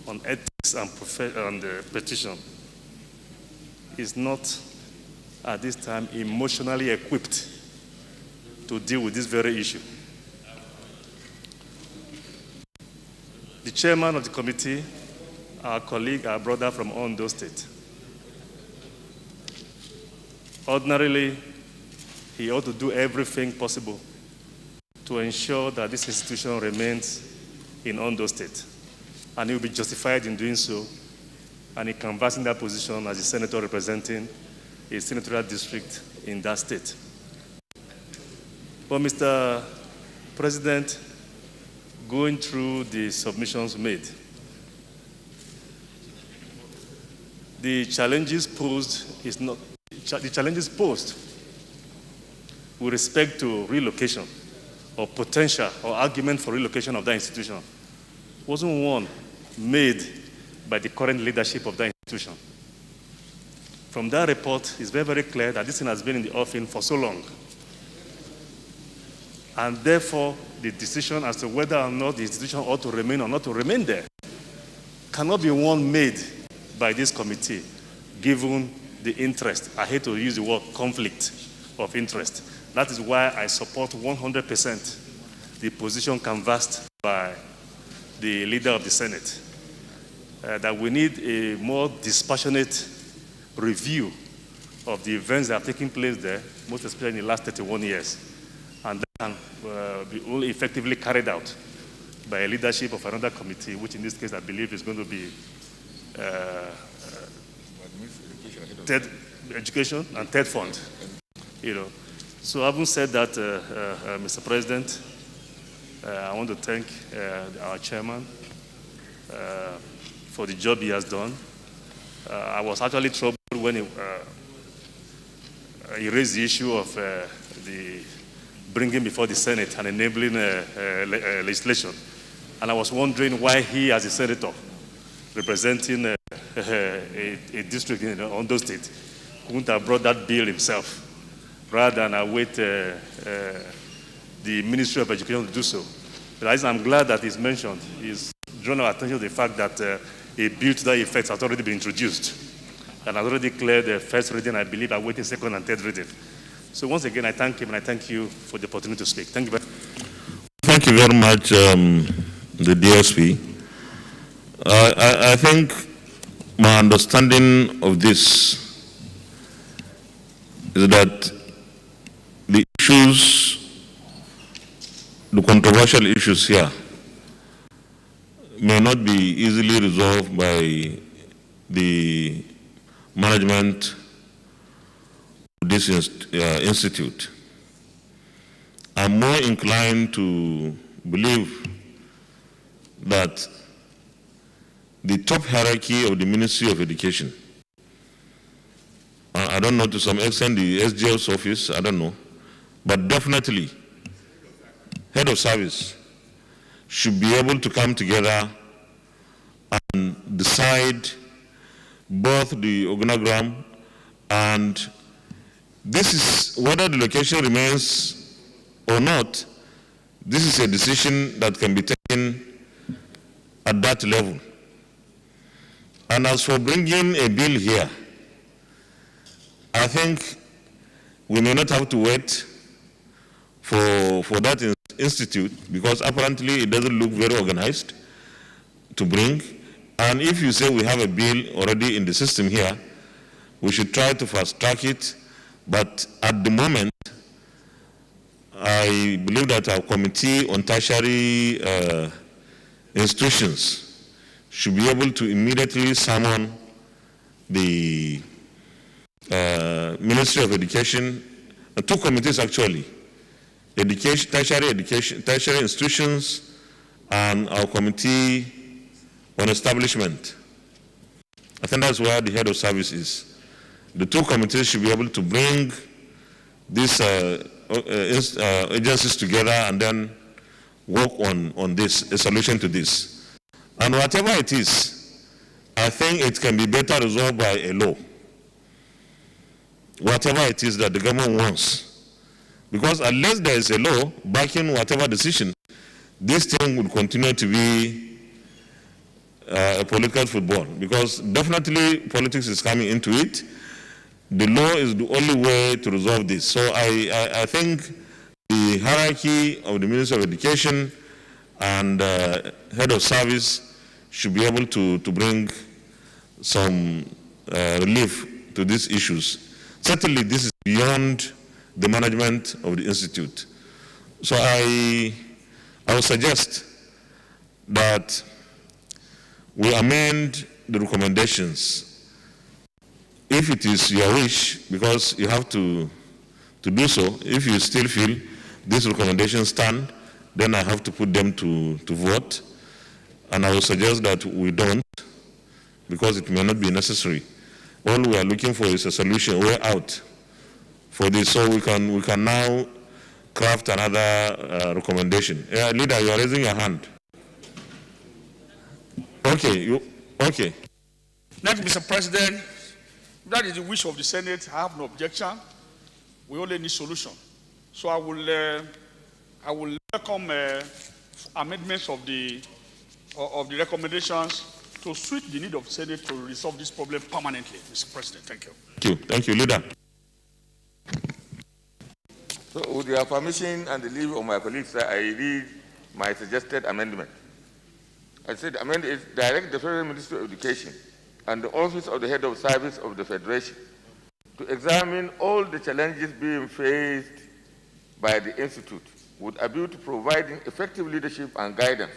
on ethics and petition is not at this time emotionally equipped to deal with this very issue. The chairman of the committee, our colleague, our brother from Ondo State. Ordinarily, he ought to do everything possible to ensure that this institution remains in Ondo State. And he will be justified in doing so, and he canvassing that position as a senator representing a senatorial district in that state. But Mr. President, going through the submissions made, the challenges posed with respect to relocation or potential or argument for relocation of that institution wasn't one made by the current leadership of that institution. From that report, it's very, very clear that this thing has been in the offing for so long. And therefore, the decision as to whether or not the institution ought to remain or not to remain there cannot be one made by this committee, given the interest. I hate to use the word conflict of interest. That is why I support 100% the position canvassed by the leader of the Senate, that we need a more dispassionate review of the events that have taken place there, most especially in the last 31 years. And that can be only effectively carried out by a leadership of another committee, which in this case I believe is going to be third education and third fund. So having said that, Mr. President, I want to thank our chairman for the job he has done. I was actually troubled when he raised the issue of the bringing before the Senate and enabling legislation. And I was wondering why he, as a senator representing a district in Ondo State, couldn't have brought that bill himself rather than await the Ministry of Education to do so. But I'm glad that he's mentioned, he's drawn our attention to the fact that a bill to that effect has already been introduced and has already cleared the first reading, I believe, awaiting second and third reading. So once again, I thank him and I thank you for the opportunity to speak. Thank you very much. Thank you very much, the DSP. I think my understanding of this is that the issues, the controversial issues here, may not be easily resolved by the management of this institute. I'm more inclined to believe that the top hierarchy of the Ministry of Education, I don't know, to some extent the SGF's office, I don't know, but definitely head of service should be able to come together and decide both the organogram and this is whether the location remains or not. This is a decision that can be taken at that level. And as for bringing a bill here, I think we may not have to wait for that institute because apparently it doesn't look very organized to bring. And if you say we have a bill already in the system here, we should try to fast track it. But at the moment, I believe that our committee on tertiary institutions should be able to immediately summon the Ministry of Education, two committees actually, tertiary institutions, and our committee on establishment. I think that's where the head of service is. The two committees should be able to bring these agencies together and then work on this, a solution to this. And whatever it is, I think it can be better resolved by a law. Whatever it is that the government wants. Because unless there is a law backing whatever decision, this thing will continue to be a political football, because definitely politics is coming into it. The law is the only way to resolve this. So I think the hierarchy of the Minister of Education and head of service should be able to bring some relief to these issues. Certainly, this is beyond the management of the institute. So I would suggest that we amend the recommendations. If it is your wish, because you have to do so, if you still feel these recommendations stand, then I have to put them to vote. And I will suggest that we don't, because it may not be necessary. All we are looking for is a solution, way out for this, so we can now craft another recommendation. Yeah, leader, you are raising your hand. Okay, okay. Next, Mr. President, that is the wish of the Senate. I have no objection. We only need solution. So I will welcome amendments of the recommendations to suit the need of the Senate to resolve this problem permanently, Mr. President. Thank you. Thank you. Thank you, leader. So with your permission and the leave of my colleagues, I read my suggested amendment. I said, amend is direct the Federal Ministry of Education and the Office of the Head of Service of the Federation to examine all the challenges being faced by the Institute with a view to providing effective leadership and guidance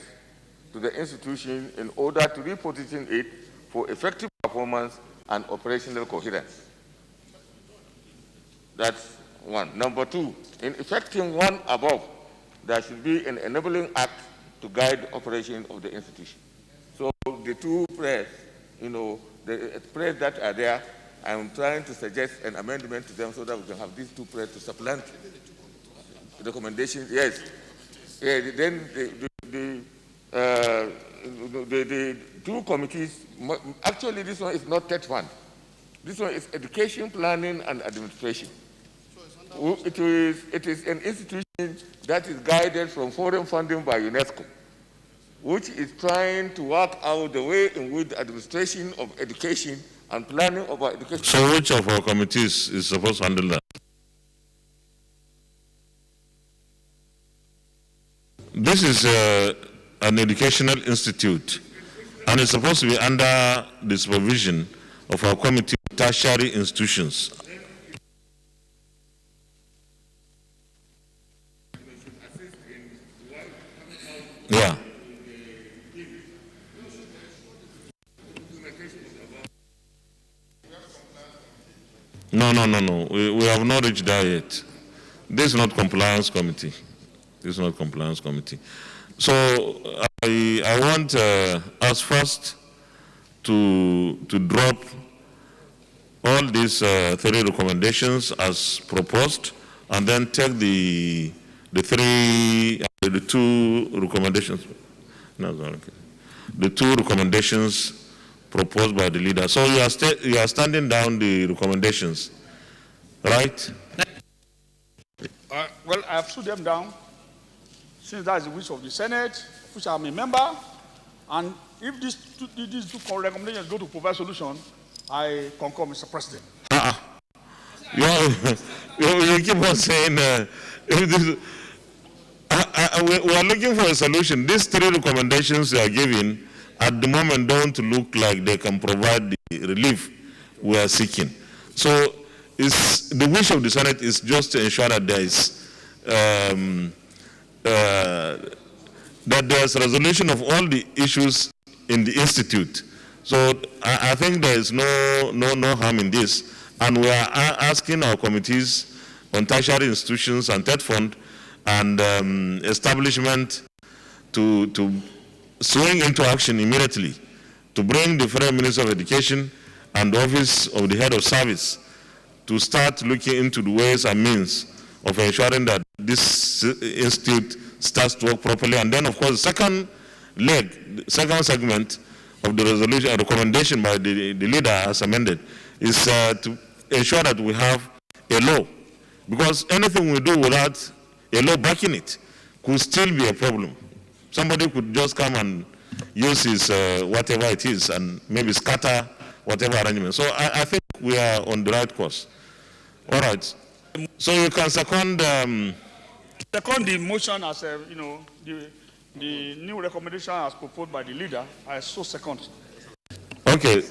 to the institution in order to reposition it for effective performance and operational coherence. That's one. Number two, in effecting one above, there should be an enabling act to guide the operation of the institution. So the two prayers, the prayers that are there, I'm trying to suggest an amendment to them so that we can have these two prayers to supplant the recommendations. Yes. Yeah, then the two committees, actually this one is not TED fund. This one is education planning and administration. It is an institution that is guided from foreign funding by UNESCO, which is trying to work out the way in which the administration of education and planning of our education. So which of our committees is supposed to handle that? This is an educational institute, and it's supposed to be under the supervision of our committee of tertiary institutions. Yeah. No. We have not reached there yet. This is not compliance committee. This is not compliance committee. So I want us first to drop all these three recommendations as proposed, and then take the two recommendations. No, okay. The two recommendations proposed by the leader. So you are standing down the recommendations, right? Well, I have stood them down, since that is the wish of the Senate, which I am a member, and if these two recommendations go to provide solution, I concur, Mr. President. You keep on saying we are looking for a solution. These three recommendations you are giving at the moment don't look like they can provide the relief we are seeking. So the wish of the Senate is just to ensure that there is that there's resolution of all the issues in the institute. So I think there is no harm in this, and we are asking our committees on tertiary institutions and TED fund and establishment to swing into action immediately to bring the Federal Minister of Education and the Office of the Head of Service to start looking into the ways and means of ensuring that this institute starts to work properly. And then, of course, the second segment of the resolution, recommendation by the leader as amended, is to ensure that we have a law. Because anything we do without a law backing it could still be a problem. Somebody could just come and use his whatever it is and maybe scatter whatever arrangement. So I think we are on the right course. All right. So you can second the motion as the new recommendation as proposed by the leader. I so second. Okay.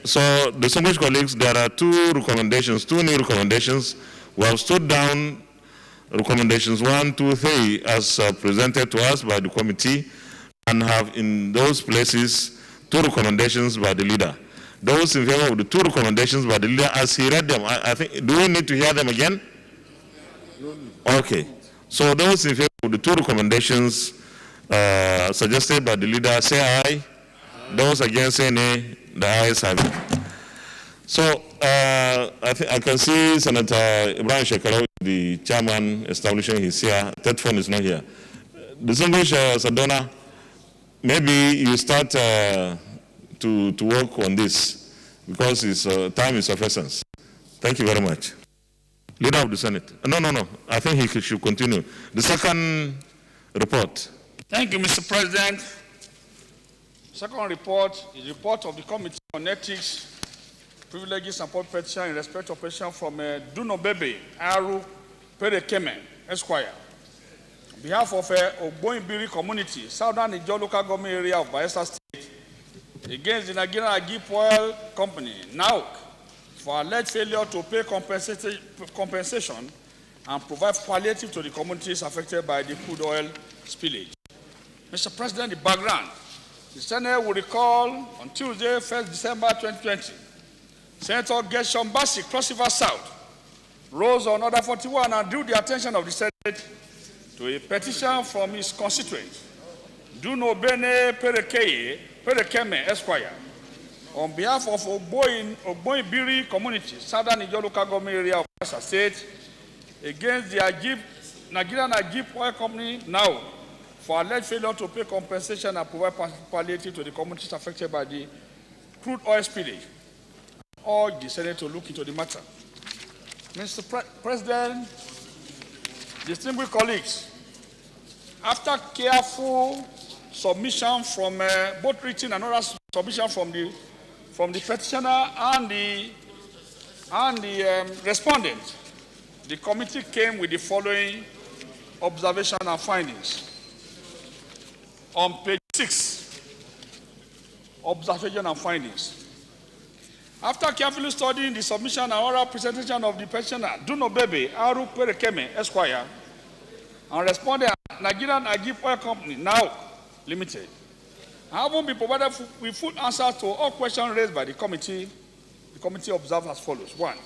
So, distinguished colleagues, there are two new recommendations. We have stood down recommendations 1, 2, 3 as presented to us by the committee and have in those places 2 recommendations by the leader. Those in favor of the 2 recommendations by the leader as he read them, I think, do we need to hear them again? Okay. So those in favor of the 2 recommendations suggested by the leader, say aye. Those against, say nay. The ayes have it. So I can see Senator Ibrahim Shekarawi, the chairman establishing his here. Third phone is not here. Distinguished Sadona, maybe you start to work on this because time is of essence. Thank you very much. Leader of the Senate. No. I think he should continue. The second report. Thank you, Mr. President. Second report is the report of the Committee on Ethics, Privileges and Public Petition in respect of petition from Dunobebe Aru Perekeme, Esquire. On behalf of Ogboinbiri community, Southern Niger local government area of Bayelsa State, against the Nigerian Agip Oil Company, NAOC, for alleged failure to pay compensation and provide palliative to the communities affected by the crude oil spillage. Mr. President, the background. The Senate will recall on Tuesday, 1st December 2020, Senator Gershom Bassey, Cross River South, rose on Order 41 and drew the attention of the Senate to a petition from his constituent, Dunobene Perekeme, Esquire, on behalf of Ogboinbiri community, Southern Niger local government area of Bayelsa State, against the Nigerian Agip Oil Company, now, for alleged failure to pay compensation and provide palliative to the communities affected by the crude oil spillage. Urge the Senate to look into the matter. Mr. President, distinguished colleagues, after careful submission from both written and oral submission from the petitioner and the respondent, the committee came with the following observation and findings. On page 6, observation and findings. After carefully studying the submission and oral presentation of the petitioner, Dunobebe Aru Perekeme, Esquire, and respondent Nigerian Agip Oil Company, now Limited, having been provided with full answers to all questions raised by the committee observed as follows. 1.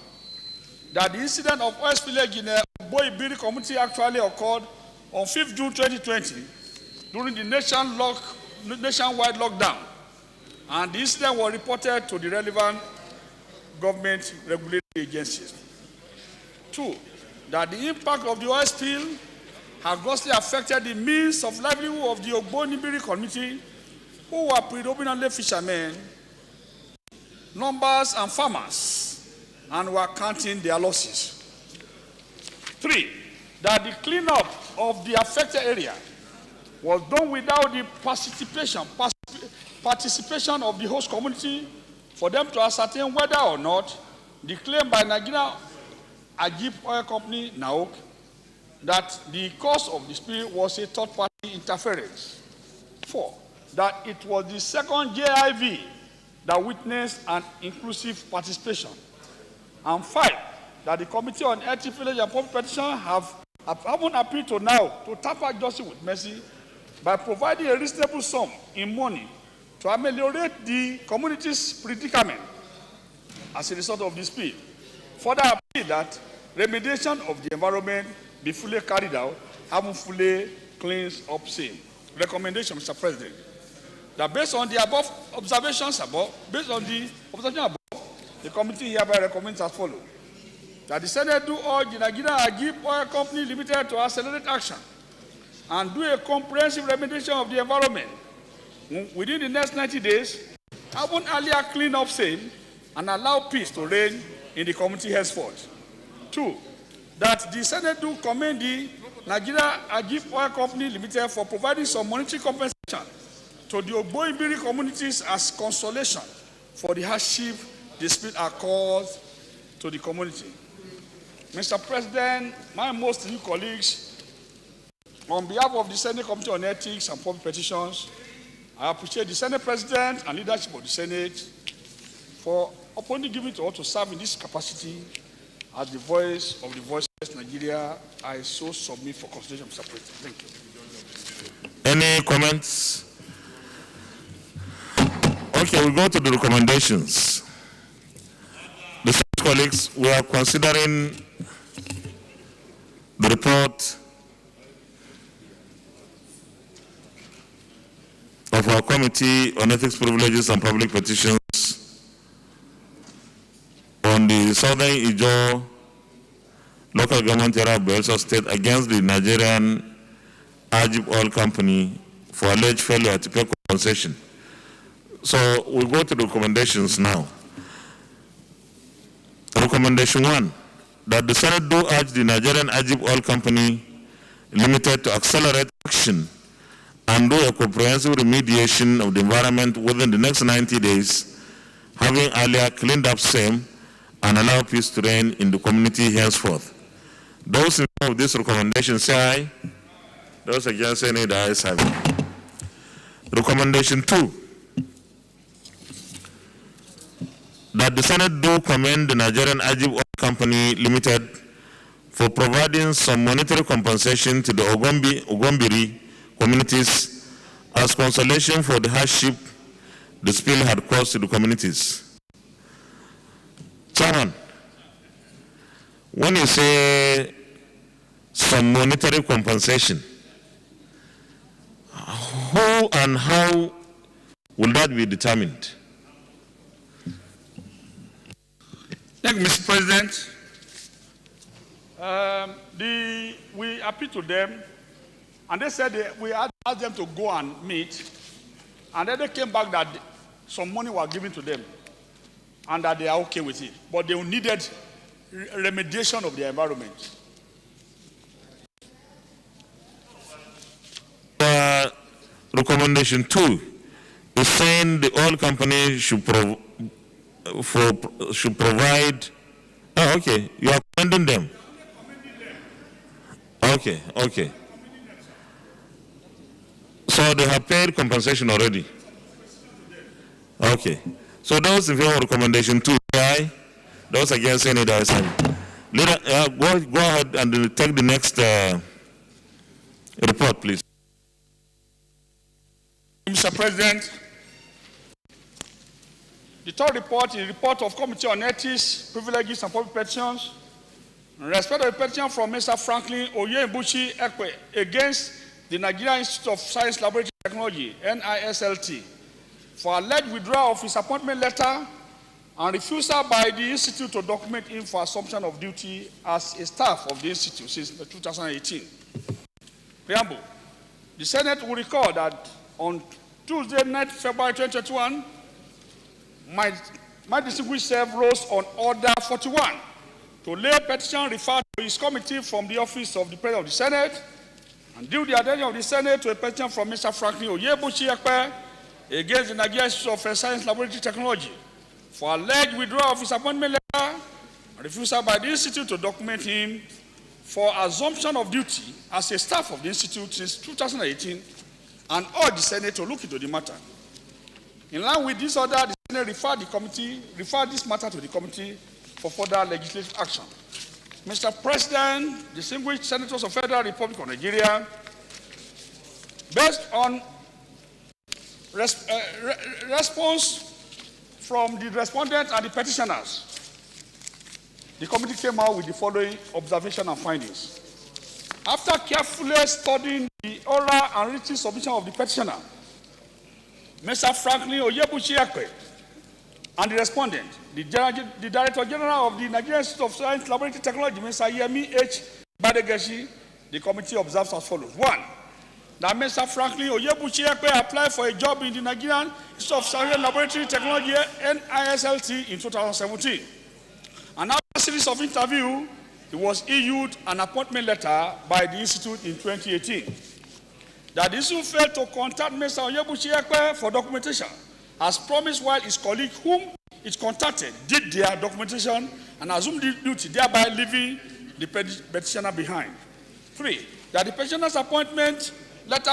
That the incident of oil spillage in the Ogboinbiri community actually occurred on 5th June 2020 during the nationwide lockdown, and the incident was reported to the relevant government regulatory agencies. 2. That the impact of the oil spill has grossly affected the means of livelihood of the Ogboinbiri community, who were predominantly fishermen, numbers and farmers, and were counting their losses. 3. That the cleanup of the affected area was done without the participation of the host community for them to ascertain whether or not the claim by Nigerian Agip Oil Company, NAOC, that the cause of the spill was a third-party interference. 4. That it was the second JIV that witnessed an inclusive participation. And 5. That the Committee on Ethics, Village and Public Petition haven't appealed to now to tamper justice with mercy by providing a reasonable sum in money to ameliorate the community's predicament as a result of this spill. Further appeal that remediation of the environment be fully carried out, having fully cleansed up same. Recommendation, Mr. President, that based on the above observations the committee hereby recommends as follows. That the Senate do urge the Nigerian Agip Oil Company Limited to accelerate action and do a comprehensive remediation of the environment within the next 90 days, having earlier clean up same and allow peace to reign in the community henceforth. 2. That the Senate do commend the Nigerian Agip Oil Company Limited for providing some monetary compensation to the Ogboibiri communities as consolation for the hardship the spill are caused to the community. Mr. President, my most esteemed colleagues, on behalf of the Senate Committee on Ethics and Public Petitions, I appreciate the Senate President and leadership of the Senate for appointing giving to us to serve in this capacity as the voice of the voiceless Nigeria. I so submit for consideration, Mr. President. Thank you. Any comments? Okay, we go to the recommendations. The colleagues, we are considering the report of our Committee on Ethics, Privileges and Public Petitions on the Southern Ijaw local government area of Bayelsa State against the Nigerian Ajib Oil Company for alleged failure to pay compensation. So we'll go to the recommendations now. Recommendation 1, that the Senate do urge the Nigerian Ajib Oil Company Limited to accelerate action and do a comprehensive remediation of the environment within the next 90 days, having earlier cleaned up same and allow peace to reign in the community henceforth. Those in favor of this recommendation say aye. Those against say nay, the ayes have it. Recommendation 2, that the Senate do commend the Nigerian Ajib Oil Company Limited for providing some monetary compensation to the Ogombiri communities as consolation for the hardship the spill had caused to the communities. Chairman, when you say some monetary compensation, who and how will that be determined? Thank you, Mr. President. We appealed to them, and they said we asked them to go and meet, and then they came back that some money was given to them, and that they are okay with it, but they needed remediation of the environment. Recommendation 2 is saying the oil company should provide. Oh, okay. You are commending them. Okay, okay. So they have paid compensation already. Okay. So those in favor of recommendation 2, aye. Those against any other side. Go ahead and take the next report, please. Mr. President, the third report is the report of Committee on Ethics, Privileges and Public Petitions in respect of a petition from Mr. Franklin Oyembuchi Ekwe against the Nigerian Institute of Science Laboratory Technology, NISLT, for alleged withdrawal of his appointment letter and refusal by the Institute to document him for assumption of duty as a staff of the Institute since 2018. Preamble. The Senate will recall that on Tuesday, 9th February 2021, my distinguished self rose on Order 41 to lay a petition referred to his committee from the office of the President of the Senate and due the attention of the Senate to a petition from Mr. Franklin Oyembuchi Ekwe against the Nigerian Institute of Science Laboratory Technology for alleged withdrawal of his appointment letter and refusal by the Institute to document him for assumption of duty as a staff of the Institute since 2018 and urge the Senate to look into the matter. In line with this order, the Senate referred this matter to the committee for further legislative action. Mr. President, distinguished senators of Federal Republic of Nigeria, based on response from the respondents and the petitioners, the committee came out with the following observation and findings. After carefully studying the oral and written submission of the petitioner, Mr. Franklin Oyembuchi Ekwe and the respondent, the Director General of the Nigerian Institute of Science Laboratory Technology, Mr. Yemi H. Badegeshi, the committee observes as follows. 1. That Mr. Franklin Oyembuchi Ekwe applied for a job in the Nigerian Institute of Science Laboratory Technology, NISLT, in 2017. And after a series of interviews, he was issued an appointment letter by the Institute in 2018. that the institute failed to contact Mr. Onyebuchi for documentation, as promised, while his colleague whom it contacted did their documentation and assumed the duty, thereby leaving the petitioner behind. 3, that the petitioner's appointment letter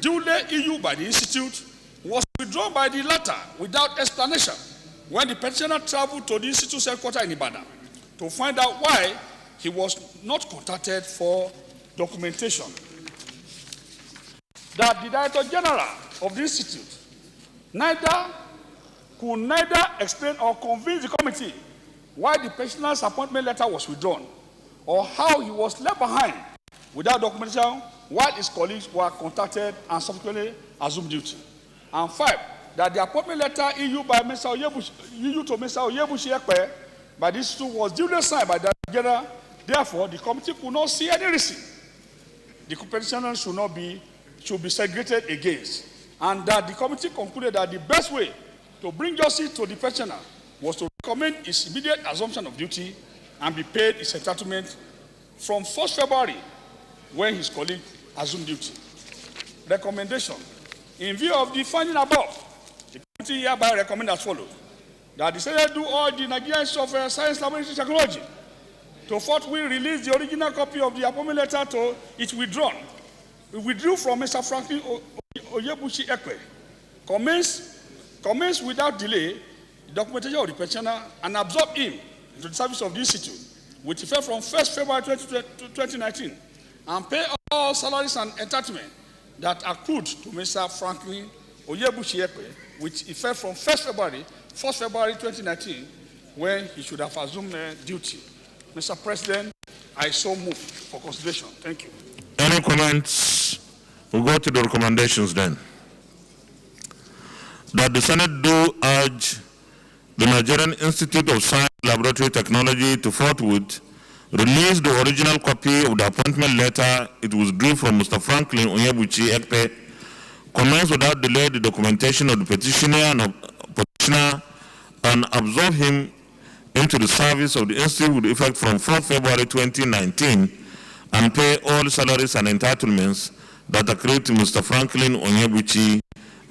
duly issued by the institute was withdrawn by the latter without explanation when the petitioner traveled to the institute's headquarters in Ibadan to find out why he was not contacted for documentation. That the Director General of the institute could neither explain or convince the committee why the petitioner's appointment letter was withdrawn, or how he was left behind without documentation while his colleagues were contacted and subsequently assumed duty. And 5, that the appointment letter issued by Mr. Onyebuchi by the institute was duly signed by the General. Therefore, the committee could not see any reason the petitioner should be segregated against, and that the committee concluded that the best way to bring justice to the petitioner was to recommend his immediate assumption of duty and be paid his entitlement from 1st February when his colleague assumed duty. Recommendation. In view of the finding above, the committee hereby recommends as follows: that the Senate do all the Nigerian Institute of Science, Laboratory, Technology to forthwith release the original copy of the appointment letter to its withdrawn. We withdrew from Mr. Franklin Onyebuchi Ekwe. Commence without delay the documentation of the petitioner and absorb him into the service of the institute with effect from 1st February 2019, and pay all salaries and entitlement that accrued to Mr. Franklin Onyebuchi Ekwe with effect from 1st February 2019, when he should have assumed duty. Mr. President, I so move for consideration. Thank you. Any comments? We'll go to the recommendations then. That the Senate do urge the Nigerian Institute of Science, Laboratory, Technology to forthwith release the original copy of the appointment letter it withdrew from Mr. Franklin Onyebuchi Ekpe, commence without delay the documentation of the petitioner and absorb him into the service of the institute with effect from 4th February 2019, and pay all salaries and entitlements that accrue to Mr. Franklin Onyebuchi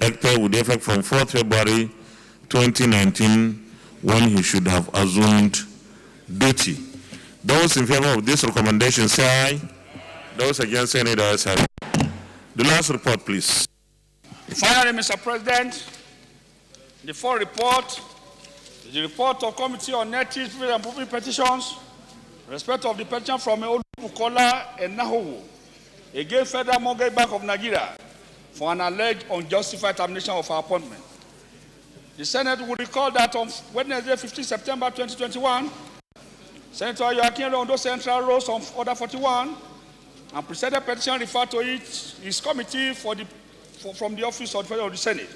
Ekpe with effect from 4th February 2019, when he should have assumed duty. Those in favor of this recommendation say aye. Those against say nay. The last report, please. Finally, Mr. President, the fourth report is the report of Committee on Native People and Moving Petitions in respect of the petition from Olubukola and Nahowo against Federal Mortgage Bank of Nigeria for an alleged unjustified termination of her appointment. The Senate will recall that on Wednesday, 15 September 2021, Senator Yoakin Ondo Central rose on Order 41 and presented a petition referred to his committee from the office of the President of the Senate.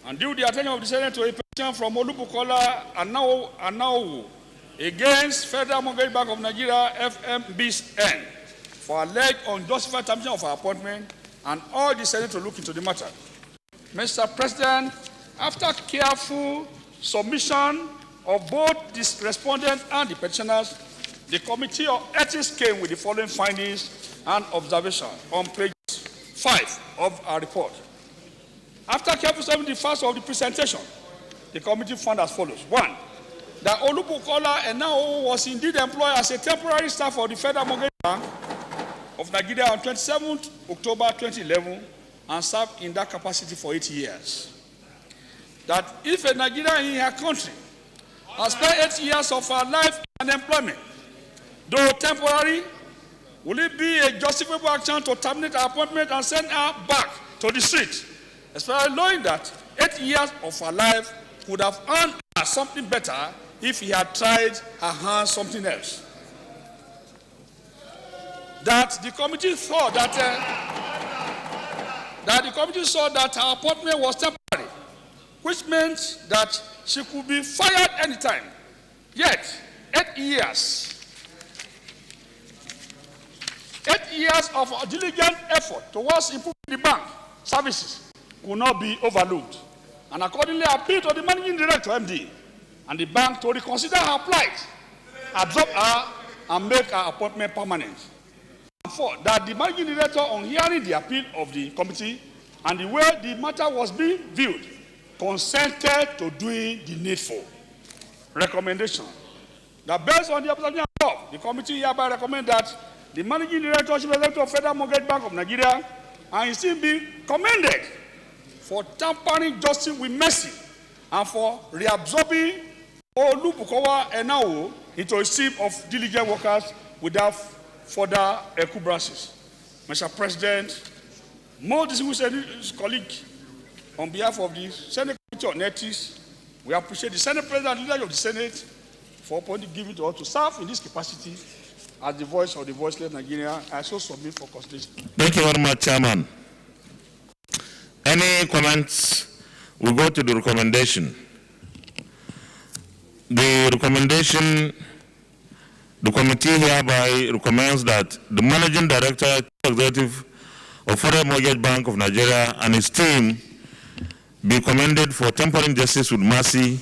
And due the attention of the Senate to a petition from Olubukola and Nahowo against Federal Mortgage Bank of Nigeria, FMBN, for alleged unjustified termination of her appointment, and all the Senate to look into the matter. Mr. President, after careful submission of both the respondent and the petitioners, the Committee of Ethics came with the following findings and observations on page 5 of our report. After careful submission the first of the presentation, the committee found as follows. 1, that Olubukola and Nahowo was indeed employed as a temporary staff of the Federal Mortgage Bank of Nigeria on 27th October 2011 and served in that capacity for 8 years. That if a Nigerian in her country has spent 8 years of her life in unemployment, though temporary, will it be a justifiable action to terminate her appointment and send her back to the street, especially knowing that 8 years of her life would have earned her something better if he had tried her hand something else? That the committee thought that her appointment was temporary, which meant that she could be fired anytime. Yet, 8 years of diligent effort towards improving the bank services could not be overlooked, and accordingly appealed to the managing director, MD, and the bank to reconsider her plight, absorb her, and make her appointment permanent. And 4, that the managing director, on hearing the appeal of the committee and the way the matter was being viewed, consented to doing the needful. Recommendation. That based on the observation above, the committee hereby recommends that the managing director should be elected to Federal Mortgage Bank of Nigeria and is still be commended for tampering justice with mercy and for reabsorbing Olubukowa Enao into a team of diligent workers without further ecubracies. Mr. President, more distinguished colleague, on behalf of the Senate Committee on Ethics, we appreciate the Senate President and leader of the Senate for opportunity given to us to serve in this capacity as the voice of the voiceless Nigeria. I so submit for consideration. Thank you very much, Chairman. Any comments? We'll go to the recommendation. The recommendation, the committee hereby recommends that the Managing Director, Executive of Federal Mortgage Bank of Nigeria and his team be commended for tempering justice with mercy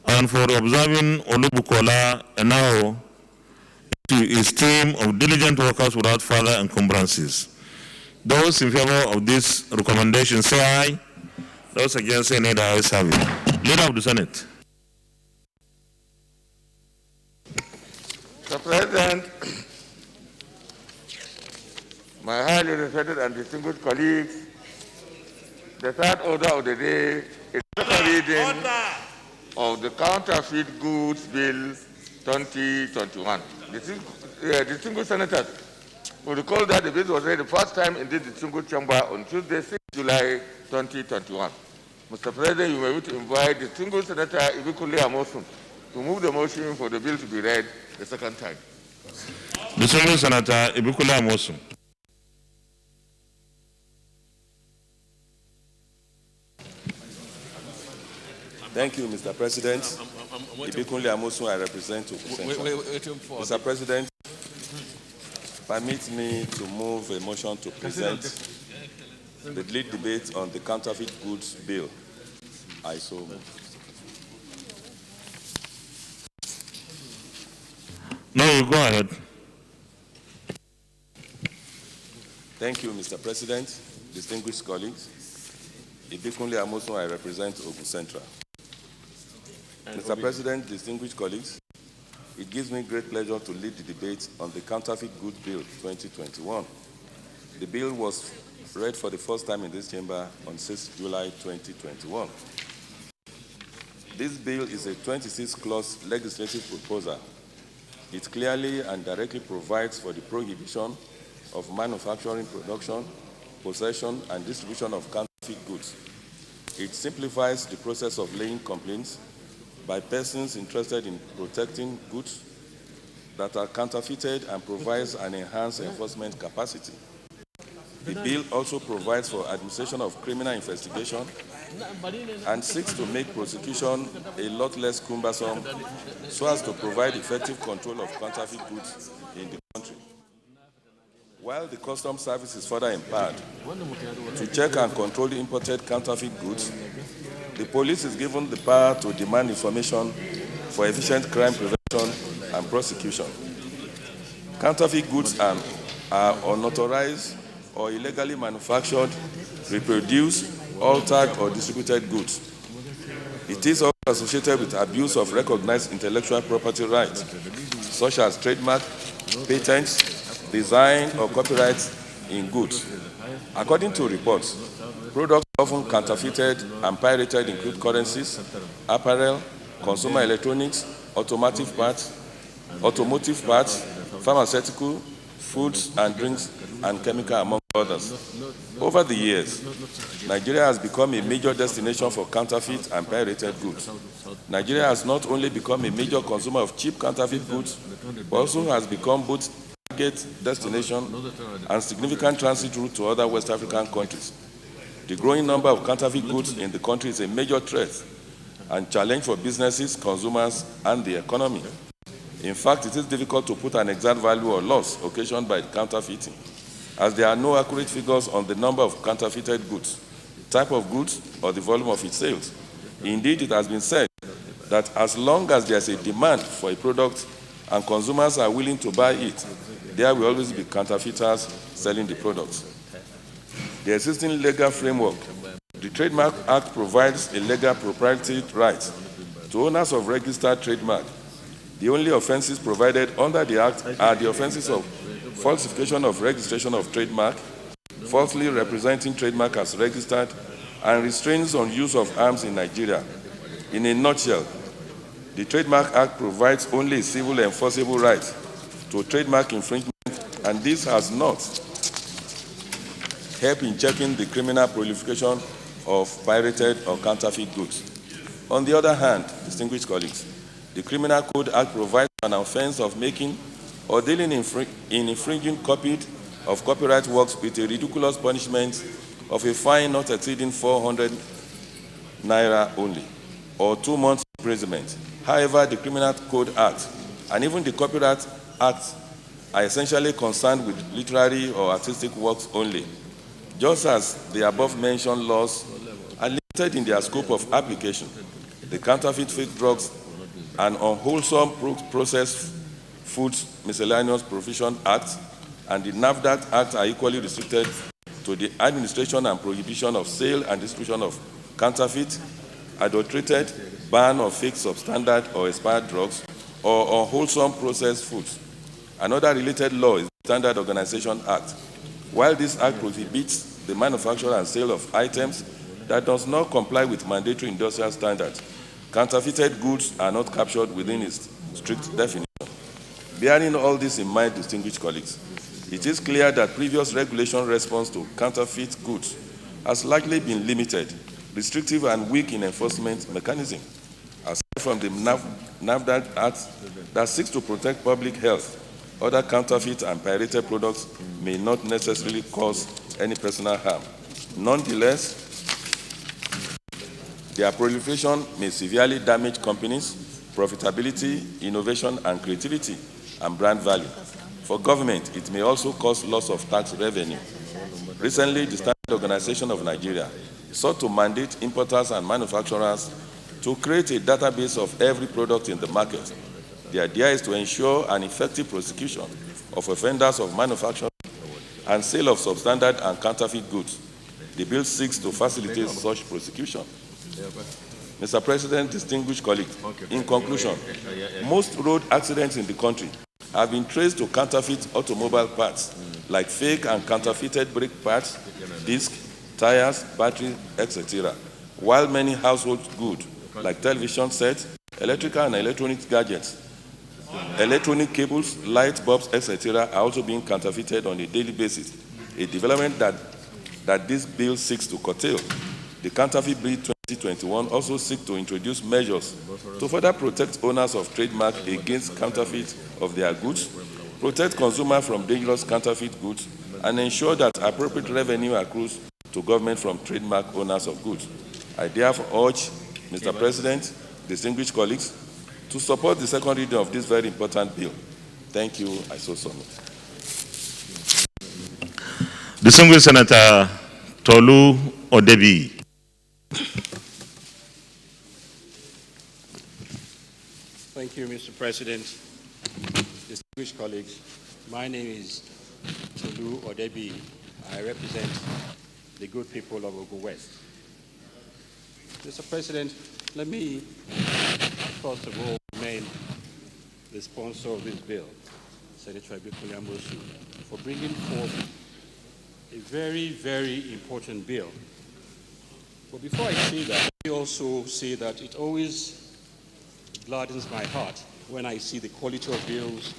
and for observing Olubukola Enao to his team of diligent workers without further encumbrances. Those in favor of this recommendation say aye. Those against say nay. The ayes have it. Leader of the Senate. Mr. President, my highly respected and distinguished colleagues, the third order of the day is the reading of the Counterfeit Goods Bill 2021. Distinguished senators will recall that the bill was read the first time in this distinguished chamber on Tuesday, 6 July 2021. Mr. President, you may wish to invite distinguished Senator Ibikunle Amosun to move the motion for the bill to be read the second time. Distinguished Senator Ibikunle Amosun. Thank you, Mr. President. Ibikunle Amosun, I represent Mr. President, permit me to move a motion to present the lead debate on the Counterfeit Goods Bill. I so move. No, you go ahead. Thank you, Mr. President, distinguished colleagues. Ibikunle Amosun, I represent Ogun Central. Mr. President, distinguished colleagues, it gives me great pleasure to lead the debate on the Counterfeit Goods Bill 2021. The bill was read for the first time in this chamber on 6 July 2021. This bill is a 26-clause legislative proposal. It clearly and directly provides for the prohibition of manufacturing, production, possession, and distribution of counterfeit goods. It simplifies the process of laying complaints by persons interested in protecting goods that are counterfeited and provides an enhanced enforcement capacity. The bill also provides for administration of criminal investigation and seeks to make prosecution a lot less cumbersome so as to provide effective control of counterfeit goods in the country. While the Customs Service is further empowered to check and control the imported counterfeit goods, the police is given the power to demand information for efficient crime prevention and prosecution. Counterfeit goods are unauthorized or illegally manufactured, reproduced, altered, or distributed goods. It is also associated with abuse of recognized intellectual property rights, such as trademark, patents, design, or copyright in goods. According to reports, products often counterfeited and pirated include currencies, apparel, consumer electronics, automotive parts, pharmaceutical, foods and drinks, and chemical, among others. Over the years, Nigeria has become a major destination for counterfeit and pirated goods. Nigeria has not only become a major consumer of cheap counterfeit goods, but also has become both target destination and significant transit route to other West African countries. The growing number of counterfeit goods in the country is a major threat and challenge for businesses, consumers, and the economy. In fact, it is difficult to put an exact value or loss occasioned by counterfeiting, as there are no accurate figures on the number of counterfeited goods, type of goods, or the volume of its sales. Indeed, it has been said that as long as there is a demand for a product, and consumers are willing to buy it, there will always be counterfeiters selling the products. The existing legal framework, the Trademark Act provides a legal proprietary right to owners of registered trademark. The only offenses provided under the Act are the offenses of falsification of registration of trademark, falsely representing trademark as registered, and restraints on use of arms in Nigeria. In a nutshell, the Trademark Act provides only a civil enforceable right to trademark infringement, and this has not helped in checking the criminal proliferation of pirated or counterfeit goods. On the other hand, distinguished colleagues, the Criminal Code Act provides an offense of making or dealing in infringing copied of copyright works with a ridiculous punishment of a fine not exceeding 400 naira only, or 2 months imprisonment. However, the Criminal Code Act and even the Copyright Act are essentially concerned with literary or artistic works only, just as the above-mentioned laws are limited in their scope of application. The Counterfeit Fake Drugs and Unwholesome Processed Foods Miscellaneous Provision Act and the NAFDAC Act are equally restricted to the administration and prohibition of sale and distribution of counterfeit, adulterated, ban of fake substandard or expired drugs, or unwholesome processed foods. Another related law is the Standard Organization Act. While this act prohibits the manufacture and sale of items that does not comply with mandatory industrial standards, counterfeited goods are not captured within its strict definition. Bearing all this in mind, distinguished colleagues, it is clear that previous regulation response to counterfeit goods has likely been limited, restrictive, and weak in enforcement mechanism. Aside from the NAFDAC Act that seeks to protect public health, other counterfeit and pirated products may not necessarily cause any personal harm. Nonetheless, their proliferation may severely damage companies' profitability, innovation, and creativity, and brand value. For government, it may also cause loss of tax revenue. Recently, the Standard Organization of Nigeria sought to mandate importers and manufacturers to create a database of every product in the market. The idea is to ensure an effective prosecution of offenders of manufacture and sale of substandard and counterfeit goods. The bill seeks to facilitate such prosecution. Mr. President, distinguished colleagues, in conclusion, most road accidents in the country have been traced to counterfeit automobile parts, like fake and counterfeited brake pads, discs, tires, batteries, etc., while many household goods, like television sets, electrical and electronic gadgets, electronic cables, light bulbs, etc., are also being counterfeited on a daily basis, a development that this bill seeks to curtail. The Counterfeit Bill 2021 also seeks to introduce measures to further protect owners of trademark against counterfeit of their goods, protect consumers from dangerous counterfeit goods, and ensure that appropriate revenue accrues to government from trademark owners of goods. I therefore urge, Mr. President, distinguished colleagues, to support the second reading of this very important bill. Thank you. I so submit. Distinguished Senator Tolu Odebi. Thank you, Mr. President. Distinguished colleagues, my name is Tolu Odebi. I represent the good people of Ogun West. Mr. President, let me first of all commend the sponsor of this bill, Senator Abuja, for bringing forth a very, very important bill. But before I say that, I also say that it always gladdens my heart when I see the quality of bills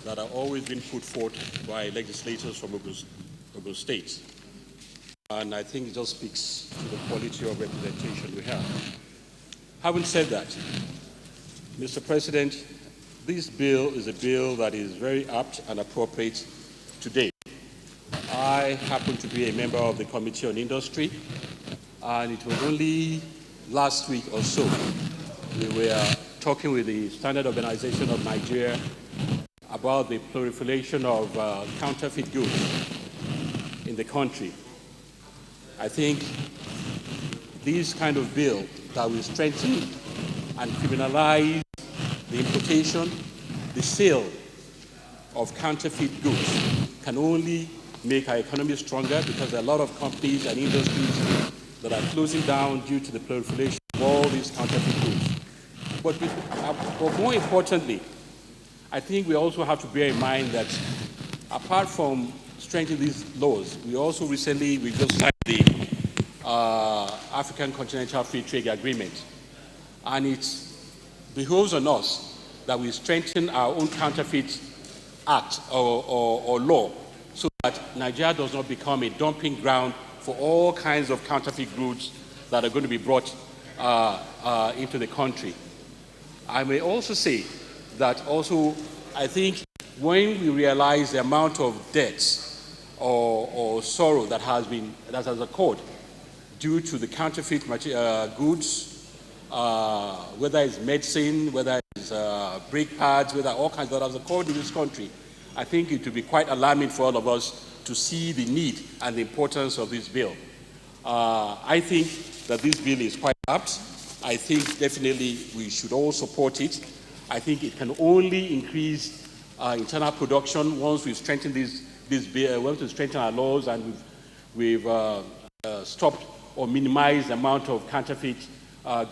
that are always being put forth by legislators from Ogun State. And I think it just speaks to the quality of representation we have. Having said that, Mr. President, this bill is a bill that is very apt and appropriate today. I happen to be a member of the Committee on Industry, and it was only last week or so we were talking with the Standard Organization of Nigeria about the proliferation of counterfeit goods in the country. I think this kind of bill that will strengthen and criminalize the importation the sale of counterfeit goods can only make our economy stronger, because there are a lot of companies and industries that are closing down due to the proliferation of all these counterfeit goods. But more importantly, I think we also have to bear in mind that apart from strengthening these laws, we just signed the African Continental Free Trade Agreement. And it behoves on us that we strengthen our own counterfeit act or law, so that Nigeria does not become a dumping ground for all kinds of counterfeit goods that are going to be brought into the country. I may also say that also, I think when we realize the amount of debts or sorrow that has occurred due to the counterfeit goods, whether it's medicine, whether it's brake pads, whether all kinds that have occurred in this country, I think it would be quite alarming for all of us to see the need and the importance of this bill. I think that this bill is quite apt. I think definitely we should all support it. I think it can only increase internal production once we've strengthened this bill, once we've strengthened our laws and we've stopped or minimized the amount of counterfeit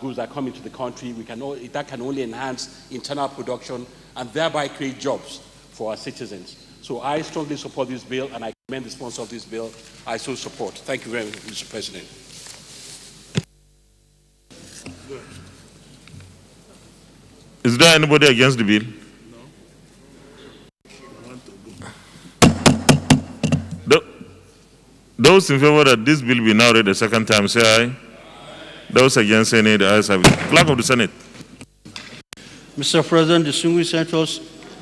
goods that come into the country. That can only enhance internal production and thereby create jobs for our citizens. So I strongly support this bill, and I commend the sponsor of this bill. I so support. Thank you very much, Mr. President. Is there anybody against the bill? No. Those in favor that this bill be now read a second time, say aye. Those against, say nay. The ayes have it. Clerk of the Senate. Mr. President, distinguished senators,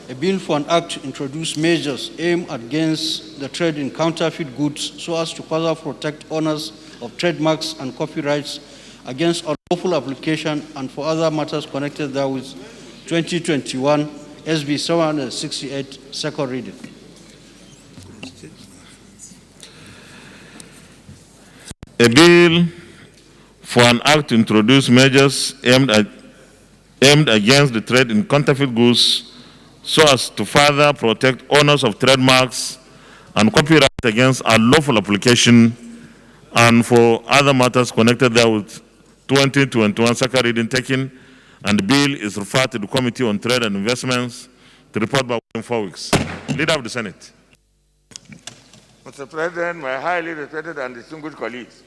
a bill for an act to introduce measures aimed against the trade in counterfeit goods so as to further protect owners of trademarks and copyrights against unlawful application and for other matters connected therewith, 2021, SB 768, second reading. A bill for an act to introduce measures aimed against the trade in counterfeit goods so as to further protect owners of trademarks and copyright against unlawful application and for other matters connected therewith, 2021 second reading taken, and the bill is referred to the Committee on Trade and Investments to report back within 4 weeks. Leader of the Senate. Mr. President, my highly respected and distinguished colleagues,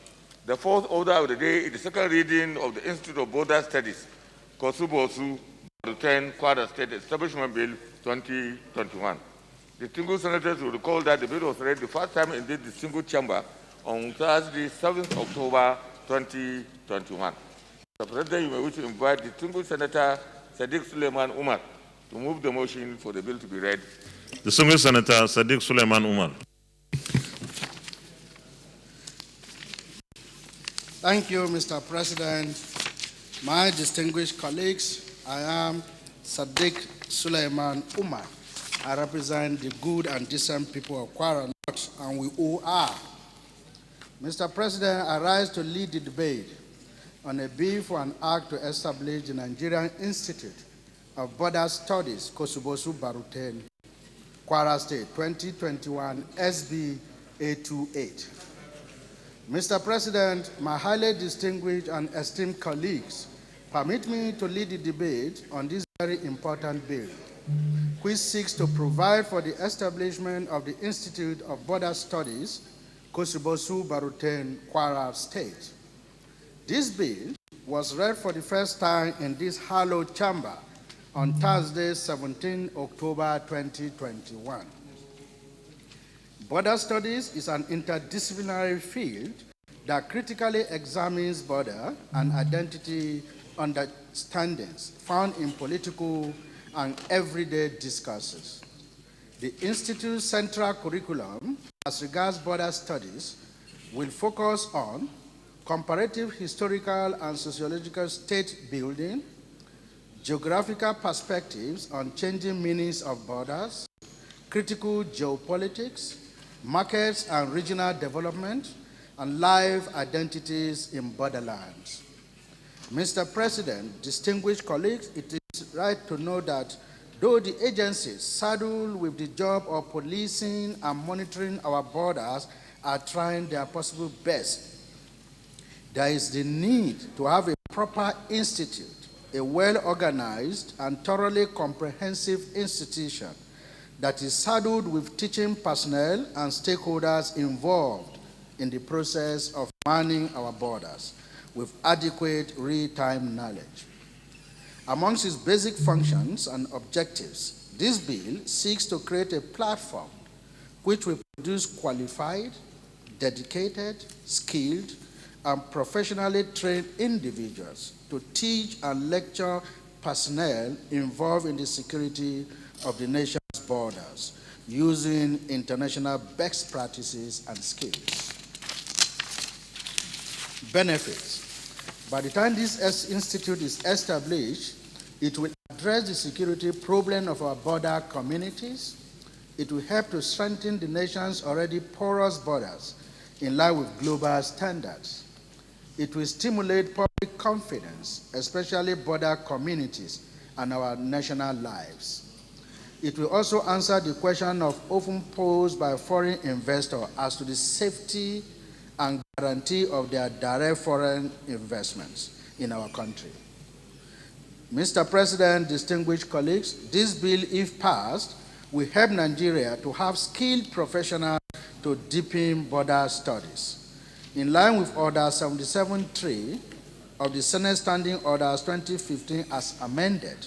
the fourth order of the day is the second reading of the Institute of Border Studies, Kosubosu, 10 Kwara State Establishment Bill 2021. Distinguished senators will recall that the bill was read the first time in this distinguished chamber on Thursday, 7th October 2021. Mr. President, you may wish to invite distinguished Senator Sadiq Suleiman Umar to move the motion for the bill to be read. Distinguished Senator Sadiq Suleiman Umar. Thank you, Mr. President. My distinguished colleagues, I am Sadiq Suleiman Umar. I represent the good and decent people of Kwara North, and we all are. Mr. President, I rise to lead the debate on a bill for an act to establish the Nigerian Institute of Border Studies, Kosubosu Baruten, Kwara State, 2021, SB 828. Mr. President, my highly distinguished and esteemed colleagues, permit me to lead the debate on this very important bill, which seeks to provide for the establishment of the Institute of Border Studies, Kosubosu Baruten, Kwara State. This bill was read for the first time in this hallowed chamber on Thursday, 17 October 2021. Border studies is an interdisciplinary field that critically examines border and identity understandings found in political and everyday discourses. The Institute's central curriculum, as regards border studies, will focus on comparative historical and sociological state building, geographical perspectives on changing meanings of borders, critical geopolitics, markets and regional development, and life identities in borderlands. Mr. President, distinguished colleagues, it is right to know that Though the agencies saddled with the job of policing and monitoring our borders are trying their possible best, there is the need to have a proper institute, a well-organized and thoroughly comprehensive institution that is saddled with teaching personnel and stakeholders involved in the process of manning our borders with adequate real-time knowledge. Amongst its basic functions and objectives, this bill seeks to create a platform which will produce qualified, dedicated, skilled, and professionally trained individuals to teach and lecture personnel involved in the security of the nation's borders using international best practices and skills. Benefits. By the time this institute is established, it will address the security problem of our border communities. It will help to strengthen the nation's already porous borders in line with global standards. It will stimulate public confidence, especially border communities and our national lives. It will also answer the question often posed by foreign investors as to the safety and guarantee of their direct foreign investments in our country. Mr. President, distinguished colleagues, this bill, if passed, will help Nigeria to have skilled professionals to deepen border studies. In line with Order 77.3 of the Senate Standing Orders 2015 as amended,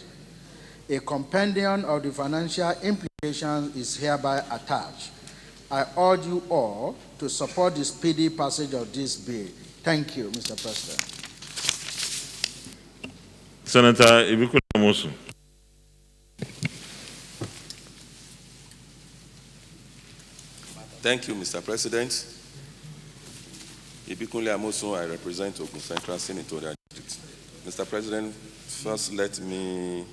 a compendium of the financial implications is hereby attached. I urge you all to support the speedy passage of this bill. Thank you, Mr. President. Senator Ibikule Amosu. Thank you, Mr. President. Ibikule Amosu, I represent Ogun Central Senatorial District. Mr. President, first let me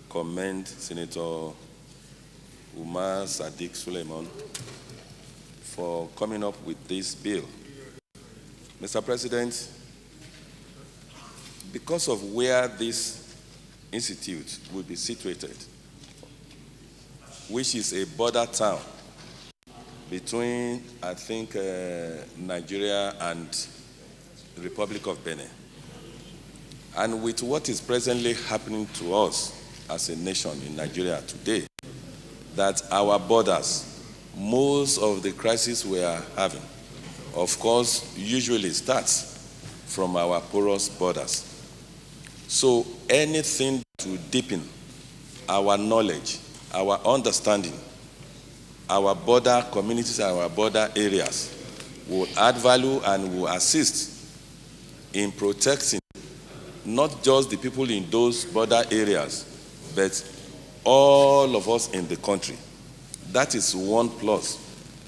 commend Senator Umar Sadiq Suleiman for coming up with this bill. Mr. President, because of where this institute will be situated, which is a border town between, I think, Nigeria and the Republic of Benin, and with what is presently happening to us as a nation in Nigeria today, that our borders, most of the crises we are having, of course, usually starts from our porous borders. So anything to deepen our knowledge, our understanding, our border communities, our border areas will add value and will assist in protecting not just the people in those border areas, but all of us in the country. That is one plus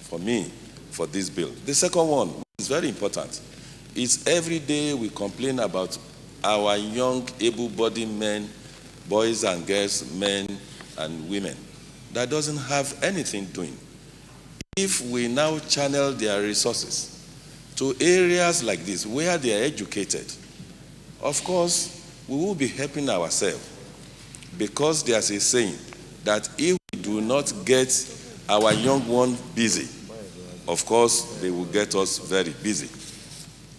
for me for this bill. The second one is very important. It's every day we complain about our young, able-bodied men, boys and girls, men and women, that doesn't have anything doing. If we now channel their resources to areas like this where they are educated, of course, we will be helping ourselves, because there's a saying that if we do not get our young ones busy, of course, they will get us very busy,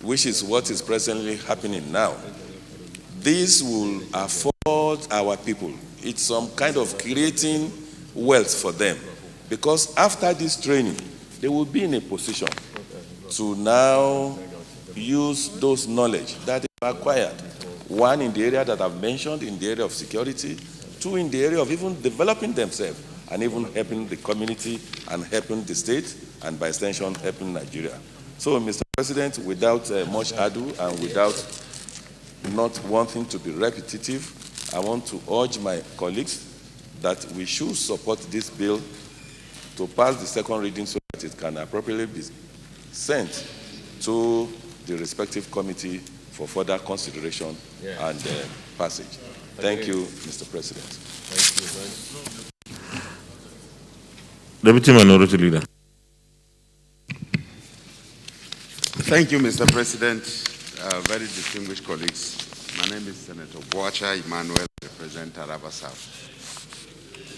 which is what is presently happening now. This will afford our people. It's some kind of creating wealth for them, because after this training, they will be in a position to now use those knowledge that they acquired. One, in the area that I've mentioned, in the area of security. Two, in the area of even developing themselves and even helping the community and helping the state, and by extension, helping Nigeria. So, Mr. President, without much ado and without not wanting to be repetitive, I want to urge my colleagues that we should support this bill to pass the second reading so that it can appropriately be sent to the respective committee for further consideration and passage. Thank you, Mr. President. Thank you. Deputy Minority Leader. Thank you, Mr. President. Very distinguished colleagues. My name is Senator Boacha Emmanuel, I represent Taraba South.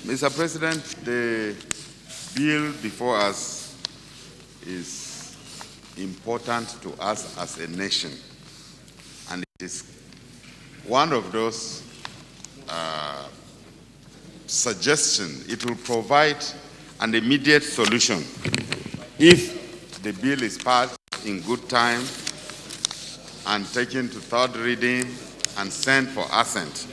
Mr. President, the bill before us is important to us as a nation, and it is one of those suggestions. It will provide an immediate solution if the bill is passed in good time and taken to third reading and sent for assent.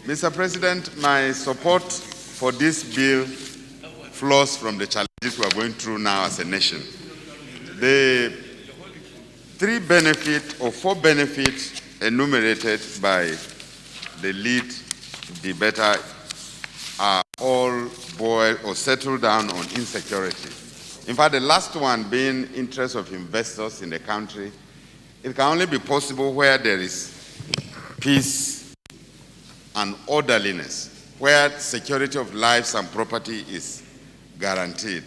Mr. President, my support for this bill flows from the challenges we are going through now as a nation. The four benefits enumerated by the lead debater are all boiled or settled down on insecurity. In fact, the last one being interest of investors in the country, it can only be possible where there is peace and orderliness, where security of lives and property is guaranteed.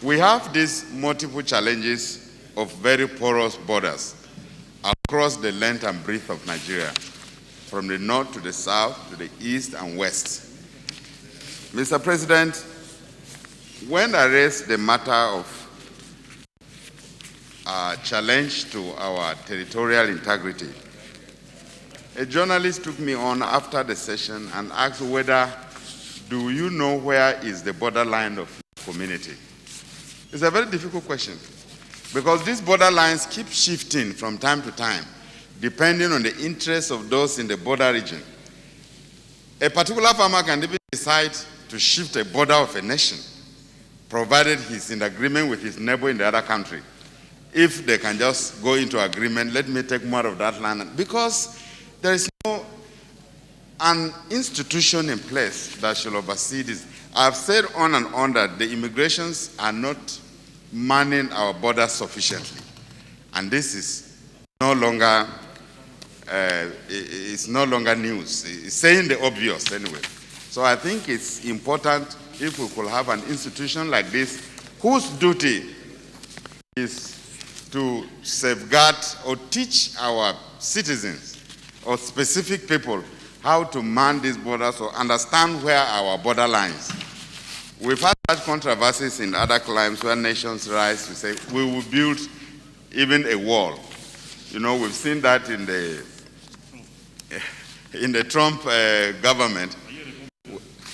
We have these multiple challenges of very porous borders across the length and breadth of Nigeria, from the north to the south, to the east and west. Mr. President, when I raised the matter of challenge to our territorial integrity, a journalist took me on after the session and asked whether, do you know where is the borderline of your community? It's a very difficult question, because these borderlines keep shifting from time to time, depending on the interests of those in the border region. A particular farmer can even decide to shift a border of a nation, provided he's in agreement with his neighbor in the other country. If they can just go into agreement, let me take more of that land, because there is no an institution in place that shall oversee this. I've said on and on that the immigrations are not manning our borders sufficiently, and this is no longer news. It's saying the obvious anyway. So I think it's important if we could have an institution like this whose duty is to safeguard or teach our citizens or specific people how to man these borders or understand where our border lines. We've had such controversies in other climes where nations rise to say, we will build even a wall. You know, we've seen that in the Trump government,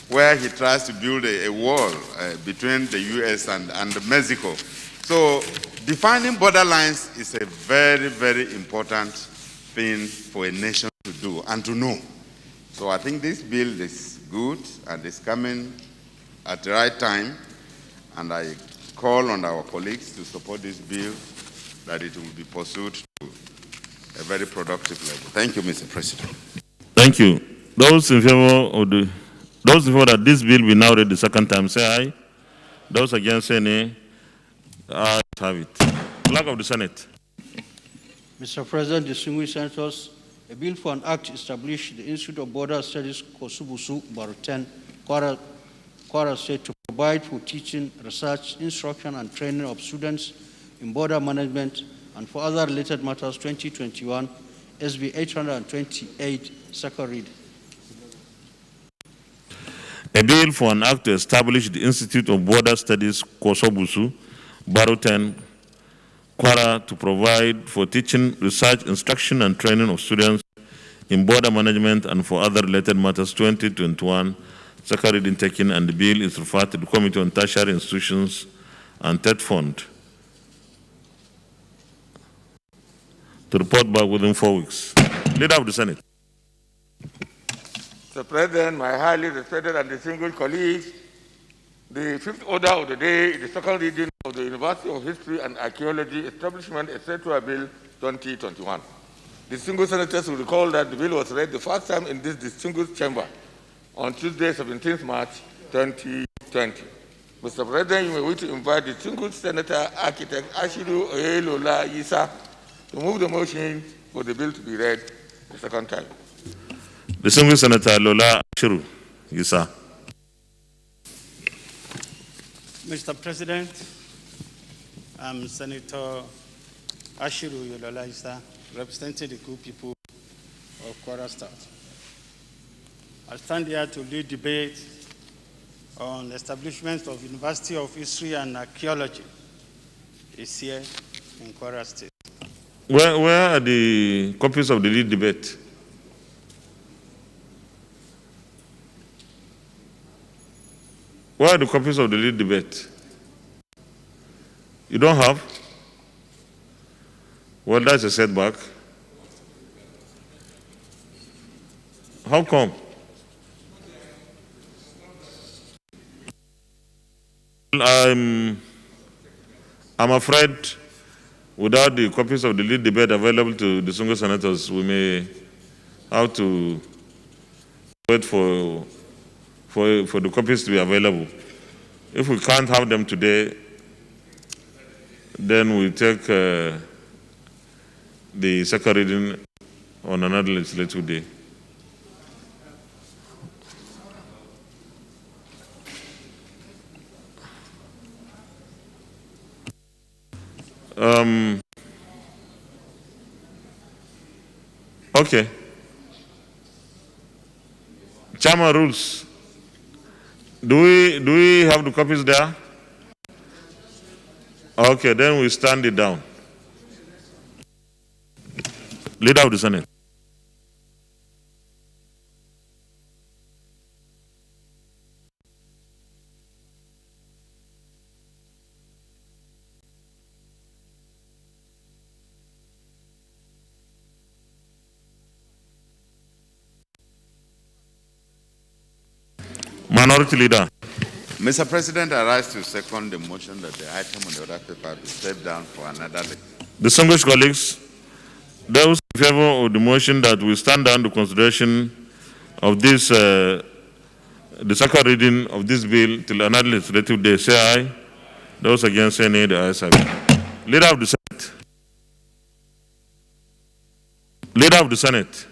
where he tries to build a wall between the US and Mexico. So defining border lines is a very, very important thing for a nation to do and to know. So I think this bill is good and is coming at the right time, and I call on our colleagues to support this bill, that it will be pursued to a very productive level. Thank you, Mr. President. Thank you. Those in favor that this bill be now read the second time, say aye. Those against, say nay. I have it. Clerk of the Senate. Mr. President, distinguished senators, a bill for an act to establish the Institute of Border Studies, Kosubusu, Baruten, Kwara State, to provide for teaching, research, instruction, and training of students in border management and for other related matters, 2021, SB 828, second read. A bill for an act to establish the Institute of Border Studies, Kosobusu, Baruten, Kwara, to provide for teaching, research, instruction, and training of students in border management and for other related matters, 2021, second reading taken, and the bill is referred to the Committee on Tertiary Institutions and TED Fund to report back within 4 weeks. Leader of the Senate. Mr. President, my highly respected and distinguished colleagues, the fifth order of the day is the second reading of the University of History and Archaeology Establishment Etc. Bill 2021. Distinguished senators will recall that the bill was read the first time in this distinguished chamber on Tuesday, 17th March 2020. Mr. President, you may wish to invite distinguished Senator Architect Ashiru Oyelola Yisa to move the motion for the bill to be read the second time. Distinguished Senator Lola Ashiru Yisa. Mr. President, I'm Senator Ashiru Oyelola Yisa, representing the good people of Kwara State. I stand here to lead debate on the establishment of University of History and Archaeology is here in Kwara State. Where are the copies of the lead debate? Where are the copies of the lead debate? You don't have? Well, that's a setback. How come? I'm afraid without the copies of the lead debate available to the single senators, we may have to wait for the copies to be available. If we can't have them today, then we take the second reading on another legislative day. Okay. Chairman rules. Do we have the copies there? Okay, then we stand it down. Leader of the Senate. Minority Leader. Mr. President, I rise to second the motion that the item on the order paper be stepped down for another day. Distinguished colleagues, those in favor of the motion that we stand down the consideration of this, the second reading of this bill till another legislative day, say aye. Those against, say nay. The ayes have it. Leader of the Senate. Leader of the Senate.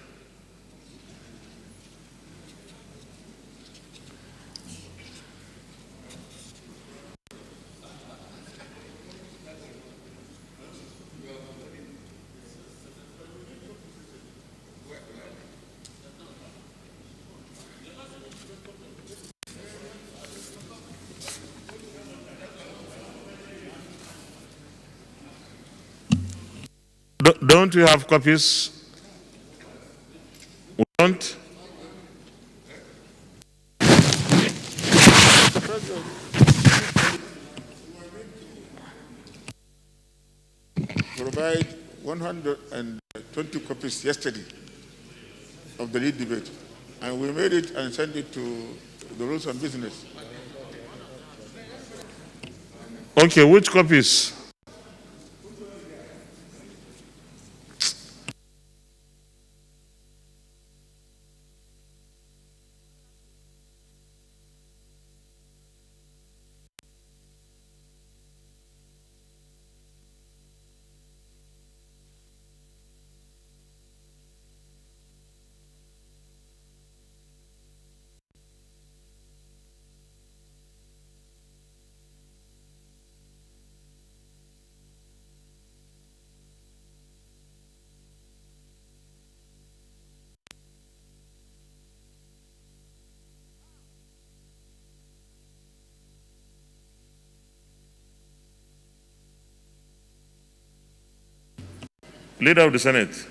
Don't you have copies? We don't? Provide 120 copies yesterday of the lead debate, and we made it and sent it to the Rules on Business. Okay, which copies? Leader of the Senate.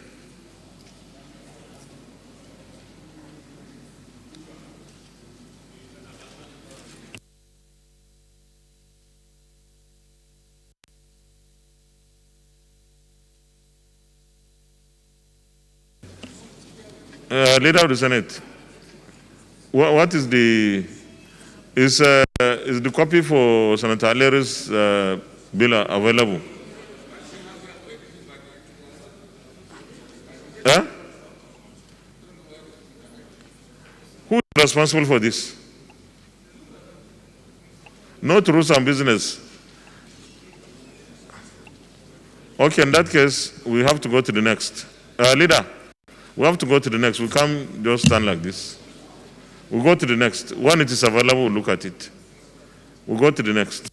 Leader of the Senate. What is the copy for Senator Aleri's bill available? Huh? Who is responsible for this? Not Rules and Business. Okay, in that case, we have to go to the next. Leader, we have to go to the next. We can't just stand like this. We'll go to the next. When it is available, we'll look at it. We'll go to the next.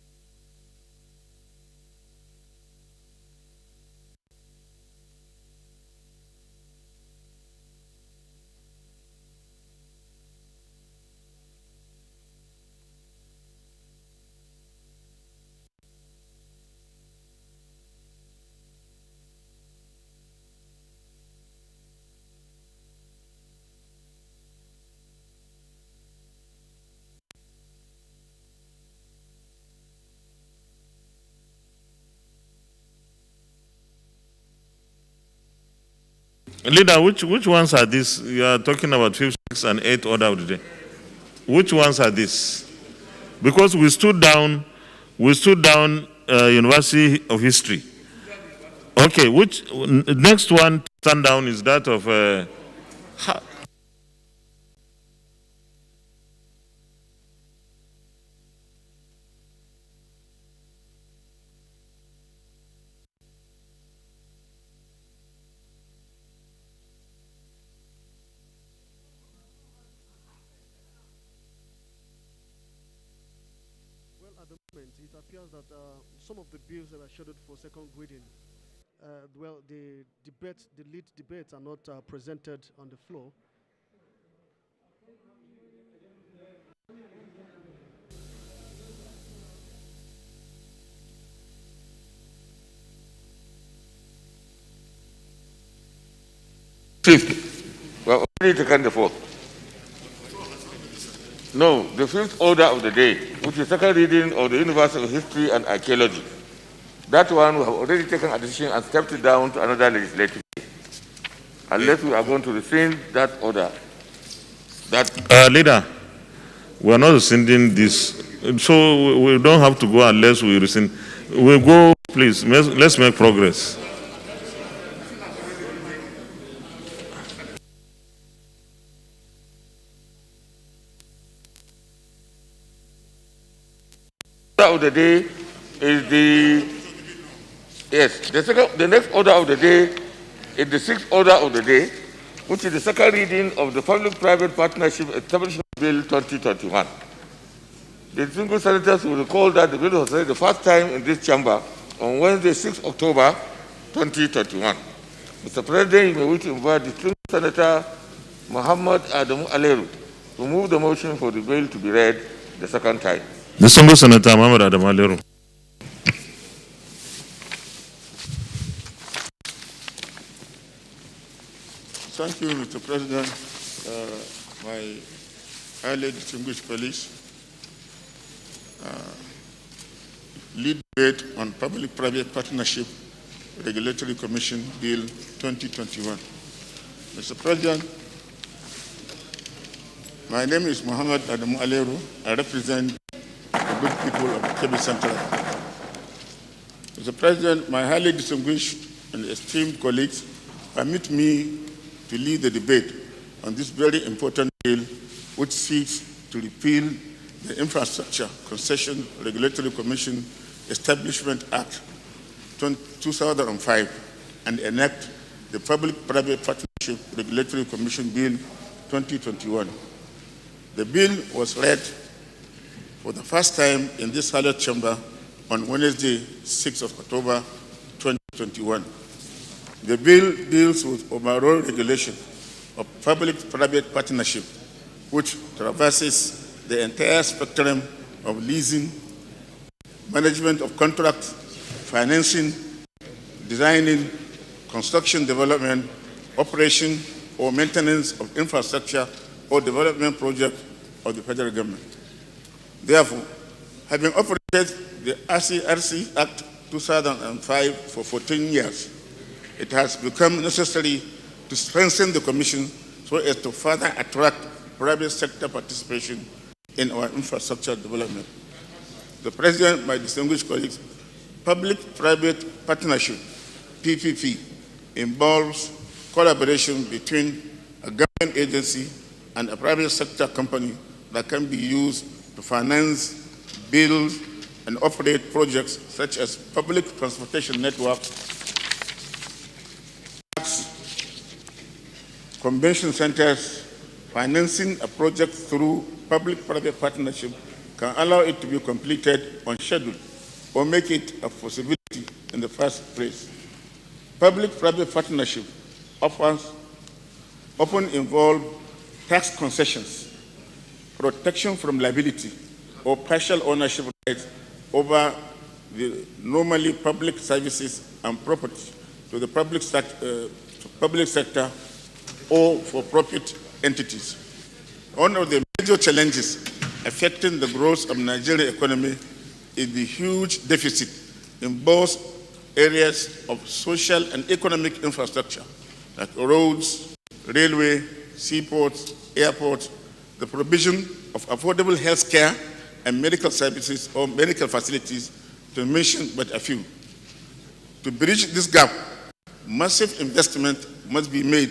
Leader, which ones are these? You are talking about 5th, 6th, and 8th order of the day. Which ones are these? Because we stood down University of History. Okay, which next one stand down is that of At the moment, it appears that some of the bills that are scheduled for second reading, the lead debates are not presented on the floor. Fifth. We have already taken the fourth. No, the 5th order of the day, which is second reading of the University of History and Archaeology. That one we have already taken a decision and stepped it down to another legislative day. Unless we are going to rescind that order. Leader, we are not rescinding this. So we don't have to go unless we rescind. We'll go, please, let's make progress. Order of the day is the next order of the day is the 6th order of the day, which is the second reading of the Public-Private Partnership Establishment Bill 2021. The distinguished senators will recall that the bill was read the first time in this chamber on Wednesday, 6 October 2021. Mr. President, you may wish to invite distinguished Senator Muhammad Adamu Aleru to move the motion for the bill to be read the second time. Distinguished Senator Muhammad Adamu Aleru. Thank you, Mr. President. My highly distinguished colleagues, lead debate on Public-Private Partnership Regulatory Commission Bill 2021. Mr. President, my name is Muhammad Adamu Aleru. I represent the good people of Kebbi Central. Mr. President, my highly distinguished and esteemed colleagues, permit me to lead the debate on this very important bill which seeks to repeal the Infrastructure Concession Regulatory Commission Establishment Act 2005 and enact the Public-Private Partnership Regulatory Commission Bill 2021. The bill was read for the first time in this hallowed chamber on Wednesday, 6th of October 2021. The bill deals with overall regulation of public-private partnership, which traverses the entire spectrum of leasing, management of contracts, financing, designing, construction development, operation or maintenance of infrastructure or development project of the federal government. Therefore, having operated the RCRC Act 2005 for 14 years, it has become necessary to strengthen the Commission so as to further attract private sector participation in our infrastructure development. The President, my distinguished colleagues, public-private partnership, PPP, involves collaboration between a government agency and a private sector company that can be used to finance, build, and operate projects such as public transportation networks, convention centers. Financing a project through public-private partnership can allow it to be completed on schedule or make it a possibility in the first place. Public-private partnership often involve tax concessions, protection from liability, or partial ownership rights over the normally public services and property to the public sector or for-profit entities. One of the major challenges affecting the growth of Nigerian economy is the huge deficit in both areas of social and economic infrastructure, like roads, railway, seaports, airports, the provision of affordable health care and medical services or medical facilities, to mention but a few. To bridge this gap, massive investment must be made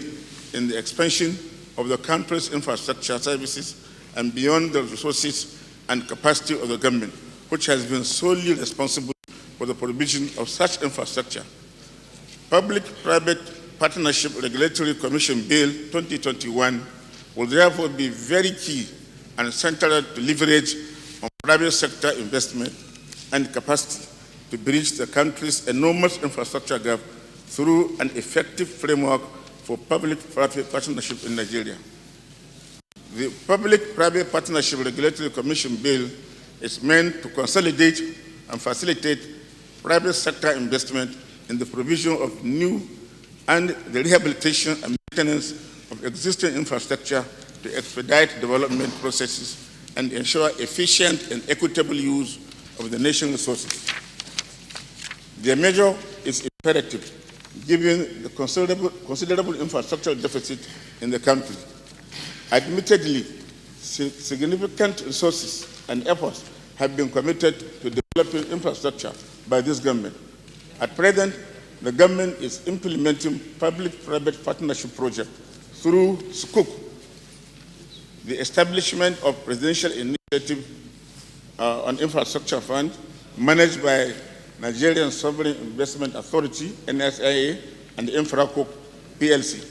in the expansion of the country's infrastructure services and beyond the resources and capacity of the government, which has been solely responsible for the provision of such infrastructure. Public-Private Partnership Regulatory Commission Bill 2021 will therefore be very key and central to leverage on private sector investment and capacity to bridge the country's enormous infrastructure gap through an effective framework for public-private partnership in Nigeria. The Public-Private Partnership Regulatory Commission Bill is meant to consolidate and facilitate private sector investment in the provision of new and the rehabilitation and maintenance of existing infrastructure to expedite development processes and ensure efficient and equitable use of the nation's resources. The measure is imperative given the considerable infrastructural deficit in the country. Admittedly, significant resources and efforts have been committed to developing infrastructure by this government. At present, the government is implementing public-private partnership projects through SKUK, the establishment of Presidential Initiative on Infrastructure Fund, managed by Nigerian Sovereign Investment Authority, NSIA, and Infracook, PLC,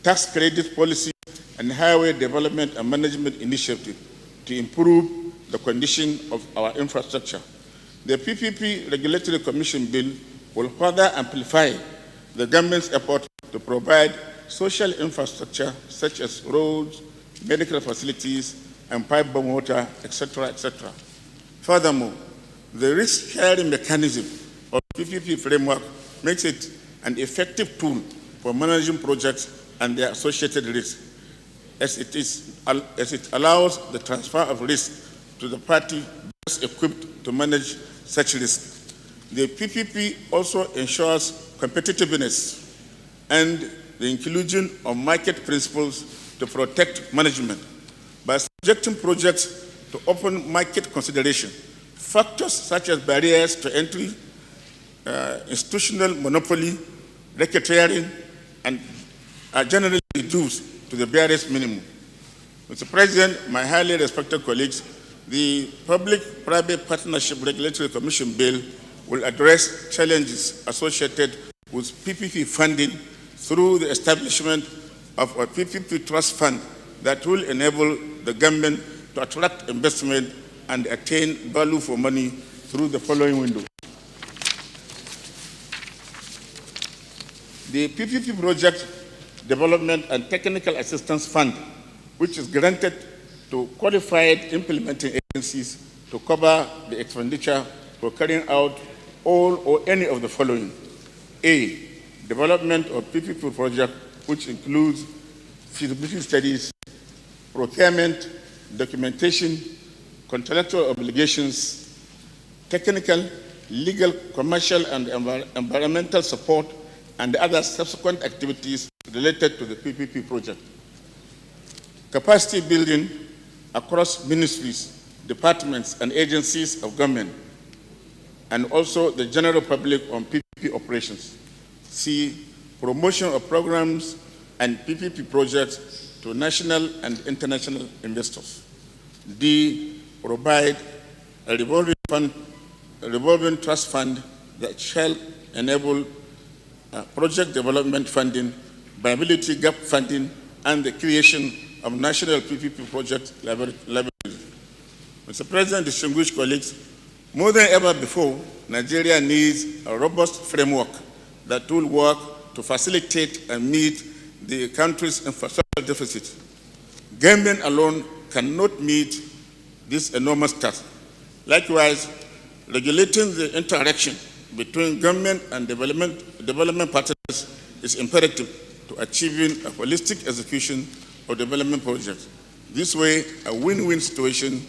tax credit policy, and highway development and management initiative to improve the condition of our infrastructure. The PPP Regulatory Commission Bill will further amplify the government's effort to provide social infrastructure such as roads, medical facilities, and pipe-borne water, etc., etc. Furthermore, the risk-sharing mechanism of PPP framework makes it an effective tool for managing projects and their associated risks, as it allows the transfer of risk to the party best equipped to manage such risk. The PPP also ensures competitiveness and the inclusion of market principles to protect management. By subjecting projects to open market consideration, factors such as barriers to entry, institutional monopoly, racketeering, and are generally reduced to the barest minimum. Mr. President, my highly respected colleagues, the Public-Private Partnership Regulatory Commission Bill will address challenges associated with PPP funding through the establishment of a PPP trust fund that will enable the government to attract investment and attain value for money through the following window. The PPP Project Development and Technical Assistance Fund, which is granted to qualified implementing agencies to cover the expenditure for carrying out all or any of the following. A, development of PPP project, which includes feasibility studies, procurement, documentation, contractual obligations, technical, legal, commercial, and environmental support, and other subsequent activities related to the PPP project. Capacity building across ministries, departments, and agencies of government, and also the general public on PPP operations. C, promotion of programs and PPP projects to national and international investors. D, provide a revolving trust fund that shall enable project development funding, viability gap funding, and the creation of national PPP project liability. Mr. President, distinguished colleagues, more than ever before, Nigeria needs a robust framework that will work to facilitate and meet the country's infrastructure deficit. Government alone cannot meet this enormous task. Likewise, regulating the interaction between government and development partners is imperative to achieving a holistic execution of development projects. This way, a win-win situation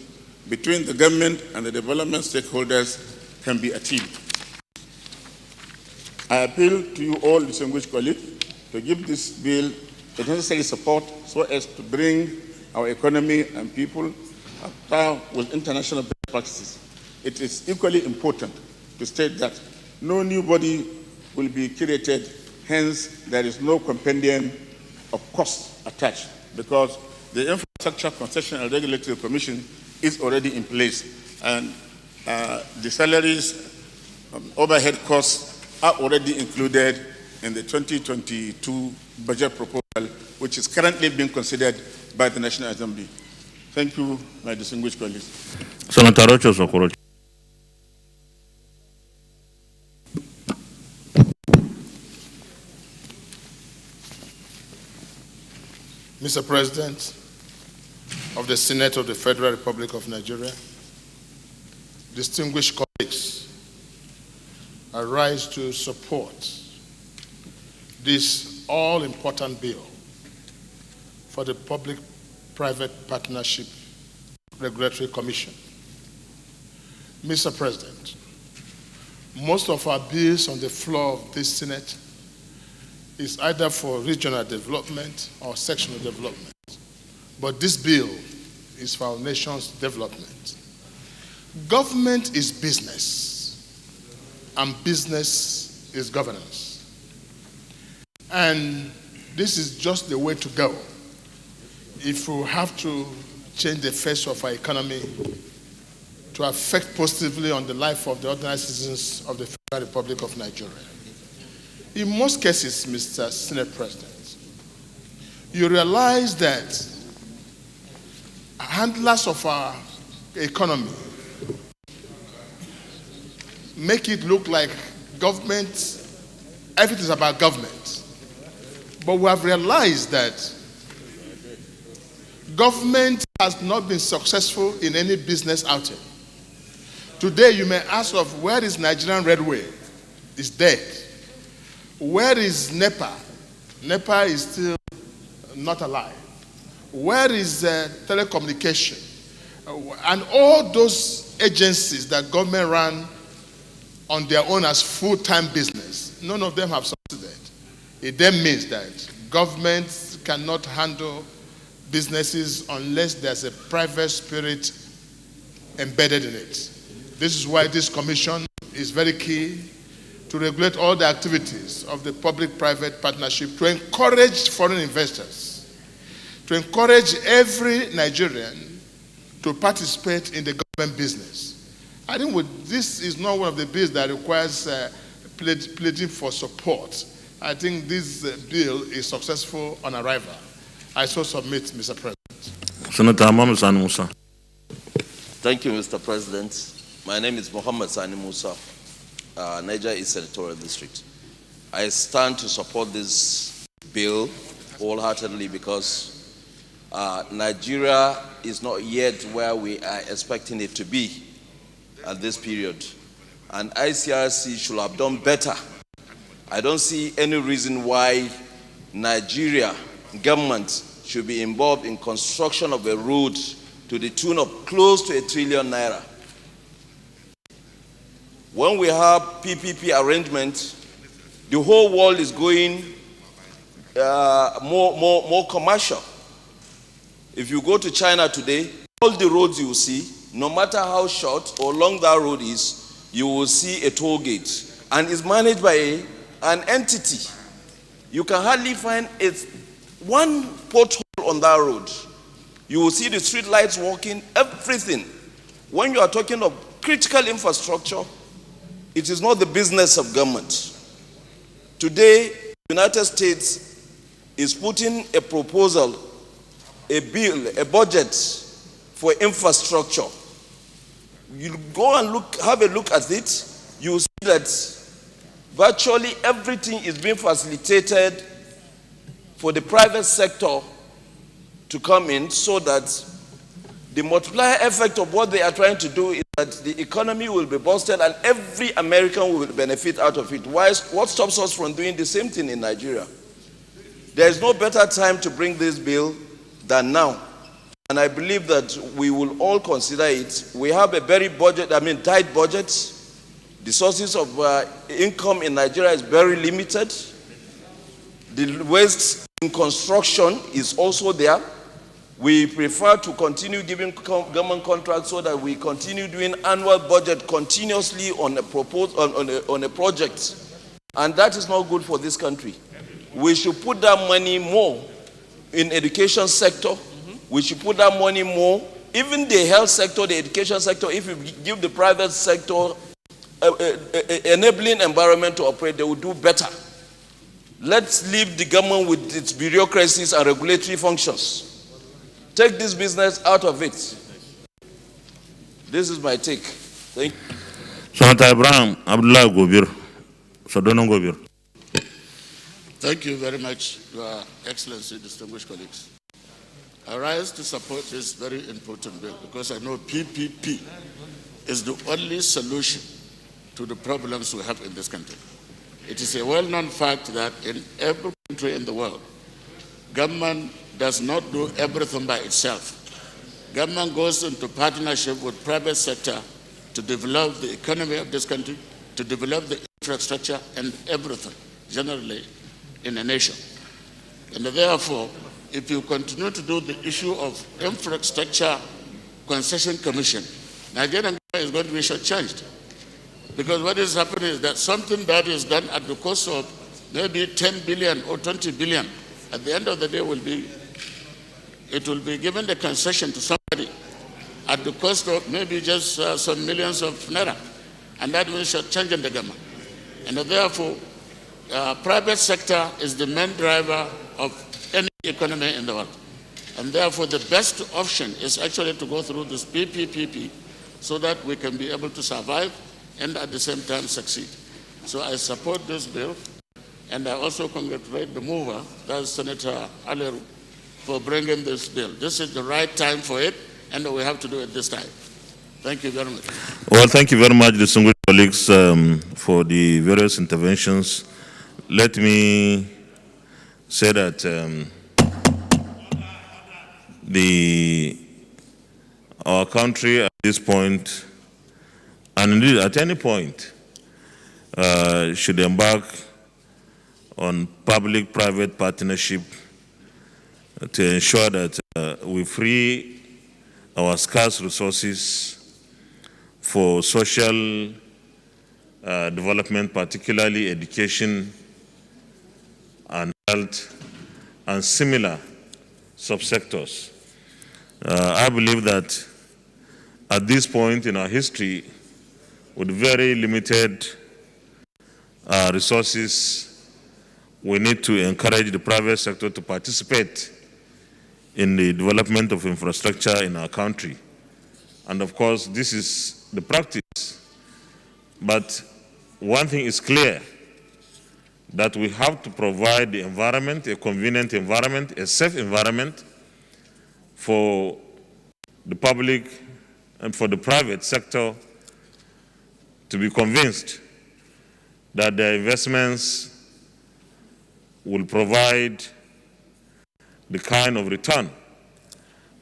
between the government and the development stakeholders can be achieved. I appeal to you all, distinguished colleagues, to give this bill the necessary support so as to bring our economy and people up par with international best practices. It is equally important to state that no new body will be created, hence there is no compendium of costs attached, because the Infrastructure Concession and Regulatory Commission is already in place, and the salaries, overhead costs are already included in the 2022 budget proposal, which is currently being considered by the National Assembly. Thank you, my distinguished colleagues. Senator Rocho Sokorocho. Mr. President of the Senate of the Federal Republic of Nigeria, distinguished colleagues, I rise to support this all-important bill for the Public-Private Partnership Regulatory Commission. Mr. President, most of our bills on the floor of this Senate is either for regional development or sectional development. But this bill is for our nation's development. Government is business, and business is governance. And this is just the way to go if we have to change the face of our economy to affect positively on the life of the ordinary citizens of the Federal Republic of Nigeria. In most cases, Mr. Senate President, you realize that handlers of our economy make it look like government, everything is about government. But we have realized that government has not been successful in any business outing. Today, you may ask of where is Nigerian Railway? It's dead. Where is NEPA? NEPA is still not alive. Where is telecommunication? And all those agencies that government ran on their own as full-time business, none of them have succeeded. It then means that government cannot handle businesses unless there's a private spirit embedded in it. This is why this commission is very key to regulate all the activities of the public-private partnership, to encourage foreign investors, to encourage every Nigerian to participate in the government business. I think this is not one of the bills that requires pledging for support. I think this bill is successful on arrival. I so submit, Mr. President. Senator Mohammed Sani Musa. Thank you, Mr. President. My name is Mohammed Sani Musa, Niger East Senatorial District. I stand to support this bill wholeheartedly because Nigeria is not yet where we are expecting it to be at this period. And ICRC should have done better. I don't see any reason why Nigeria government should be involved in construction of a road to the tune of close to ₦1 trillion. When we have PPP arrangement, the whole world is going more commercial. If you go to China today, all the roads you will see, no matter how short or long that road is, you will see a toll gate. And it's managed by an entity. You can hardly find one pothole on that road. You will see the street lights working, everything. When you are talking of critical infrastructure, it is not the business of government. Today, the United States is putting a proposal, a bill, a budget for infrastructure. You go and have a look at it, you will see that virtually everything is being facilitated for the private sector to come in so that the multiplier effect of what they are trying to do is that the economy will be boosted and every American will benefit out of it. What stops us from doing the same thing in Nigeria? There is no better time to bring this bill than now. And I believe that we will all consider it. We have a very tight budget. The sources of income in Nigeria is very limited. The waste in construction is also there. We prefer to continue giving government contracts so that we continue doing annual budget continuously on a project. And that is not good for this country. We should put that money more in education sector. We should put that money more, even the health sector, the education sector. If you give the private sector enabling environment to operate, they will do better. Let's leave the government with its bureaucracies and regulatory functions. Take this business out of it. This is my take. Thank you. Senator Ibrahim Abdullah Gobir. Sodono Gobir. Thank you very much, Your Excellency, distinguished colleagues. I rise to support this very important bill because I know PPP is the only solution to the problems we have in this country. It is a well-known fact that in every country in the world, government does not do everything by itself. Government goes into partnership with private sector to develop the economy of this country, to develop the infrastructure and everything, generally, in a nation. And therefore, if you continue to do the issue of infrastructure concession commission, Nigerian government is going to be shortchanged. Because what is happening is that something that is done at the cost of maybe 10 billion or 20 billion, at the end of the day it will be given the concession to somebody at the cost of maybe just some millions of naira. And that means shortchanging the government. And therefore, private sector is the main driver of any economy in the world. And therefore, the best option is actually to go through this PPP so that we can be able to survive and at the same time succeed. So I support this bill, and I also congratulate the mover, that's Senator Aleru, for bringing this bill. This is the right time for it, and we have to do it this time. Thank you very much. Well, thank you very much, distinguished colleagues, for the various interventions. Let me say that our country at this point, and indeed at any point, should embark on public-private partnership to ensure that we free our scarce resources for social development, particularly education and health and similar subsectors. I believe that at this point in our history, with very limited resources, we need to encourage the private sector to participate in the development of infrastructure in our country. And of course, this is the practice. But one thing is clear, that we have to provide the environment, a convenient environment, a safe environment for the public and for the private sector to be convinced that their investments will provide the kind of return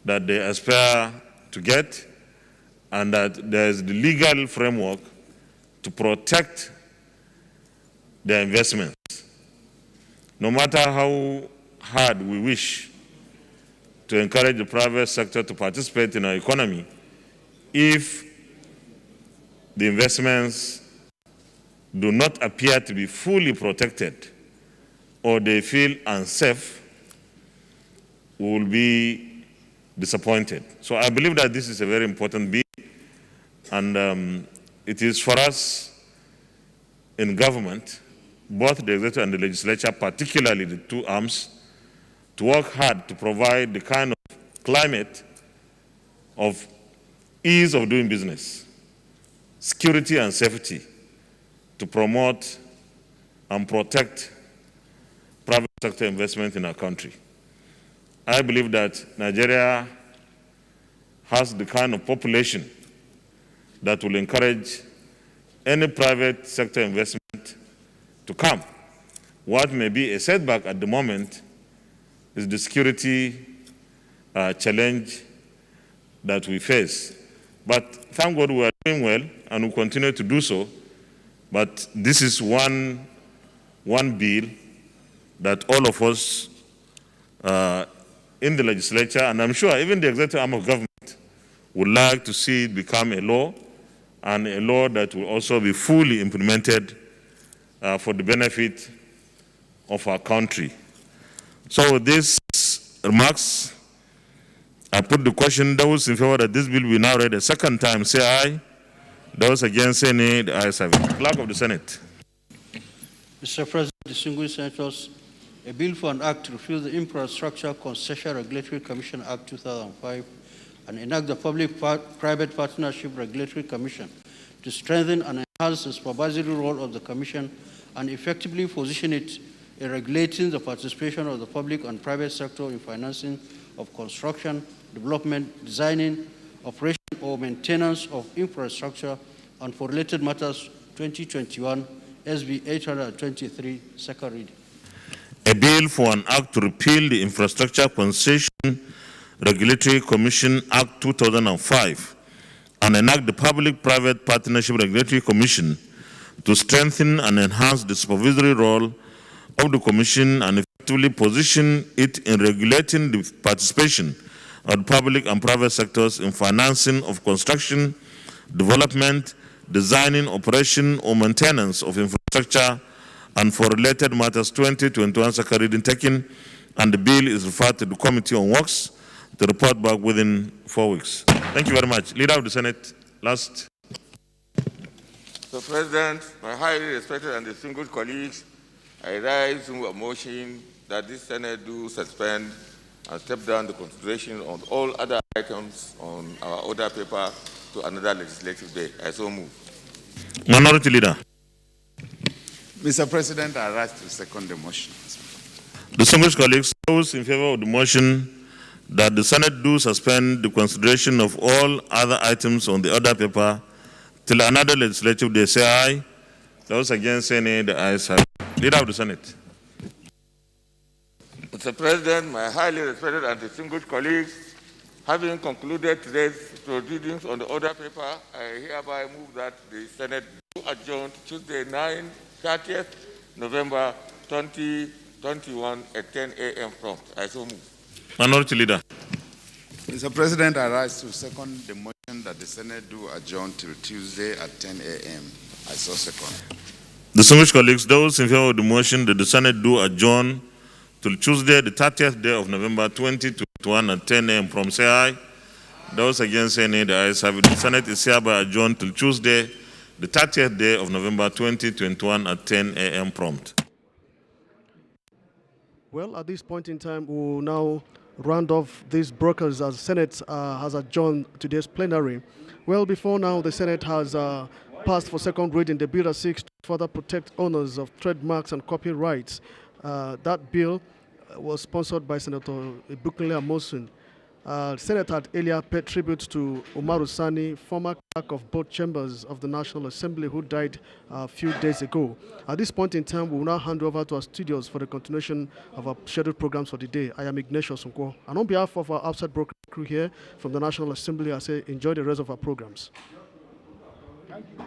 that they aspire to get, and that there is the legal framework to protect their investments. No matter how hard we wish to encourage the private sector to participate in our economy, if the investments do not appear to be fully protected or they feel unsafe, we will be disappointed. So I believe that this is a very important bill, and it is for us in government, both the executive and the legislature, particularly the two arms, to work hard to provide the kind of climate of ease of doing business, security and safety, to promote and protect private sector investment in our country. I believe that Nigeria has the kind of population that will encourage any private sector investment to come. What may be a setback at the moment is the security challenge that we face. But thank God we are doing well and we continue to do so. But this is one bill that all of us in the legislature, and I'm sure even the executive arm of government, would like to see it become a law, and a law that will also be fully implemented for the benefit of our country. So with these remarks, I put the question, those in favor that this bill be now read a second time, say aye. Those against, say nay. The ayes have it. Clerk of the Senate. Mr. President, distinguished senators, a bill for an act to repeal the Infrastructure Concession Regulatory Commission Act 2005 and enact the Public-Private Partnership Regulatory Commission to strengthen and enhance the supervisory role of the Commission and effectively position it in regulating the participation of the public and private sector in financing of construction, development, designing, operation or maintenance of infrastructure, and for related matters, 2021 SB 823, second reading. A bill for an act to repeal the Infrastructure Concession Regulatory Commission Act 2005 and enact the Public-Private Partnership Regulatory Commission to strengthen and enhance the supervisory role of the Commission and effectively position it in regulating the participation of the public and private sectors in financing of construction, development, designing, operation, or maintenance of infrastructure, and for related matters 2021 second reading taken, and the bill is referred to the Committee on Works to report back within 4 weeks. Thank you very much. Leader of the Senate, last. Mr. President, my highly respected and distinguished colleagues, I rise in a motion that this Senate do suspend and step down the consideration on all other items on our order paper to another legislative day. I so move. Minority Leader. Mr. President, I rise to second the motion. Distinguished colleagues, those in favor of the motion that the Senate do suspend the consideration of all other items on the order paper till another legislative day, say aye. Those against, say nay. The ayes have it. Leader of the Senate. Mr. President, my highly respected and distinguished colleagues, having concluded today's proceedings on the order paper, I hereby move that the Senate do adjourn to Tuesday, 30th November 2021 at 10 a.m. prompt. I so move. Minority Leader. Mr. President, I rise to second the motion that the Senate do adjourn till Tuesday at 10 a.m. I so second. Distinguished colleagues, those in favor of the motion that the Senate do adjourn till Tuesday, the 30th day of November 2021 at 10 a.m. from say aye. Those against, say nay. The ayes have it. The Senate is hereby adjourned till Tuesday, the 30th day of November 2021 at 10 a.m. prompt. Well, at this point in time, we will now round off these brokers as Senate has adjourned today's plenary. Well, before now, the Senate has passed for second reading the bill that seeks to further protect owners of trademarks and copyrights. That bill was sponsored by Senator Bukunle Amosun. The Senate had earlier paid tribute to Umaru Sani, former clerk of both chambers of the National Assembly, who died a few days ago. At this point in time, we will now hand over to our studios for the continuation of our scheduled programs for the day. I am Ignatius Nkwo. And on behalf of our outside broker crew here from the National Assembly, I say enjoy the rest of our programs. Thank you.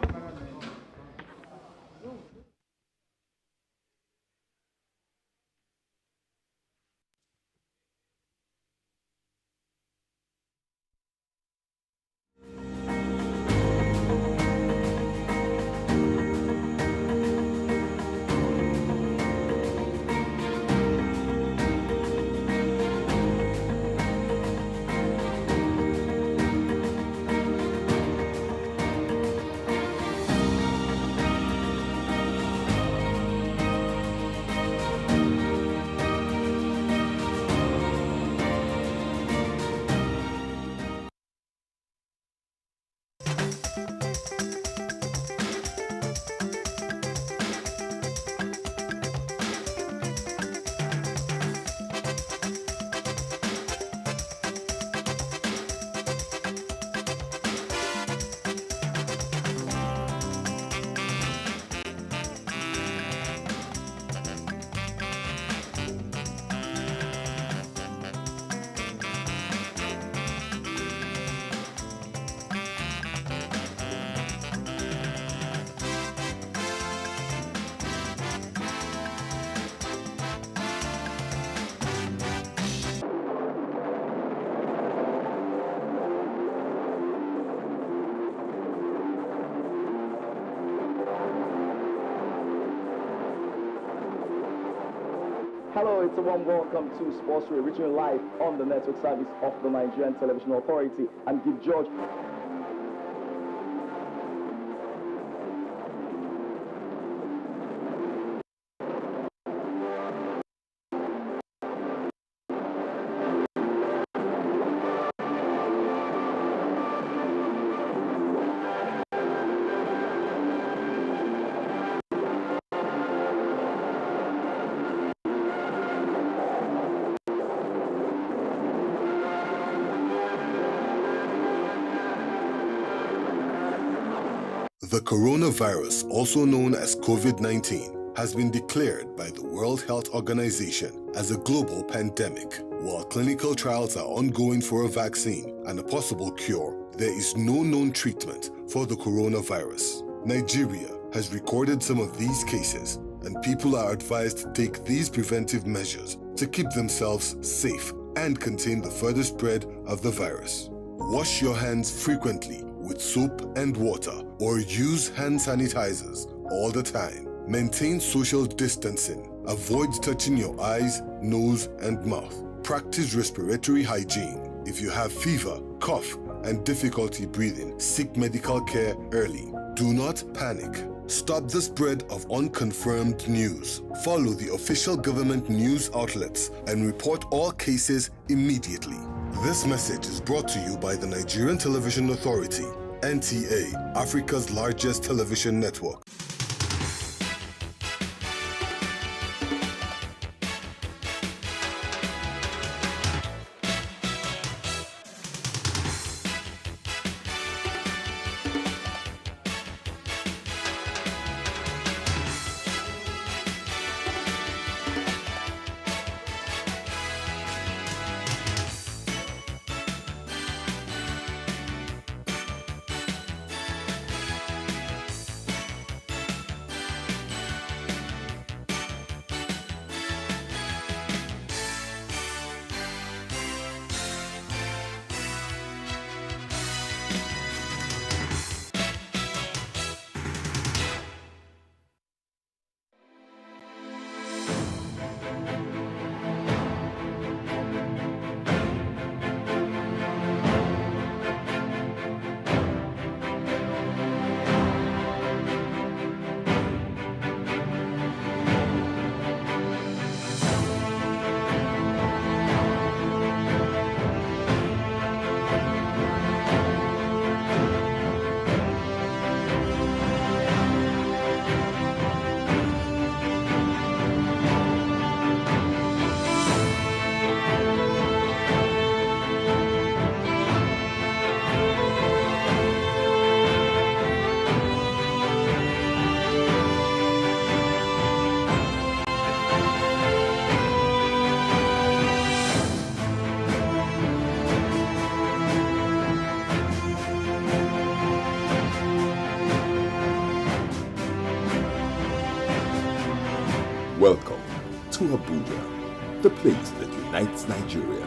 Hello, it's a warm welcome to Sports Radio, reaching you live on the network service of the Nigerian Television Authority. I'm Gift George. The coronavirus, also known as COVID-19, has been declared by the World Health Organization as a global pandemic. While clinical trials are ongoing for a vaccine and a possible cure, there is no known treatment for the coronavirus. Nigeria has recorded some of these cases, and people are advised to take these preventive measures to keep themselves safe and contain the further spread of the virus. Wash your hands frequently with soap and water, or use hand sanitizers all the time. Maintain social distancing. Avoid touching your eyes, nose, and mouth. Practice respiratory hygiene. If you have fever, cough, and difficulty breathing, seek medical care early. Do not panic. Stop the spread of unconfirmed news. Follow the official government news outlets and report all cases immediately. This message is brought to you by the Nigerian Television Authority, NTA, Africa's largest television network. Welcome to Abuja, the place that unites Nigeria.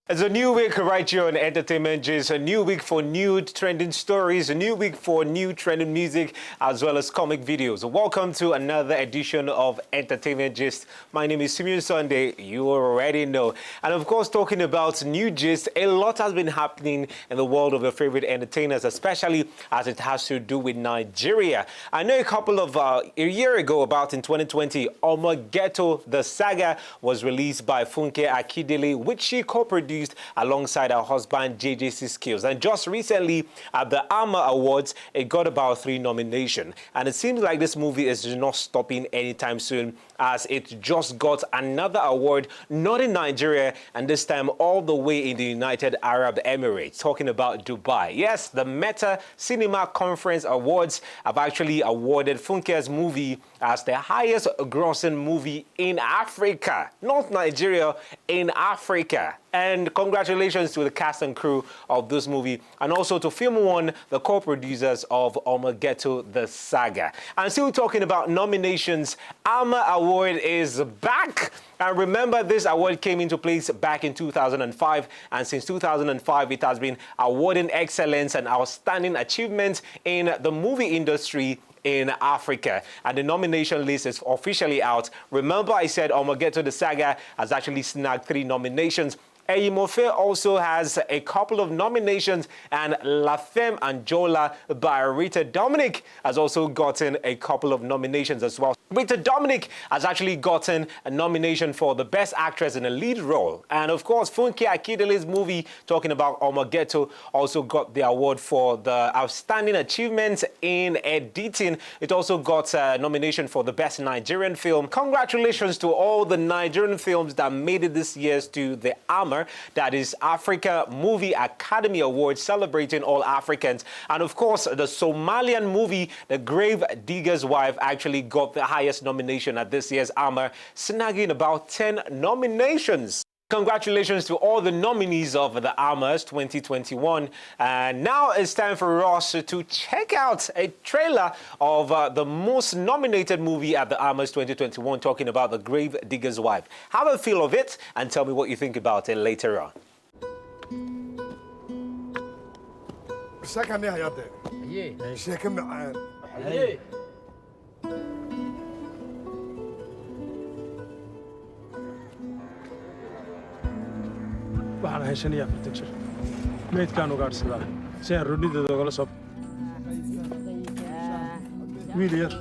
It's a new week right here on Entertainment Gist, a new week for new trending stories, a new week for new trending music, as well as comic videos. Welcome to another edition of Entertainment Gist. My name is Simeon Sunday, you already know. And of course, talking about new gist, a lot has been happening in the world of your favorite entertainers, especially as it has to do with Nigeria. I know a year ago, about in 2020, Omo Ghetto, the saga was released by Funke Akindele, which she co-produced co-produced alongside her husband JJC Skills. And just recently at the AMA Awards, it got about 3 nominations. And it seems like this movie is not stopping anytime soon, as it just got another award, not in Nigeria, and this time all the way in the United Arab Emirates, talking about Dubai. Yes, the Meta Cinema Conference Awards have actually awarded Funke's movie as the highest grossing movie in Africa, not Nigeria, in Africa. And congratulations to the cast and crew of this movie, and also to Film One, the co-producers of Omogeto the Saga. And still talking about nominations, AMA Award is back. And remember, this award came into place back in 2005, and since 2005, it has been awarding excellence and outstanding achievements in the movie industry in Africa. And the nomination list is officially out. Remember, I said Omogeto the Saga has actually snagged 3 nominations. Eyimofe also has a couple of nominations, and La Femme Anjola by Rita Dominic has also gotten a couple of nominations as well. Rita Dominic has actually gotten a nomination for the Best Actress in a Lead Role. And of course, Funke Akindele's movie, talking about Omogeto, also got the award for the Outstanding Achievement in Editing. It also got a nomination for the Best Nigerian Film. Congratulations to all the Nigerian films that made it this year to the AMA, that is Africa Movie Academy Awards, celebrating all Africans. And of course, the Somalian movie, The Grave Digger's Wife, actually got the highest nomination at this year's AMA, snagging about 10 nominations. Congratulations to all the nominees of the AMAs 2021. And now it's time for us to check out a trailer of the most nominated movie at the AMAs 2021, talking about The Grave Digger's Wife. Have a feel of it and tell me what you think about it later on. waxaan hayshanayaa 40 jir meydkaan ugaadhsadaa si aan rudhideeda ogala soo wiil yar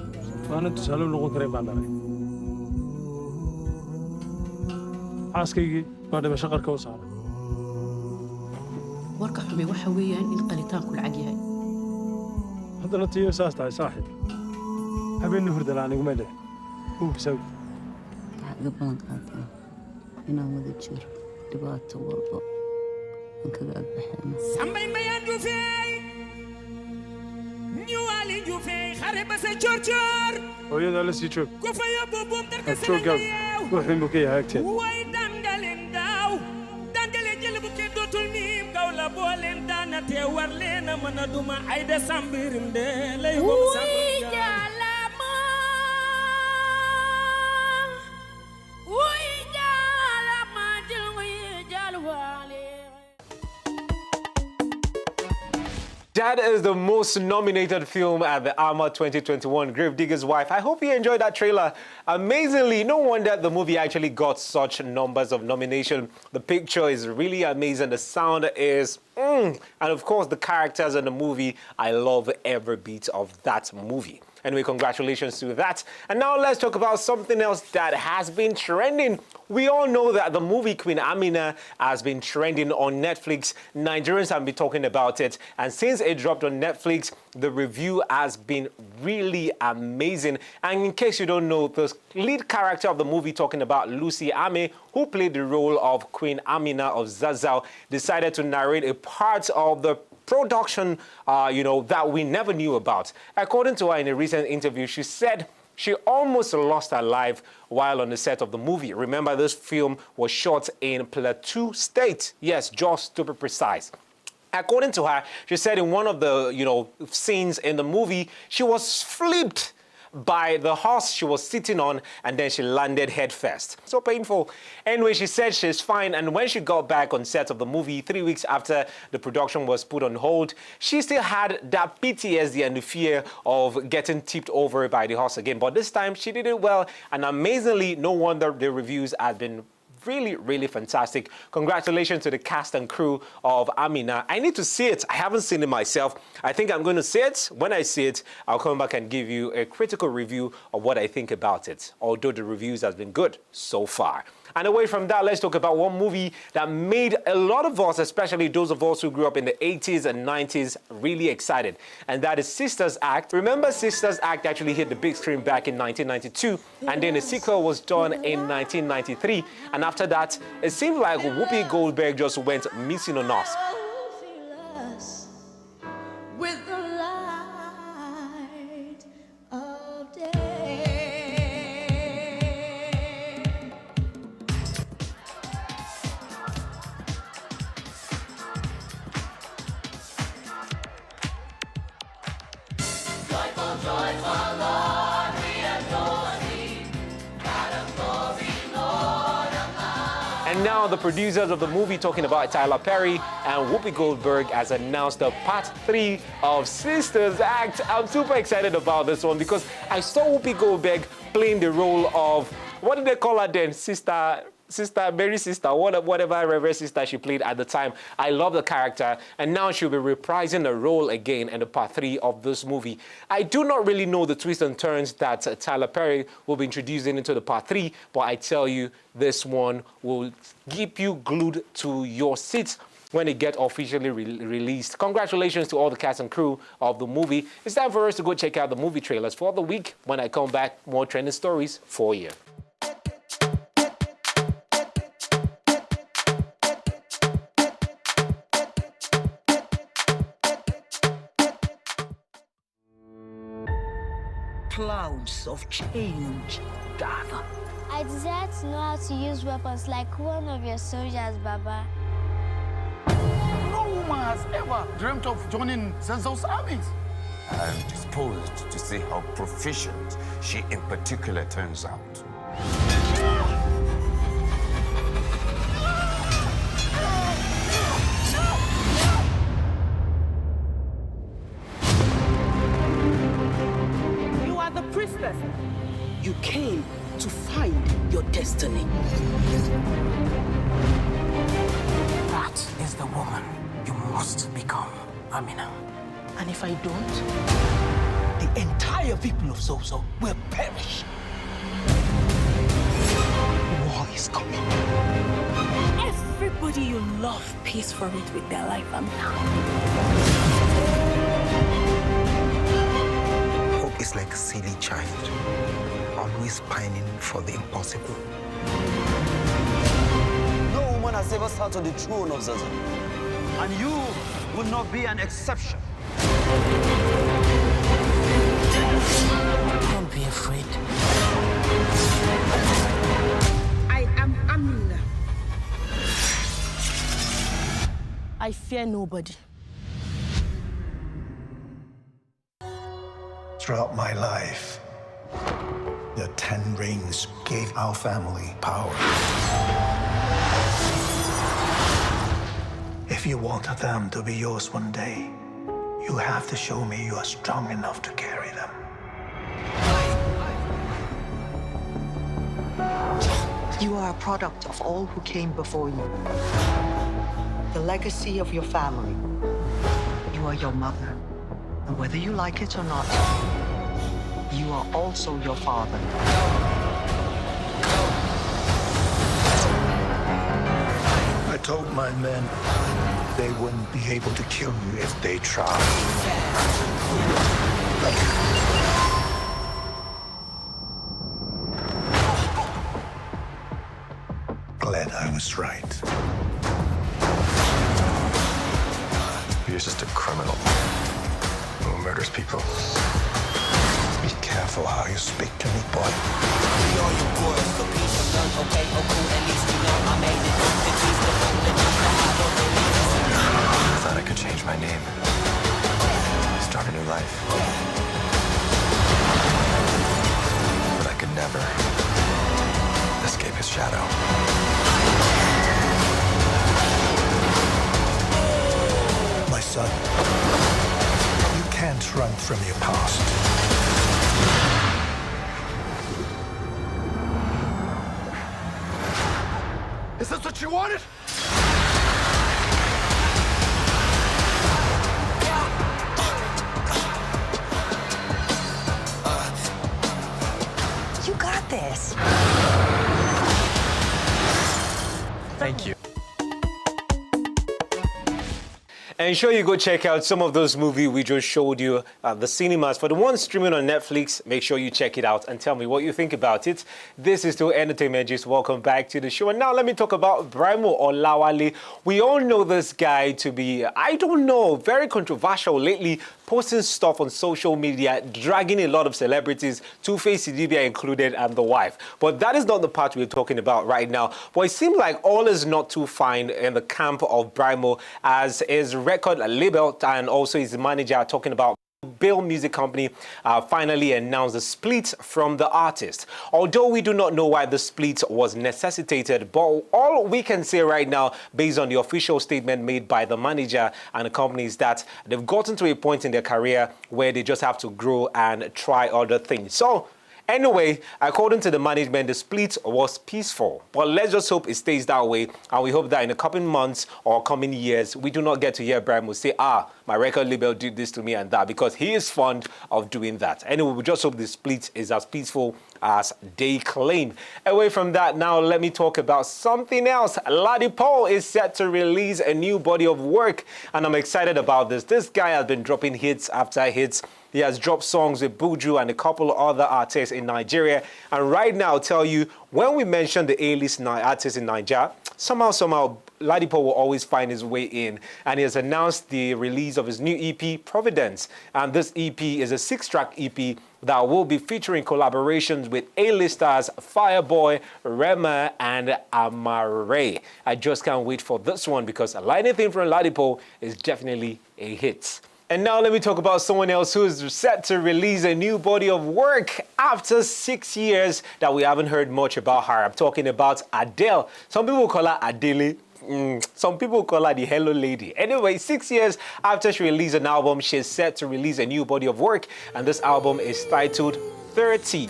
waana tusaale u noqon karay baan dhalay xaaskaygii waa dhimasho qarka u saaray warka xumay waxa weeyaan in qalitaanku lacag yahay haddana tiyo saas tahay saaxiib habeenna hurdala aniguma leh uubsaw waxaad iga balan qaataa inaan wada jiro dhibaato walba aan kaga agbaxayno sambay mayan jufey nyuwali jufey xare ba sa chorchor hooyada la sii joog ku fayo bobom darka joogaw wuxuu mu ka yahay agteen way dandalen daaw dandale jël bu ke dootul miim gaw la booleen daana te war leena mën a duma ay de sambirim de lay ko sa That is the most nominated film at the AMA 2021, Grave Digger's Wife. I hope you enjoyed that trailer. Amazingly, no wonder the movie actually got such numbers of nomination. The picture is really amazing. The sound is, and of course, the characters in the movie. I love every bit of that movie. Anyway, congratulations to that. And now let's talk about something else that has been trending. We all know that the movie Queen Amina has been trending on Netflix. Nigerians have been talking about it. And since it dropped on Netflix, the review has been really amazing. And in case you don't know, the lead character of the movie, talking about Lucy Ame, who played the role of Queen Amina of Zazao, decided to narrate a part of the production, that we never knew about. According to her in a recent interview, she said she almost lost her life while on the set of the movie. Remember, this film was shot in Plateau State. Yes, just to be precise. According to her, she said in one of the, scenes in the movie, she was flipped by the horse she was sitting on, and then she landed headfirst. So painful. Anyway, she said she's fine, and when she got back on set of the movie 3 weeks after the production was put on hold, she still had that PTSD and the fear of getting tipped over by the horse again. But this time, she did it well, and amazingly, no wonder the reviews had been really, really fantastic. Congratulations to the cast and crew of Amina. I need to see it. I haven't seen it myself. I think I'm going to see it. When I see it, I'll come back and give you a critical review of what I think about it, although the reviews have been good so far. And away from that, let's talk about one movie that made a lot of us, especially those of us who grew up in the 80s and 90s, really excited. And that is Sisters Act. Remember, Sisters Act actually hit the big screen back in 1992, and then a sequel was done in 1993. And after that, it seemed like Whoopi Goldberg just went missing on us. With the light of day. Joyful, joyful Lord, we adore thee. God of glory, Lord of light. And now the producers of the movie, talking about Tyler Perry and Whoopi Goldberg, has announced the part 3 of Sisters Act. I'm super excited about this one because I saw Whoopi Goldberg playing the role of, what did they call her then? Mary Sister, whatever Reverend Sister she played at the time. I love the character, and now she'll be reprising the role again in the part 3 of this movie. I do not really know the twists and turns that Tyler Perry will be introducing into the part 3, but I tell you, this one will keep you glued to your seats when it gets officially released. Congratulations to all the cast and crew of the movie. It's time for us to go check out the movie trailers for the week. When I come back, more trending stories for you. Clouds of change gather. I desire to know how to use weapons like one of your soldiers, Baba. No woman has ever dreamt of joining Zenzo's armies. I'm disposed to see how proficient she in particular turns out. You are the priestess. You came to find your destiny. That is the woman you must become, Amina. And if I don't, the entire people of Zozo will perish. War is coming. Everybody you love pays for it with their life, Amina. Hope is like a silly child, always pining for the impossible. No woman has ever sat on the throne of Zaza. And you will not be an exception. Don't be afraid. I am Amina. I fear nobody. Throughout my life, the 10 rings gave our family power. If you want them to be yours one day, you have to show me you are strong enough to carry them. You are a product of all who came before you. The legacy of your family. You are your mother. And whether you like it or not, you are also your father. I told my men they wouldn't be able to kill you if they tried. Glad I was right. You're just a criminal who murders people. Be careful how you speak to me, boy. I thought I could change my name. Start a new life. But I could never escape his shadow. My son, you can't run from your past. Is this what you wanted? You got this. Thank you. And sure you go check out some of those movies we just showed you at the cinemas. For the ones streaming on Netflix, make sure you check it out and tell me what you think about it. This is still Entertainment Gist. Welcome back to the show. And now let me talk about Brimo Olawale. We all know this guy to be, I don't know, very controversial lately, posting stuff on social media, dragging a lot of celebrities, Two-Face Idibia included, and the wife. But that is not the part we're talking about right now. But it seems like all is not too fine in the camp of Brimo, as his record label and also his manager are talking about Bill Music Company finally announced a split from the artist. Although we do not know why the split was necessitated, but all we can say right now, based on the official statement made by the manager and the company, is that they've gotten to a point in their career where they just have to grow and try other things. So anyway, according to the management, the split was peaceful. But let's just hope it stays that way. And we hope that in the coming months or coming years, we do not get to hear Brimo say, my record label did this to me and that, because he is fond of doing that. Anyway, we just hope the split is as peaceful as they claim. Away from that, now let me talk about something else. Ladipo is set to release a new body of work, and I'm excited about this. This guy has been dropping hits after hits. He has dropped songs with Buju and a couple of other artists in Nigeria. And right now, I'll tell you, when we mention the A-list artists in Nigeria, somehow, Ladipo will always find his way in. And he has announced the release of his new EP, Providence. And this EP is a 6-track EP that will be featuring collaborations with A-listers Fireboy, Rema, and Amare. I just can't wait for this one, because anything from Ladipo is definitely a hit. And now let me talk about someone else who is set to release a new body of work after 6 years that we haven't heard much about her. I'm talking about Adele. Some people call her Adele. Some people call her the Hello Lady. Anyway, 6 years after she released an album, she's set to release a new body of work. And this album is titled 30.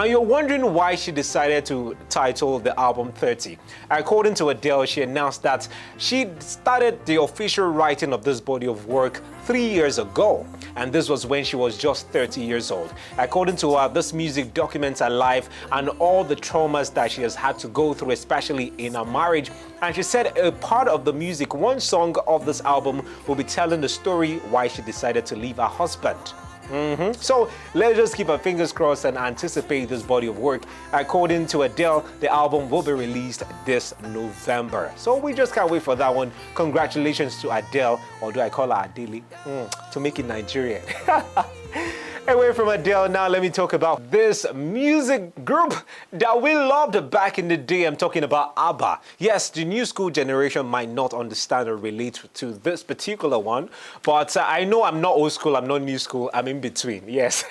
And you're wondering why she decided to title the album 30. According to Adele, she announced that she started the official writing of this body of work 3 years ago. And this was when she was just 30 years old. According to her, this music documents her life and all the traumas that she has had to go through, especially in her marriage. And she said a part of the music, one song of this album, will be telling the story why she decided to leave her husband. So let's just keep our fingers crossed and anticipate this body of work. According to Adele, the album will be released this November. So we just can't wait for that one. Congratulations to Adele, or do I call her Adele, to make it Nigerian. Away from Adele, now let me talk about this music group that we loved back in the day. I'm talking about ABBA. Yes, the new school generation might not understand or relate to this particular one, but I know I'm not old school, I'm not new school, I'm in between, yes.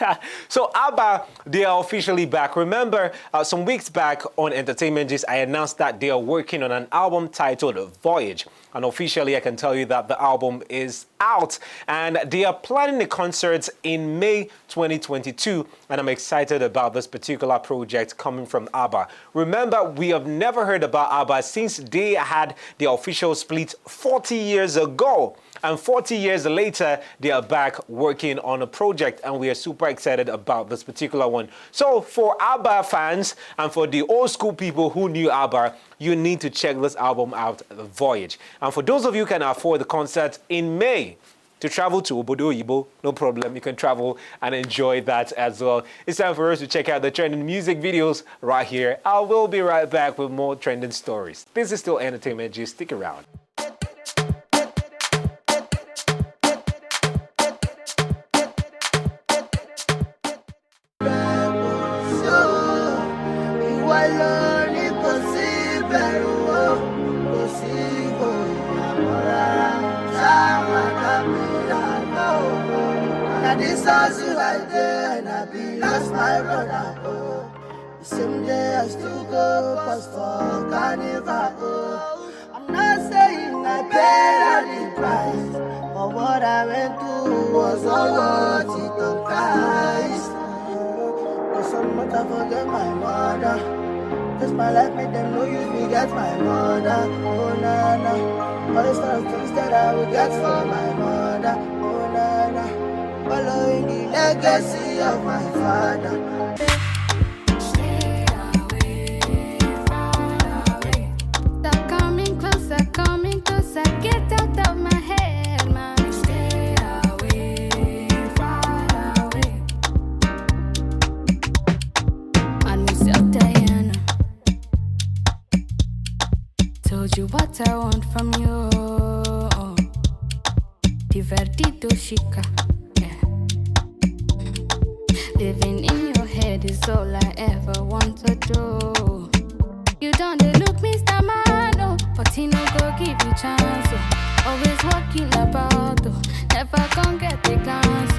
So ABBA, they are officially back. Remember, some weeks back on Entertainment Gist, I announced that they are working on an album titled Voyage. And officially, I can tell you that the album is out, and they are planning the concerts in May 2022, and I'm excited about this particular project coming from ABBA. Remember, we have never heard about ABBA since they had the official split 40 years ago. And 40 years later, they are back working on a project, and we are super excited about this particular one. So for ABBA fans and for the old school people who knew ABBA, you need to check this album out, The Voyage. And for those of you who can afford the concert in May, to travel to Obodo Oyibo, no problem. You can travel and enjoy that as well. It's time for us to check out the trending music videos right here. I will be right back with more trending stories. This is still Entertainment Gist. Stick around. This house right there, and I be lost my brother. Oh, Same day I still go past for carnival. I'm not saying I paid any price, but what I went through was all worth it on Christ. Cause I'm not to forget my mother. Just my life made them know you me get my mother. Oh na na, all the stuff things that I would get for my mother. Oh na na, following the legacy of my father. Coming closer, get out of my head, man. Stay away, far away. And Miss Diana told you what I want from you. Divertido chica, yeah. Living in your head is all I ever want to do. You don't look Mr. Man, but he no go give you chance. Always walking about, never gon' get the glance.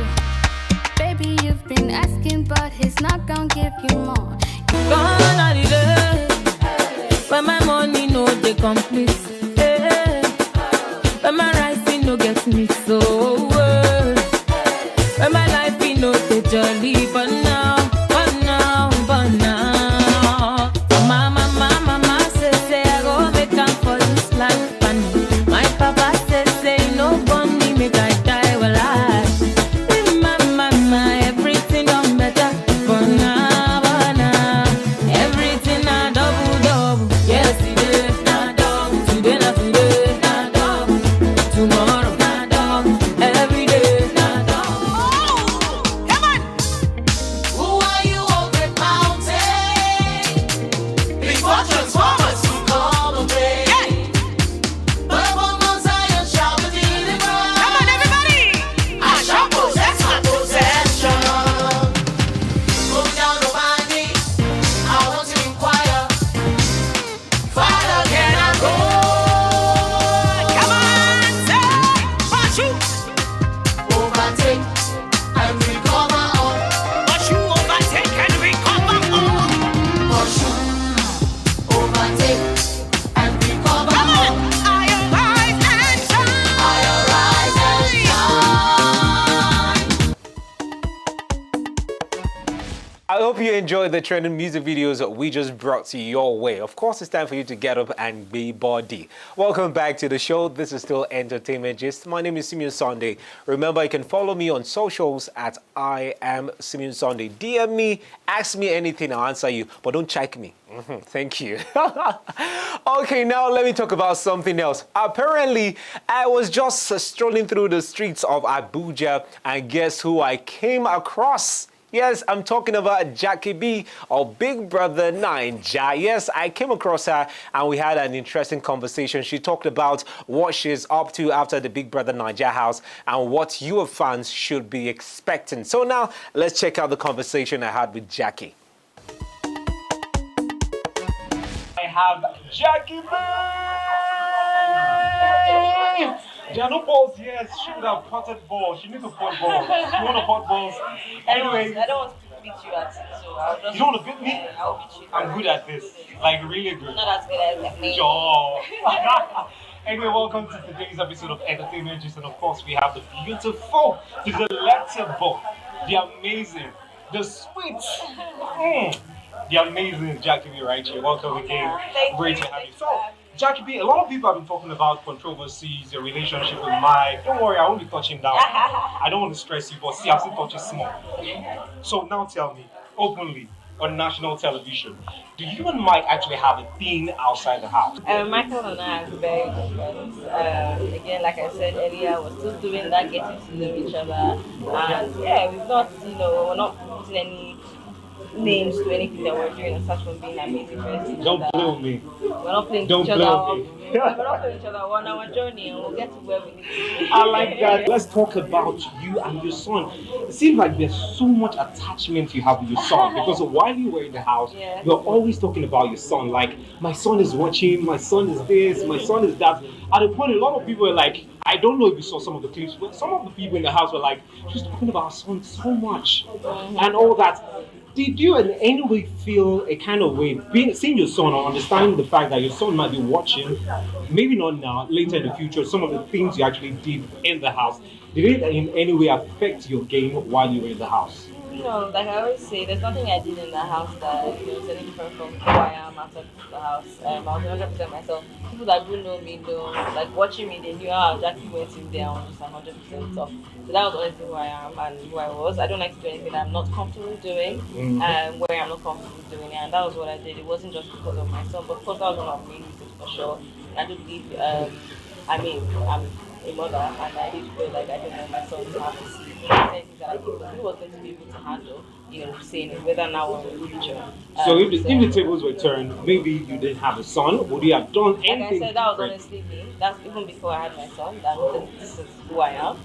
Baby, you've been asking, but he's not gon' give you more. Gone are the days when my money no they complete. Hey. When my rising no get me so when my life be no they jolly, but now. I hope you enjoyed the trending music videos that we just brought to your way. Of course, it's time for you to get up and be body. Welcome back to the show. This is still Entertainment Gist. My name is Simeon Sunday. Remember, you can follow me on socials at I am Simeon Sunday. DM me, ask me anything, I'll answer you, but don't check me. Thank you. Okay, now let me talk about something else. Apparently, I was just strolling through the streets of Abuja, and guess who I came across? Yes, I'm talking about Jackie B of Big Brother Naija. Yes, I came across her and we had an interesting conversation. She talked about what she's up to after the Big Brother Naija house and what your fans should be expecting. So now, let's check out the conversation I had with Jackie. I have Jackie B! There are no balls here. She would have potted balls. She needs to pot balls. You want to pot balls? Anyway. I don't want to beat you at it, so I'll just... You don't want to beat me? I'll beat you. I'm good at this. Like, really good. Not as good as me. Sure. Anyway, welcome to today's episode of Entertainment Gist. And of course, we have the beautiful, the delectable, the amazing, the sweet, the amazing Jackie B right here. Welcome again. Great to have you. So, Jackie B, a lot of people have been talking about controversies, your relationship with Mike. Don't worry, I won't be touching down. I don't want to stress you, but see, I'll still touch it small. So now tell me, openly, on national television, do you and Mike actually have a thing outside the house? Michael and I are very good friends. Again, like I said earlier, we're still doing that, getting to know each other. And yeah, we've not, we're not putting any names to anything that we're doing aside from being amazing friends. Don't blow me. We're not playing each other off. We're not playing each other. We're on our journey and we'll get to where we need to be. I like that. Let's talk about you and your son. It seems like there's so much attachment you have with your son because while you were in the house, you're always talking about your son. Like, my son is watching, my son is this, my son is that. At the point, a lot of people were like, I don't know if you saw some of the clips, but some of the people in the house were like, she's talking about her son so much and all that. did you in any way feel a kind of way, seeing your son or understanding the fact that your son might be watching, maybe not now, later in the future, some of the things you actually did in the house, did it in any way affect your game while you were in the house? No, like I always say, there's nothing I did in the house that is any different from who I am outside the house. I was 100% myself. People that do know me know, like watching me, they knew how Jackie went in there and was 100% tough. So that was honestly who I am and who I was. I don't like to do anything that I'm not comfortable doing, where I'm not comfortable doing it, and that was what I did. It wasn't just because of myself, but of course that was one of the main reasons for sure. I do believe, I'm a mother, and I did feel like I didn't want my son to have to see things that he was going to be able to handle, saying it, whether now or in the future. So if the tables were turned, maybe you didn't have a son, would you have done anything? Like I said, that was honestly me. That's even before I had my son. This is who I am.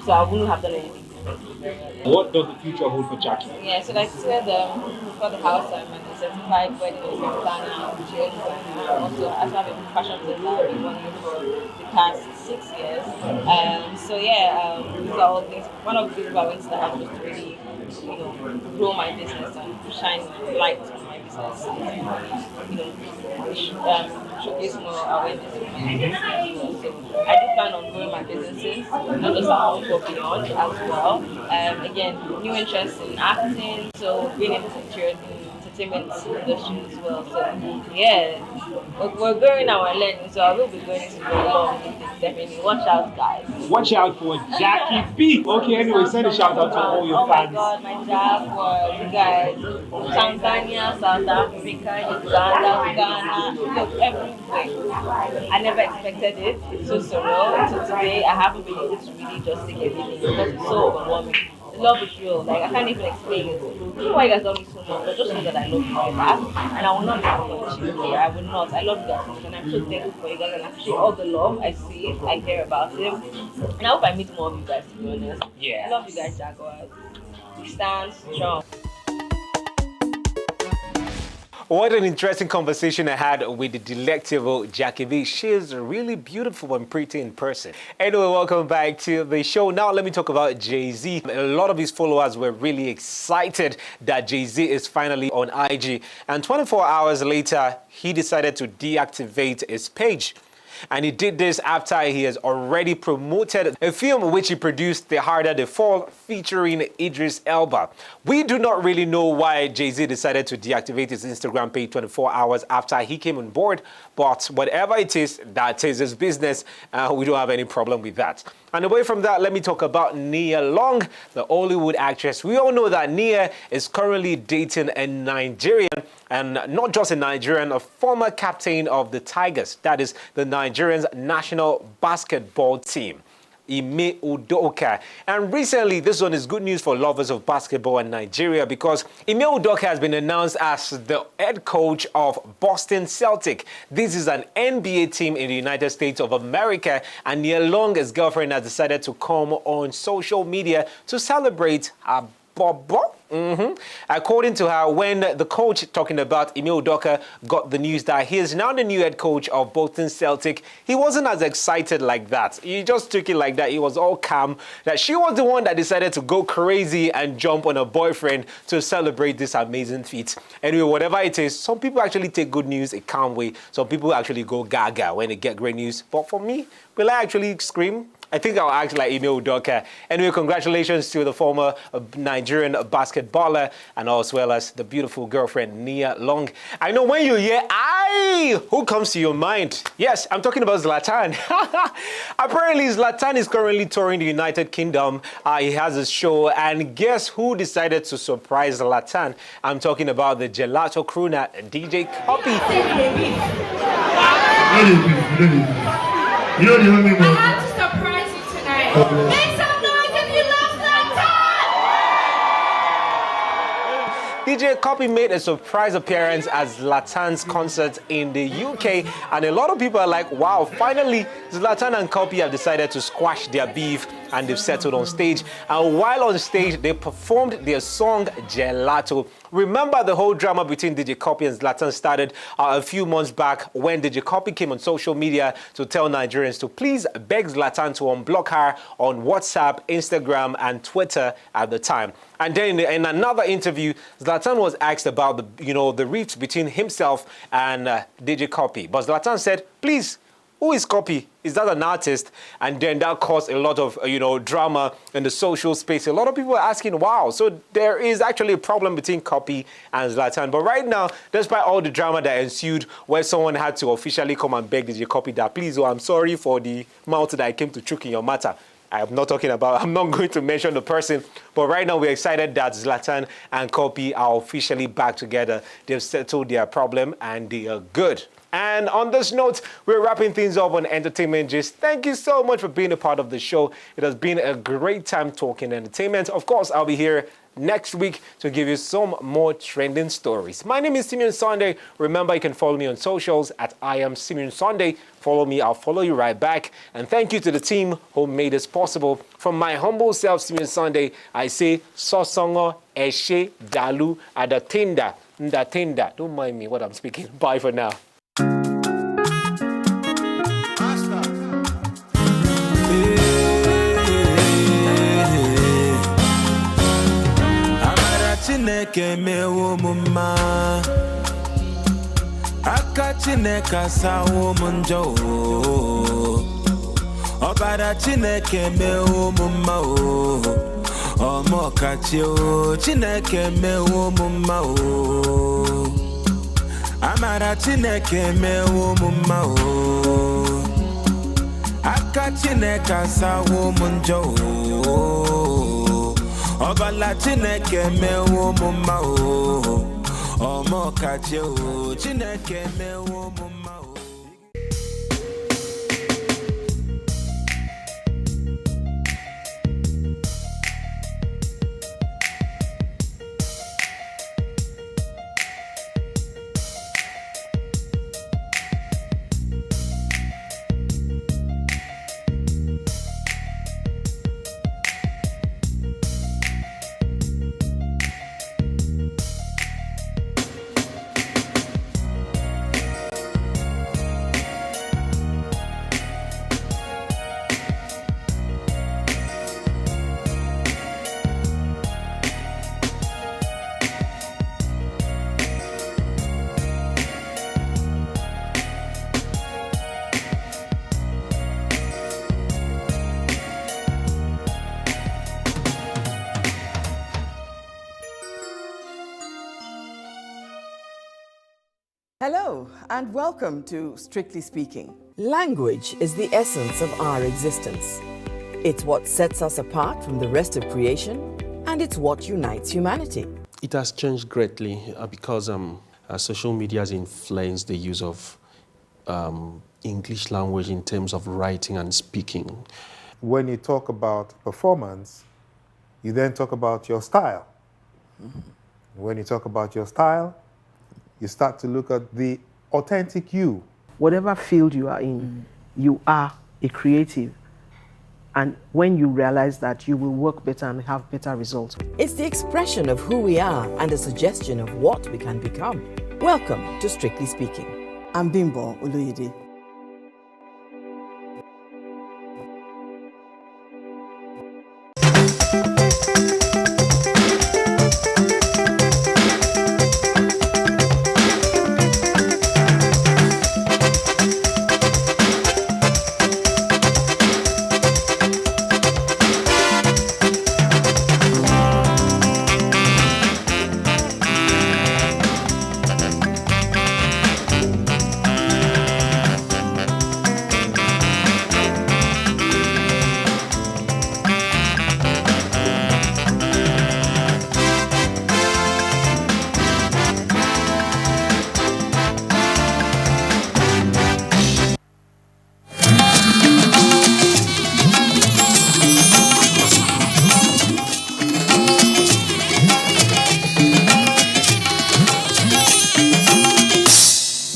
So I wouldn't have done anything differently. What does the future hold for Jackie? Yeah, so like I said, for the house, I'm a certified wedding planner, interior designer. Also, I have a fashion designer. I've been running for the past 6 years. So yeah, these are all things. One of the reasons I went to the house was to really, grow my business and shine light on my business. Showcase more awareness in my business as well. So I do plan on growing my businesses, not just at home but beyond as well. Again, new interests in acting, so being able to enter in entertainment industry as well. So yeah, we're growing our learning, so I will be going into a lot of things, definitely. Watch out, guys. Watch out for Jackie B. Okay, anyway, send a shout out to all your fans. Oh my God, my Jaguars, you guys, Tanzania, South Africa, Uganda, Ghana, everywhere. I never expected it. It's so surreal. Until today, I haven't been able to really just take everything because it's so overwhelming. The love is real. Like, I can't even explain it. I don't know why you guys love me so much, but just know that I love you very much. And I will not disappoint you. Okay? I will not. I love you guys so much, and I'm so thankful for you guys, and I appreciate all the love I see, I hear about it. And I hope I meet more of you guys, to be honest. Yeah. I love you guys, Jaguars. We stand strong. What an interesting conversation I had with the delectable Jackie V. She's really beautiful and pretty in person. Anyway, welcome back to the show. Now let me talk about Jay-Z. A lot of his followers were really excited that Jay-Z is finally on IG. And 24 hours later, he decided to deactivate his page. And he did this after he has already promoted a film which he produced, The Harder They Fall, featuring Idris Elba. We do not really know why Jay-Z decided to deactivate his Instagram page 24 hours after he came on board, but whatever it is, that is his business. We don't have any problem with that. And away from that, let me talk about Nia Long, the Hollywood actress. We all know that Nia is currently dating a Nigerian, and not just a Nigerian, a former captain of the Tigers, that is the Nigerian's national basketball team, Ime Udoka. And recently, this one is good news for lovers of basketball in Nigeria because Ime Udoka has been announced as the head coach of Boston Celtic. This is an NBA team in the United States of America, and Nia Long's girlfriend has decided to come on social media to celebrate her Bobo. According to her, when the coach talking about Ime Udoka got the news that he is now the new head coach of Boston Celtic, he wasn't as excited like that. He just took it like that. He was all calm. That she was the one that decided to go crazy and jump on her boyfriend to celebrate this amazing feat. Anyway, whatever it is, some people actually take good news a calm way. Some people actually go gaga when they get great news. But for me, will I actually scream? I think I'll act like Ime Udoka. Anyway, congratulations to the former Nigerian basketballer and as well as the beautiful girlfriend, Nia Long. I know when you hear, who comes to your mind? Yes, I'm talking about Zlatan. Apparently, Zlatan is currently touring the United Kingdom. He has a show, and guess who decided to surprise Zlatan? I'm talking about the Gelato crooner, DJ Copy. You don't even I have to surprise you tonight. Make some noise if you love Zlatan! DJ Copy made a surprise appearance at Zlatan's concert in the UK, and a lot of people are like, wow, finally Zlatan and Copy have decided to squash their beef and they've settled on stage. And while on stage, they performed their song Gelato, Remember the whole drama between DJ Copy and Zlatan started a few months back when DJ Copy came on social media to tell Nigerians to please beg Zlatan to unblock her on WhatsApp, Instagram, and Twitter at the time. And then in another interview, Zlatan was asked about the rift between himself and DJ Copy. But Zlatan said, please, who is Copy? Is that an artist? And then that caused a lot of, drama in the social space. A lot of people are asking, wow, so there is actually a problem between Copy and Zlatan. But right now, despite all the drama that ensued, where someone had to officially come and beg DJ Copy that, please, I'm sorry for the mouth that I came to choke in your matter. I'm not going to mention the person, but right now we're excited that Zlatan and Copy are officially back together. They've settled their problem and they are good. And on this note, we're wrapping things up on Entertainment Gist. Thank you so much for being a part of the show. It has been a great time talking entertainment. Of course, I'll be here next week to give you some more trending stories. My name is Simeon Sunday. Remember, you can follow me on socials at I am Simeon Sunday. Follow me, I'll follow you right back. And thank you to the team who made this possible. From my humble self, Simeon Sunday, I say, Sosongo, Eshe, Dalu, Adatinda, Ndatinda. Don't mind me what I'm speaking. Bye for now. Chineke mewo mumma aka Chineke asawo munjo Obara Chineke mewo mumma o Omo kachi o Chineke mewo mumma o Amara Chineke mewo mumma o aka Chineke asawo munjo Obala Chineke mewo mumma o Omo kachi o Chineke mewo mumma o Hello, and welcome to Strictly Speaking. Language is the essence of our existence. It's what sets us apart from the rest of creation, and it's what unites humanity. It has changed greatly because social media has influenced the use of English language in terms of writing and speaking. When you talk about performance, you then talk about your style. Mm-hmm. When you talk about your style, you start to look at the authentic you. Whatever field you are in, you are a creative. And when you realize that, you will work better and have better results. It's the expression of who we are and a suggestion of what we can become. Welcome to Strictly Speaking. I'm Bimbo Oluyede.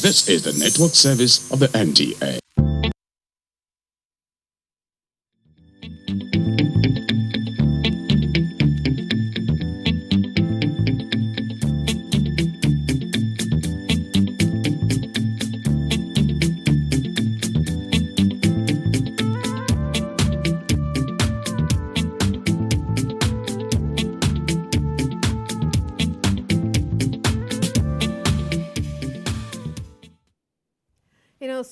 This is the network service of the NTA.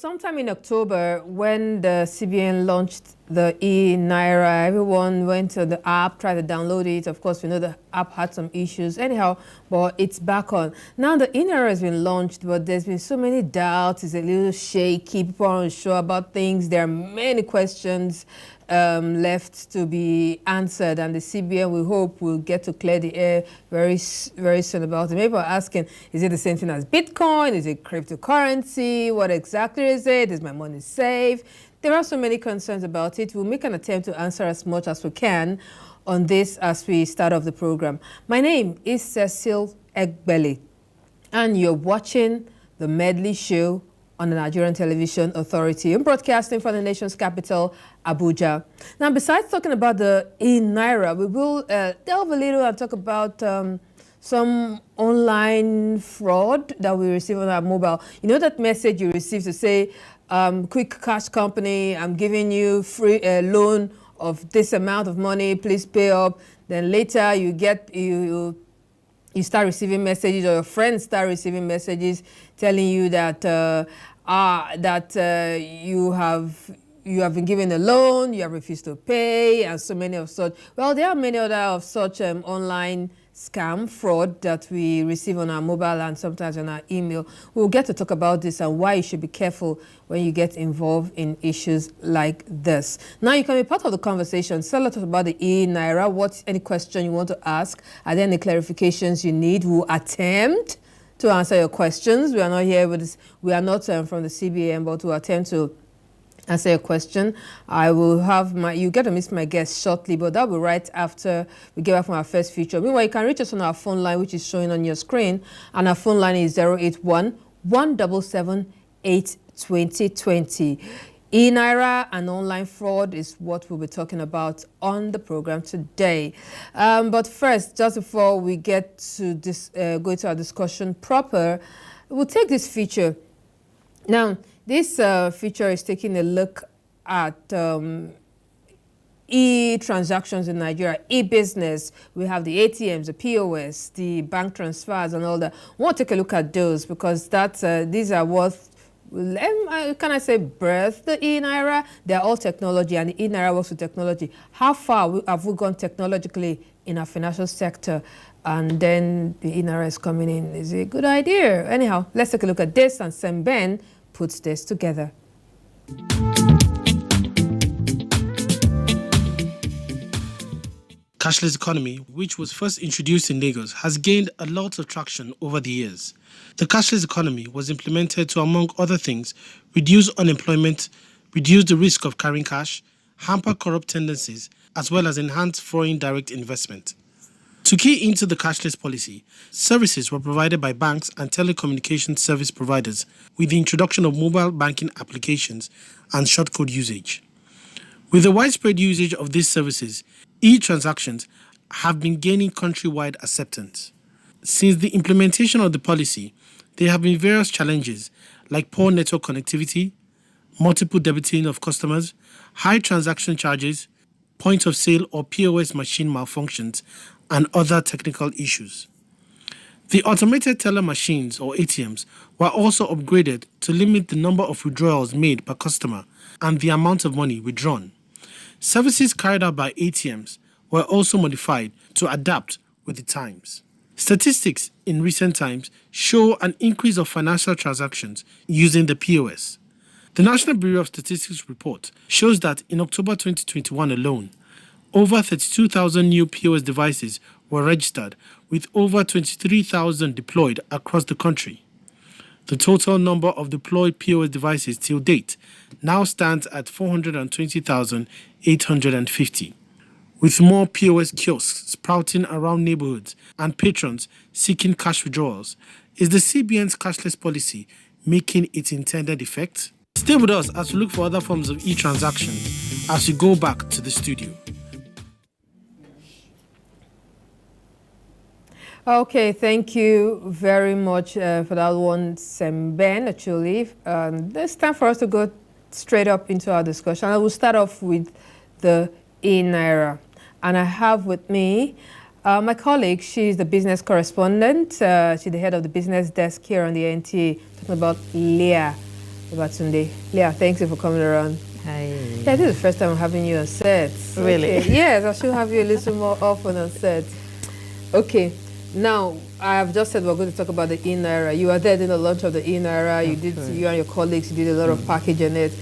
sometime in October, when the CBN launched the e-Naira, everyone went to the app, tried to download it. Of course, we know the app had some issues. Anyhow, but it's back on. Now, the e-Naira has been launched, but there's been so many doubts. It's a little shaky. People are unsure about things. There are many questions left to be answered, and the CBN, we hope, will get to clear the air very soon about it. Maybe we're asking, is it the same thing as Bitcoin? Is it cryptocurrency? What exactly is it? Is my money safe? There are so many concerns about it. We'll make an attempt to answer as much as we can on this as we start off the program. My name is Cecil Egbeli, and you're watching the Medley Show on the Nigerian Television Authority. I'm broadcasting from the nation's capital, Abuja. Now, besides talking about the e-Naira, we will delve a little and talk about some online fraud that we receive on our mobile. You know that message you receive to say, quick cash company, I'm giving you free loan of this amount of money, please pay up. Then later you start receiving messages, or your friends start receiving messages telling you that you have been given a loan, you have refused to pay, and so many of such. Well, there are many other of such online scam fraud that we receive on our mobile and sometimes on our email. We'll get to talk about this and why you should be careful when you get involved in issues like this. Now, you can be part of the conversation. Tell us about the e-Naira. What's any question you want to ask? Are there any clarifications you need? We'll attempt to answer your questions. We are not here with this. We are not from the CBN, but we'll attempt to answer your question. I will have you get to meet my guest shortly, but that will be right after we get back from our first feature. Meanwhile, you can reach us on our phone line, which is showing on your screen, and our phone line is 081-177-82020. E-Naira and online fraud is what we'll be talking about on the program today. But first, just before we get to this, go into our discussion proper, we'll take this feature. Now, this feature is taking a look at e-transactions in Nigeria, e-business. We have the ATMs, the POS, the bank transfers, and all that. We want to take a look at those because these are what, can I say, birth the e-Naira? They're all technology, and the e-Naira works with technology. How far have we gone technologically in our financial sector? And then the e-Naira is coming in. Is it a good idea? Anyhow, let's take a look at this, and Semben puts this together. Cashless economy, which was first introduced in Lagos, has gained a lot of traction over the years. The cashless economy was implemented to, among other things, reduce unemployment, reduce the risk of carrying cash, hamper corrupt tendencies, as well as enhance foreign direct investment. To key into the cashless policy, services were provided by banks and telecommunications service providers with the introduction of mobile banking applications and shortcode usage. With the widespread usage of these services, e-transactions have been gaining countrywide acceptance. Since the implementation of the policy, there have been various challenges like poor network connectivity, multiple debiting of customers, high transaction charges, point of sale or POS machine malfunctions, and other technical issues. The automated teller machines or ATMs were also upgraded to limit the number of withdrawals made per customer and the amount of money withdrawn. Services carried out by ATMs were also modified to adapt with the times. Statistics in recent times show an increase of financial transactions using the POS. The National Bureau of Statistics report shows that in October 2021 alone, over 32,000 new POS devices were registered, with over 23,000 deployed across the country. The total number of deployed POS devices till date now stands at 420,850. With more POS kiosks sprouting around neighborhoods and patrons seeking cash withdrawals, is the CBN's cashless policy making its intended effect? Stay with us as we look for other forms of e-transactions as we go back to the studio. Okay, thank you very much for that one, Semben, actually. It's time for us to go straight up into our discussion. I will start off with the e-Naira. And I have with me my colleague. She's the business correspondent. She's the head of the business desk here on the NTA, talking about Leah. Babatunde. Leah, thanks you for coming around. Hi. Yeah, this is the first time I'm having you on set. Really? Okay. Yes, I should have you a little more often on set. Okay. Now, I have just said we're going to talk about the e-Naira. You were there in the launch of the e-Naira. You and your colleagues, you did a lot of packaging it.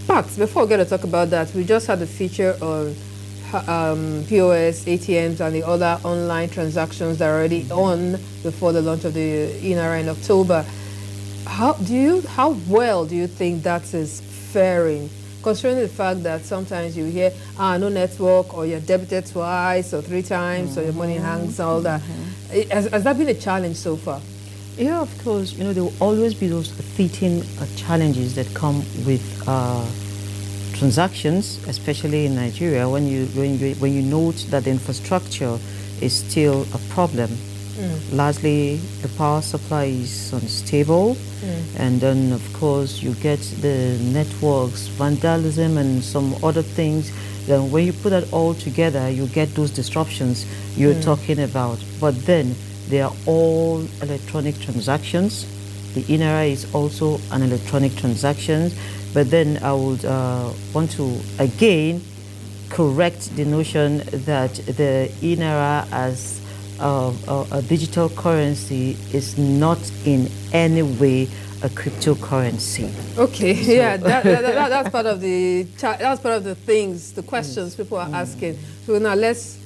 But before we get to talk about that, we just had a feature on POS, ATMs, and the other online transactions that are already on before the launch of the e-Naira in October. How well do you think that is faring, considering the fact that sometimes you hear, no network, or you're debited twice or 3 times, or your money hangs, all that. Has that been a challenge so far? Yeah, of course. You know, there will always be those fleeting challenges that come with transactions, especially in Nigeria, when you note that the infrastructure is still a problem. Largely, the power supply is unstable, and then, of course, you get the networks, vandalism, and some other things. Then when you put that all together, you get those disruptions you're talking about. But then, they are all electronic transactions. The e-Naira is also an electronic transaction. But then I would want to, again, correct the notion that the e-Naira as a digital currency is not in any way a cryptocurrency. Okay, so yeah, that's part of the things, the questions people are asking. So now let's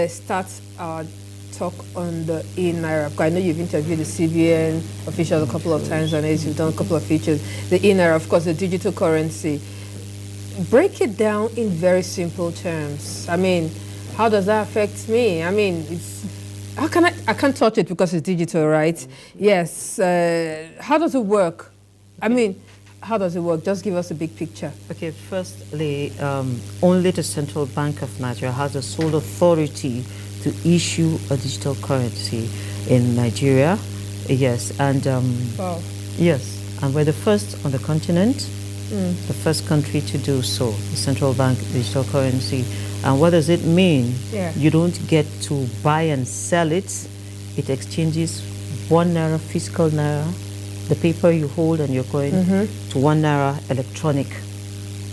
start our talk on the e-Naira. I know you've interviewed the CBN officials a couple of times on it. You've done a couple of features. The e-Naira, of course, the digital currency. Break it down in very simple terms. I mean, how does that affect me? I mean, I can't touch it because it's digital, right? Yes. How does it work? I mean, how does it work? Just give us a big picture. Okay, firstly, only the Central Bank of Nigeria has the sole authority to issue a digital currency in Nigeria. Yes, and wow. Yes, and we're the first on the continent, the first country to do so, the central bank digital currency. And what does it mean? Yeah. You don't get to buy and sell it. It exchanges 1 Naira physical Naira, the paper you hold and your coin, to 1 Naira electronic.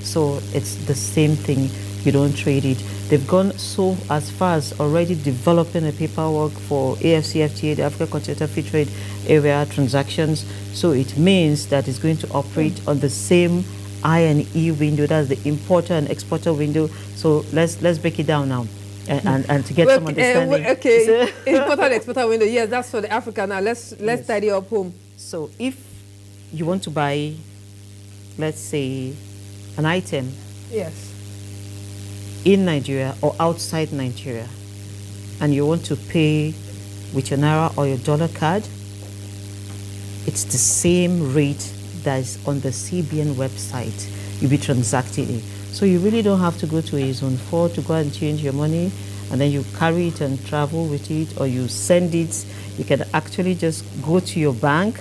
So it's the same thing. You don't trade it. They've gone so as far as already developing a paperwork for AfCFTA, the Africa Continental Free Trade Area transactions. So it means that it's going to operate on the same I&E window, that's the importer and exporter window. So let's break it down now, and to get some understanding. Okay, importer and exporter window. Yes, that's for the Africa. Now let's tidy up home. So if you want to buy, let's say, an item. Yes. In Nigeria or outside Nigeria, and you want to pay with your Naira or your dollar card, it's the same rate that is on the CBN website. You'll be transacting it. So you really don't have to go to a zone 4 to go and change your money, and then you carry it and travel with it, or you send it. You can actually just go to your bank.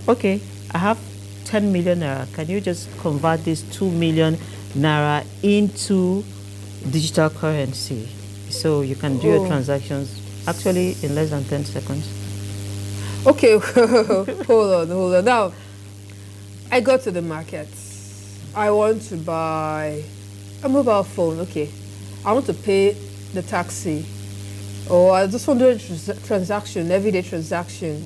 Okay, I have 10 million Naira. Can you just convert this 2 million Naira into digital currency? So you can do your transactions actually in less than 10 seconds. Okay, hold on. Now, I go to the market. I want to buy a mobile phone. Okay, I want to pay the taxi, or I just want to do a transaction, everyday transaction,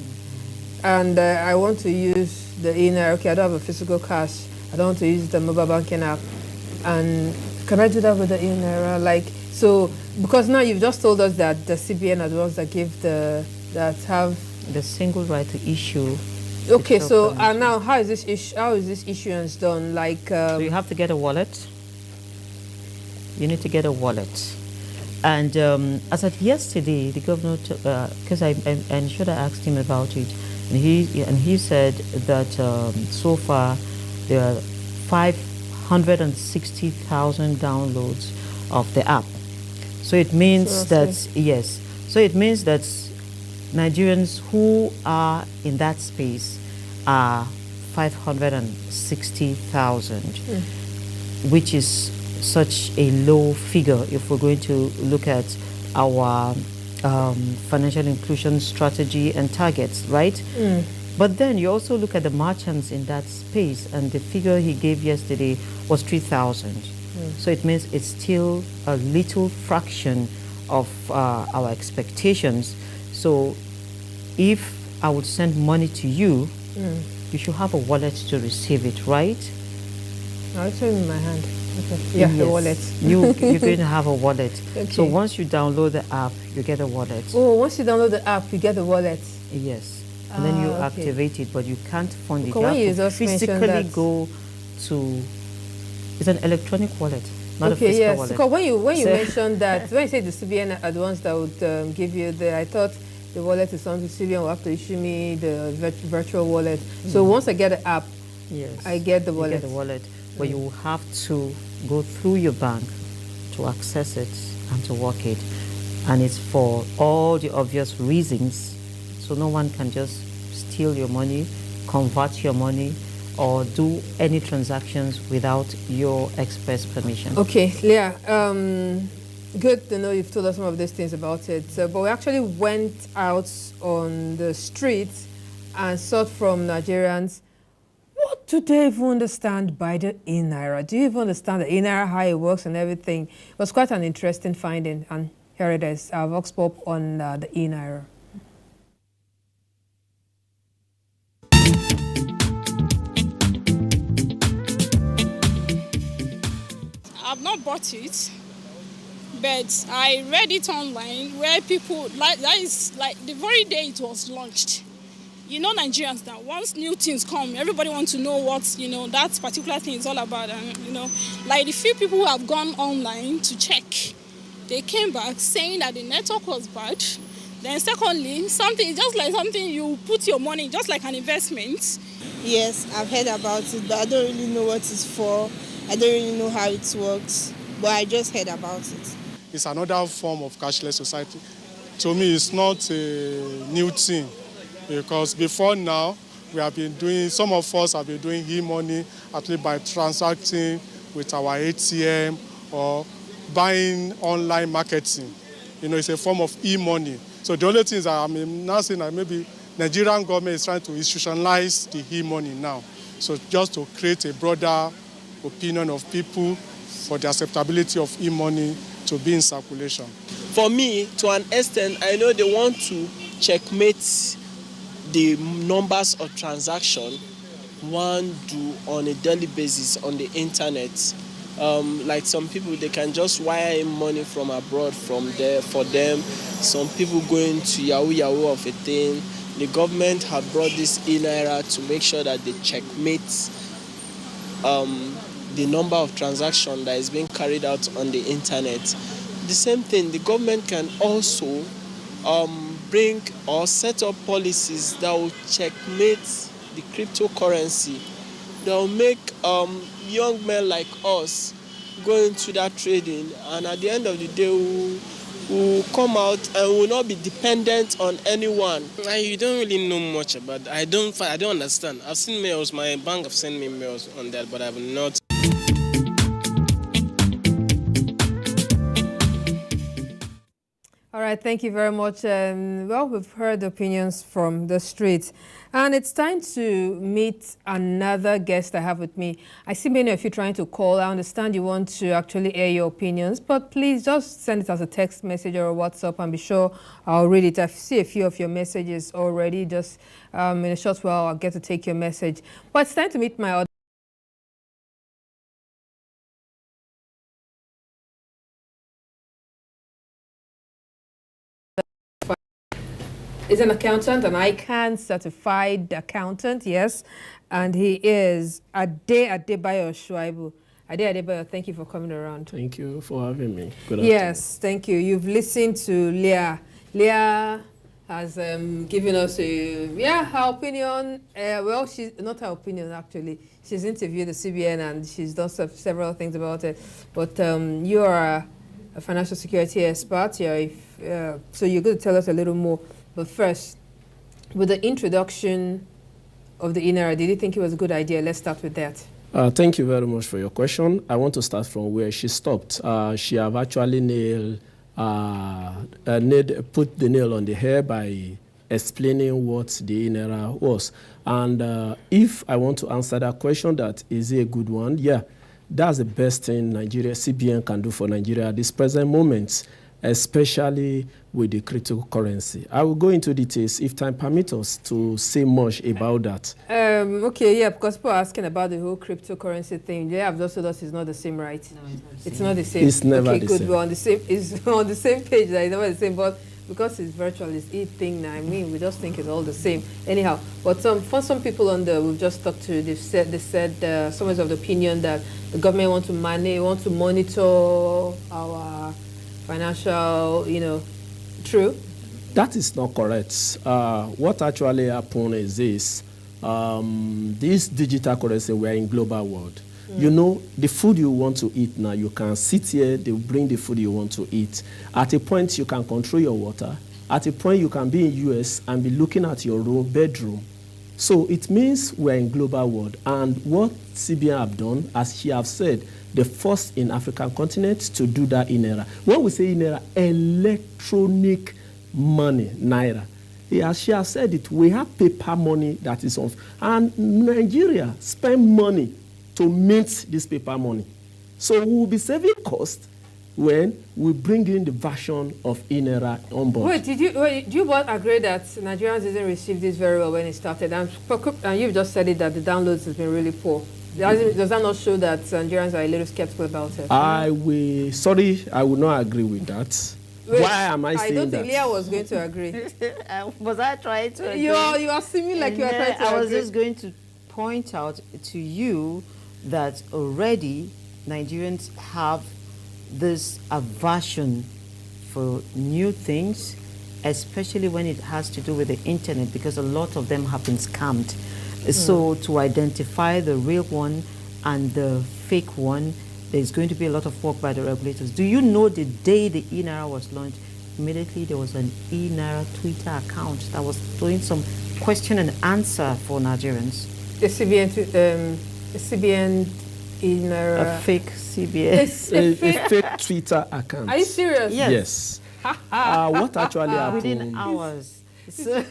and I want to use the e-Naira. Okay, I don't have a physical cash. I don't want to use the mobile banking app, and can I do that with the e-Naira? Like, so, because now you've just told us that the CBN are the ones that give that have the single right to issue. Okay, so now how is this issuance done? Like, so you have to get a wallet. You need to get a wallet, and as of yesterday, the governor, because I'm sure I asked him about it, and he said that so far there are 560,000 downloads of the app. So it means So it means that Nigerians who are in that space are 560,000, which is such a low figure if we're going to look at our financial inclusion strategy and targets, right? But then you also look at the merchants in that space, and the figure he gave yesterday was 3,000. So it means it's still a little fraction of our expectations. So if I would send money to you, you should have a wallet to receive it, right? I'll show you in my hand. Okay. Yeah, yes. The wallet. You're going to have a wallet. Okay. So once you download the app, you get a wallet. Oh, once you download the app, you get the wallet. Yes. And then you activate it, but you can't fund it. Because you have to physically go to... It's an electronic wallet, not a physical wallet. Because when you mentioned that, when you say the CBN are the ones that would give you I thought the wallet is something CBN will have to issue me the virtual wallet. So once I get the app, yes, I get the wallet. You get the wallet, but you will have to go through your bank to access it and to work it. And it's for all the obvious reasons. So no one can just steal your money, convert your money, or do any transactions without your express permission. Okay, Leah, good to know you've told us some of these things about it. But we actually went out on the streets and sought from Nigerians, what do they even understand by the e-Naira? Do you even understand the e-Naira, how it works and everything? It was quite an interesting finding, and here it is, our Vox Pop on the e-Naira. I've not bought it, but I read it online where people, that is like the very day it was launched. You know Nigerians now, once new things come, everybody wants to know what, that particular thing is all about. And, like the few people who have gone online to check, they came back saying that the network was bad. Then secondly, something you put your money, just like an investment. Yes, I've heard about it, but I don't really know what it's for. I don't really know how it works, but I just heard about it. It's another form of cashless society. To me, it's not a new thing, because before now, some of us have been doing e-money, at least by transacting with our ATM or buying online marketing. It's a form of e-money. So the only thing is I'm now saying that maybe Nigerian government is trying to institutionalize the e-money now. So just to create a broader opinion of people for the acceptability of e-money to be in circulation. For me, to an extent, I know they want to checkmate the numbers of transactions one do on a daily basis on the internet. Like some people, they can just wire in money from abroad from there for them. Some people going to Yahoo of a thing. The government have brought this e-Naira to make sure that they checkmate the number of transactions that is being carried out on the internet. The same thing, the government can also bring or set up policies that will checkmate the cryptocurrency. That will make young men like us go into that trading, and at the end of the day will come out and will not be dependent on anyone. You don't really know much about that. I don't understand. I've seen mails, my bank have sent me mails on that, but I have not. All right, thank you very much. Well, we've heard opinions from the streets, and it's time to meet another guest I have with me. I see many of you trying to call. I understand you want to actually air your opinions, but please just send it as a text message or a WhatsApp, and be sure I'll read it. I see a few of your messages already. Just in a short while, I'll get to take your message. But it's time to meet my other. Is an accountant, an ICANN certified accountant, yes, and he is Adebayo Shuaibu. Adebayo, thank you for coming around. Thank you for having me. Good afternoon. Yes, thank you. You've listened to Leah. Leah has given us her opinion. Well, she's not her opinion actually. She's interviewed the CBN and she's done several things about it. But you are a financial security expert. So you're going to tell us a little more. But first, with the introduction of the e-Naira, did you think it was a good idea? Let's start with that. Thank you very much for your question. I want to start from where she stopped. She have actually put the nail on the hair by explaining what the INERA was. And if I want to answer that question, that is it a good one? Yeah, that's the best thing Nigeria CBN can do for Nigeria at this present moment, especially with the cryptocurrency. I will go into details if time permits us to say much about that. Okay, yeah, because people are asking about the whole cryptocurrency thing. They have just told us it's not the same, right? No, it's not the same. It's never okay, the good. same. We're on the same. It's on the same page. That it's never the same, but because it's virtual, it's thing now. I mean, we just think it's all the same. Anyhow, but for some people on the we've just talked to, they said some is of the opinion that the government want to monitor our financial, true. That is not correct. What actually happened is this. This digital currency, we are in global world. You know, the food you want to eat now, you can sit here, they bring the food you want to eat. At a point, you can control your water. At a point, you can be in US and be looking at your bedroom. So it means we're in global world. And what CBN have done, as she have said, the first in African continent to do that INERA. When we say INERA, electronic money, Naira. As she has said it, we have paper money that is off. And Nigeria spend money to mint this paper money. So we will be saving cost when we bring in the version of INERA on board. Wait, do you both agree that Nigerians didn't receive this very well when it started? And you've just said it that the downloads has been really poor. Does that not show that Nigerians are a little skeptical about it? I will not agree with that. Wait, why am I saying that? I don't think Leah was going to agree. Was I trying to agree? You are seeming like you are trying to agree. I was just going to point out to you that already Nigerians have this aversion for new things, especially when it has to do with the internet, because a lot of them have been scammed. So to identify the real one and the fake one, there's going to be a lot of work by the regulators. Do you know the day the INERA was launched, immediately there was an INERA Twitter account that was doing some question and answer for Nigerians? The CBN INERA. A fake CBN. A fake Twitter account. Are you serious? Yes. What actually happened? Within hours. So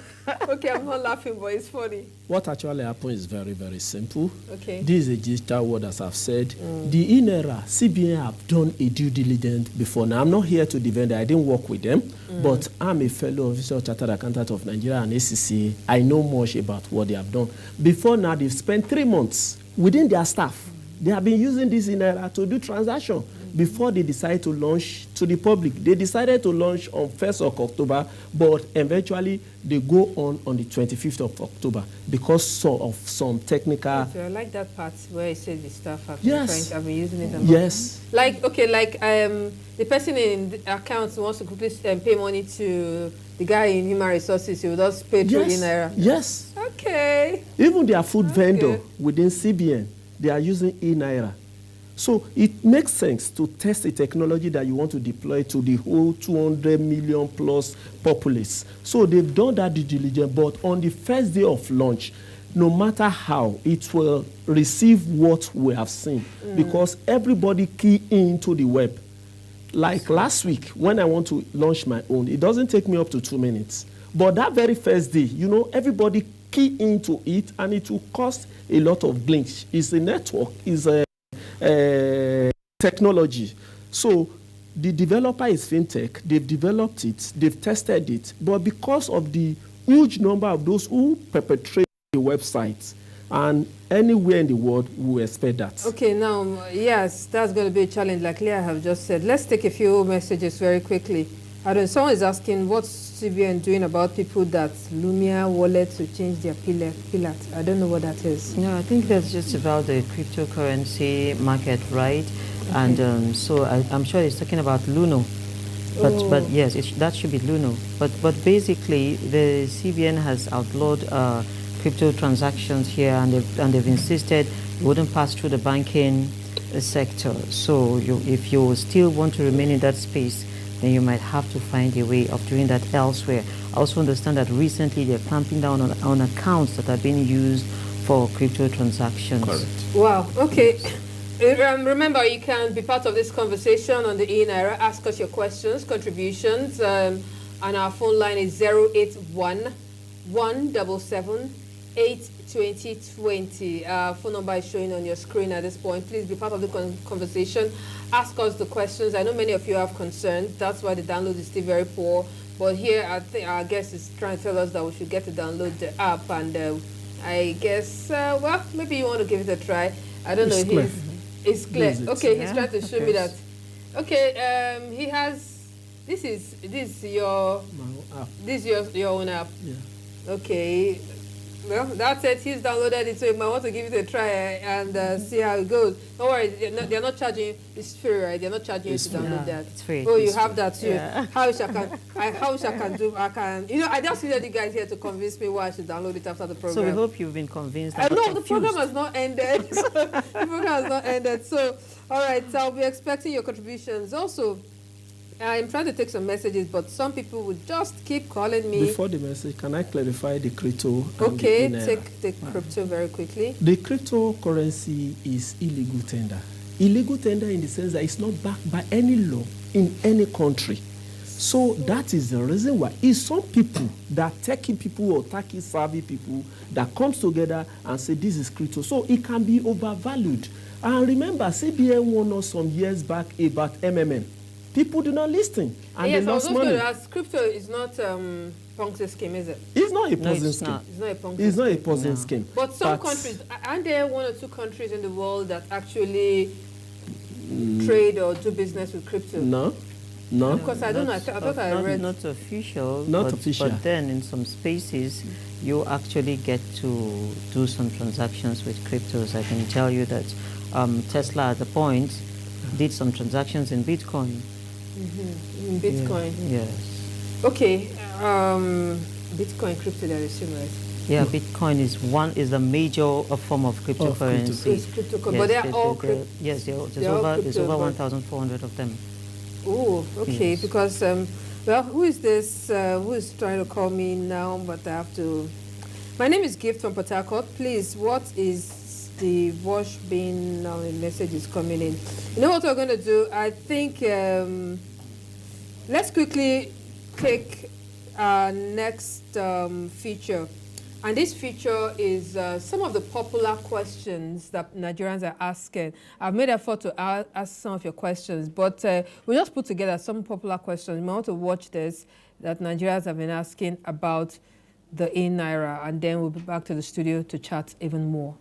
okay, I'm not laughing, but it's funny. What actually happened is very, very simple. Okay. This is a digital world, as I've said. The INERA, CBN have done a due diligence before. Now, I'm not here to defend it. I didn't work with them, but I'm a fellow officer, chartered accountant of Nigeria and ACC. I know much about what they have done. Before now, they've spent 3 months within their staff. They have been using this INERA to do transaction before they decided to launch to the public. They decided to launch on 1st of October, but eventually they go on the 25th of October because of some technical... So I like that part where it says the staff have Yes. been using it. Yes. The person in the accounts wants to quickly pay money to the guy in human resources, he will just pay through INERA. Yes. Okay. Even their food vendor within CBN, they are using INERA. So it makes sense to test the technology that you want to deploy to the whole 200 million plus populace. So they've done that due diligence, but on the first day of launch, no matter how, it will receive what we have seen because everybody key into the web. Like last week, when I want to launch my own, it doesn't take me up to 2 minutes. But that very first day, everybody key into it and it will cost a lot of glitch. It's a network, it's a technology. So the developer is fintech, they've developed it, they've tested it, but because of the huge number of those who perpetrate the websites and anywhere in the world, we expect that. Okay, now, yes, that's going to be a challenge, like Leah have just said. Let's take a few messages very quickly. Someone is asking, what's CBN doing about people that Lumia wallet to change their pillar? I don't know what that is. No, I think that's just about the cryptocurrency market, right? Okay. And so I'm sure it's talking about Luno. But yes, that should be Luno. But basically, the CBN has outlawed crypto transactions here, and they've insisted it wouldn't pass through the banking sector. So if you still want to remain in that space, then you might have to find a way of doing that elsewhere. I also understand that recently they're clamping down on accounts that are being used for crypto transactions. Correct. Wow, okay. Remember, you can be part of this conversation on the INERA. Ask us your questions, contributions, and our phone line is 081 177-820-20. Phone number is showing on your screen at this point. Please be part of the conversation. Ask us the questions. I know many of you have concerns. That's why the download is still very poor. But here, I think our guest is trying to tell us that we should get to download the app. And I guess, well, maybe you want to give it a try. I don't know. It's clear. Okay, he's trying to show me that. Okay, he has. This is your own app. Yeah. Okay. Well, that's it. He's downloaded it, so you might want to give it a try and see how it goes. Don't worry, they're not charging you. It's free, right? They're not charging you to download that. It's free. Oh, you have that too. Yeah. How I can. You know, I just needed you guys here to convince me why I should download it after the program. So we hope you've been convinced. No, the program has not ended. The program has not ended. So, all right. So I'll be expecting your contributions. Also, I'm trying to take some messages, but some people would just keep calling me. Before the message, can I clarify the crypto? Okay, take the crypto very quickly. The cryptocurrency is illegal tender. Illegal tender in the sense that it's not backed by any law in any country. So that is the reason why. It's some people that techie people or techie savvy people that comes together and say this is crypto. So it can be overvalued. And remember, CBN warned us some years back about MMM. People do not listen, and yes, they lost money. Yes, crypto is not Ponzi scheme, is it? It's not a Ponzi scheme. It's not a Ponzi It's not a Ponzi scheme. But some countries, aren't there one or two countries in the world that actually trade or do business with crypto? No. Of course, I don't know. I thought I read. Not official. Not official. But then in some spaces, you actually get to do some transactions with cryptos. I can tell you that Tesla at the point did some transactions in Bitcoin. In Bitcoin. Yeah. Yes. Okay. Bitcoin, crypto, they're the same, right? Yeah, Bitcoin is a major form of cryptocurrency. It's cryptocurrency, yes, but they're all crypto. Yes, there's over 1,400 of them. Oh, okay. Yes. Because well, who is this? Who is trying to call me now? But I have to. My name is Gift from Port Harcourt. Please, what is the wash bin? Now the message is coming in. You know what we're going to do? I think let's quickly take our next feature. And this feature is some of the popular questions that Nigerians are asking. I've made an effort to ask some of your questions, but we just put together some popular questions. You might want to watch this that Nigerians have been asking about the e-Naira, and then we'll be back to the studio to chat even more.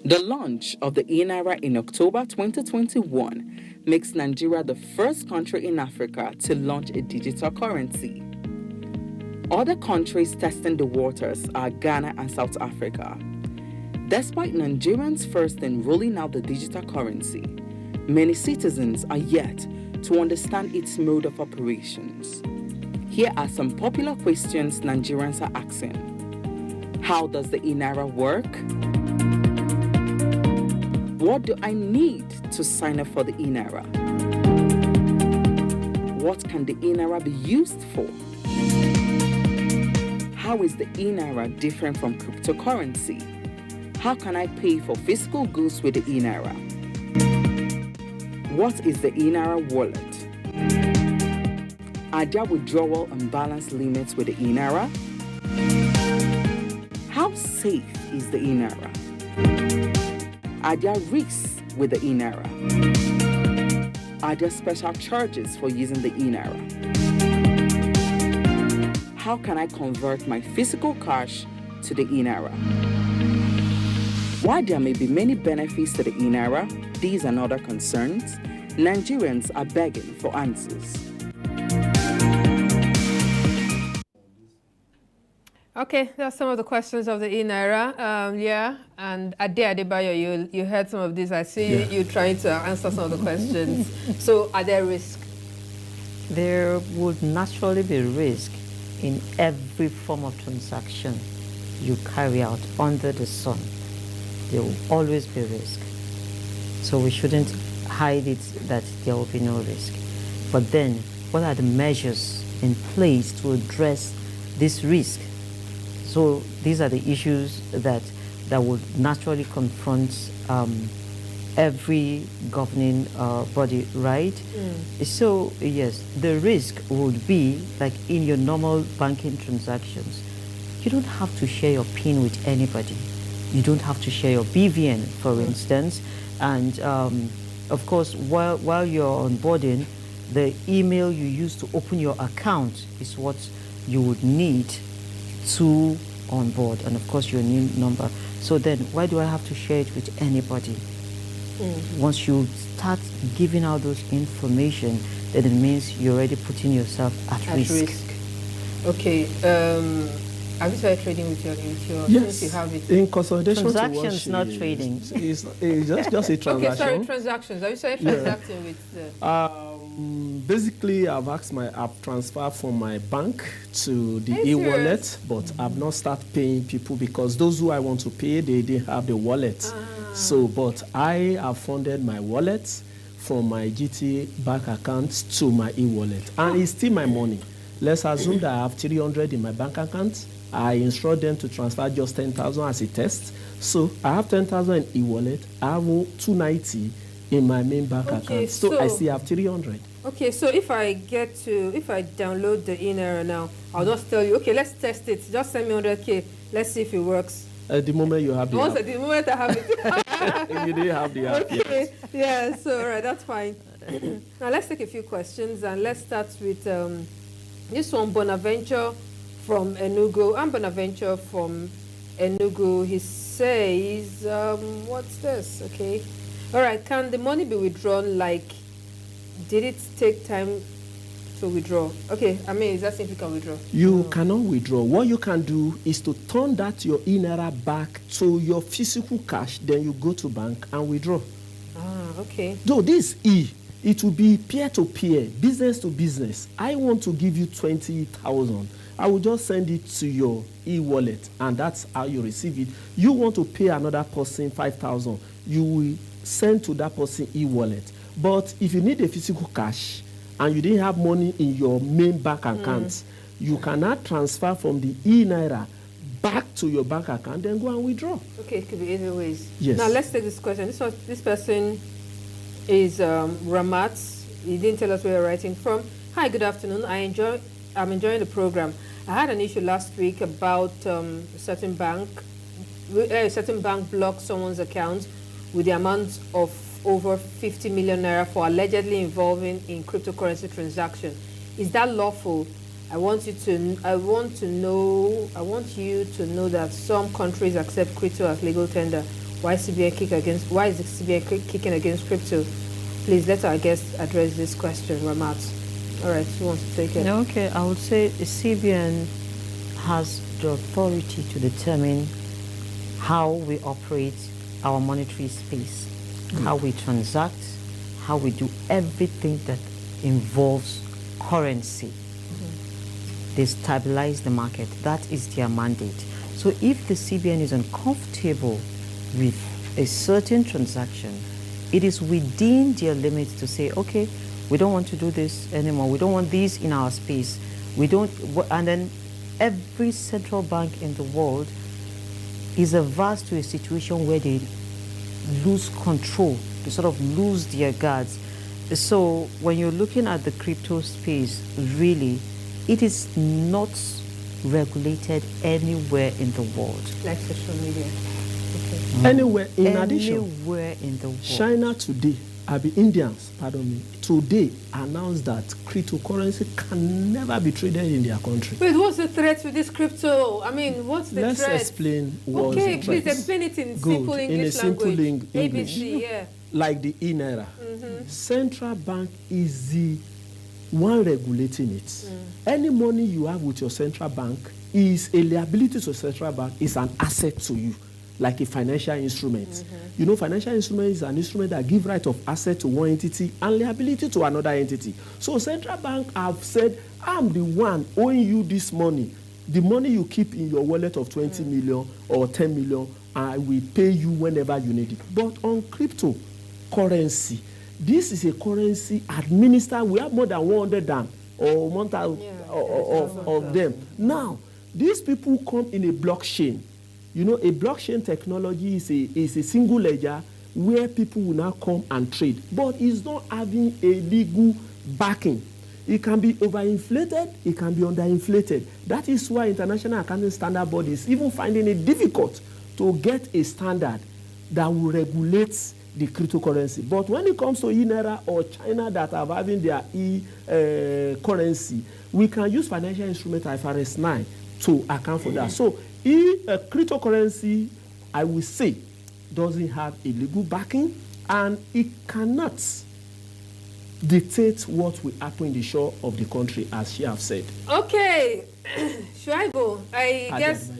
The launch of the e-Naira in October 2021 makes Nigeria the first country in Africa to launch a digital currency. Other countries testing the waters are Ghana and South Africa. Despite Nigerians first in rolling out the digital currency, many citizens are yet to understand its mode of operations. Here are some popular questions Nigerians are asking. How does the e-Naira work? What do I need to sign up for the e-Naira? What can the e-Naira be used for? How is the e-Naira different from cryptocurrency? How can I pay for physical goods with the e-Naira? What is the e-Naira wallet? Are there withdrawal and balance limits with the e-Naira? How safe is the e-Naira? Are there risks with the e-Naira? Are there special charges for using the e-Naira? How can I convert my physical cash to the e-Naira? While there may be many benefits to the e-Naira, these and other concerns, Nigerians are begging for answers. Okay, that's some of the questions of the e-Naira. Yeah, and Ade Adebayo, you heard some of these. I see you trying to answer some of the questions. So are there risks? There would naturally be risk in every form of transaction you carry out under the sun. There will always be risk. So we shouldn't hide it that there will be no risk. But then, what are the measures in place to address this risk? So these are the issues that would naturally confront every governing body, right? So yes, the risk would be like in your normal banking transactions. You don't have to share your PIN with anybody. You don't have to share your BVN, for instance. And of course, while you're onboarding, the email you use to open your account is what you would need to onboard, and of course your new number. So then, why do I have to share it with anybody? Once you start giving out those information, then it means you're already putting yourself at risk. Okay. Have you started trading with your yes, you have it? In consolidation transactions, not trading. It's just a transaction. Okay, sorry, transactions. Have you started transacting with basically, I've transferred from my bank to the e-wallet, but I've not started paying people because those who I want to pay, they didn't have the wallet. So, but I have funded my wallet from my GT bank account to my e-wallet, and it's still my money. Let's assume that I have 300 in my bank account. I instruct them to transfer just 10,000 as a test. So I have 10,000 in e-wallet. I have 290 in my main bank account. So I still have 300. Okay, so if I download the e-naira now, I'll just tell you, okay, let's test it. Just send me 100K. Let's see if it works. The moment you have the app. The moment I have it. You didn't have the app. Okay, yeah, so all right, that's fine. Now let's take a few questions, and let's start with this one, Bonaventure from Enugu. I'm Bonaventure from Enugu. He says, what's this? Okay. All right, can the money be withdrawn? Like, did it take time to withdraw? Okay, I mean, is that if you can withdraw? You cannot withdraw. What you can do is to turn that your e-naira back to your physical cash, then you go to bank and withdraw. Okay. Though this it will be peer-to-peer, business to business. I want to give you 20,000. I will just send it to your e-wallet, and that's how you receive it. You want to pay another person 5,000, you will send to that person e-wallet. But if you need a physical cash and you didn't have money in your main bank account, you cannot transfer from the e-naira back to your bank account, then go and withdraw. Okay, it could be either ways. Yes. Now let's take this question. This person is Ramat. He didn't tell us where you're writing from. Hi, good afternoon. I'm enjoying the program. I had an issue last week about a certain bank blocked someone's account with the amount of over 50 million naira for allegedly involving in cryptocurrency transaction. Is that lawful? I want you to know that some countries accept crypto as legal tender. Why is the CBN kicking against crypto? Please let our guest address this question, Ramat. All right, who wants to take it? Okay, I would say the CBN has the authority to determine how we operate our monetary space, how we transact, how we do everything that involves currency. They stabilize the market. That is their mandate. So if the CBN is uncomfortable with a certain transaction, it is within their limits to say, okay, we don't want to do this anymore. We don't want these in our space. And then every central bank in the world is averse to a situation where they lose control, they sort of lose their guards. So when you're looking at the crypto space, really, it is not regulated anywhere in the world. Like social media. Anywhere in addition. Anywhere in the world. China today, Indians, today announced that cryptocurrency can never be traded in their country. Wait, what's the threat with this crypto? I mean, what's the threat? Let's explain what's the threat. Okay, please explain it in simple English language. ABC, yeah. Like the e-naira. Central bank is the one regulating it. Any money you have with your central bank is a liability to central bank, is an asset to you, like a financial instrument. You know, financial instrument is an instrument that gives right of asset to one entity and liability to another entity. So central bank have said, I'm the one owing you this money. The money you keep in your wallet of 20 million or 10 million, I will pay you whenever you need it. But on cryptocurrency, this is a currency administered. We have more than 100 or 1,000 of them. Now, these people come in a blockchain. You know, a blockchain technology is a single ledger where people will now come and trade. But it's not having a legal backing. It can be overinflated, it can be underinflated. That is why International Accounting Standard Board is even finding it difficult to get a standard that will regulate the cryptocurrency. But when it comes to e-naira or China that are having their e-currency, we can use financial instrument IFRS 9 to account for that. So cryptocurrency, I will say, doesn't have a legal backing, and it cannot dictate what will happen in the shore of the country, as she have said. Okay, Shuaibu, I guess,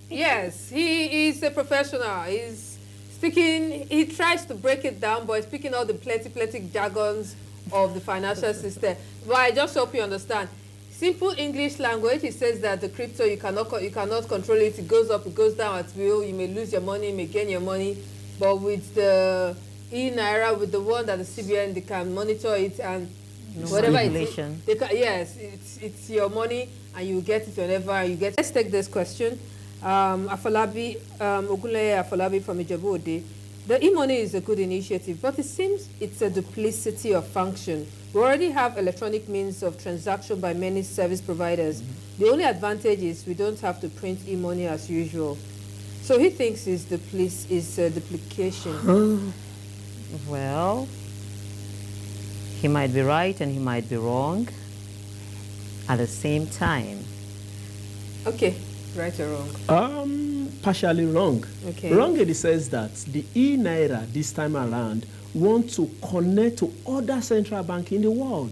yes, he is a professional. He's speaking, he tries to break it down, but he's speaking all the plenty jargons of the financial system. But I just hope you understand. Simple English language, he says that the crypto, you cannot control it. It goes up, it goes down at will. You may lose your money, you may gain your money. But with the e-naira, with the one that the CBN, they can monitor it, and whatever it is, they can, yes, it's your money, and you get it whenever you get it. Let's take this question. Afolabi, Ogunleye Afolabi from Ijebu-Ode. The e-money is a good initiative, but it seems it's a duplicity of function. We already have electronic means of transaction by many service providers. The only advantage is we don't have to print e-money as usual. So he thinks it's duplication. Well, he might be right and he might be wrong at the same time. Okay, right or wrong? Partially wrong. Okay. Wrong, it says that the e-naira this time around want to connect to other central banks in the world.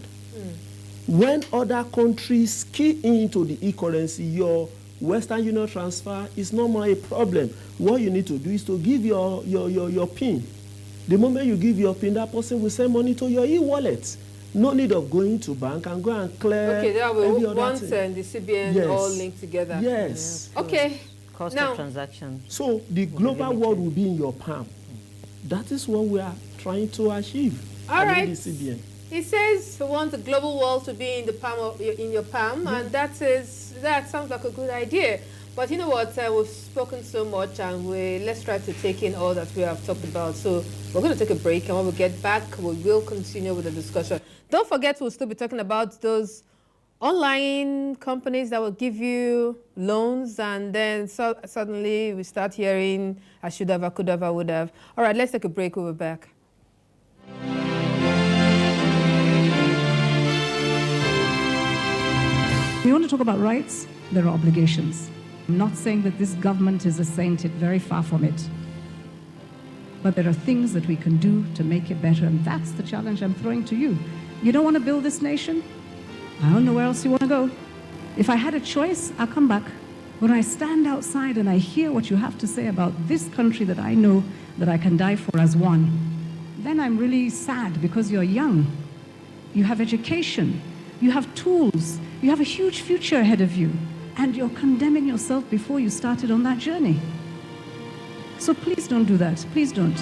When other countries key into the e-currency, your Western Union transfer is no more a problem. What you need to do is to give your PIN. The moment you give your PIN, that person will send money to your e-wallet. No need of going to bank and go and clear. Okay, that way once and the CBN all linked together. Yes. Okay. Cost of transaction. So the global world will be in your palm. That is what we are trying to achieve. All right. The CBN. He says we want the global world to be in the palm of your palm, and that sounds like a good idea. But you know what? We've spoken so much, and let's try to take in all that we have talked about. So we're going to take a break, and when we get back, we will continue with the discussion. Don't forget, we'll still be talking about those online companies that will give you loans, and then suddenly we start hearing, I should have, I could have, I would have. All right, let's take a break. We'll be back. We want to talk about rights, there are obligations. I'm not saying that this government is a saint, very far from it. But there are things that we can do to make it better, and that's the challenge I'm throwing to you. You don't want to build this nation? I don't know where else you want to go. If I had a choice, I'll come back. When I stand outside and I hear what you have to say about this country that I know that I can die for as one, then I'm really sad, because you're young. You have education. You have tools. You have a huge future ahead of you. And you're condemning yourself before you started on that journey. So please don't do that. Please don't.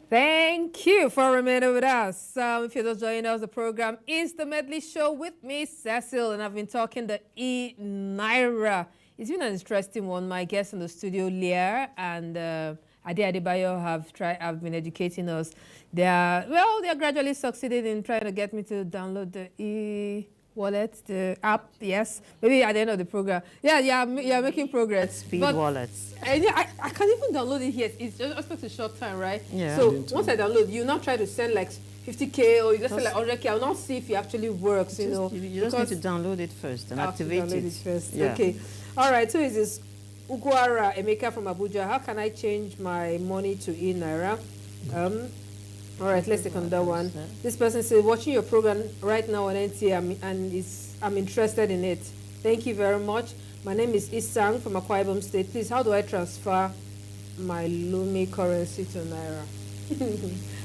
Thank you for remaining with us. If you're just joining us, the program is The Medley Show with me, Cecil, and I've been talking the e-naira. It's been an interesting one. My guests in the studio, Leah and Ade Adebayo, have been educating us. They're gradually succeeding in trying to get me to download the e-wallet, the app, yes. Maybe at the end of the program. Yeah, making progress. Speed wallets. I can't even download it here. It's just a short time, right? Yeah. So once I download, you now try to send like 50K or you just send like 100K. I'll not see if it actually works, you know. You just need to download it first and activate it. First. Yeah. Okay. All right. So is this Ugwara Emeka from Abuja? How can I change my money to e-naira? All right, let's take another one. This person says, watching your program right now on NTA, I'm interested in it. Thank you very much. My name is Isang from Akwa Ibom State. Please, how do I transfer my Lumi currency to Naira?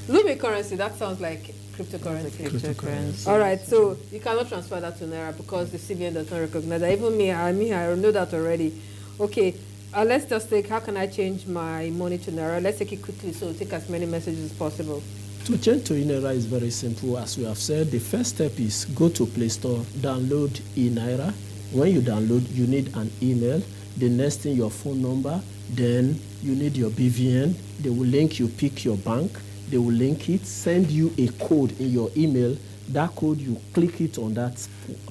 Lumi currency, that sounds like cryptocurrency. All right, so you cannot transfer that to Naira because the CBN does not recognize that. Even me, I know that already. Okay, let's just take, how can I change my money to Naira? Let's take it quickly so we'll take as many messages as possible. To change to Naira is very simple. As we have said, the first step is go to Play Store, download eNaira. When you download, you need an email. The next thing, your phone number. Then you need your BVN. They will link you, pick your bank. They will link it, send you a code in your email. That code, you click it on that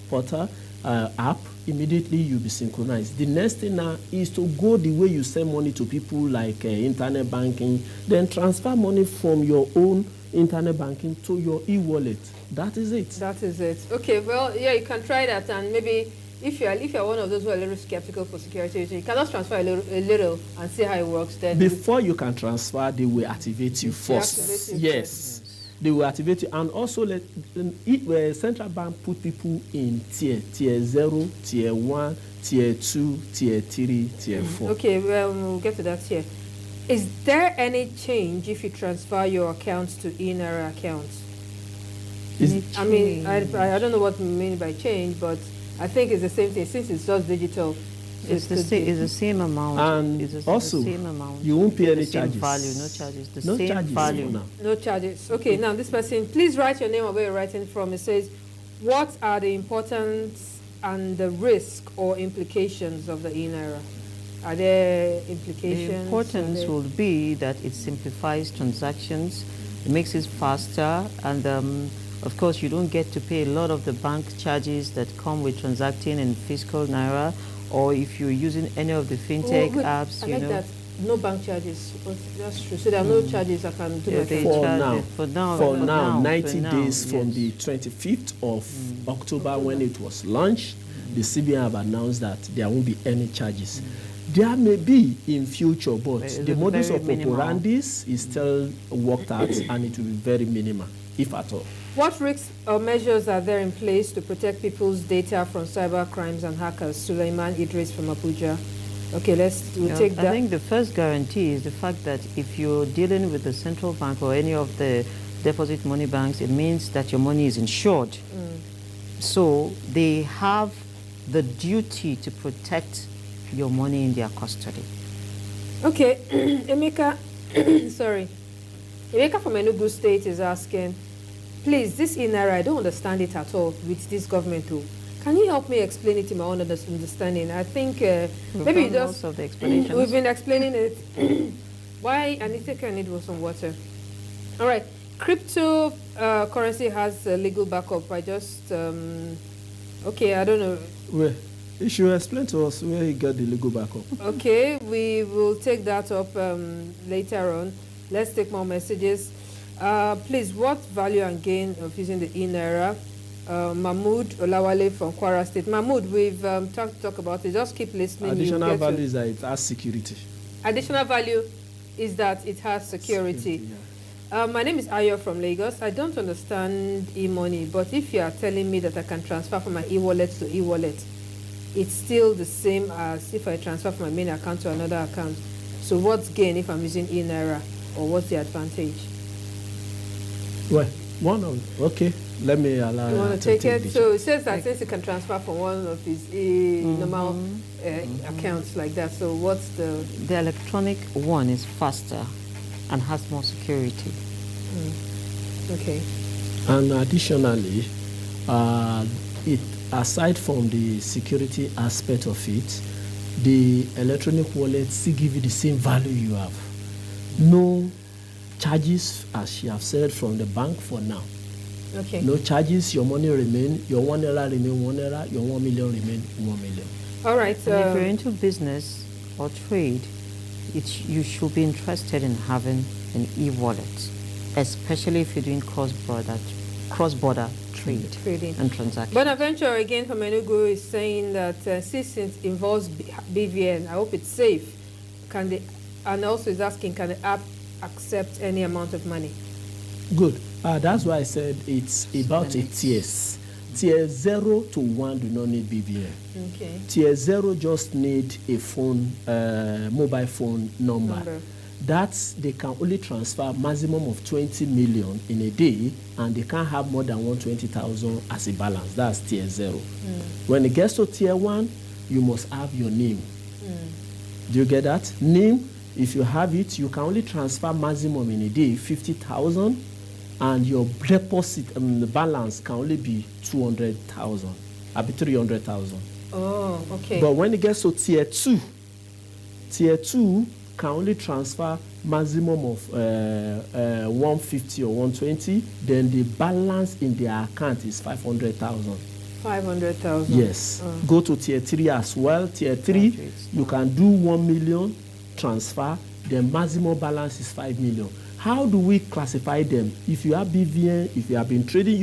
portal app. Immediately, you'll be synchronized. The next thing now is to go the way you send money to people like internet banking. Then transfer money from your own internet banking to your e-wallet. That is it. That is it. Okay, well, yeah, you can try that, and maybe if you're one of those who are a little skeptical for security, you can just transfer a little and see how it works. Then before you can transfer, they will activate you first. Yes. They will activate you, and also where central bank put people in tier 0, tier 1, tier 2, tier 3, tier 4. Okay, well, we'll get to that here. Is there any change if you transfer your accounts to eNaira accounts? I mean, I don't know what you mean by change, but I think it's the same thing. Since it's just digital, it's the same amount. And also, the same amount. You won't pay any charges. Value, no charges. The no same charges value. now. No charges. Okay, now this person, please write your name and where you're writing from. It says, what are the importance and the risk or implications of the eNaira? Are there implications? The importance will be that it simplifies transactions, it makes it faster, and of course you don't get to pay a lot of the bank charges that come with transacting in physical Naira, or if you're using any of the fintech apps, I like that. No bank charges. That's true. So there are no charges I can do. For now, 90 days from the 25th of October when it was launched, the CBN have announced that there won't be any charges. There may be in future, but the modus operandi is still worked out, and it will be very minimal, if at all. What risks or measures are there in place to protect people's data from cyber crimes and hackers? Suleiman Idris from Abuja. Okay, we'll take that. I think the first guarantee is the fact that if you're dealing with the central bank or any of the deposit money banks, it means that your money is insured. So they have the duty to protect your money in their custody. Okay, Emeka, sorry. Emeka from Enugu State is asking, please, this eNaira, I don't understand it at all with this government too. Can you help me explain it in my own understanding? I think maybe you just... of the explanations. We've been explaining it. Why? Anita can need some water. All right. Crypto currency has a legal backup. I just... okay, I don't know. Well, you should explain to us where he got the legal backup. Okay, we will take that up later on. Let's take more messages. Please, what value and gain of using the eNaira? Mahmoud Olawale from Kwara State. Mahmoud, we've talked about it. Just keep listening. Additional value is that it has security. Additional value is that it has security. My name is Ayo from Lagos. I don't understand e-money, but if you are telling me that I can transfer from my e-wallet to e-wallet, it's still the same as if I transfer from my main account to another account. So what's gain if I'm using eNaira, or what's the advantage? Well, okay, let me allow you want to take it. So it says that since you can transfer from one of his normal accounts like that, so what's the electronic one is faster and has more security. Okay. And additionally, aside from the security aspect of it, the electronic wallet still give you the same value you have. No charges, as she have said, from the bank for now. Okay. No charges, your money remain, your $1 remain $1, your 1 million remain 1 million. All right. And if you're into business or trade, you should be interested in having an e-wallet, especially if you're doing cross-border trading and transactions. Bonaventure again from Enugu is saying that since it involves BVN, I hope it's safe. And also is asking, can the app accept any amount of money? Good. That's why I said it's about a tiers. Tier 0 to 1 do not need BVN. Okay. Tier 0 just need a phone, mobile phone number. That they can only transfer maximum of 20 million in a day, and they can't have more than 120,000 as a balance. That's tier 0. When it gets to tier 1, you must have your name. Do you get that? Name, if you have it, you can only transfer maximum in a day 50,000, and your deposit, the balance can only be 200,000, I'll be 300,000. Oh, okay. But when it gets to tier 2 can only transfer maximum of 150 or 120. Then the balance in their account is 500,000. 500,000. Yes. Go to tier 3 as well. Tier 3, you can do 1 million transfer. The maximum balance is 5 million. How do we classify them? If you have BVN, if you have been trading,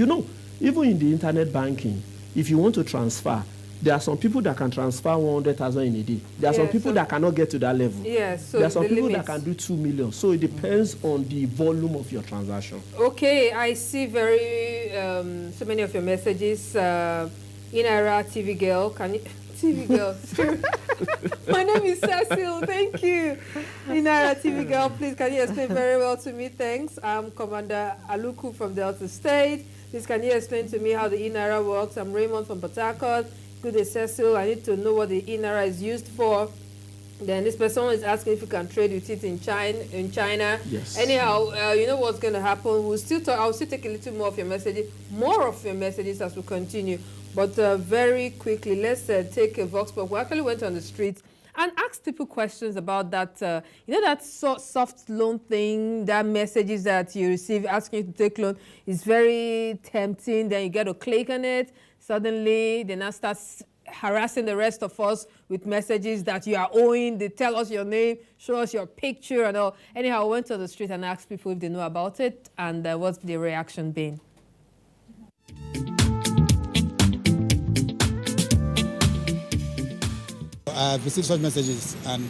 even in the internet banking, if you want to transfer, there are some people that can transfer 100,000 in a day. There are some people that cannot get to that level. Yes. So there are some people limits that can do 2 million. So it depends on the volume of your transaction. Okay, I see so many of your messages. Inara TV girl, can you? TV girl. My name is Cecil. Thank you. Inara TV girl, please can you explain very well to me? Thanks. I'm Commander Aluku from Delta State. Please can you explain to me how the Inara works? I'm Raymond from Port Harcourt. Good day, Cecil. I need to know what the Inara is used for. Then this person is asking if you can trade with it in China. Yes. Anyhow, you know what's going to happen. I'll still take a little more of your messages as we continue. But very quickly, let's take a vox pop. We actually went on the streets and asked people questions about that. That soft loan thing, that messages that you receive asking you to take loan is very tempting. Then you get to click on it. Suddenly, they now start harassing the rest of us with messages that you are owing. They tell us your name, show us your picture and all. Anyhow, I went to the street and asked people if they know about it and what's the reaction been. I have received such messages and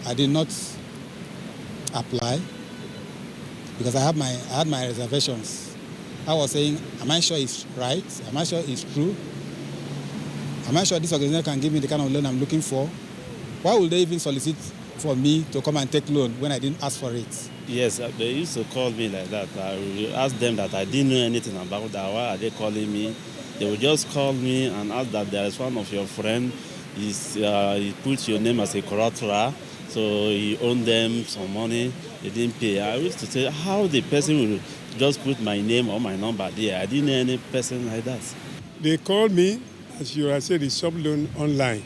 I did not apply because I had my reservations. I was saying, am I sure it's right? Am I sure it's true? Am I sure this organization can give me the kind of loan I'm looking for? Why would they even solicit for me to come and take loan when I didn't ask for it? Yes, they used to call me like that. I would ask them that I didn't know anything about that. Why are they calling me? They would just call me and ask that there is one of your friends. He puts your name as a collateral, so he owed them some money. They didn't pay. I used to say, how the person will just put my name or my number there? I didn't know any person like that. They called me, as you have said, the sub-loan online,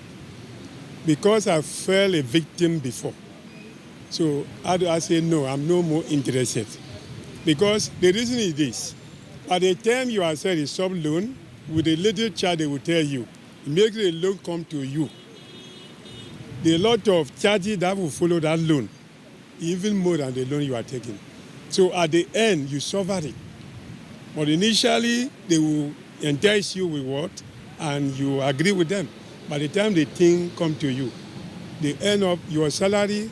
because I fell a victim before. So how do I say no? I'm no more interested. Because the reason is this. At the time you are said a sub-loan, with a little charge they will tell you, it makes the loan come to you. There are a lot of charges that will follow that loan, even more than the loan you are taking. So at the end, you suffer it. But initially, they will entice you with what, and you agree with them. By the time the thing come to you, they end up your salary,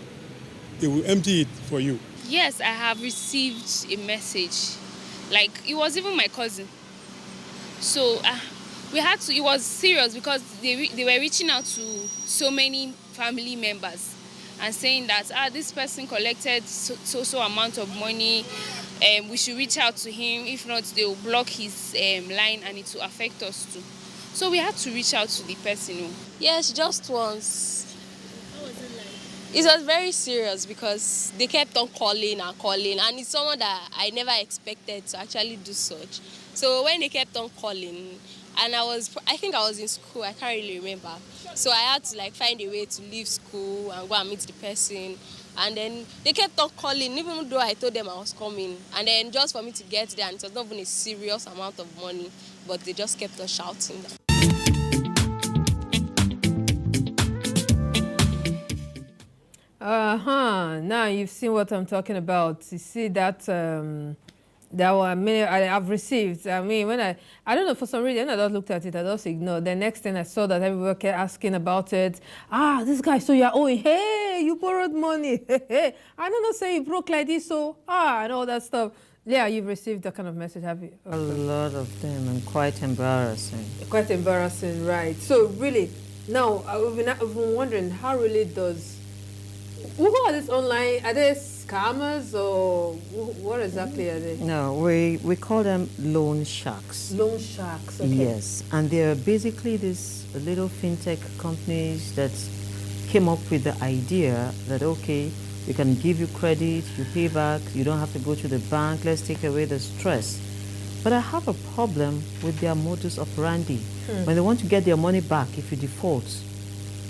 they will empty it for you. Yes, I have received a message. Like, it was even my cousin. So we had to, it was serious because they were reaching out to so many family members and saying that this person collected so amount of money, we should reach out to him. If not, they will block his line and it will affect us too. So we had to reach out to the person. Yes, just once. How was it like? It was very serious because they kept on calling and it's someone that I never expected to actually do such. So when they kept on calling, and I think I was in school, I can't really remember. So I had to find a way to leave school and go and meet the person. And then they kept on calling, even though I told them I was coming. And then just for me to get there, and it was not even a serious amount of money, but they just kept on shouting. Now you've seen what I'm talking about. You see that that one I've received. I mean, when I don't know, for some reason, I just looked at it, I just ignored. The next thing I saw that everyone kept asking about it. This guy, so you're owing, hey, you borrowed money. Hey, I don't know, say you broke like this, so, and all that stuff. Leah, you've received that kind of message, have you? A lot of them, and quite embarrassing. Quite embarrassing, right? So really, now I've been wondering how really does who are these online? Are they scammers or what exactly are they? No, we call them loan sharks. Loan sharks. Okay. Yes, and they're basically these little fintech companies that came up with the idea that okay, we can give you credit, you pay back, you don't have to go to the bank, let's take away the stress. But I have a problem with their modus operandi. When they want to get their money back, if you default,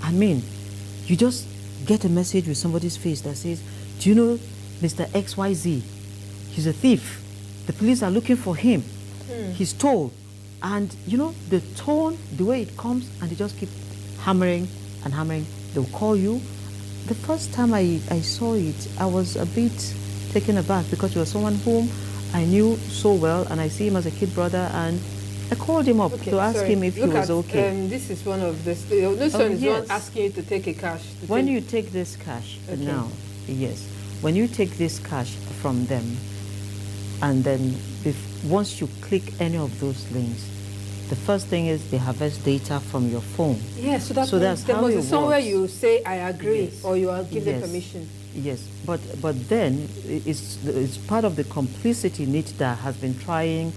I mean, you just get a message with somebody's face that says, do you know Mr. XYZ? He's a thief. The police are looking for him. He's told. And you know, the tone, the way it comes, and they just keep hammering and hammering. They'll call you. The first time I saw it, I was a bit taken aback because it was someone whom I knew so well, and I see him as a kid brother, and I called him up to ask him if he was okay. This is one of this. This one is one asking you to take a cash. When you take this cash now, yes, when you take this cash from them, and then once you click any of those links, the first thing is they harvest data from your phone. Yes, so that's there must be somewhere you say I agree, or you are given permission. Yes, but then it's part of the complicity NITDA has been trying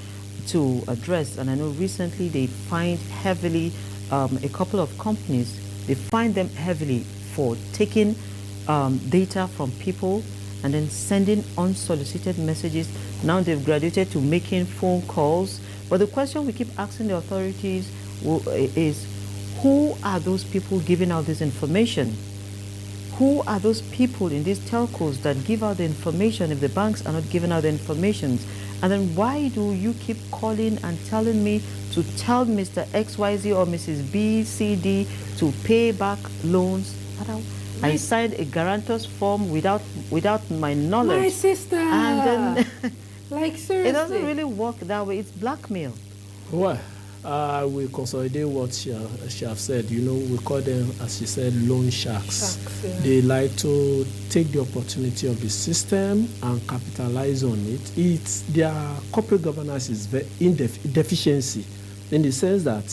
to address, and I know recently they fined heavily a couple of companies. They fined them heavily for taking data from people and then sending unsolicited messages. Now they've graduated to making phone calls. But the question we keep asking the authorities is, who are those people giving out this information? Who are those people in these telcos that give out the information if the banks are not giving out the information? And then why do you keep calling and telling me to tell Mr. XYZ or Mrs. B, C, D to pay back loans? I signed a guarantor's form without my knowledge. My sister! And then like seriously. It doesn't really work that way. It's blackmail. Well, we consolidate what she have said. You know, we call them, as she said, loan sharks. They like to take the opportunity of the system and capitalize on it. Their corporate governance is very deficiency, in the sense that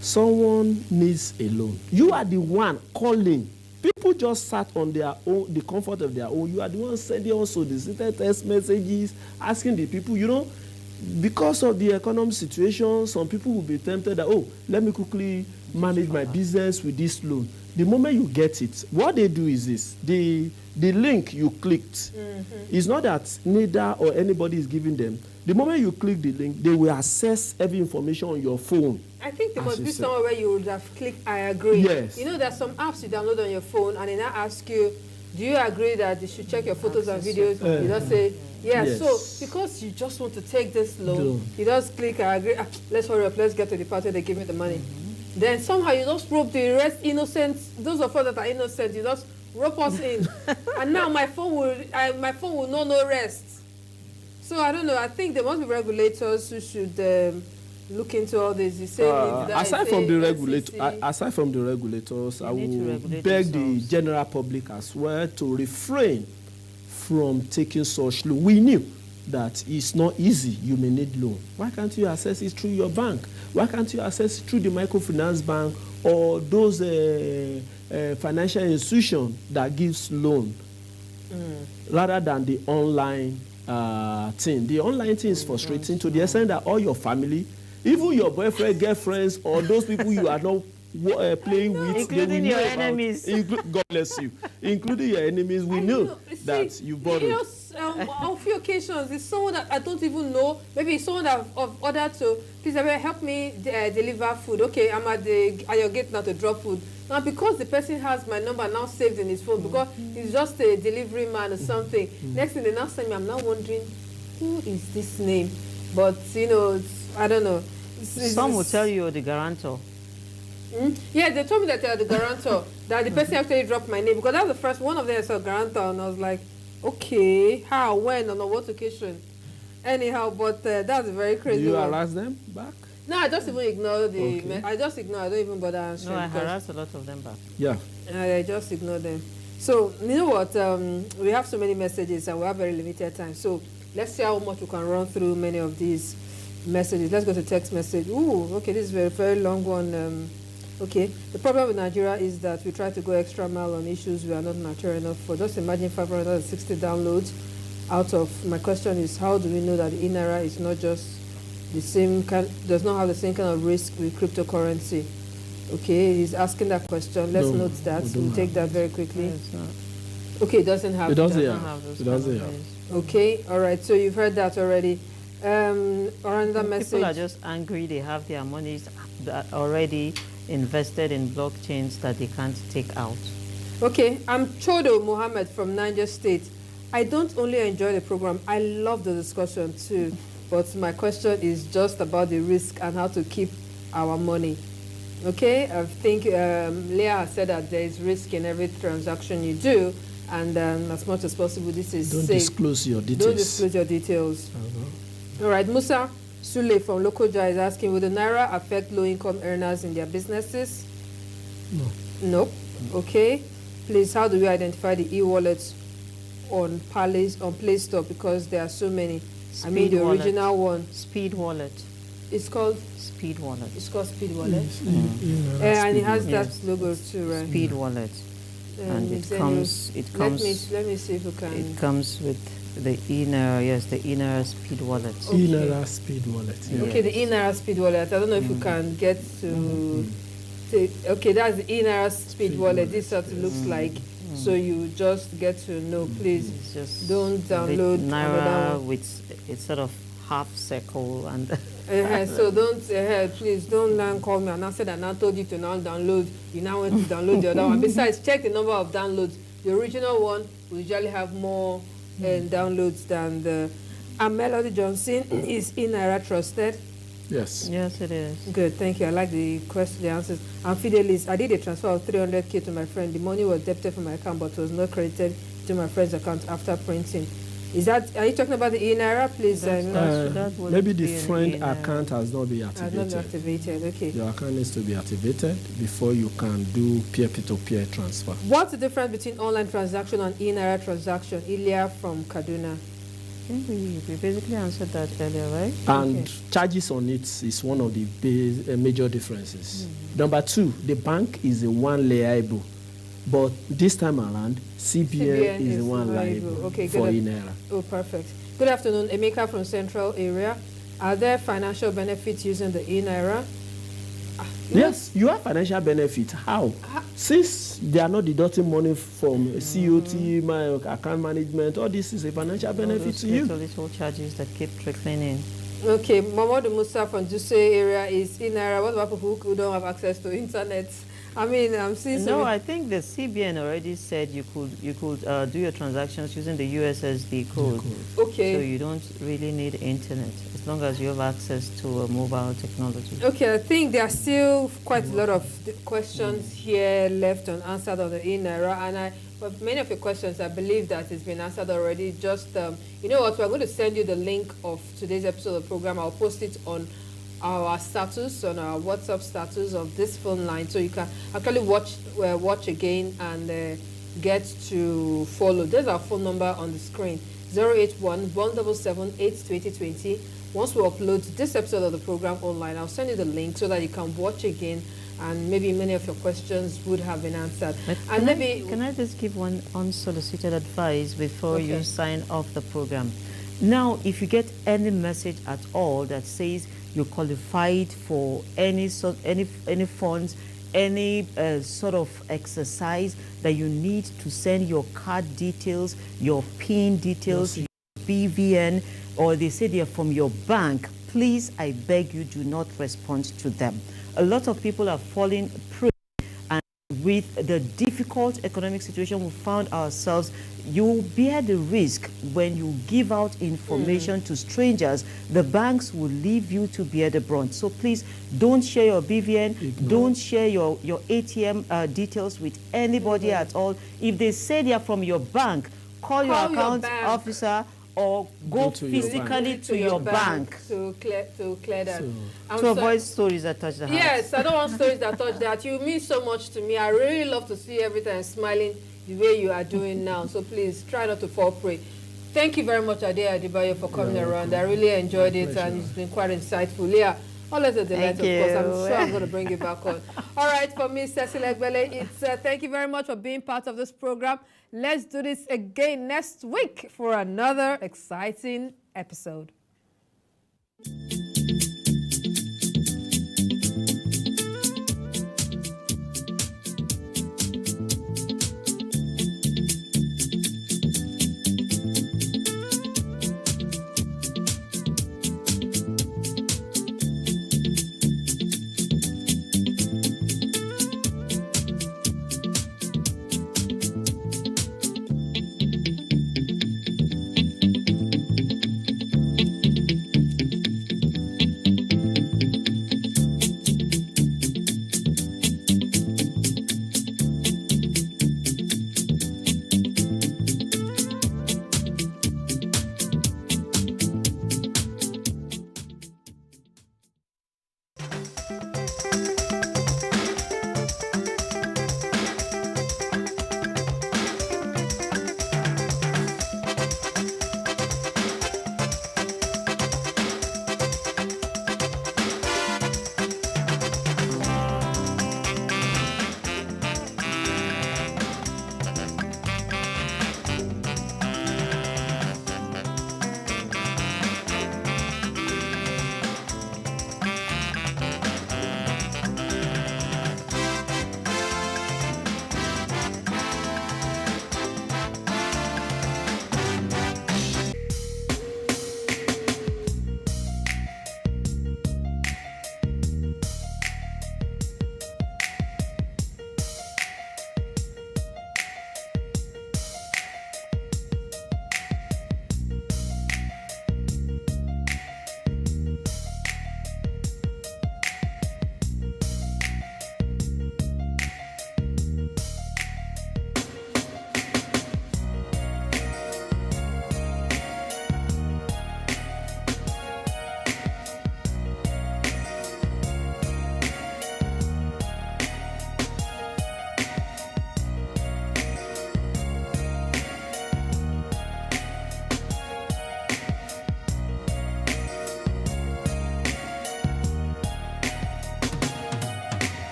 someone needs a loan. You are the one calling. People just sat on their own, the comfort of their own. You are the one sending also the text messages, asking the people, you know, because of the economic situation, some people will be tempted that, oh, let me quickly manage my business with this loan. The moment you get it, what they do is this. The link you clicked, it's not that NIDA or anybody is giving them. The moment you click the link, they will access every information on your phone. I think there must be somewhere where you would have clicked I agree. Yes. You know, there's some apps you download on your phone and they now ask you, do you agree that they should check your photos and videos? You just say, yes. So because you just want to take this loan, you just click I agree. Let's hurry up, let's get to the party, they give me the money. Then somehow you just rope the rest innocent, those of us that are innocent, you just rope us in. And now my phone will know no rest. So I don't know, I think there must be regulators who should look into all this. Aside from the regulators, I will beg the general public as well to refrain from taking such loan. We knew that it's not easy. You may need loan. Why can't you access it through your bank? Why can't you access it through the microfinance bank or those financial institution that gives loan rather than the online thing? The online thing is frustrating to the extent that all your family, even your boyfriend, girlfriends, or those people you are not playing with, including your enemies. God bless you. Including your enemies, we know that you borrowed. You know, on a few occasions, it's someone that I don't even know. Maybe it's someone that I've ordered to, please help me deliver food. Okay, I'm at your gate now to drop food. Now, because the person has my number now saved in his phone, because he's just a delivery man or something, next thing they now send me, I'm now wondering, who is this name? But, you know, I don't know. Some will tell you the guarantor. Yeah, they told me that they are the guarantor, that the person actually dropped my name, because that was the first one of them I saw guarantor, and I was like, okay, how, when, on what occasion? Anyhow, but that's a very crazy Do you one. harass them back? No, I just even ignore the. I just ignore. I don't even bother answering. No, I harass a lot of them back. Yeah. I just ignore them. So you know what? We have so many messages and we have very limited time. So Let's see how much we can run through many of these messages. Let's go to text message. Ooh, okay, this is a very, very long one. Okay, the problem with Nigeria is that we try to go extra mile on issues we are not mature enough for. Just imagine 560 downloads out of. My question is, how do we know that the e-naira is not just the same kind, does not have the same kind of risk with cryptocurrency? Okay, he's asking that question. Let's note that. We'll take that very quickly. Okay, it doesn't have. It doesn't have. It doesn't have. Okay, all right. So you've heard that already. Or another message. People are just angry. They have their monies already invested in blockchains that they can't take out. Okay, I'm Chodo Mohammed from Niger State. I don't only enjoy the program, I love the discussion too. But my question is just about the risk and how to keep our money. Okay, I think Leah has said that there is risk in every transaction you do, and as much as possible, this is Don't safe. disclose your details. Don't disclose your details. All right, Musa Sule from Lokoja is asking, will the Naira affect low-income earners in their businesses? No. Nope. Okay. Please, how do we identify the e-wallets on Play Store, because there are so many? I mean, the original one. Speed Wallet. It's called? Speed Wallet. It's called Speed Wallet. And it has that logo too, right? Speed Wallet. And it comes. Let me see if we can. It comes with the e-naira. Yes, the e-naira Speed Wallet. Okay. E-naira Speed Wallet. Yeah. Okay, the e-naira Speed Wallet. I don't know if we can get to. Okay, that's the e-naira Speed Wallet. This is what it looks like. So you just get to know. Please just don't download Naira with it's sort of half circle and. So don't please don't now call me and I said I told you to now download. You now want to download the other one. Besides, check the number of downloads. The original one will usually have more downloads than the. And Melody Johnson is e-naira trusted. Yes. Yes, it is. Good, thank you. I like the question, the answers. And Fidelis, I did a transfer of 300K to my friend. The money was debited from my account, but was not credited to my friend's account after printing. Is that? Are you talking about the e-naira, please? Maybe the friend account has not been activated. Has not been activated. Okay. Your account needs to be activated before you can do peer-to-peer transfer. What's the difference between online transaction and e-naira transaction? Ilya from Kaduna. I think we basically answered that earlier, right? And charges on it is one of the major differences. Number two, the bank is the one liable. But this time around, CBN is the one liable for e-naira. Oh, perfect. Good afternoon, Emeka from Central Area. Are there financial benefits using the e-naira? Yes, you have financial benefit. How? Since they are not deducting money from COT, my account management, all this is a financial benefit to you. Little charges that keep trickling in. Okay, Mamadou Musa from Duse Area is e-naira. What about people who don't have access to internet? I mean, I'm seeing. No, I think the CBN already said you could do your transactions using the USSD code. Okay. So you don't really need internet as long as you have access to a mobile technology. Okay, I think there are still quite a lot of questions here left unanswered on the e-naira, and but many of your questions, I believe that it's been answered already. Just you know what, we're going to send you the link of today's episode of the program. I'll post it on our status, on our WhatsApp status of this phone line, so you can actually watch again and get to follow. There's our phone number on the screen, 081-177-82020. Once we upload this episode of the program online, I'll send you the link so that you can watch again, and maybe many of your questions would have been answered. And can I just give one unsolicited advice before you sign off the program? Now, if you get any message at all that says you qualified for any funds, any sort of exercise that you need to send your card details, your PIN details, your BVN, or they say they're from your bank, please, I beg you, do not respond to them. A lot of people are falling prey, and with the difficult economic situation we found ourselves, you bear the risk when you give out information to strangers. The banks will leave you to bear the brunt. So please don't share your BVN, don't share your ATM details with anybody at all. If they say they are from your bank, call your account officer or go physically to your bank. To clear that. To avoid stories that touch the heart. Yes, I don't want stories that touch that. You mean so much to me. I really love to see every time smiling the way you are doing now. So please try not to fall prey. Thank you very much, Ade Adebayo, for coming around. I really enjoyed it, and it's been quite insightful. Leah, always a delight, of course. I'm sure I'm going to bring you back on. All right, for me, Cecil Egbele, it's thank you very much for being part of this program. Let's do this again next week for another exciting episode.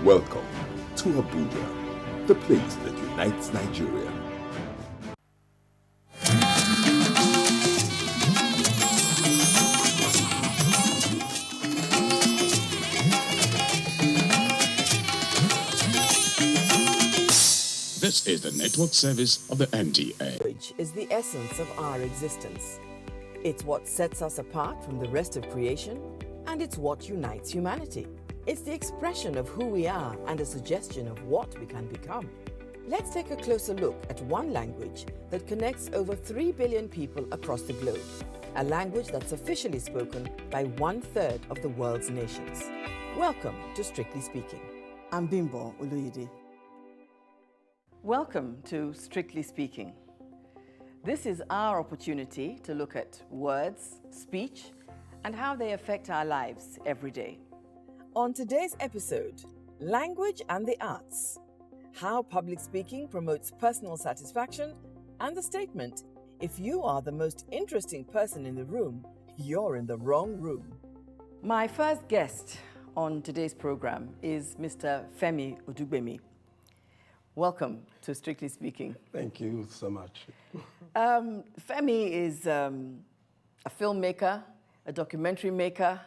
Welcome to Abuja, the place that unites Nigeria. This is the network service of the NTA. Language is the essence of our existence. It's what sets us apart from the rest of creation, and it's what unites humanity. It's the expression of who we are and a suggestion of what we can become. Let's take a closer look at one language that connects over 3 billion people across the globe, a language that's officially spoken by 1/3 of the world's nations. Welcome to Strictly Speaking. I'm Bimbo Oluyede. Welcome to Strictly Speaking. This is our opportunity to look at words, speech, and how they affect our lives every day. On today's episode, language and the arts, how public speaking promotes personal satisfaction, and the statement, if you are the most interesting person in the room, you're in the wrong room. My first guest on today's program is Mr. Femi Odugbemi. Welcome to Strictly Speaking. Thank you so much. Femi is a filmmaker, a documentary maker,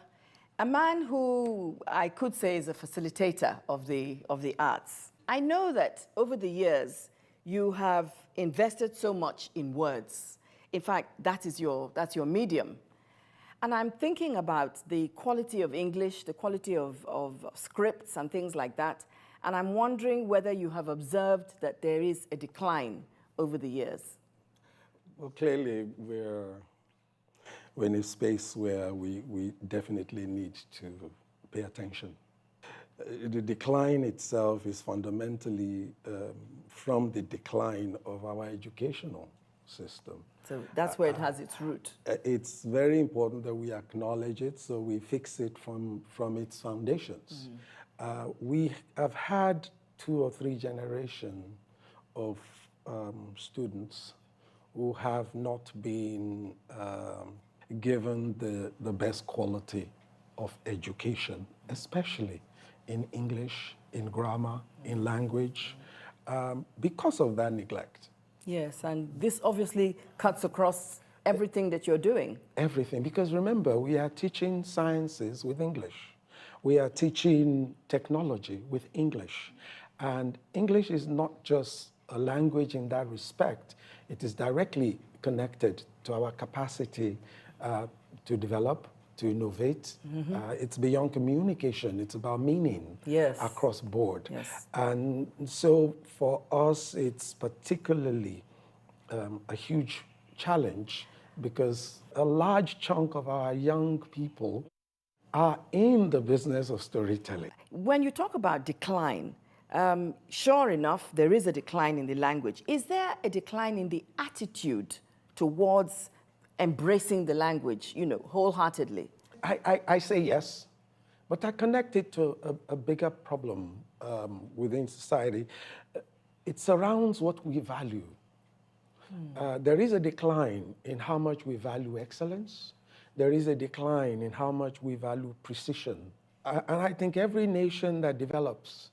a man who I could say is a facilitator of the arts. I know that over the years you have invested so much in words. In fact, that's your medium. And I'm thinking about the quality of English, the quality of scripts and things like that. And I'm wondering whether you have observed that there is a decline over the years. Well, clearly we're in a space where we definitely need to pay attention. The decline itself is fundamentally from the decline of our educational system. So that's where it has its root. It's very important that we acknowledge it so we fix it from its foundations. We have had 2 or 3 generations of students who have not been given the best quality of education, especially in English, in grammar, in language, because of that neglect. Yes, and this obviously cuts across everything that you're doing. Everything, because remember, we are teaching sciences with English. We are teaching technology with English. And English is not just a language in that respect. It is directly connected to our capacity to develop, to innovate. It's beyond communication. It's about meaning across board. Yes. And so for us, it's particularly a huge challenge because a large chunk of our young people are in the business of storytelling. When you talk about decline, sure enough, there is a decline in the language. Is there a decline in the attitude towards embracing the language, wholeheartedly? I say yes, but I connect it to a bigger problem within society. It surrounds what we value. There is a decline in how much we value excellence. There is a decline in how much we value precision. And I think every nation that develops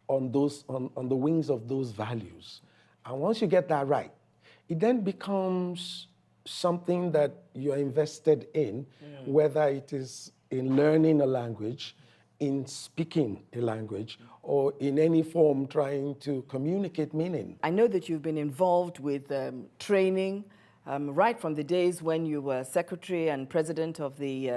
on the wings of those values. And once you get that right, it then becomes something that you're invested in, whether it is in learning a language, in speaking a language, or in any form trying to communicate meaning. I know that you've been involved with training right from the days when you were secretary and president of the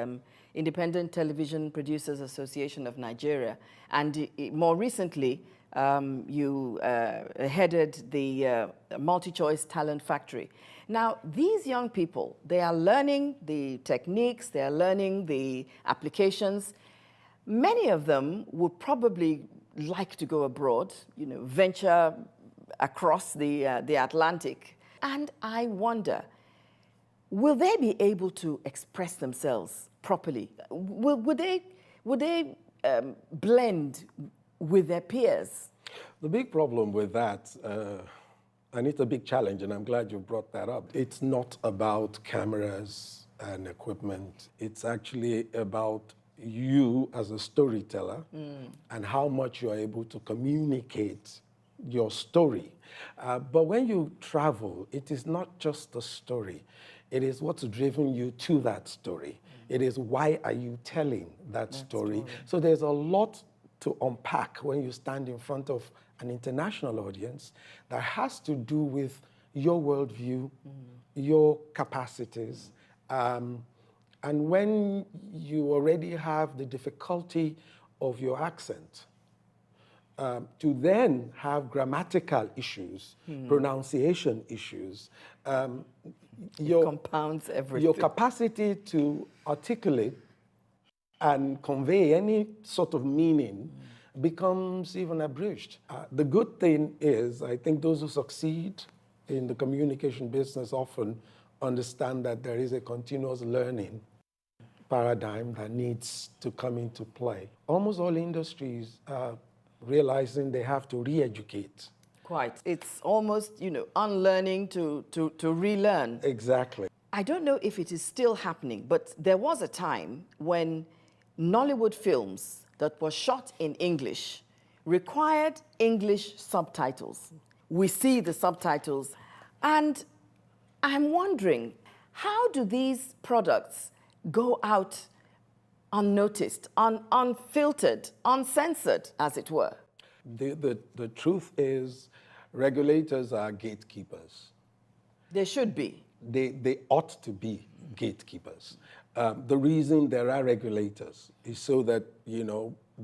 Independent Television Producers Association of Nigeria. And more recently, you headed the Multi-Choice Talent Factory. Now, these young people, they are learning the techniques, they are learning the applications. Many of them would probably like to go abroad, venture across the Atlantic. And I wonder, will they be able to express themselves properly? Would they blend with their peers? The big problem with that, and it's a big challenge, and I'm glad you brought that up. It's not about cameras and equipment. It's actually about you as a storyteller and how much you're able to communicate your story. But when you travel, it is not just the story. It is what's driven you to that story. It is why are you telling that story. So there's a lot to unpack when you stand in front of an international audience that has to do with your worldview, your capacities, and when you already have the difficulty of your accent, to then have grammatical issues, pronunciation issues, it compounds everything. Your capacity to articulate and convey any sort of meaning becomes even abridged. The good thing is, I think those who succeed in the communication business often understand that there is a continuous learning paradigm that needs to come into play. Almost all industries are realizing they have to re-educate. Quite. It's almost, unlearning to relearn. Exactly. I don't know if it is still happening, but there was a time when Nollywood films that were shot in English required English subtitles. We see the subtitles, and I'm wondering, how do these products go out unnoticed, unfiltered, uncensored, as it were? The truth is, regulators are gatekeepers. They should be. They ought to be gatekeepers. The reason there are regulators is so that,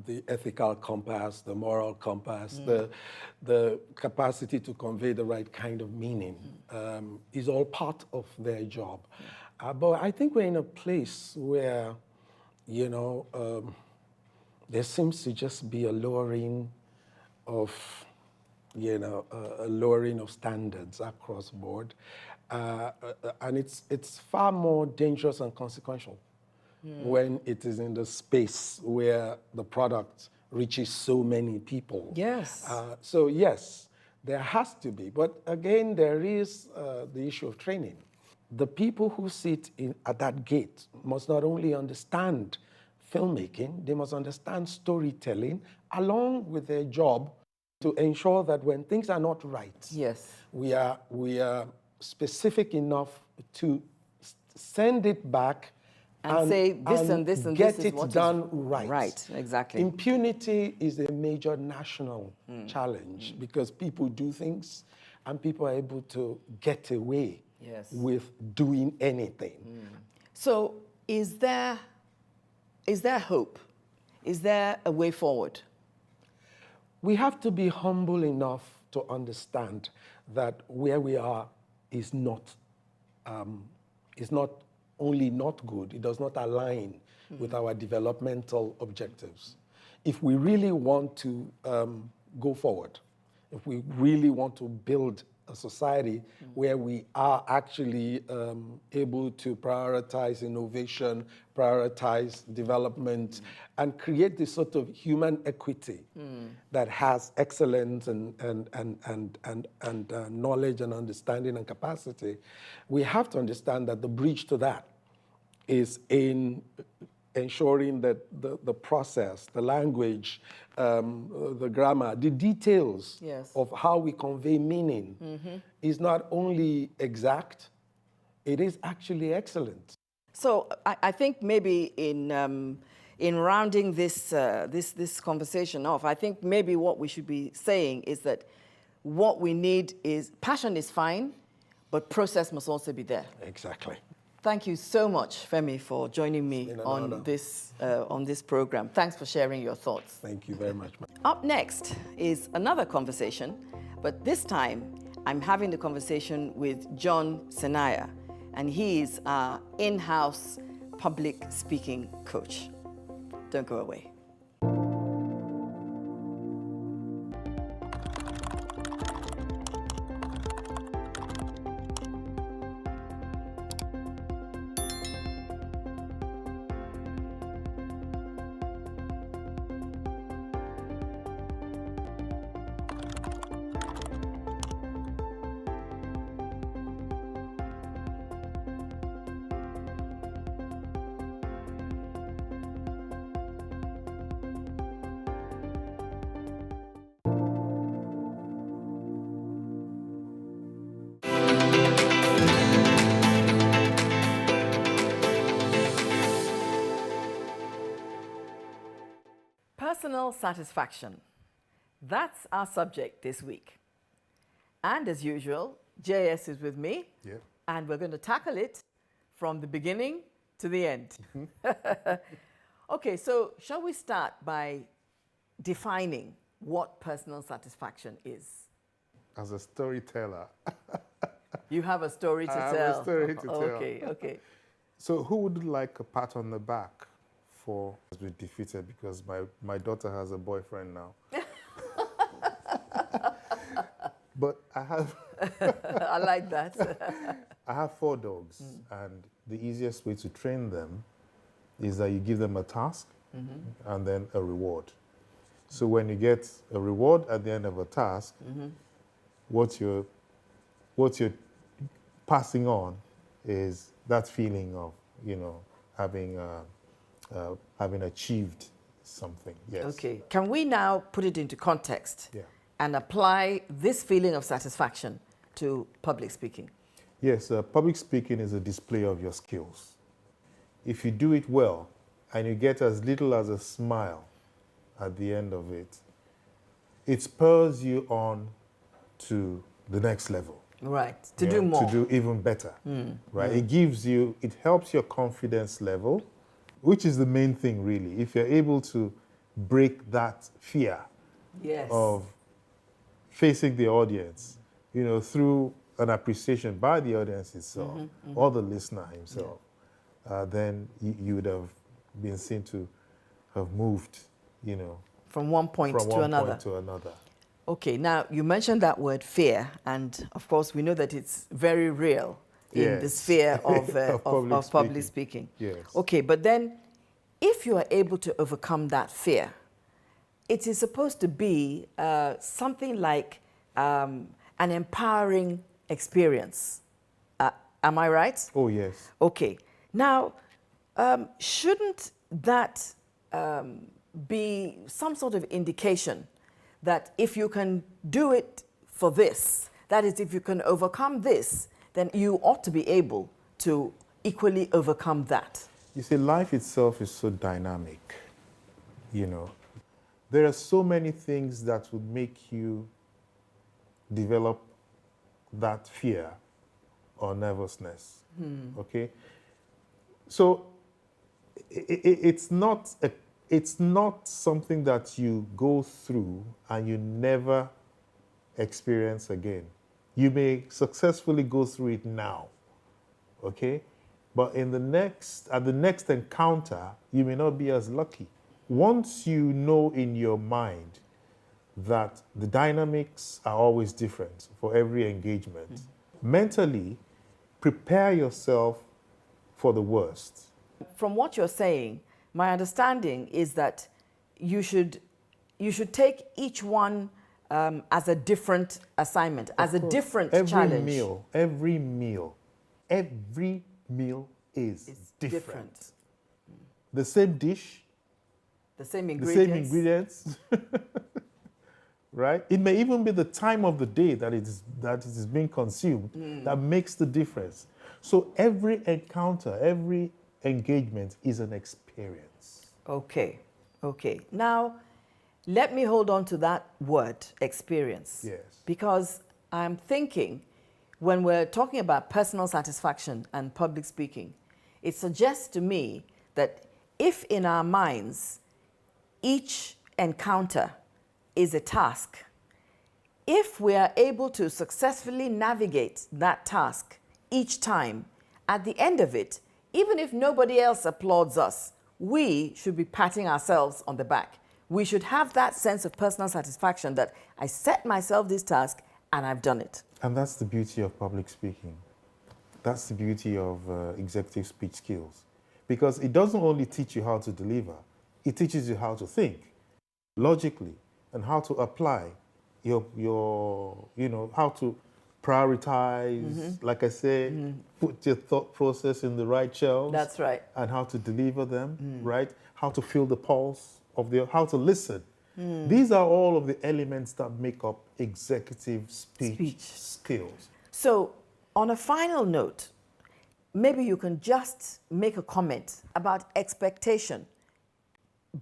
the ethical compass, the moral compass, the capacity to convey the right kind of meaning is all part of their job. But I think we're in a place where, there seems to just be a lowering of, a lowering of standards across board. And it's far more dangerous and consequential when it is in the space where the product reaches so many people. Yes. So yes, there has to be. But again, there is the issue of training. The people who sit at that gate must not only understand filmmaking, they must understand storytelling along with their job to ensure that when things are not right, yes, we are specific enough to send it back and say this and this and get this is what it done is right. Right, exactly. Impunity is a major national challenge because people do things and people are able to get away with doing anything. So is there hope? Is there a way forward? We have to be humble enough to understand that where we are is not only not good, it does not align with our developmental objectives. If we really want to go forward, if we really want to build a society where we are actually able to prioritize innovation, prioritize development, and create this sort of human equity that has excellence and knowledge and understanding and capacity, we have to understand that the bridge to that is in ensuring that the process, the language, the grammar, the details of how we convey meaning is not only exact, it is actually excellent. So I think maybe in rounding this conversation off, I think maybe what we should be saying is that what we need is, passion is fine, but process must also be there. Exactly. Thank you so much, Femi, for joining me on this program. Thanks for sharing your thoughts. Thank you very much. Up next is another conversation, but this time I'm having the conversation with John Senaya, and he's our in-house public speaking coach. Don't go away. Personal satisfaction. That's our subject this week. And as usual, JS is with me, and we're going to tackle it from the beginning to the end. Okay, so shall we start by defining what personal satisfaction is? As a storyteller. You have a story to tell. I have a story to tell. Okay, okay. So who would like a pat on the back for has been defeated because my daughter has a boyfriend now? But I have... I like that. I have 4 dogs, and the easiest way to train them is that you give them a task and then a reward. So when you get a reward at the end of a task, what you're passing on is that feeling of, having having achieved something. Yes. Okay. Can we now put it into context Yeah. and apply this feeling of satisfaction to public speaking? Yes, public speaking is a display of your skills. If you do it well and you get as little as a smile at the end of it, it spurs you on to the next level. Right, to do more. To do even better, right? Mm. It helps your confidence level, which is the main thing really. If you're able to break that fear Yes. of facing the audience, through an appreciation by the audience itself or the listener himself, then you would have been seen to have moved, from one point to another. Okay, now you mentioned that word fear, and of course we know that it's very real in the sphere of public speaking. Yes. Okay, but then if you are able to overcome that fear, it is supposed to be something like an empowering experience. Am I right? Oh, yes. Okay. Now, shouldn't that be some sort of indication that if you can do it for this, that is, if you can overcome this, then you ought to be able to equally overcome that? You see, life itself is so dynamic, There are so many things that would make you develop that fear or nervousness, okay? So it's not something that you go through and you never experience again. You may successfully go through it now, okay? But at the next encounter, you may not be as lucky. Once you know in your mind that the dynamics are always different for every engagement, mentally prepare yourself for the worst. From what you're saying, my understanding is that you should take each one as a different assignment, as a different challenge. Every meal is different. The same dish, the same ingredients. Right? It may even be the time of the day that it is being consumed that makes the difference. So every encounter, every engagement is an experience. Okay. Now, let me hold on to that word, experience. Yes. Because I'm thinking, when we're talking about personal satisfaction and public speaking, it suggests to me that if in our minds each encounter is a task, if we are able to successfully navigate that task each time, at the end of it, even if nobody else applauds us, we should be patting ourselves on the back. We should have that sense of personal satisfaction that I set myself this task and I've done it. And that's the beauty of public speaking. That's the beauty of executive speech skills. Because it doesn't only teach you how to deliver, it teaches you how to think logically and how to apply your how to prioritize, like I say, put your thought process in the right shelves. That's right. And how to deliver them, right? How to feel the pulse of how to listen. These are all of the elements that make up executive speech skills. So, on a final note, maybe you can just make a comment about expectation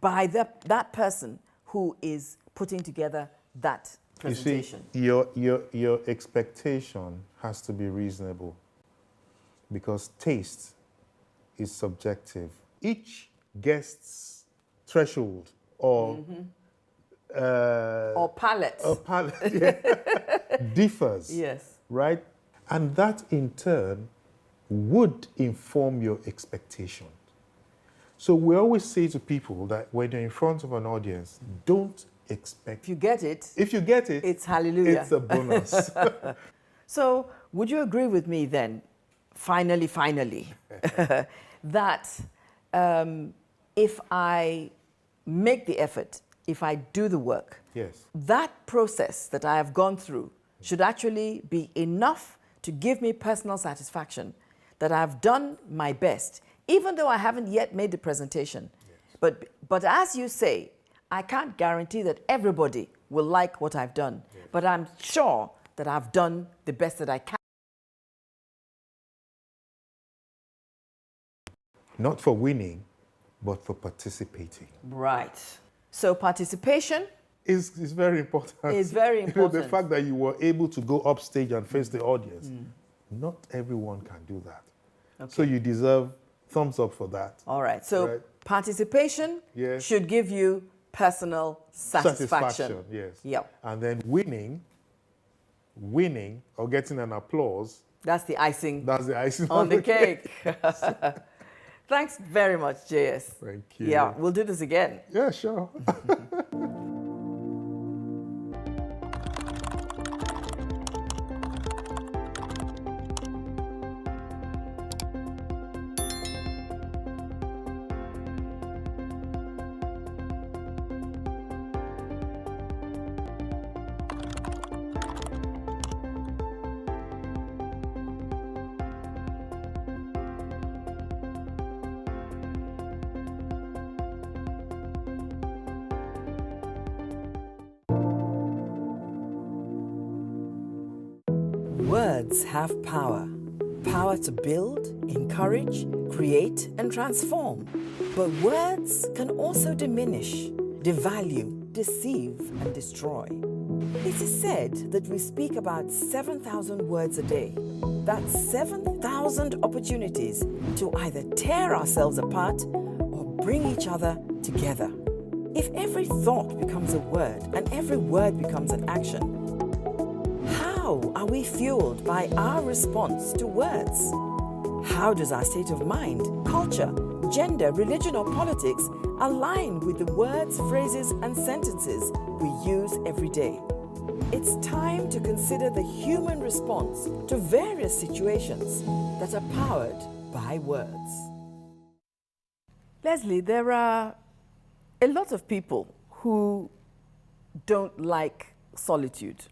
by that person who is putting together that presentation. You see, your expectation has to be reasonable because taste is subjective. Each guest's threshold or palate differs. Yes. Right? And that in turn would inform your expectation. So we always say to people that when you're in front of an audience, don't expect. If you get it, it's hallelujah. It's a bonus. So would you agree with me then, finally, that if I make the effort, if I do the work, yes, that process that I have gone through should actually be enough to give me personal satisfaction that I've done my best, even though I haven't yet made the presentation. Yes. But as you say, I can't guarantee that everybody will like what I've done, but I'm sure that I've done the best that I can. Not for winning, but for participating. Right. So participation is very important. It's very important. The fact that you were able to go upstage and face the audience, not everyone can do that. Okay. So you deserve thumbs up for that. All right. So participation should give you personal satisfaction. Yes. Yep. And then winning or getting an applause. That's the icing. That's the icing on the cake. Thanks very much, JS. Thank you. Yeah, we'll do this again. Yeah, sure. Words have power. Power to build, encourage, create, and transform. But words can also diminish, devalue, deceive, and destroy. It is said that we speak about 7,000 words a day. That's 7,000 opportunities to either tear ourselves apart or bring each other together. If every thought becomes a word and every word becomes an action, how are we fueled by our response to words? How does our state of mind, culture, gender, religion, or politics align with the words, phrases, and sentences we use every day? It's time to consider the human response to various situations that are powered by words. Leslie, there are a lot of people who don't like solitude.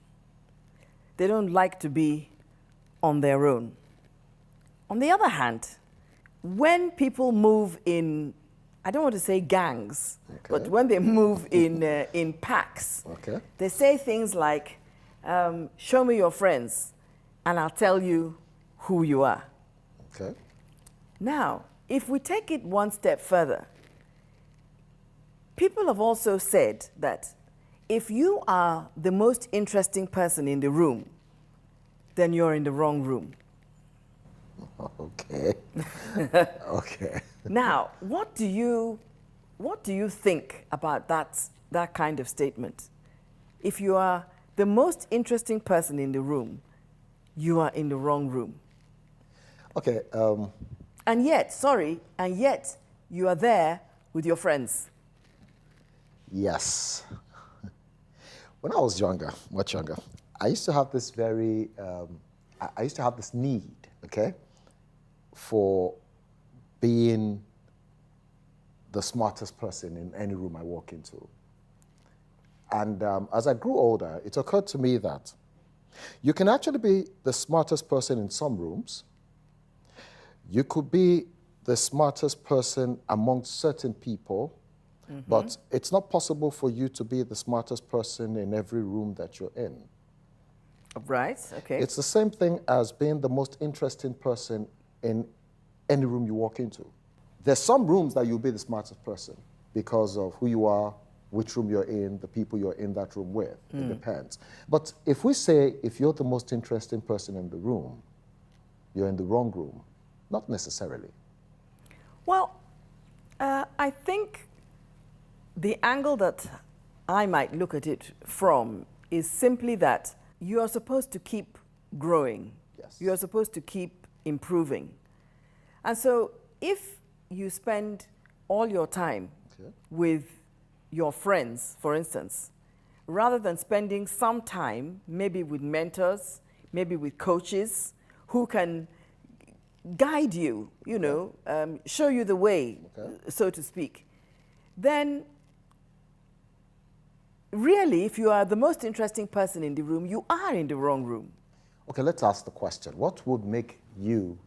They don't like to be on their own. On the other hand, when people move in, I don't want to say gangs, but when they move in packs, they say things like, show me your friends and I'll tell you who you are. Okay. Now, if we take it one step further, people have also said that if you are the most interesting person in the room, then you're in the wrong room. Okay. Okay. Now, what do you think about that kind of statement? If you are the most interesting person in the room, you are in the wrong room. Okay. And yet you are there with your friends. Yes. When I was younger, much younger, I used to have this need, okay, for being the smartest person in any room I walk into. And as I grew older, it occurred to me that you can actually be the smartest person in some rooms. You could be the smartest person amongst certain people, but it's not possible for you to be the smartest person in every room that you're in. Right, okay. It's the same thing as being the most interesting person in any room you walk into. There's some rooms that you'll be the smartest person because of who you are, which room you're in, the people you're in that room with. It depends. But if we say, if you're the most interesting person in the room, you're in the wrong room, not necessarily. Well, I think the angle that I might look at it from is simply that you are supposed to keep growing. Yes. You are supposed to keep improving. And so if you spend all your time with your friends, for instance, rather than spending some time maybe with mentors, maybe with coaches who can guide you, you know, show you the way, so to speak, then really, if you are the most interesting person in the room, you are in the wrong room. Okay, let's ask the question. What would make you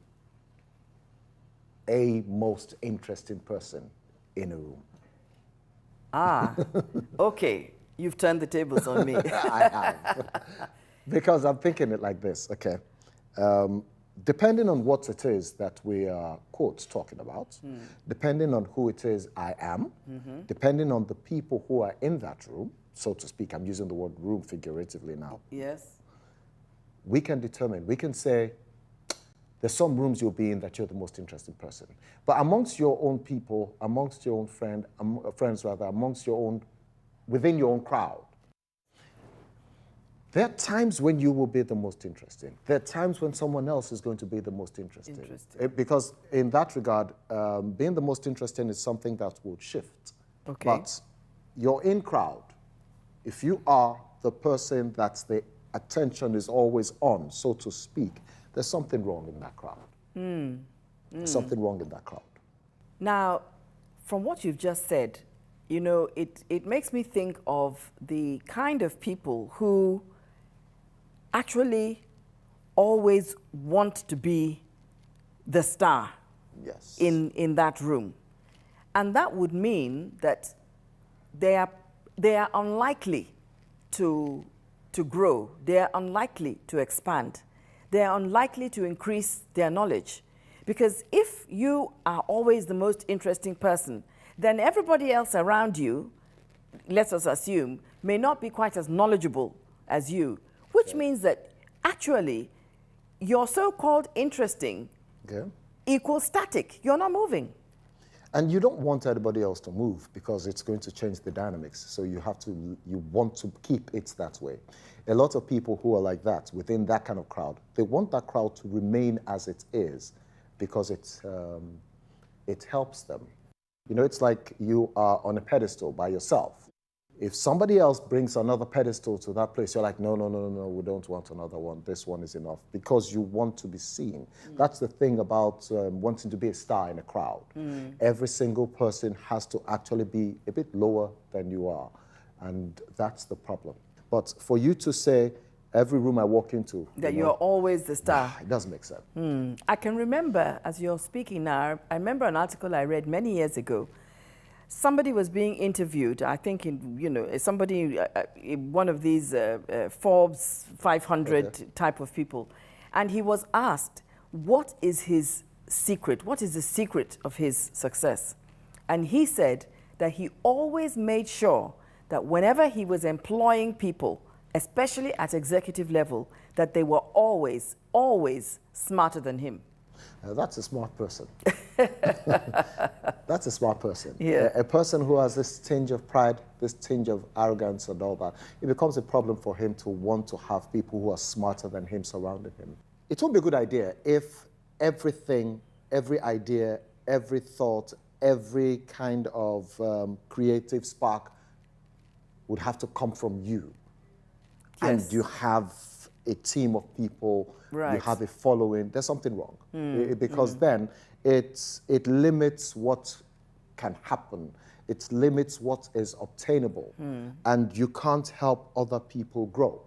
a most interesting person in a room? Ah, okay. You've turned the tables on me. I have. Because I'm thinking it like this, okay. Depending on what it is that we are, quotes, talking about, depending on who it is I am, depending on the people who are in that room, so to speak, I'm using the word room figuratively now. Yes. We can determine, we can say, there's some rooms you'll be in that you're the most interesting person. But amongst your own people, amongst your own friends rather, amongst your own, within your own crowd, there are times when you will be the most interesting. There are times when someone else is going to be the most interesting. Because in that regard, being the most interesting is something that will shift. Okay. But your in crowd, if you are the person that the attention is always on, so to speak, there's something wrong in that crowd. Something wrong in that crowd. Now, from what you've just said, you know, it makes me think of the kind of people who actually always want to be the star in that room. And that would mean that they are unlikely to grow. They are unlikely to expand. They are unlikely to increase their knowledge. Because if you are always the most interesting person, then everybody else around you, let us assume, may not be quite as knowledgeable as you, which means that actually your so-called interesting equals static. You're not moving. And you don't want everybody else to move because it's going to change the dynamics. So you want to keep it that way. A lot of people who are like that, within that kind of crowd, they want that crowd to remain as it is because it helps them. You know, it's like you are on a pedestal by yourself. If somebody else brings another pedestal to that place, you're like, no, we don't want another one. This one is enough, because you want to be seen. That's the thing about wanting to be a star in a crowd. Every single person has to actually be a bit lower than you are, and that's the problem. But for you to say, every room I walk into, that you're always the star. It doesn't make sense. I can remember, as you're speaking now, I remember an article I read many years ago. Somebody was being interviewed, I think, one of these Forbes 500 type of people, and he was asked, what is his secret? What is the secret of his success? And he said that he always made sure that whenever he was employing people, especially at executive level, that they were always, always smarter than him. That's a smart person. That's a smart person. Yeah. A person who has this tinge of pride, this tinge of arrogance and all that, it becomes a problem for him to want to have people who are smarter than him surrounding him. It won't be a good idea if everything, every idea, every thought, every kind of creative spark would have to come from you. Yes. And you have a team of people, you have a following, there's something wrong. Because then it limits what can happen. It limits what is obtainable. And you can't help other people grow.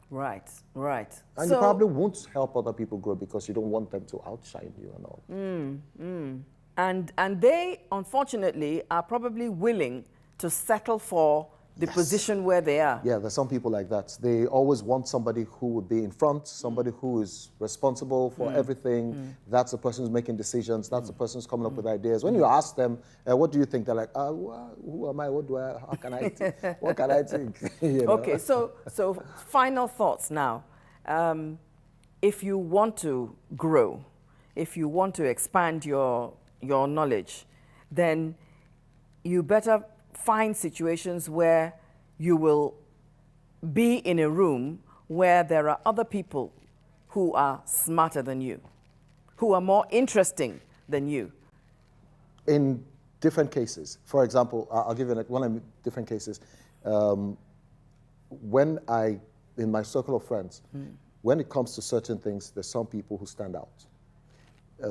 Right. And you probably won't help other people grow because you don't want them to outshine you and all. And they, unfortunately, are probably willing to settle for the position where they are. Yeah, there's some people like that. They always want somebody who would be in front, somebody who is responsible for everything. That's the person who's making decisions. That's the person who's coming up with ideas. When you ask them, what do you think? They're like, who am I? How can I think? What can I think? You know? Okay, so final thoughts now. If you want to grow, if you want to expand your knowledge, then you better find situations where you will be in a room where there are other people who are smarter than you, who are more interesting than you. In different cases. For example, I'll give you one of different cases. In my circle of friends, when it comes to certain things, there's some people who stand out.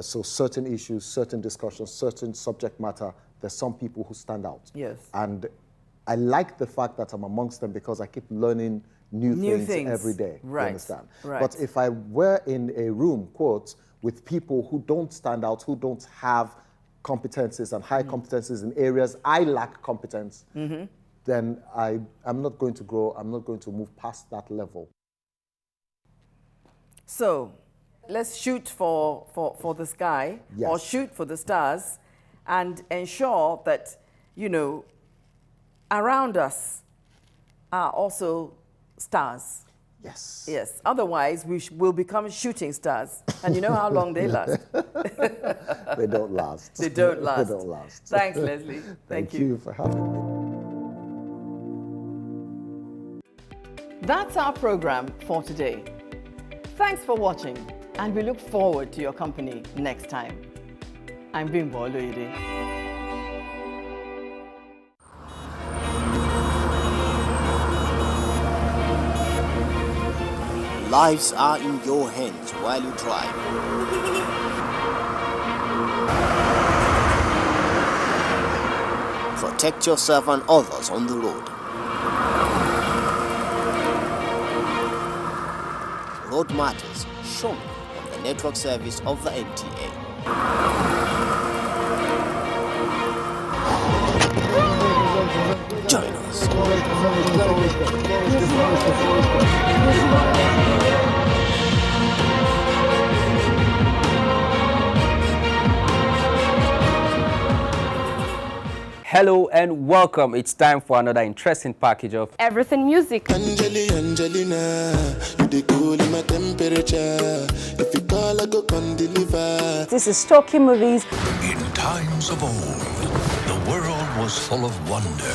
So certain issues, certain discussions, certain subject matter, there's some people who stand out. Yes. And I like the fact that I'm amongst them because I keep learning new things every day. Right. You understand? Right. But if I were in a room, quote, with people who don't stand out, who don't have competencies and high competencies in areas I lack competence, then I'm not going to grow, I'm not going to move past that level. So let's shoot for the sky, or shoot for the stars, and ensure that, you know, around us are also stars. Yes. Yes. Otherwise, will become shooting stars. And you know how long they last? They don't last. They don't last. They don't last. Thanks, Leslie. Thank you. Thank you for having me. That's our program for today. Thanks for watching, and we look forward to your company next time. I'm Bimbo Oloyede. Lives are in your hands while you drive. Protect yourself and others on the road. Road Matters, shown on the network service of the NTA. Join us. Hello and welcome. It's time for another interesting package of Everything Music. Angelina, you dey cool in my temperature. If you call, I go come deliver. This is Talking Movies. In times of old, the world was full of wonder.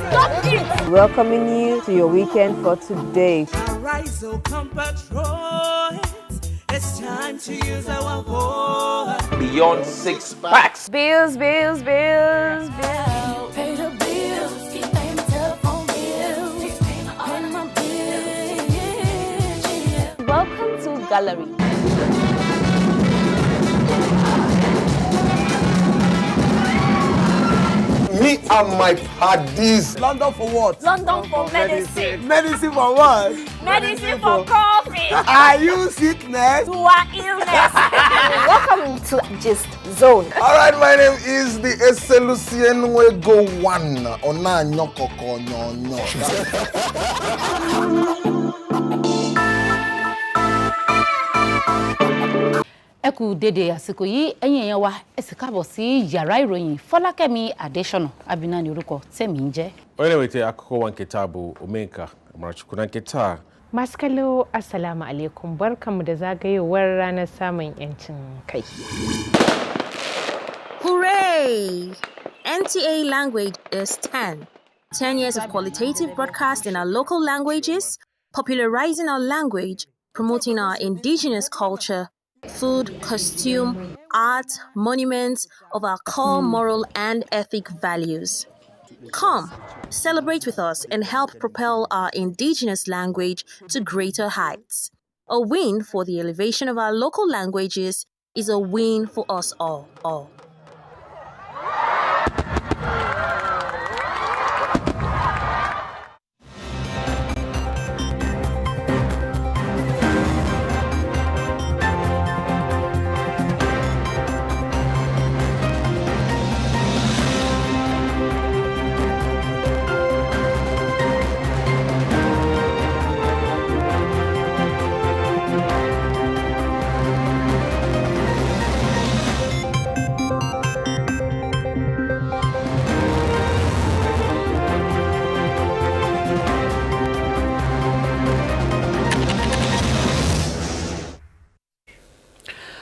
Stop it! Welcoming you to your weekend for today. Rise, oh, compatriots. It's time to use our voice. Beyond 6 packs. Bills, bills, bills, bills. Pay the bills. Keep paying my telephone bills. Pay my bills. Welcome to Gallery. Me and my paddies. London for what? London for medicine. Medicine for what? Medicine for coffee. Are you sickness? To our illness. Welcome to Gist Zone. All right, my name is the Eselusien Wego One. Ona nyokoko nyonyo. Ẹ kú dédé àsìkò yìí ẹ̀yin èèyàn wa ẹ sì káàbọ̀ sí yàrá ìròyìn Fọlákẹ́mi Adésọ̀nà Abina ní orúkọ tèmi ń jẹ́. Onye wete akụkọ wa nketa bụ Omenka Amarachukwu na nketa. Masu kallo assalamu alaikum barkanmu da zagayowar ranar samun yancin kai. Hooray! NTA language is 10. 10 years of qualitative broadcast in our local languages, popularizing our language, promoting our indigenous culture, food, costume, art, monuments of our core moral and ethic values. Come, celebrate with us and help propel our indigenous language to greater heights. A win for the elevation of our local languages is a win for us all.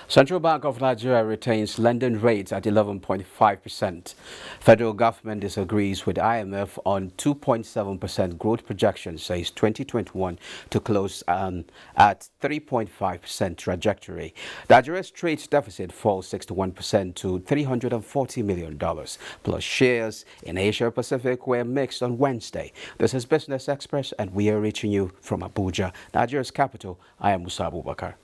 Central Bank of Nigeria retains lending rates at 11.5%. Federal government disagrees with IMF on 2.7% growth projection, says 2021 to close at 3.5% trajectory. Nigeria's trade deficit falls 61% to $340 million. Plus shares in Asia Pacific were mixed on Wednesday. This is Business Express and we are reaching you from Abuja, Nigeria's capital. I am Musa Abubakar.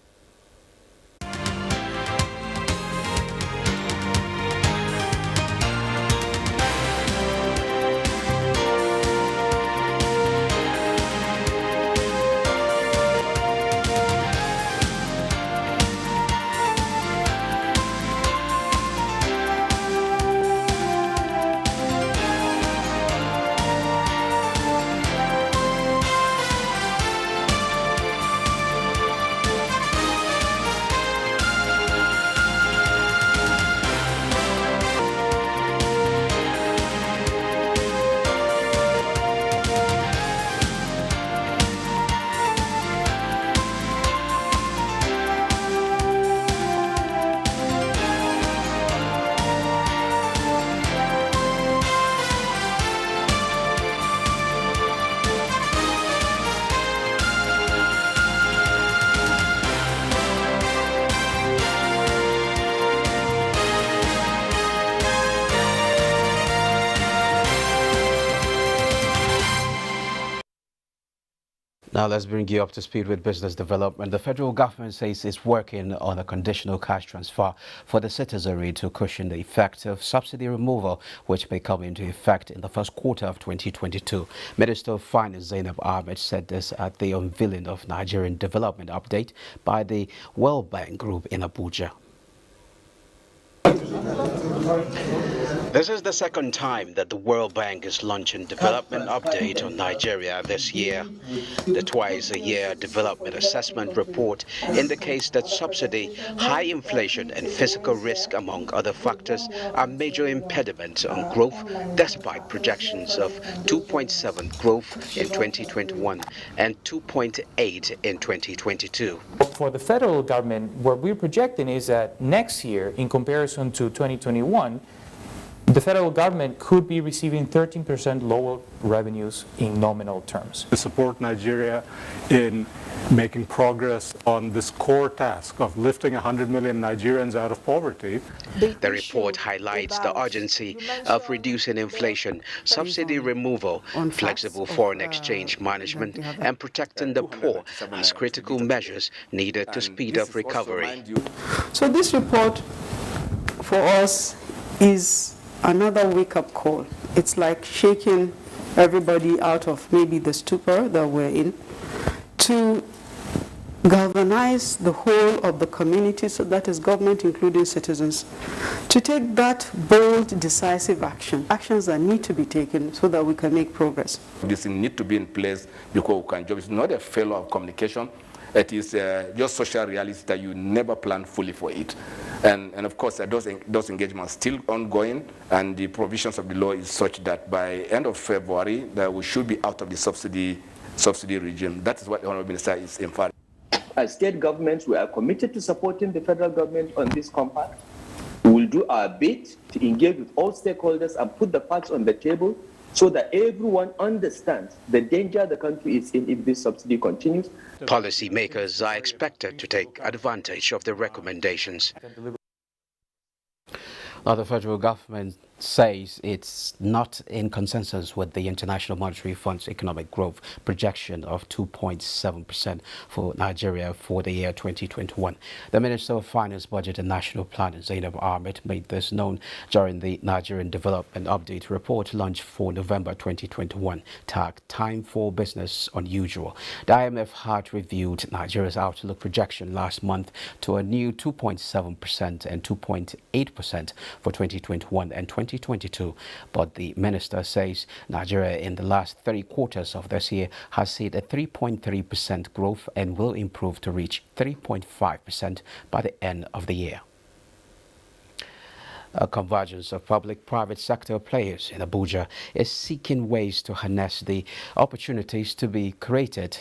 Now let's bring you up to speed with business development. The federal government says it's working on a conditional cash transfer for the citizenry to cushion the effect of subsidy removal, which may come into effect in the first quarter of 2022. Minister of Finance Zainab Ahmed said this at the unveiling of Nigerian Development Update by the World Bank Group in Abuja. This is the second time that the World Bank is launching Development Update on Nigeria this year. The twice-a-year Development Assessment Report indicates that subsidy, high inflation and fiscal risk, among other factors, are major impediments on growth, despite projections of 2.7 growth in 2021 and 2.8 in 2022. For the federal government, what we're projecting is that next year, in comparison to 2021, the federal government could be receiving 13% lower revenues in nominal terms. To support Nigeria in making progress on this core task of lifting 100 million Nigerians out of poverty. The report highlights the urgency of reducing inflation, subsidy removal, flexible foreign exchange management, and protecting the poor as critical measures needed to speed up recovery. So this report for us is another wake-up call. It's like shaking everybody out of maybe the stupor that we're in to galvanize the whole of the community, so that is government, including citizens, to take that bold, decisive actions that need to be taken so that we can make progress. This thing need to be in place because we can job. It's not a failure of communication. It is just social reality that you never plan fully for it. And of course, those engagements still ongoing, and the provisions of the law is such that by end of February, that we should be out of the subsidy regime. That is what the Honorable Minister is emphatic. As state governments, we are committed to supporting the federal government on this compact. We will do our bit to engage with all stakeholders and put the facts on the table so that everyone understands the danger the country is in if this subsidy continues. Policymakers are expected to take advantage of the recommendations. Now, the federal government says it's not in consensus with the International Monetary Fund's economic growth projection of 2.7% for Nigeria for the year 2021. The Minister of Finance, Budget and National Planning, Zainab Ahmed, made this known during the Nigerian Development Update report launched for November 2021, tagged Time for Business Unusual. The IMF had reviewed Nigeria's outlook projection last month to a new 2.7% and 2.8% for 2021 and 2022, but the minister says Nigeria in the last 3 quarters of this year has seen a 3.3% growth and will improve to reach 3.5% by the end of the year. A convergence of public-private sector players in Abuja is seeking ways to harness the opportunities to be created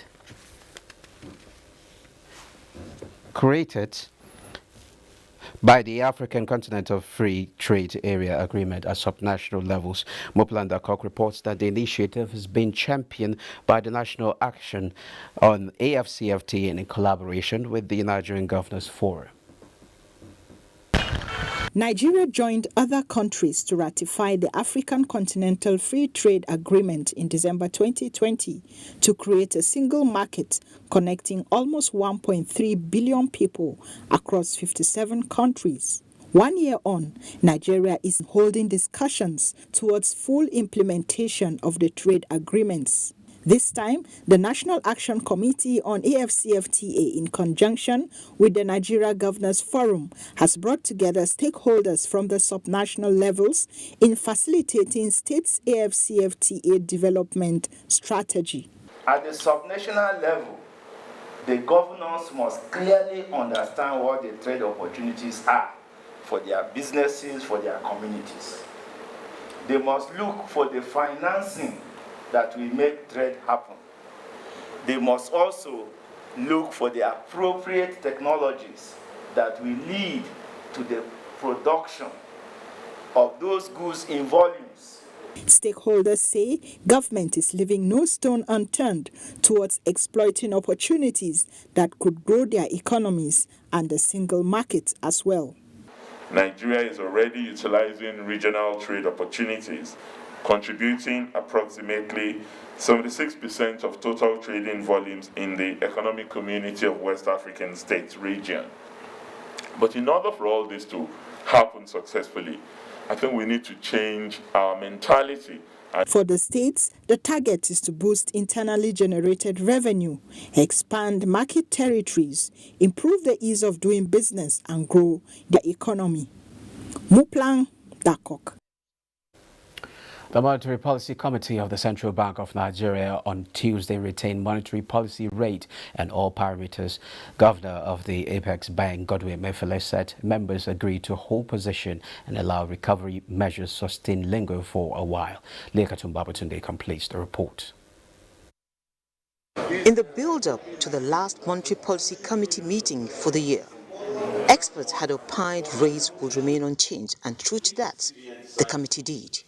by the African Continental Free Trade Area Agreement at subnational levels. Mopland Akok reports that the initiative has been championed by the National Action on AFCFTA in collaboration with the Nigerian Governors Forum. Nigeria joined other countries to ratify the African Continental Free Trade Agreement in December 2020 to create a single market connecting almost 1.3 billion people across 57 countries. 1 year on, Nigeria is holding discussions towards full implementation of the trade agreements. This time, the National Action Committee on AFCFTA, in conjunction with the Nigeria Governors Forum, has brought together stakeholders from the subnational levels in facilitating states' AFCFTA development strategy. At the subnational level, the governors must clearly understand what the trade opportunities are for their businesses, for their communities. They must look for the financing that will make trade happen. They must also look for the appropriate technologies that will lead to the production of those goods in volumes. Stakeholders say government is leaving no stone unturned towards exploiting opportunities that could grow their economies and the single market as well. Nigeria is already utilizing regional trade opportunities contributing approximately 76% of total trading volumes in the economic community of West African states region. But in order for all this to happen successfully, I think we need to change our mentality. For the states, the target is to boost internally generated revenue, expand market territories, improve the ease of doing business, and grow the economy. Muplang Dakok. The Monetary Policy Committee of the Central Bank of Nigeria on Tuesday retained monetary policy rate and all parameters. Governor of the Apex Bank, Godwin Emefiele, said members agreed to hold position and allow recovery measures sustain linger for a while. Lekatum Babatunde completes the report. In the build-up to the last Monetary Policy Committee meeting for the year, experts had opined rates would remain unchanged, and true to that, the committee did,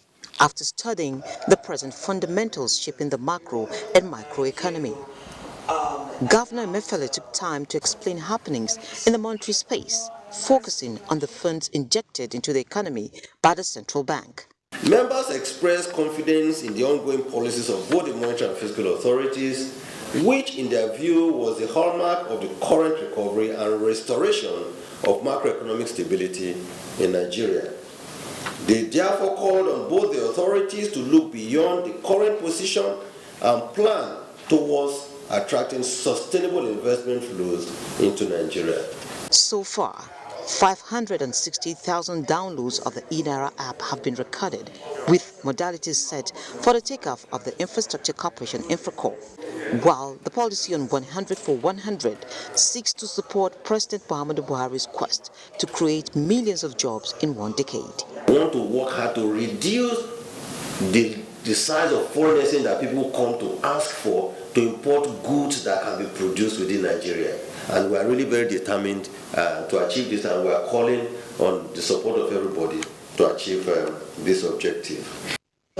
after studying the present fundamentals shaping the macro and micro economy. Governor Emefiele took time to explain happenings in the monetary space, focusing on the funds injected into the economy by the central bank. Members expressed confidence in the ongoing policies of both the monetary and fiscal authorities, which in their view was the hallmark of the current recovery and restoration of macroeconomic stability in Nigeria. They therefore called on both the authorities to look beyond the current position and plan towards attracting sustainable investment flows into Nigeria. So far, 560,000 downloads of the eNaira app have been recorded, with modalities set for the takeoff of the Infrastructure Corporation Infracorp, while the policy on 100 for 100 seeks to support President Muhammadu Buhari's quest to create millions of jobs in one decade. We want to work hard to reduce the size of foreign exchange that people come to ask for to import goods that can be produced within Nigeria. And we are really very determined to achieve this, and we are calling on the support of everybody to achieve this objective.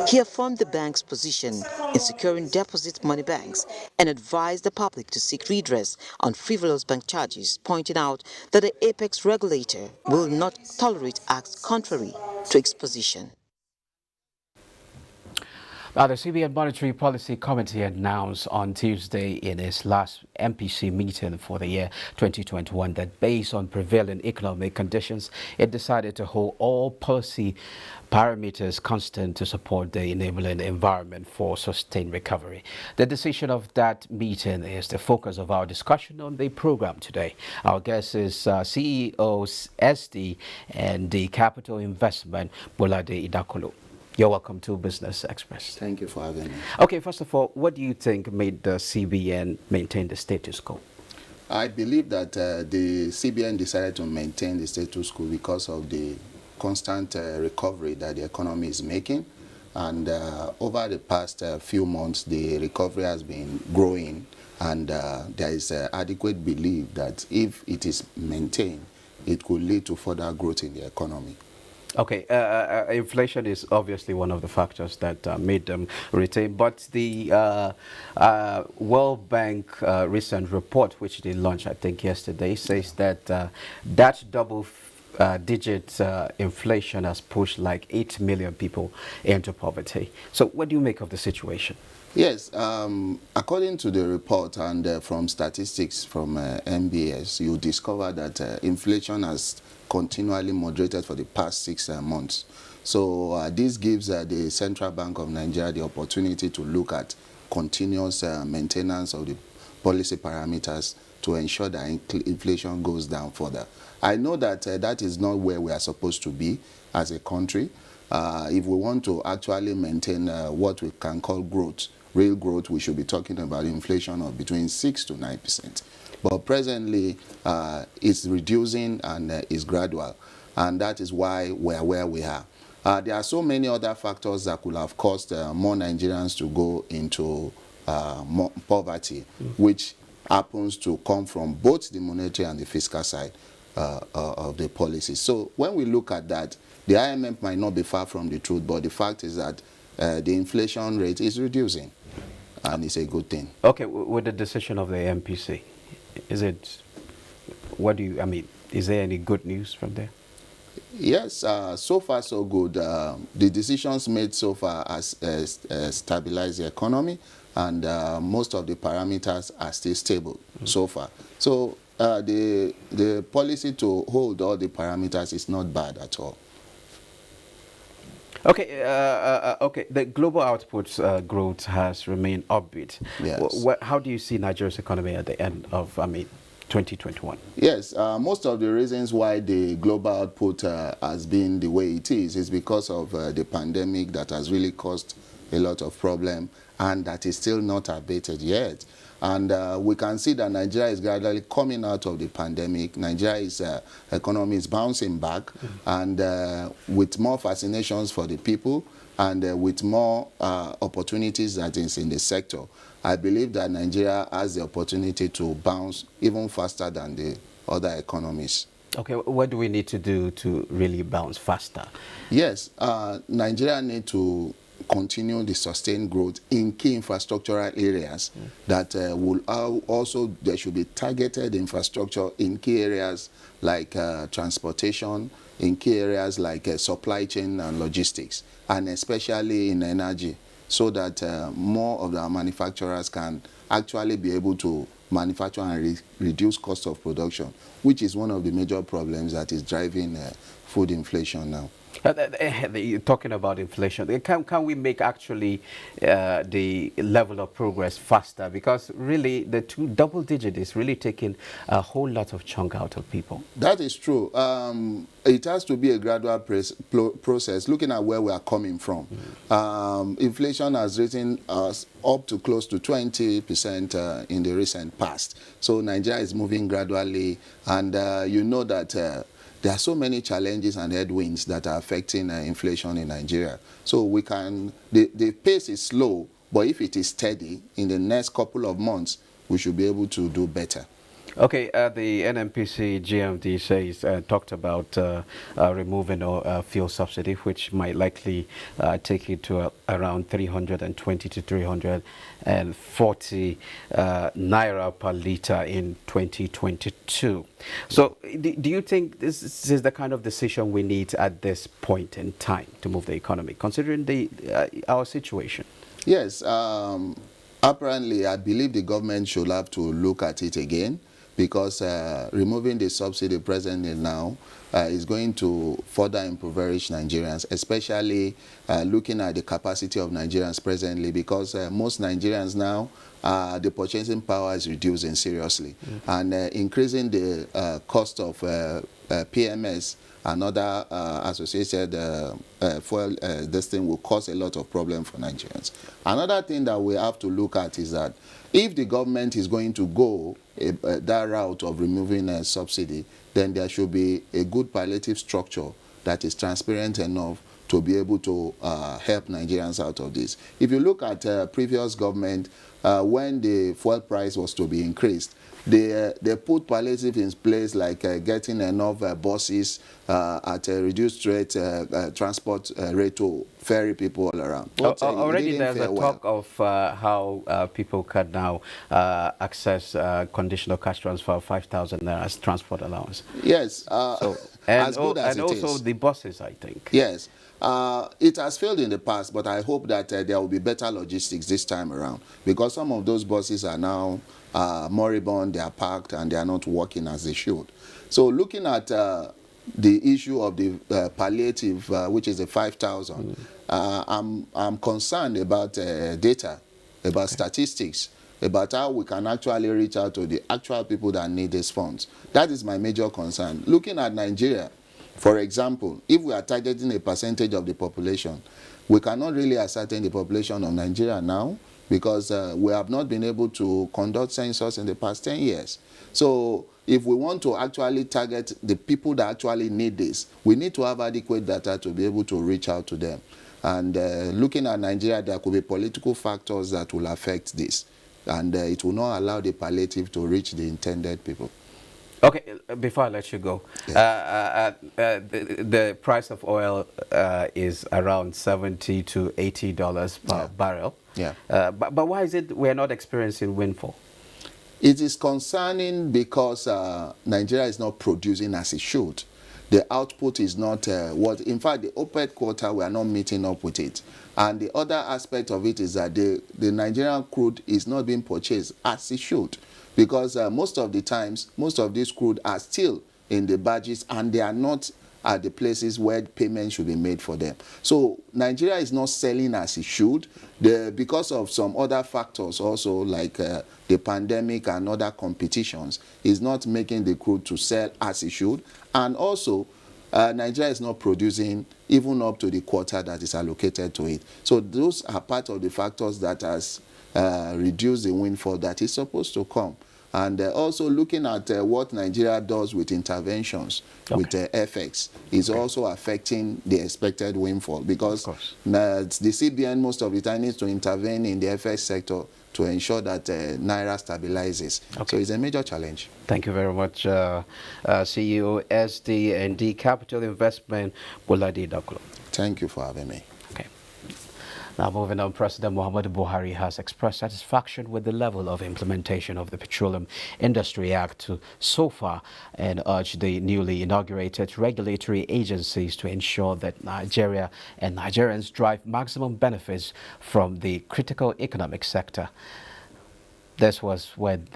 He affirmed the bank's position in securing deposit money banks and advised the public to seek redress on frivolous bank charges, pointing out that the apex regulator will not tolerate acts contrary to its position. Now, the CBN Monetary Policy Committee announced on Tuesday in its last MPC meeting for the year 2021 that based on prevailing economic conditions, it decided to hold all policy parameters constant to support the enabling environment for sustained recovery. The decision of that meeting is the focus of our discussion on the program today. Our guest is CEO SD and the Capital Investment, Bolade Idakolo. You're welcome to Business Express. Thank you for having me. Okay, first of all, what do you think made the CBN maintain the status quo? I believe that the CBN decided to maintain the status quo because of the constant recovery that the economy is making. And over the past few months, the recovery has been growing, and there is adequate belief that if it is maintained, it could lead to further growth in the economy. Okay, inflation is obviously one of the factors that made them retain, but the World Bank recent report, which they launched, I think, yesterday, says that that double-digit inflation has pushed like 8 million people into poverty. So what do you make of the situation? Yes, according to the report and from statistics from MBS, you discover that inflation has continually moderated for the past 6 months. So this gives the Central Bank of Nigeria the opportunity to look at continuous maintenance of the policy parameters to ensure that inflation goes down further. I know that that is not where we are supposed to be as a country. If we want to actually maintain what we can call growth, real growth, we should be talking about inflation of between 6 to 9%. But presently, it's reducing and is gradual, and that is why we are where we are. There are so many other factors that could have caused more Nigerians to go into more poverty, which happens to come from both the monetary and the fiscal side of the policy. So when we look at that, the IMF might not be far from the truth, but the fact is that the inflation rate is reducing, and it's a good thing. Okay, with the decision of the MPC, is it, what do you, I mean, is there any good news from there? Yes, so far so good. The decisions made so far has stabilized the economy, and most of the parameters are still stable so far. So the policy to hold all the parameters is not bad at all. Okay, okay. The global output growth has remained upbeat. Yes. How do you see Nigeria's economy at the end of, 2021? Yes, most of the reasons why the global output has been the way it is because of the pandemic that has really caused a lot of problem, and that is still not abated yet. And we can see that Nigeria is gradually coming out of the pandemic. Nigeria's economy is bouncing back, and with more fascinations for the people, and with more opportunities that is in the sector, I believe that Nigeria has the opportunity to bounce even faster than the other economies. Okay, what do we need to do to really bounce faster? Yes, Nigeria need to continue the sustained growth in key infrastructural areas that will also, there should be targeted infrastructure in key areas like transportation, in key areas like supply chain and logistics, and especially in energy, so that more of our manufacturers can actually be able to manufacture and reduce cost of production, which is one of the major problems that is driving food inflation now. You're talking about inflation. Can we make actually the level of progress faster? Because really the double digit is really taking a whole lot of chunk out of people. That is true. It has to be a gradual process, looking at where we are coming from. Inflation has risen up to close to 20% in the recent past. So Nigeria is moving gradually, and you know that there are so many challenges and headwinds that are affecting inflation in Nigeria. So we can, the pace is slow, but if it is steady, in the next couple of months, we should be able to do better. Okay, the NNPC GMD says talked about removing fuel subsidy, which might likely take it to around 320 to 340 naira per liter in 2022. So, do you think this is the kind of decision we need at this point in time to move the economy, considering our situation? Yes, apparently, I believe the government should have to look at it again, because removing the subsidy presently now is going to further impoverish Nigerians, especially looking at the capacity of Nigerians presently, because most Nigerians now, the purchasing power is reducing seriously, and increasing the cost of PMS and other associated fuel, this thing will cause a lot of problem for Nigerians. Another thing that we have to look at is that if the government is going to go that route of removing a subsidy, then there should be a good palliative structure that is transparent enough to be able to help Nigerians out of this. If you look at previous government, when the fuel price was to be increased, they put palliative in place, like getting enough buses at a reduced rate, transport rate to ferry people all around. But, already there's a talk of how people can now access conditional cash transfer of 5,000 naira as transport allowance. Yes. And also the buses, I think. Yes. It has failed in the past, but I hope that there will be better logistics this time around, because some of those buses are now moribund, they are parked, and they are not working as they should. So looking at the issue of the palliative, which is the 5,000, I'm concerned about data, about statistics, about how we can actually reach out to the actual people that need these funds. That is my major concern. Looking at Nigeria, for example, if we are targeting a percentage of the population, we cannot really ascertain the population of Nigeria now, because we have not been able to conduct census in the past 10 years. So if we want to actually target the people that actually need this, we need to have adequate data to be able to reach out to them. And looking at Nigeria, there could be political factors that will affect this, and it will not allow the palliative to reach the intended people. Okay, before I let you go, the price of oil is around $70 to $80 per barrel. Yeah. But why is it we're not experiencing windfall? It is concerning because Nigeria is not producing as it should. the output is not what, in fact, the OPEC quota, we are not meeting up with it. And the other aspect of it is that the Nigerian crude is not being purchased as it should, because most of the times, most of these crude are still in the barges and they are not at the places where payment should be made for them. So Nigeria is not selling as it should, because of some other factors also, like the pandemic and other competitions, is not making the crude to sell as it should. And also, Nigeria is not producing even up to the quota that is allocated to it. So those are part of the factors that has reduced the windfall that is supposed to come. And also looking at what Nigeria does with interventions, with FX, is also affecting the expected windfall, because the CBN most of the time needs to intervene in the FX sector to ensure that Naira stabilizes. So it's a major challenge. Thank you very much, CEO SD&D Capital Investment, Bolade Dakulo. Thank you for having me. Now, moving on, President Muhammadu Buhari has expressed satisfaction with the level of implementation of the Petroleum Industry Act so far, and urged the newly inaugurated regulatory agencies to ensure that Nigeria and Nigerians derive maximum benefits from the critical economic sector. This was when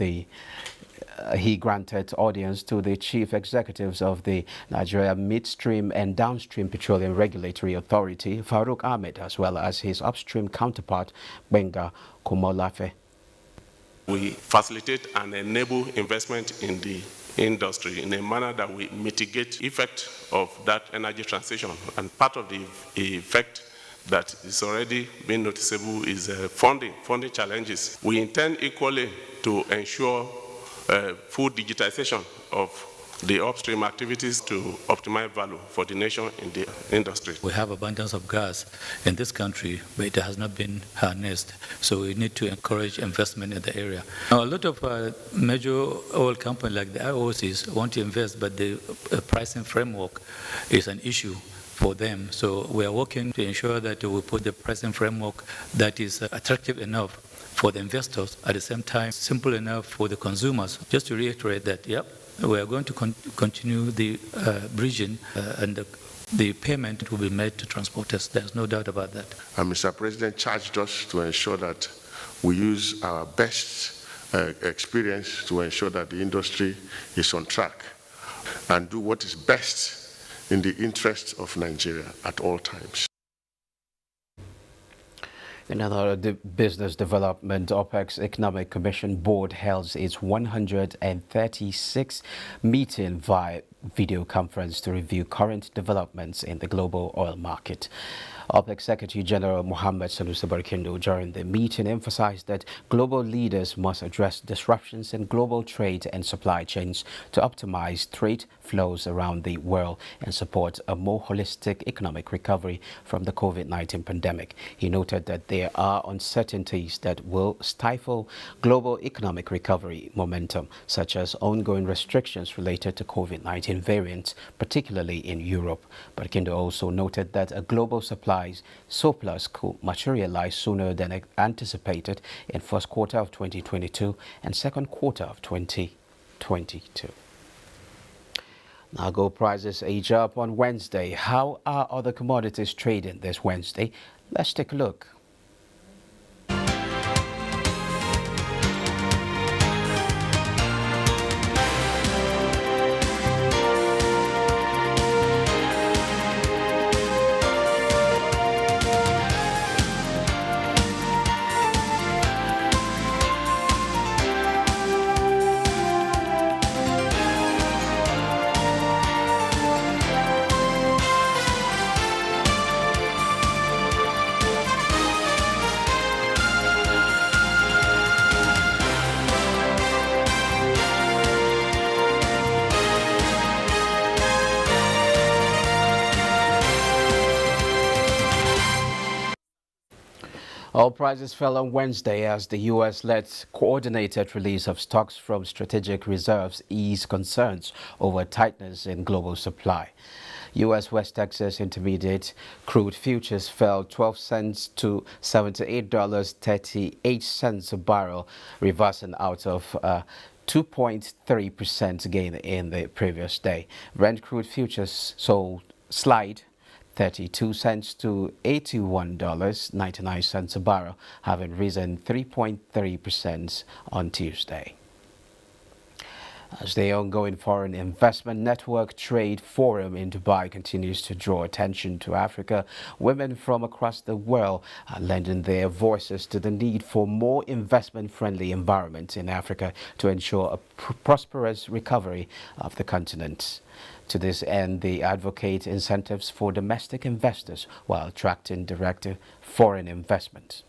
he granted audience to the chief executives of the Nigeria Midstream and Downstream Petroleum Regulatory Authority, Farouk Ahmed, as well as his upstream counterpart, Benga Komolafe. We facilitate and enable investment in the industry in a manner that we mitigate the effect of that energy transition. And part of the effect that is already being noticeable is funding challenges. We intend equally to ensure full digitization of the upstream activities to optimize value for the nation in the industry. We have abundance of gas in this country, but it has not been harnessed. So we need to encourage investment in the area. Now, a lot of major oil companies like the IOCs want to invest, but the pricing framework is an issue for them. So we are working to ensure that we put the pricing framework that is attractive enough for the investors, at the same time simple enough for the consumers. Just to reiterate that, we are going to continue the bridging and the payment will be made to transporters. There's no doubt about that. And Mr. President charged us to ensure that we use our best experience to ensure that the industry is on track and do what is best in the interest of Nigeria at all times. In another business development, OPEC's Economic Commission Board held its 136th meeting via video conference to review current developments in the global oil market. OPEC Secretary General Mohammed Sanusi Barkindo during the meeting emphasized that global leaders must address disruptions in global trade and supply chains to optimize trade flows around the world and support a more holistic economic recovery from the COVID-19 pandemic. He noted that there are uncertainties that will stifle global economic recovery momentum, such as ongoing restrictions related to COVID-19 variants, particularly in Europe. Barkindo also noted that a global supply surplus could materialize sooner than anticipated in first quarter of 2022 and second quarter of 2022. Now, gold prices edge up on Wednesday. How are other commodities trading this Wednesday? Let's take a look. Oil prices fell on Wednesday as the U.S.-led coordinated release of stocks from strategic reserves eased concerns over tightness in global supply. U.S. West Texas Intermediate crude futures fell 12 cents to $78.38 a barrel, reversing out of 2.3% gain in the previous day. Brent crude futures slide 32 cents to $81.99 a barrel, having risen 3.3% on Tuesday. As the ongoing Foreign Investment Network Trade Forum in Dubai continues to draw attention to Africa, women from across the world are lending their voices to the need for more investment-friendly environments in Africa to ensure a prosperous recovery of the continent. To this end, they advocate incentives for domestic investors while attracting direct foreign investment.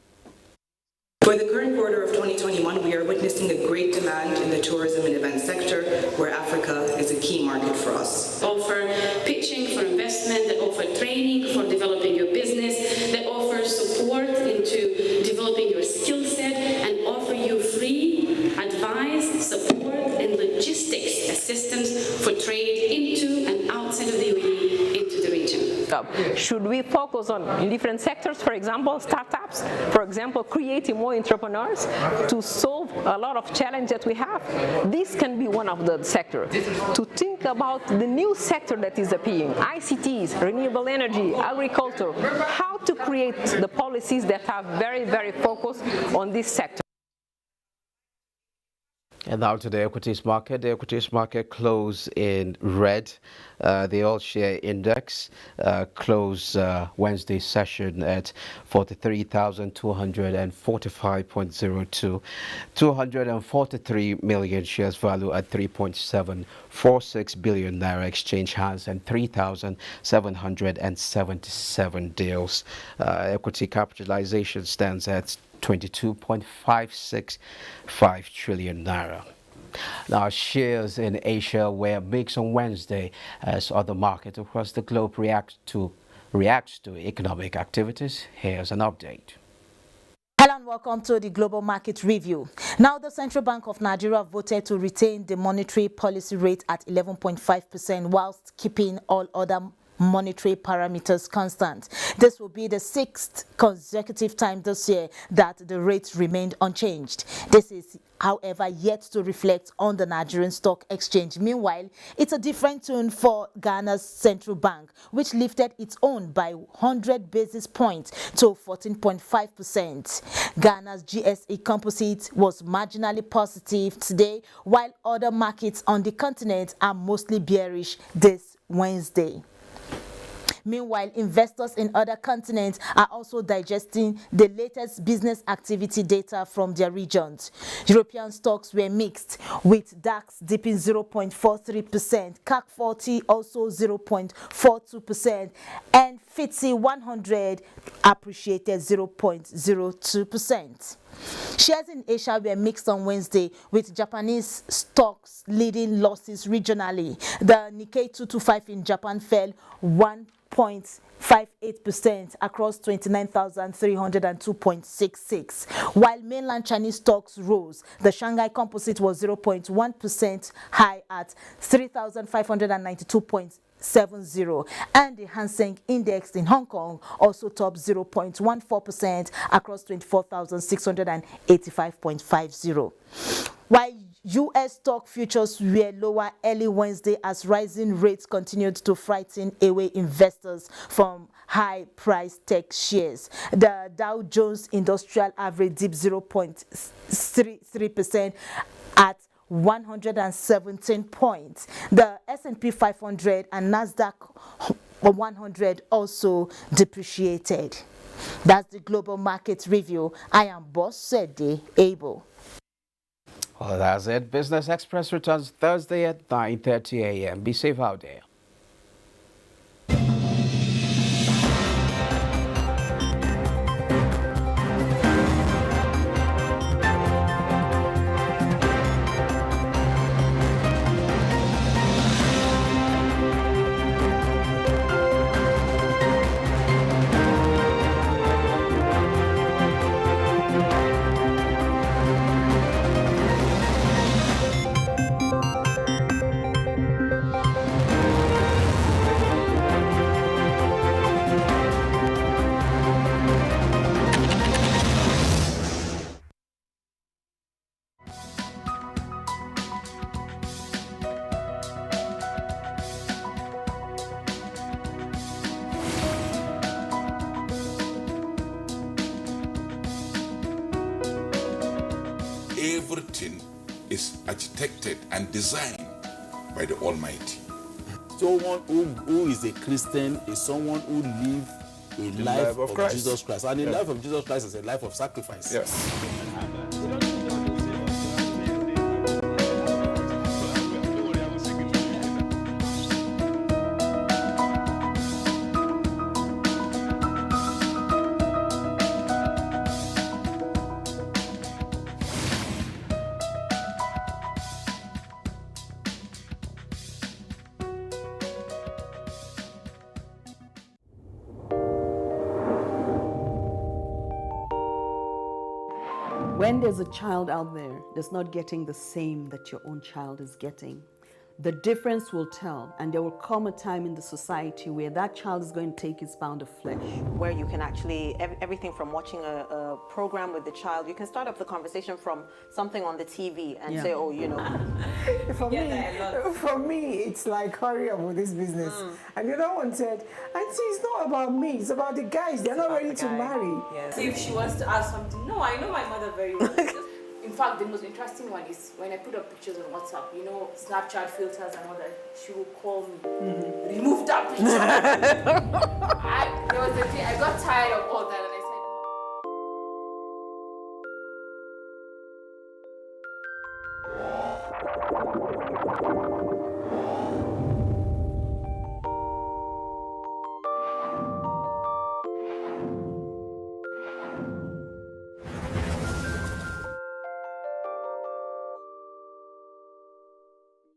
For the current quarter of 2021, we are witnessing a great demand in the tourism and event sector, where Africa is a key market for us. Offer pitching for investment, that offer training for developing your business, that offer support into developing your skill set, and offer you free advice, support, and logistics assistance for trade into and outside of the UAE into the region. Should we focus on different sectors, for example, startups, for example, creating more entrepreneurs to solve a lot of challenges that we have? This can be one of the sectors. To think about the new sector that is appearing, ICTs, renewable energy, agriculture, how to create the policies that are very, very focused on this sector. And now to the equities market. The equities market closed in red. The all-share index closed Wednesday session at 43,245.02. 243 million shares value at 3.746 billion naira exchange hands and 3,777 deals. Equity capitalization stands at 22.565 trillion naira. Now, shares in Asia were mixed on Wednesday as other markets across the globe react to economic activities. Here's an update. Hello and welcome to the Global Market Review. Now, the Central Bank of Nigeria voted to retain the monetary policy rate at 11.5% whilst keeping all other monetary parameters constant. This will be the 6th consecutive time this year that the rate remained unchanged. This is, however, yet to reflect on the Nigerian Stock Exchange. Meanwhile, it's a different tune for Ghana's central bank, which lifted its own by 100 basis points to 14.5%. Ghana's GSE composite was marginally positive today, while other markets on the continent are mostly bearish this Wednesday. Meanwhile, investors in other continents are also digesting the latest business activity data from their regions. European stocks were mixed, with DAX dipping 0.43%, CAC 40 also 0.42%, and FTSE 100 appreciated 0.02%. Shares in Asia were mixed on Wednesday, with Japanese stocks leading losses regionally. The Nikkei 225 in Japan fell 1.58% across 29,302.66, while mainland Chinese stocks rose. The Shanghai Composite was 0.1% high at 3,592.70, and the Hang Seng Index in Hong Kong also topped 0.14% across 24,685.50. While U.S. stock futures were lower early Wednesday as rising rates continued to frighten away investors from high-priced tech shares. The Dow Jones Industrial Average dipped 0.33% at 117 points. The S&P 500 and Nasdaq 100 also depreciated. That's the Global Market Review. I am Boss Sede Abel. Well, that's it. Business Express returns Thursday at 9:30 a.m. Be safe out there. everything is architected and designed by the Almighty. Someone who is a Christian is someone who lives a life of Jesus Christ. And the life of Jesus Christ is a life of sacrifice. Yes. When there's a child out there that's not getting the same that your own child is getting, the difference will tell, and there will come a time in the society where that child is going to take its pound of flesh. Where you can actually, everything from watching a program with the child, you can start up the conversation from something on the TV and say, oh, you know. For me, it's like, hurry up with this business. And the other one said, Auntie, it's not about me, it's about the guys, they're not ready to marry. Yes. If she wants to ask something, no, I know my mother very well. In fact, the most interesting one is when I put up pictures on WhatsApp, you know, Snapchat filters and all that, she will call me, remove that picture. There was a day, I got tired of all that and I said,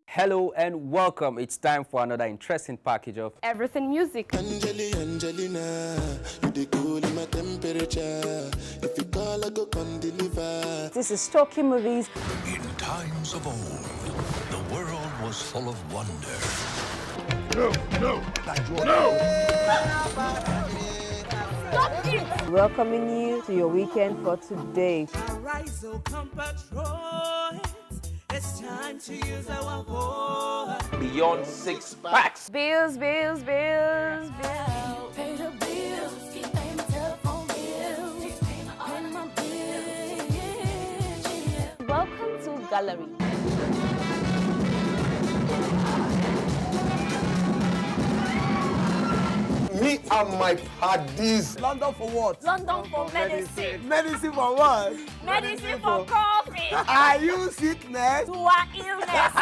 Hello and welcome. It's time for another interesting package of Everything Music. Angelina, you the cool in my temperature. If you call, I go come deliver. This is Talking Movies. In times of old, the world was full of wonder. Stop it! Welcoming you to your weekend for today. Arise, oh compatriots. It's time to use our voice. Beyond Six Packs. Bills. Pay the bills. Keep paying telephone bills. Pay my bills. Welcome to Gallery. Me and my paddies. London for what? London for medicine. Medicine for what? Medicine for coffee. Are you sickness? To our illness.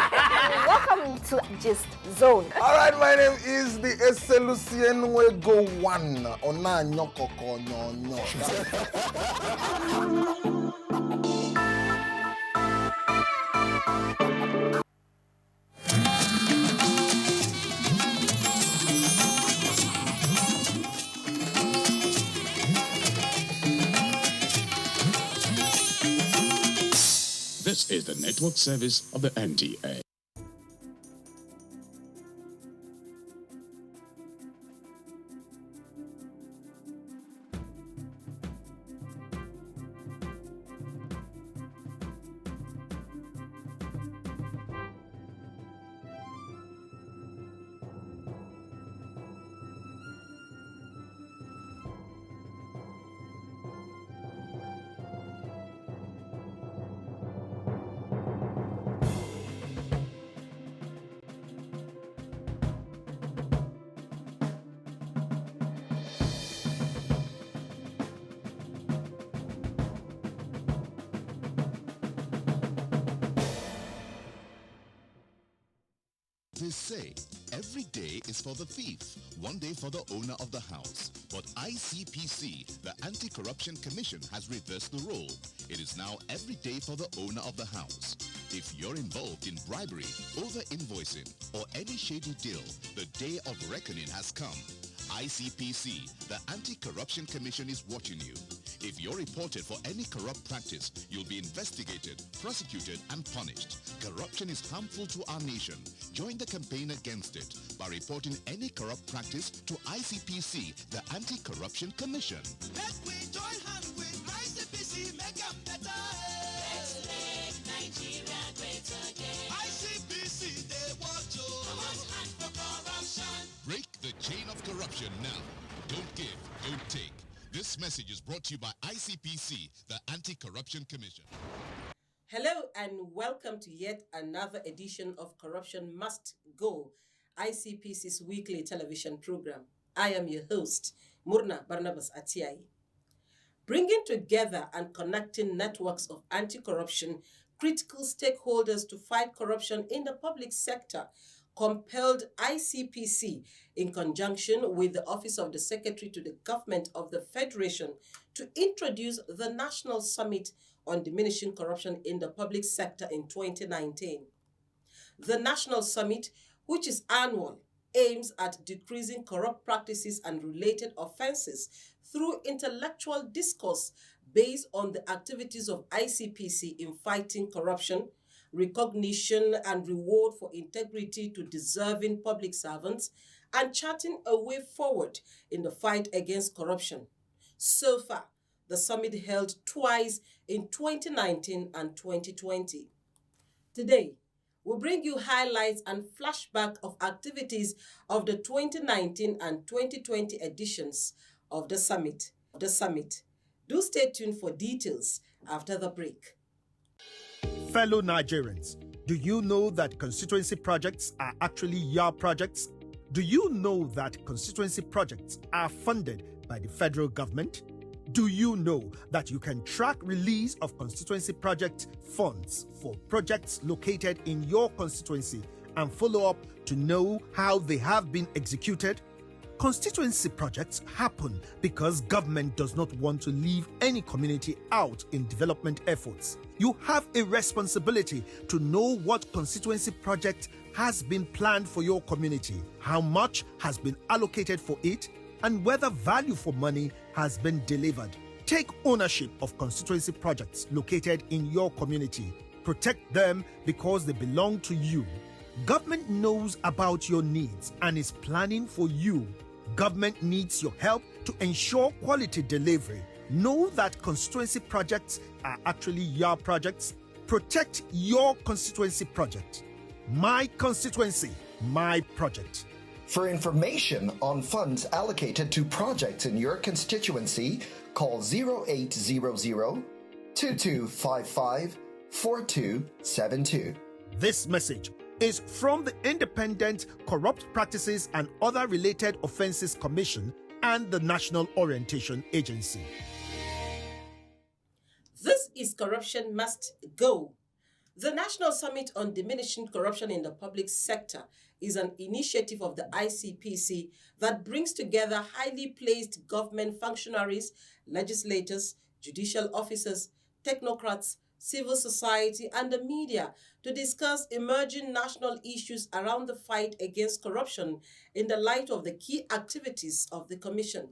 Welcome to Gist Zone. Alright, my name is the Eselucien Wego One. Ona nyokoko nyonyo. This is the network service of the NTA. They say every day is for the thief, one day for the owner of the house. But ICPC, the Anti-Corruption Commission, has reversed the role. It is now every day for the owner of the house. If you're involved in bribery, over-invoicing, or any shady deal, the day of reckoning has come. ICPC, the Anti-Corruption Commission, is watching you. If you're reported for any corrupt practice, you'll be investigated, prosecuted, and punished. Corruption is harmful to our nation. Join the campaign against it by reporting any corrupt practice to ICPC, the Anti-Corruption Commission. Let's join hands with ICPC, make them better. Let's make Nigeria great again. ICPC, they want to. Hand for corruption. Break the chain of corruption now. Don't give, don't take. This message is brought to you by ICPC, the Anti-Corruption Commission. Hello and welcome to yet another edition of Corruption Must Go, ICPC's weekly television program. I am your host, Murna Barnabas Atiai. Bringing together and connecting networks of anti-corruption, critical stakeholders to fight corruption in the public sector compelled ICPC, in conjunction with the Office of the Secretary to the Government of the Federation, to introduce the National Summit on Diminishing Corruption in the Public Sector in 2019. The National Summit, which is annual, aims at decreasing corrupt practices and related offenses through intellectual discourse based on the activities of ICPC in fighting corruption, recognition and reward for integrity to deserving public servants, and charting a way forward in the fight against corruption. So far, the summit held twice in 2019 and 2020. Today, we'll bring you highlights and flashback of activities of the 2019 and 2020 editions of the summit. Do stay tuned for details after the break. Fellow Nigerians, do you know that constituency projects are actually your projects? Do you know that constituency projects are funded by the federal government? Do you know that you can track release of constituency project funds for projects located in your constituency and follow up to know how they have been executed? Constituency projects happen because government does not want to leave any community out in development efforts. You have a responsibility to know what constituency project has been planned for your community, how much has been allocated for it, and whether value for money has been delivered. Take ownership of constituency projects located in your community. Protect them because they belong to you. Government knows about your needs and is planning for you. Government needs your help to ensure quality delivery. Know that constituency projects are actually your projects. Protect your constituency project. My constituency, my project. For information on funds allocated to projects in your constituency, call 0800 2255 4272. This message is from the Independent Corrupt Practices and Other Related Offences Commission and the National Orientation Agency. This is Corruption Must Go. The National Summit on Diminishing Corruption in the Public Sector is an initiative of the ICPC that brings together highly placed government functionaries, legislators, judicial officers, technocrats, civil society, and the media to discuss emerging national issues around the fight against corruption in the light of the key activities of the Commission.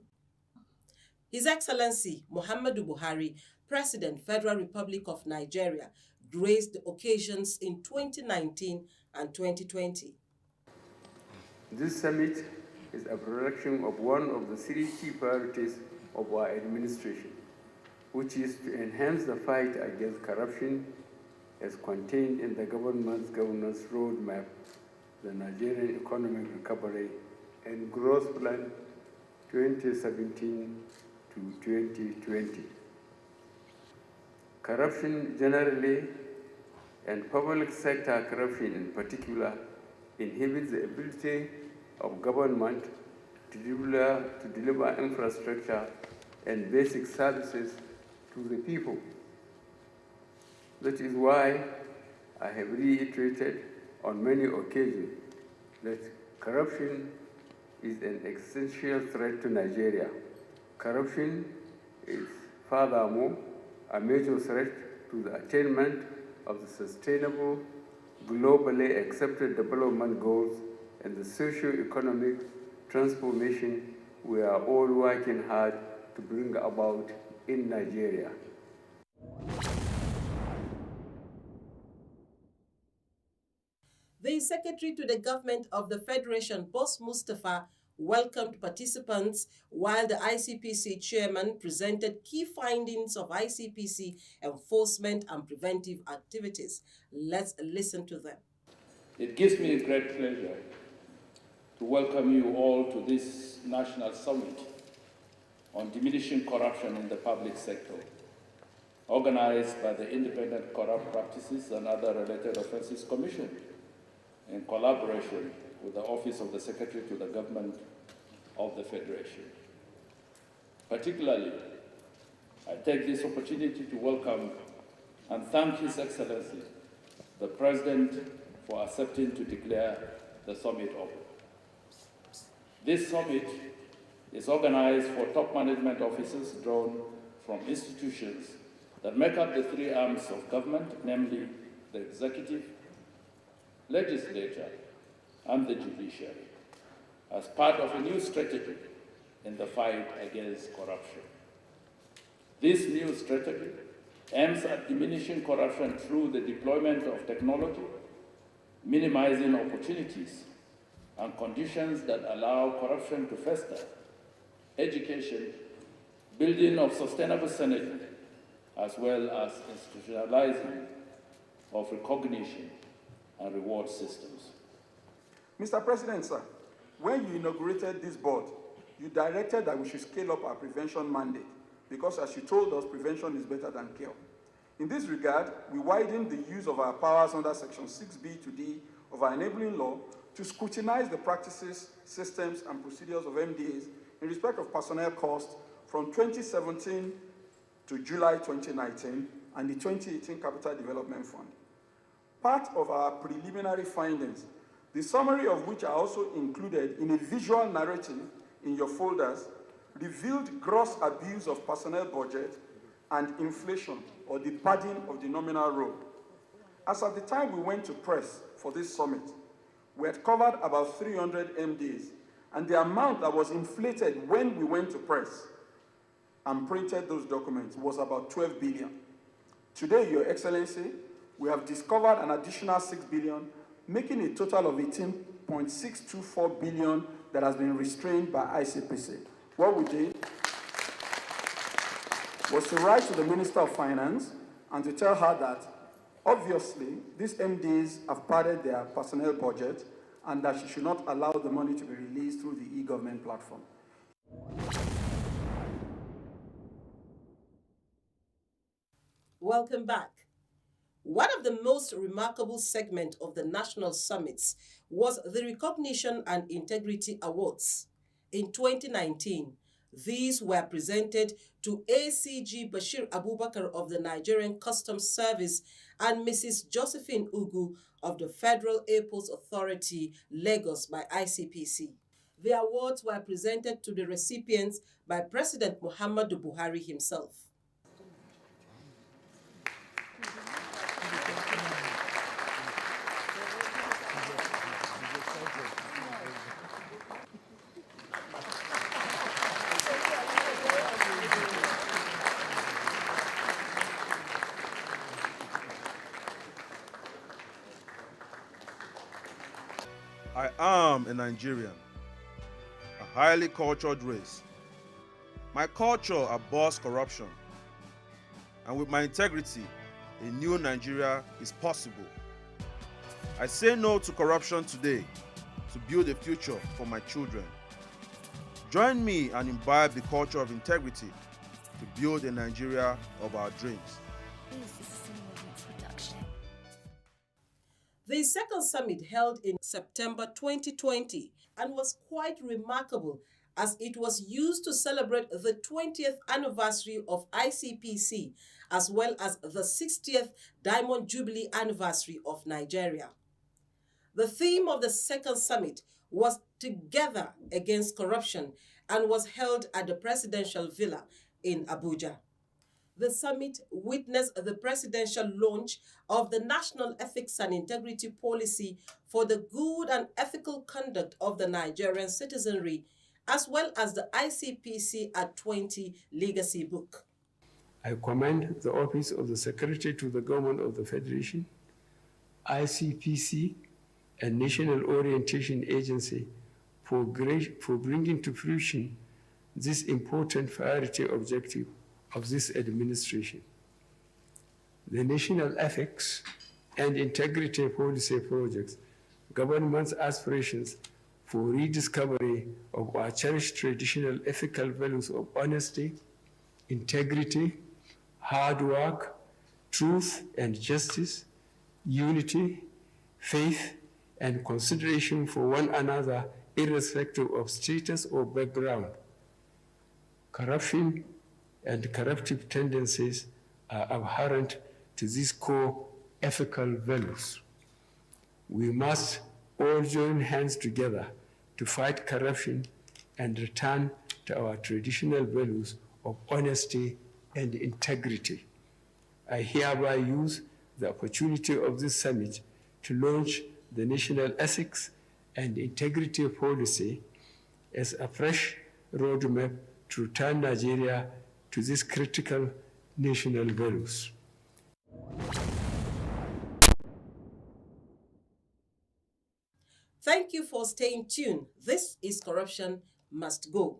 His Excellency Muhammadu Buhari, President, Federal Republic of Nigeria, graced the occasions in 2019 and 2020. This summit is a production of one of the three key priorities of our administration, which is to enhance the fight against corruption as contained in the government's governance roadmap, the Nigerian Economic Recovery and Growth Plan 2017 to 2020. Corruption generally, and public sector corruption in particular, inhibits the ability of government to deliver infrastructure and basic services to the people. That is why I have reiterated on many occasions that corruption is an existential threat to Nigeria. Corruption is furthermore a major threat to the attainment of the sustainable, globally accepted development goals and the socio-economic transformation we are all working hard to bring about in Nigeria. The Secretary to the Government of the Federation, Boss Mustafa, welcomed participants while the ICPC chairman presented key findings of ICPC enforcement and preventive activities. Let's listen to them. It gives me a great pleasure to welcome you all to this National Summit on Diminishing Corruption in the Public Sector. organized by the Independent Corrupt Practices and Other Related Offences Commission in collaboration with the Office of the Secretary to the Government of the Federation. Particularly, I take this opportunity to welcome and thank His Excellency, the President, for accepting to declare the summit open. This summit is organized for top management officers drawn from institutions that make up the three arms of government, namely the executive, legislature, and the judiciary, as part of a new strategy in the fight against corruption. This new strategy aims at diminishing corruption through the deployment of technology, minimizing opportunities and conditions that allow corruption to fester, education, building of sustainable synergy, as well as institutionalizing of recognition and reward systems. Mr. President, sir, when you inaugurated this board, you directed that we should scale up our prevention mandate because, as you told us, prevention is better than cure. In this regard, we widened the use of our powers under Section 6B to D of our enabling law to scrutinize the practices, systems, and procedures of MDAs in respect of personnel costs from 2017 to July 2019 and the 2018 Capital Development Fund. Part of our preliminary findings, the summary of which are also included in a visual narrative in your folders, revealed gross abuse of personnel budget and inflation, or the padding of the nominal roll. As at the time we went to press for this summit, we had covered about 300 MDs, and the amount that was inflated when we went to press and printed those documents was about 12 billion. Today, Your Excellency, we have discovered an additional 6 billion, making a total of 18.624 billion that has been restrained by ICPC. What we did was to write to the Minister of Finance and to tell her that, obviously, these MDs have padded their personnel budget and that she should not allow the money to be released through the e-government platform. Welcome back. One of the most remarkable segments of the national summits was the Recognition and Integrity Awards. In 2019, these were presented to ACG Bashir Abubakar of the Nigerian Customs Service and Mrs. Josephine Ugu of the Federal Airports Authority, Lagos, by ICPC. The awards were presented to the recipients by President Muhammadu Buhari himself. I am a Nigerian, a highly cultured race. My culture abhors corruption, and with my integrity, a new Nigeria is possible. I say no to corruption today to build a future for my children. Join me and imbibe the culture of integrity to build a Nigeria of our dreams. The second summit held in September 2020 and was quite remarkable as it was used to celebrate the 20th anniversary of ICPC as well as the 60th Diamond Jubilee anniversary of Nigeria. The theme of the second summit was Together Against Corruption and was held at the Presidential Villa in Abuja. The summit witnessed the presidential launch of the National Ethics and Integrity Policy for the good and ethical conduct of the Nigerian citizenry, as well as the ICPC at 20 Legacy Book. I commend the Office of the Secretary to the Government of the Federation, ICPC, and National Orientation Agency for bringing to fruition this important priority objective of this administration. The National Ethics and Integrity Policy Projects, government's aspirations for rediscovery of our cherished traditional ethical values of honesty, integrity, hard work, truth and justice, unity, faith, and consideration for one another irrespective of status or background. Corruption and corruptive tendencies are abhorrent to these core ethical values. We must all join hands together to fight corruption and return to our traditional values of honesty and integrity. I hereby use the opportunity of this summit to launch the National Ethics and Integrity Policy as a fresh roadmap to return Nigeria to these critical national values. Thank you for staying tuned. This is Corruption Must Go.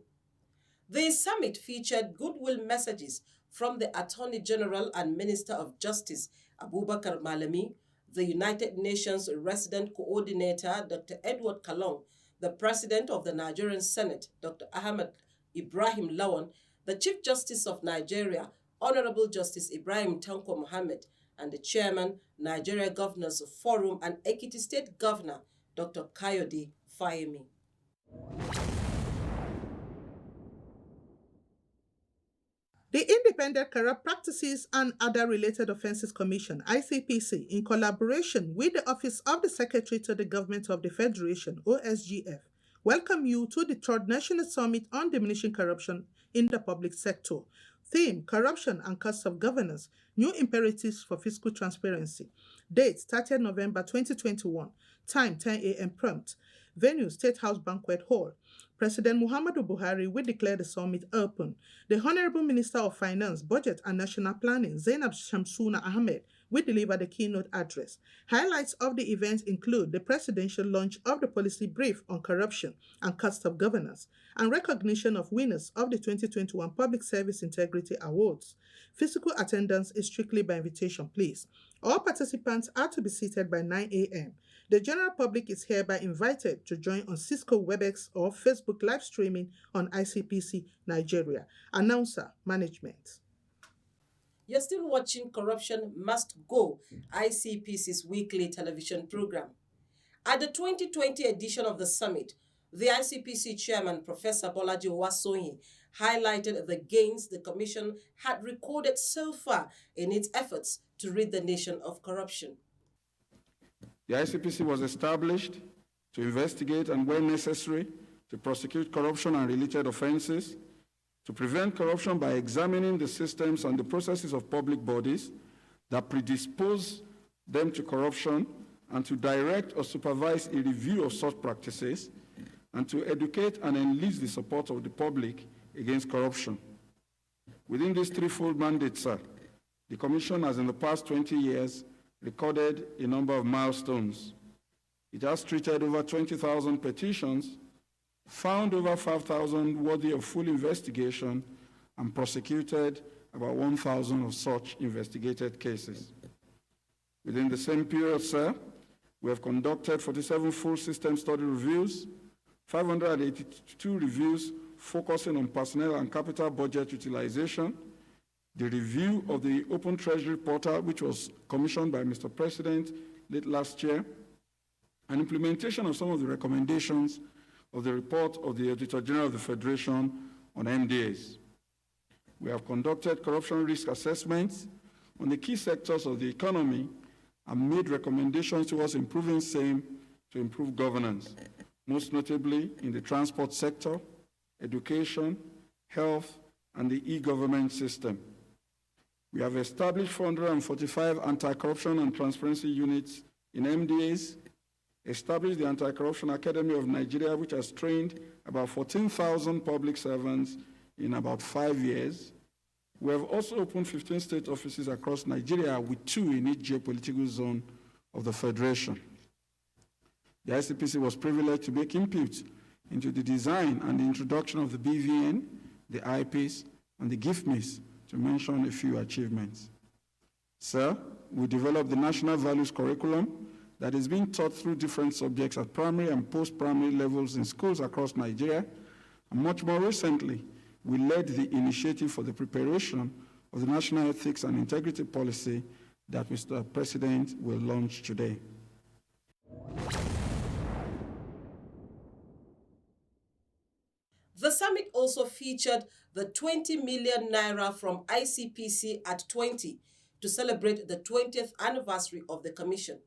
The summit featured goodwill messages from the Attorney General and Minister of Justice, Abubakar Malami, the United Nations Resident Coordinator, Dr. Edward Kalong, the President of the Nigerian Senate, Dr. Ahmed Ibrahim Lawan, the Chief Justice of Nigeria, Honorable Justice Ibrahim Tanko Mohammed, and the Chairman, Nigeria Governors Forum and Ekiti State Governor, Dr. Kayode Fayemi. The Independent Corrupt Practices and Other Related Offences Commission, ICPC, in collaboration with the Office of the Secretary to the Government of the Federation, OSGF, welcome you to the Third National Summit on Diminishing Corruption in the Public Sector. Theme, Corruption and Cost of Governance, New Imperatives for Fiscal Transparency. Date, 30 November 2021. Time, 10 a.m. prompt. Venue, State House Banquet Hall. President Muhammadu Buhari will declare the summit open. The Honorable Minister of Finance, Budget and National Planning, Zainab Shamsuna Ahmed, will deliver the keynote address. Highlights of the event include the presidential launch of the policy brief on corruption and cost of governance, and recognition of winners of the 2021 Public Service Integrity Awards. Physical attendance is strictly by invitation, please. All participants are to be seated by 9 a.m. The general public is hereby invited to join on Cisco WebEx or Facebook live streaming on ICPC Nigeria. Announcer, Management. You're still watching Corruption Must Go, ICPC's weekly television program. At the 2020 edition of the summit, the ICPC chairman, Professor Bolaji Owasonyi, highlighted the gains the commission had recorded so far in its efforts to rid the nation of corruption. The ICPC was established to investigate and, where necessary, to prosecute corruption and related offenses, to prevent corruption by examining the systems and the processes of public bodies that predispose them to corruption, and to direct or supervise a review of such practices, and to educate and enlist the support of the public against corruption. Within this threefold mandate, sir, the Commission has in the past 20 years recorded a number of milestones. It has treated over 20,000 petitions, found over 5,000 worthy of full investigation, and prosecuted about 1,000 of such investigated cases. Within the same period, sir, we have conducted 47 full system study reviews, 582 reviews focusing on personnel and capital budget utilization, the review of the Open Treasury Portal, which was commissioned by Mr. President late last year, and implementation of some of the recommendations of the report of the Auditor General of the Federation on MDAs. We have conducted corruption risk assessments on the key sectors of the economy and made recommendations towards improving same to improve governance, most notably in the transport sector, education, health, and the e-government system. We have established 445 anti-corruption and transparency units in MDAs, established the Anti-Corruption Academy of Nigeria, which has trained about 14,000 public servants in about 5 years. We have also opened 15 state offices across Nigeria, with 2 in each geopolitical zone of the Federation. The ICPC was privileged to make input into the design and the introduction of the BVN, the IPs, and the GIFMIS, to mention a few achievements. Sir, we developed the National Values Curriculum that is being taught through different subjects at primary and post-primary levels in schools across Nigeria. And much more recently, we led the initiative for the preparation of the National Ethics and Integrity Policy that Mr. President will launch today. The summit also featured the 20 million naira from ICPC at 20 to celebrate the 20th anniversary of the commission.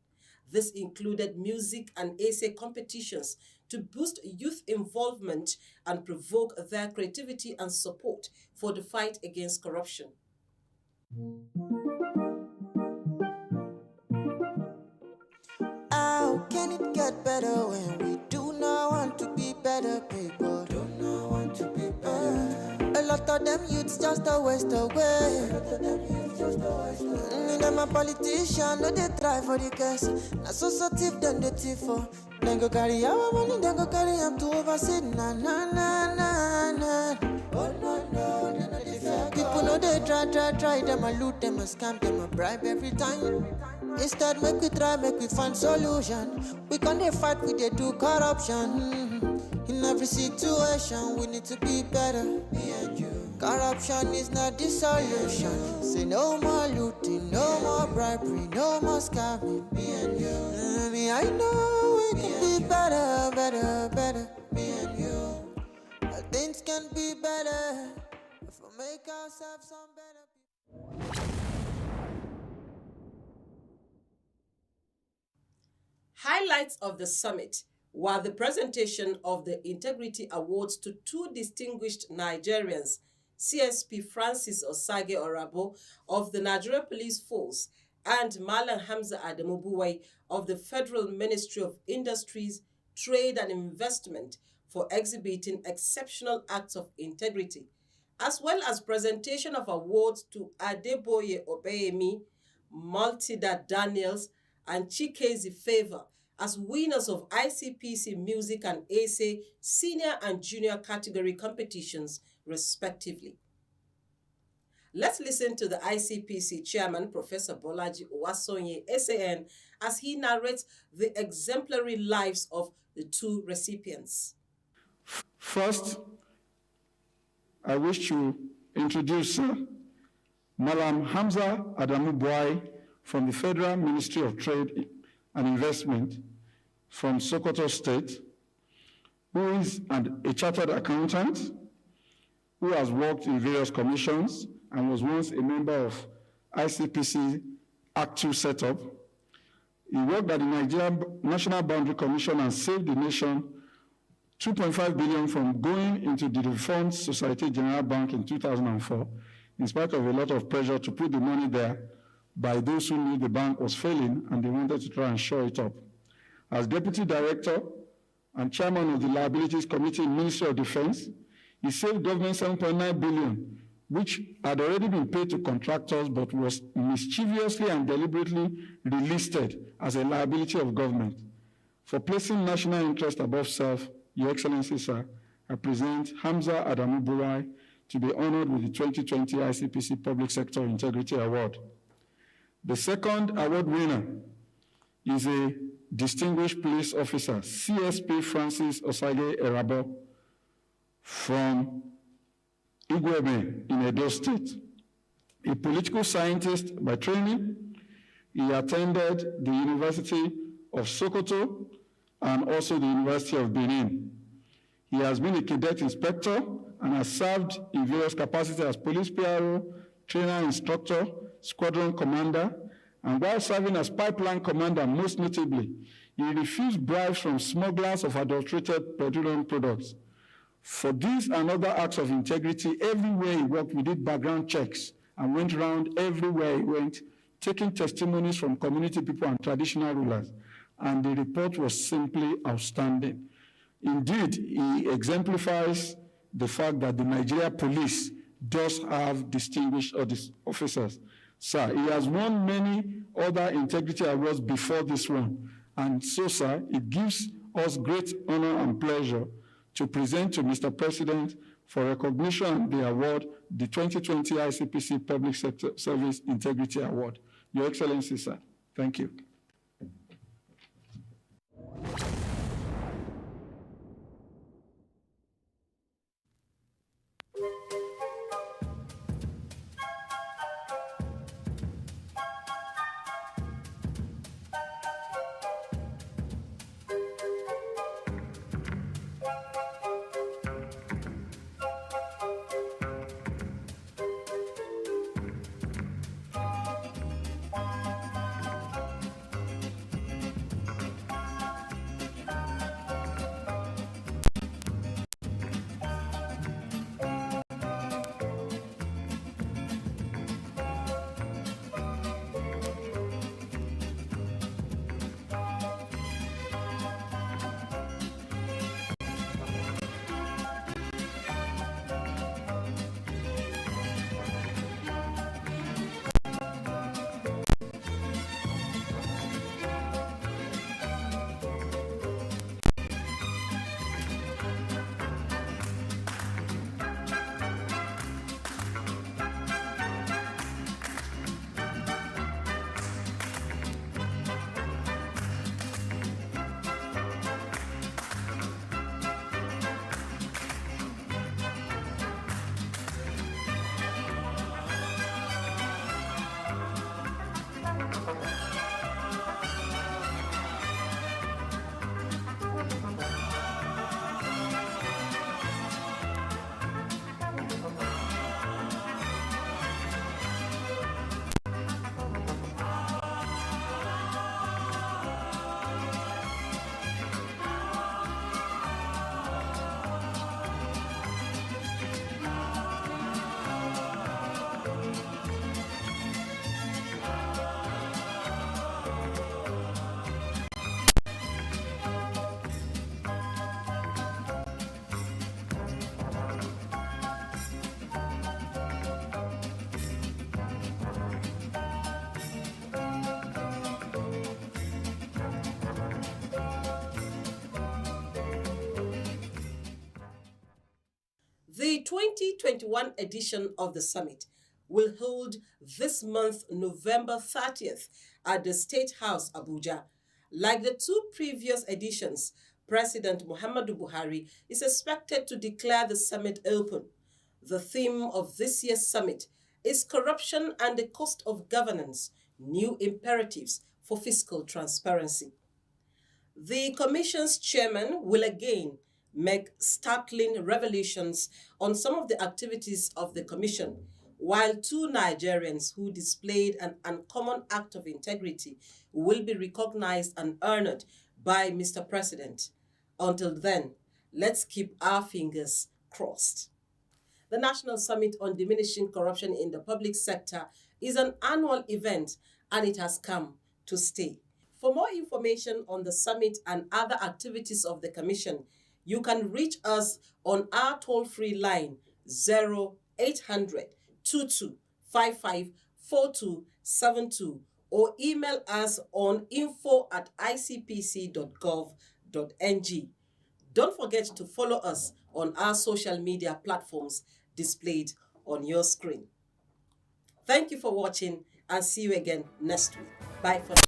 This included music and essay competitions to boost youth involvement and provoke their creativity and support for the fight against corruption. How can it get better when we do not want to be better people? Do not want to be better. A lot of them youths just a waste away. Them a politician, no they try for the case. Not so thief, then they thief for. Then go carry our money, then go carry them to oversee. Na na na na na. Oh no no, they not the fair. People know they try. Them a loot, them a scam, them a bribe every time. Instead, make we try, make we find solution. We can't fight, we they do corruption. In every situation, we need to be better. Me and you. Corruption is not the solution. Say no more looting, no more bribery, no more scamming. Me and you. Me, I know we can be better. Me and you. But things can be better if we make ourselves some better people. Highlights of the summit were the presentation of the Integrity Awards to two distinguished Nigerians, CSP Francis Osage Orabo of the Nigerian Police Force and Malam Hamza Adamu Buwai of the Federal Ministry of Industries, Trade and Investment for exhibiting exceptional acts of integrity, as well as presentation of awards to Adeboye Obeyemi, Maltida Daniels, and Chikezi Favor as winners of ICPC Music and Essay Senior and Junior category competitions, respectively. Let's listen to the ICPC Chairman, Professor Bolaji Owasonye, SAN, as he narrates the exemplary lives of the two recipients. First, I wish to introduce Malam Hamza Adamu Buwai from the Federal Ministry of Trade and Investment from Sokoto State, who is a chartered accountant, who has worked in various commissions and was once a member of ICPC Act 2 setup. He worked at the Nigerian National Boundary Commission and saved the nation 2.5 billion from going into the defunct Societe Generale Bank in 2004, in spite of a lot of pressure to put the money there by those who knew the bank was failing and they wanted to try and shore it up. As Deputy Director and Chairman of the Liabilities Committee in Ministry of Defense, he saved government 7.9 billion, which had already been paid to contractors but was mischievously and deliberately relisted as a liability of government. For placing national interest above self, Your Excellency, sir, I present Hamza Adamu Buwai to be honored with the 2020 ICPC Public Sector Integrity Award. The second award winner is a distinguished police officer, CSP Francis Osage Orabo from Igwebe in Edo State. A political scientist by training, he attended the University of Sokoto and also the University of Benin. He has been a cadet inspector and has served in various capacities as police PRO, trainer, instructor, squadron commander, and while serving as pipeline commander, most notably, he refused bribes from smugglers of adulterated petroleum products. For these and other acts of integrity, everywhere he worked, we did background checks and went around everywhere he went, taking testimonies from community people and traditional rulers. And the report was simply outstanding. Indeed, he exemplifies the fact that the Nigeria police does have distinguished officers. Sir, he has won many other integrity awards before this one. And so, sir, it gives us great honor and pleasure to present to Mr. President for recognition the award, the 2020 ICPC Public Sector Service Integrity Award. Your Excellency, sir. Thank you. The 2021 edition of the summit will hold this month, November 30th, at the State House, Abuja. Like the two previous editions, President Muhammadu Buhari is expected to declare the summit open. The theme of this year's summit is corruption and the cost of governance, new imperatives for fiscal transparency. The Commission's chairman will again make startling revelations on some of the activities of the Commission, while two Nigerians who displayed an uncommon act of integrity will be recognized and honored by Mr. President. Until then, let's keep our fingers crossed. The National Summit on Diminishing Corruption in the Public Sector is an annual event, and it has come to stay. For more information on the summit and other activities of the Commission, you can reach us on our toll-free line 0800 2255 4272 or email us on info@icpc.gov.ng. Don't forget to follow us on our social media platforms displayed on your screen. Thank you for watching, and see you again next week. Bye for now.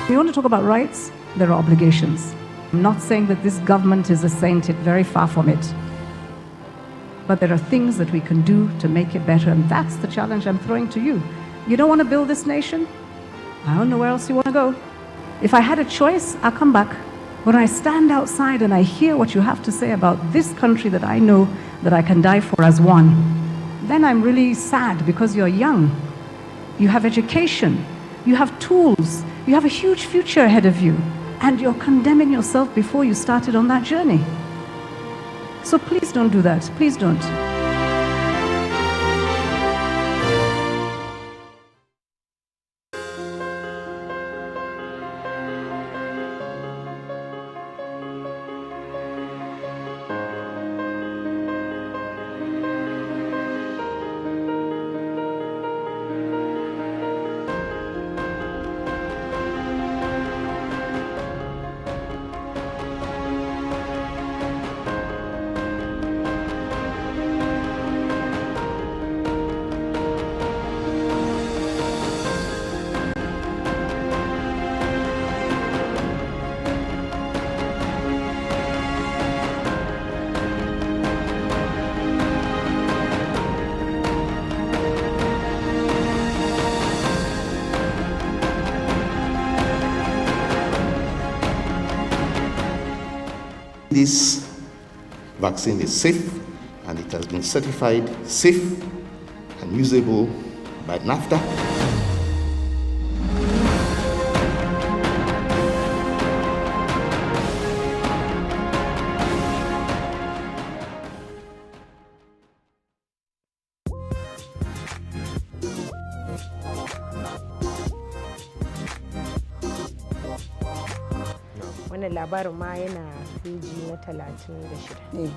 We want to talk about rights, there are obligations. I'm not saying that this government is a saint, it's very far from it. But there are things that we can do to make it better, and that's the challenge I'm throwing to you. You don't want to build this nation? I don't know where else you want to go. If I had a choice, I'll come back. When I stand outside and I hear what you have to say about this country that I know that I can die for as one, then I'm really sad because you're young. You have education. You have tools. You have a huge future ahead of you, and you're condemning yourself before you started on that journey. So please don't do that. Please don't. This vaccine is safe, and it has been certified safe and usable by NAFTA. Wannan labarin ma yana peji na 36.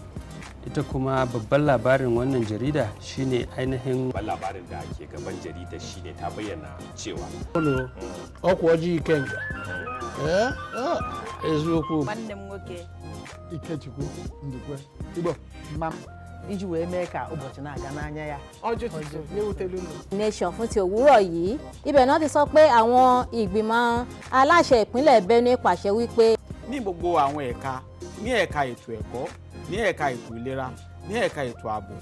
Ita kuma babban labarin wannan jarida shine ainihin labarin da ke gaban jarida shine ta bayyana cewa ọkwa ojii kenga eziokwu nwanne m nwoke Ikechukwu Ndukwe Igbo mam iji wee mee ka ụbọchị na-aga n'anya ya nation fún ti òwúrọ̀ yìí ibẹ̀ náà ti sọ pé àwọn ìgbìmọ̀ aláṣẹ ìpínlẹ̀ Benue pàṣẹ wípé ní gbogbo àwọn ẹ̀ka ní ẹ̀ka ètò ẹ̀kọ́, ní ẹ̀ka ètò ìlera, ní ẹ̀ka ètò ààbò.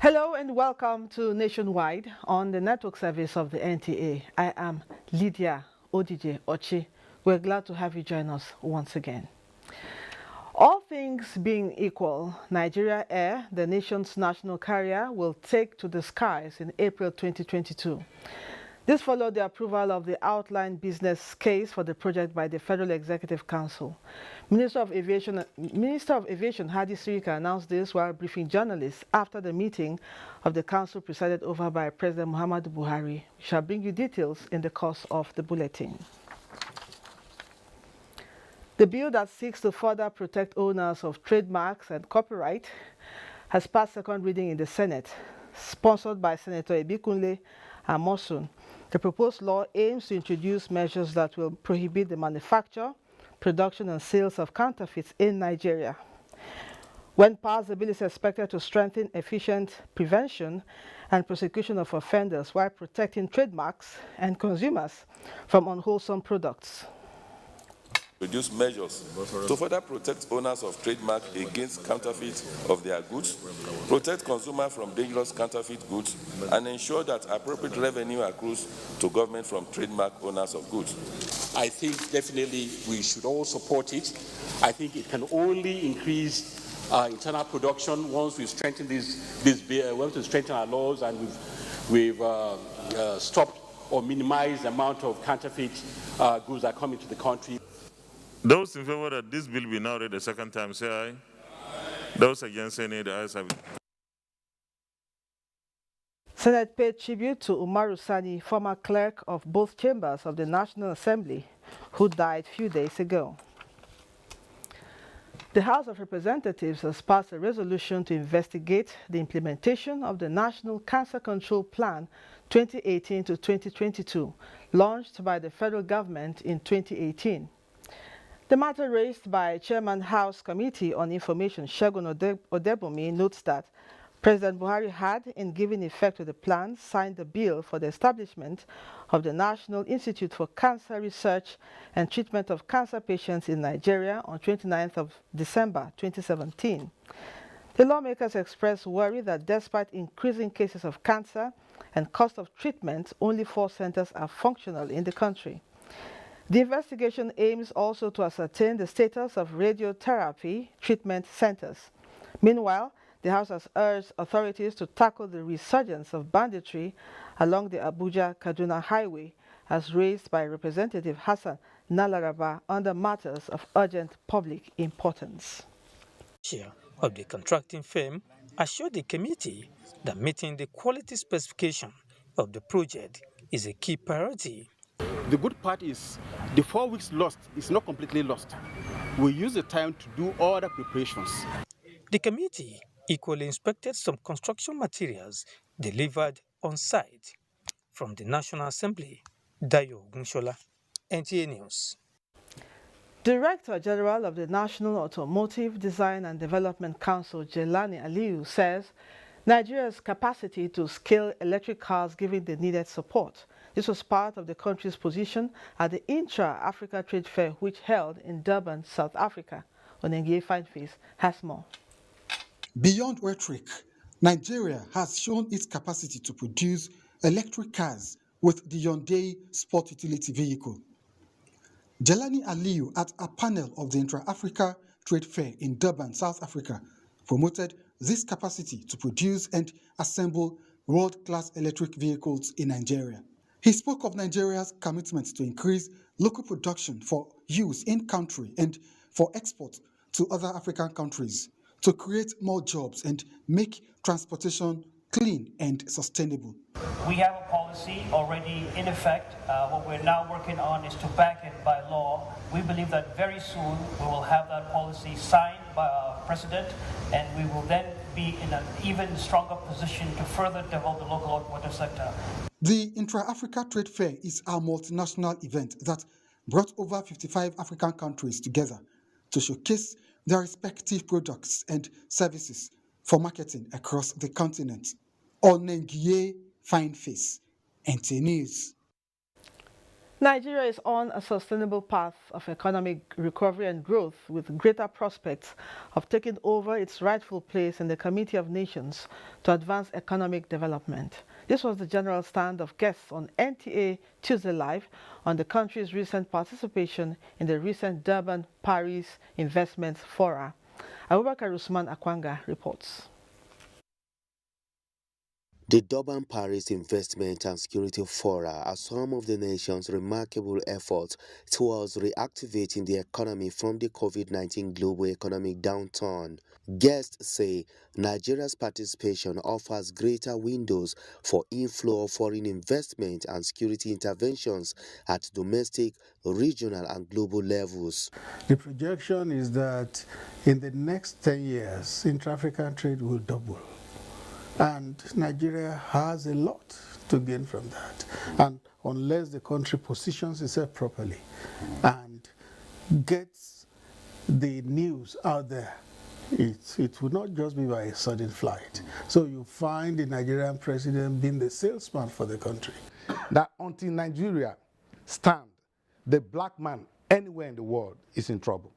Hello and welcome to Nationwide on the network service of the NTA. I am Lydia Odije Ochi. We're glad to have you join us once again. All things being equal, Nigeria Air, the nation's national carrier, will take to the skies in April 2022. This followed the approval of the outline business case for the project by the Federal Executive Council. Minister of Aviation Hadi Sirika announced this while briefing journalists after the meeting of the council presided over by President Muhammadu Buhari. We shall bring you details in the course of the bulletin. The bill that seeks to further protect owners of trademarks and copyright has passed second reading in the Senate, sponsored by Senator Ebikunle Amosun. The proposed law aims to introduce measures that will prohibit the manufacture, production and sales of counterfeits in Nigeria. When passed, the bill is expected to strengthen efficient prevention and prosecution of offenders while protecting trademarks and consumers from unwholesome products. Introduce measures to further protect owners of trademark against counterfeit of their goods, protect consumers from dangerous counterfeit goods, and ensure that appropriate revenue accrues to government from trademark owners of goods. I think definitely we should all support it. I think it can only increase internal production once we strengthen this bill. We want to strengthen our laws, and we've stopped or minimized the amount of counterfeit goods that come into the country. Those in favor that this bill be now read a second time, say aye. Those against, say nay. The ayes have it. Senate paid tribute to Umaru Sani, former clerk of both chambers of the National Assembly, who died a few days ago. The House of Representatives has passed a resolution to investigate the implementation of the National Cancer Control Plan 2018 to 2022, launched by the federal government in 2018. The matter raised by Chairman House Committee on Information, Segun Odebomi, notes that President Buhari had, in giving effect to the plan, signed the bill for the establishment of the National Institute for Cancer Research and Treatment of Cancer Patients in Nigeria on 29th of December 2017. The lawmakers expressed worry that despite increasing cases of cancer and cost of treatment, only 4 centers are functional in the country. The investigation aims also to ascertain the status of radiotherapy treatment centers. Meanwhile, the House has urged authorities to tackle the resurgence of banditry along the Abuja-Kaduna highway, as raised by Representative Hassan Nalaraba under matters of urgent public importance. Chair of the contracting firm assured the committee that meeting the quality specification of the project is a key priority. The good part is the 4 weeks lost is not completely lost. We use the time to do all the preparations. The committee equally inspected some construction materials delivered on site. From the National Assembly, Dayo Gunshola, NTA News. Director General of the National Automotive Design and Development Council, Jelani Aliyu, says Nigeria's capacity to scale electric cars giving the needed support. This was part of the country's position at the Intra-Africa Trade Fair, which held in Durban, South Africa. Onengie Fineface has more. Beyond rhetoric, Nigeria has shown its capacity to produce electric cars with the Hyundai Sport Utility Vehicle. Jelani Aliyu, at a panel of the Intra-Africa Trade Fair in Durban, South Africa, promoted this capacity to produce and assemble world-class electric vehicles in Nigeria. He spoke of Nigeria's commitment to increase local production for use in country and for export to other African countries, to create more jobs and make transportation clean and sustainable. We have a policy already in effect. What we're now working on is to back it by law. We believe that very soon we will have that policy signed by our president, and we will then be in an even stronger position to further develop the local automotive sector. The Intra-Africa Trade Fair is a multinational event that brought over 55 African countries together to showcase their respective products and services for marketing across the continent. Onengie Fineface, NT News. Nigeria is on a sustainable path of economic recovery and growth, with greater prospects of taking over its rightful place in the Committee of Nations to advance economic development. This was the general stand of guests on NTA Tuesday Live on the country's recent participation in the recent Durban Paris Investment Fora. Abubakar Usman Akwanga reports. The Durban Paris Investment and Security Fora are some of the nation's remarkable efforts towards reactivating the economy from the COVID-19 global economic downturn. Guests say Nigeria's participation offers greater windows for inflow of foreign investment and security interventions at domestic, regional and global levels. The projection is that in the next 10 years, intra-African trade will double. And Nigeria has a lot to gain from that. And unless the country positions itself properly and gets the news out there, it would not just be by a sudden flight. So you find the Nigerian president being the salesman for the country. That until Nigeria stands, the black man anywhere in the world is in trouble.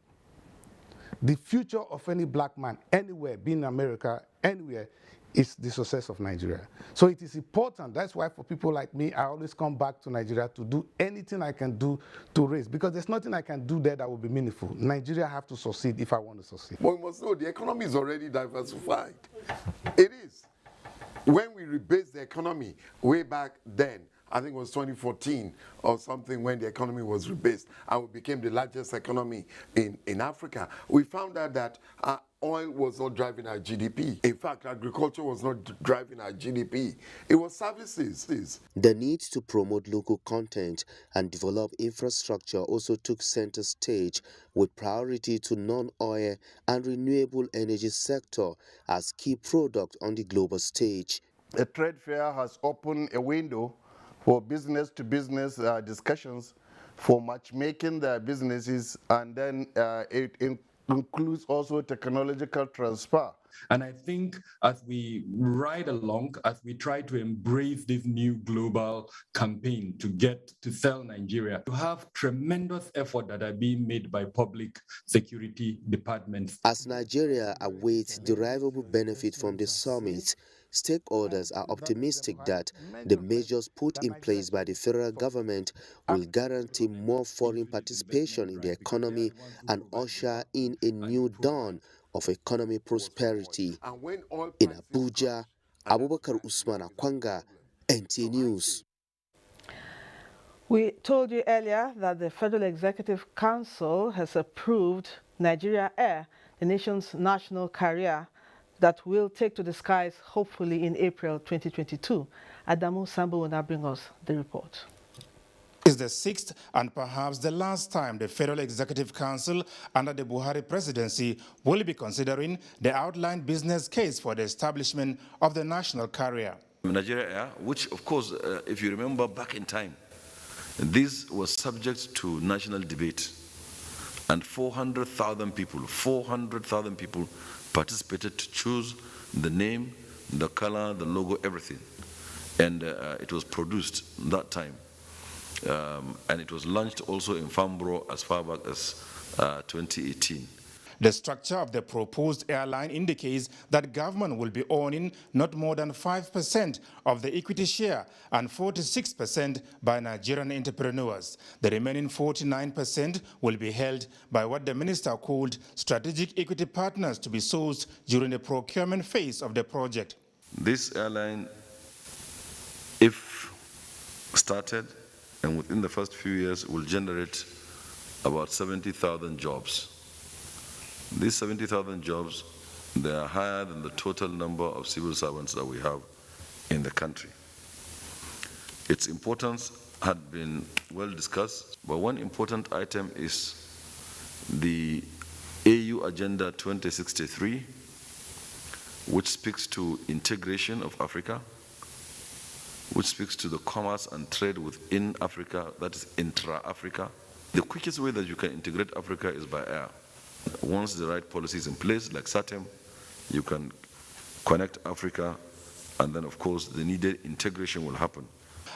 The future of any black man anywhere, be in America, anywhere, is the success of Nigeria. So it is important. That's why for people like me, I always come back to Nigeria to do anything I can do to raise, because there's nothing I can do there that will be meaningful. Nigeria have to succeed if I want to succeed. But we must know the economy is already diversified. It is. When we rebased the economy way back then, I think it was 2014 or something, when the economy was rebased and we became the largest economy in Africa, we found out that oil was not driving our GDP. In fact, agriculture was not driving our GDP. It was services. The need to promote local content and develop infrastructure also took center stage, with priority to non-oil and renewable energy sector as key product on the global stage. The trade fair has opened a window for business-to-business discussions, for matchmaking their businesses, and then it includes also technological transfer. And I think as we ride along, as we try to embrace this new global campaign to get to sell Nigeria, you have tremendous effort that are being made by public security departments. As Nigeria awaits derivable benefit from the summit, stakeholders are optimistic that the measures put in place by the federal government will guarantee more foreign participation in the economy and usher in a new dawn of economic prosperity. In Abuja, Abubakar Usman Akwanga, NT News. We told you earlier that the Federal Executive Council has approved Nigeria Air, the nation's national carrier, that will take to the skies hopefully in April 2022. Adamu Sambo will now bring us the report. It's the sixth and perhaps the last time the Federal Executive Council under the Buhari presidency will be considering the outlined business case for the establishment of the national carrier. Nigeria Air, which of course, if you remember back in time, this was subject to national debate. And 400,000 people participated to choose the name, the color, the logo, everything. And it was produced that time. And it was launched also in Farnborough as far back as 2018. The structure of the proposed airline indicates that government will be owning not more than 5% of the equity share and 46% by Nigerian entrepreneurs. The remaining 49% will be held by what the minister called strategic equity partners to be sourced during the procurement phase of the project. This airline, if started and within the first few years, will generate about 70,000 jobs. These 70,000 jobs, they are higher than the total number of civil servants that we have in the country. Its importance had been well discussed, but one important item is the AU Agenda 2063, which speaks to integration of Africa, which speaks to the commerce and trade within Africa, that is intra-Africa. The quickest way that you can integrate Africa is by air. Once the right policy is in place, like SATEM, you can connect Africa, and then, of course, the needed integration will happen.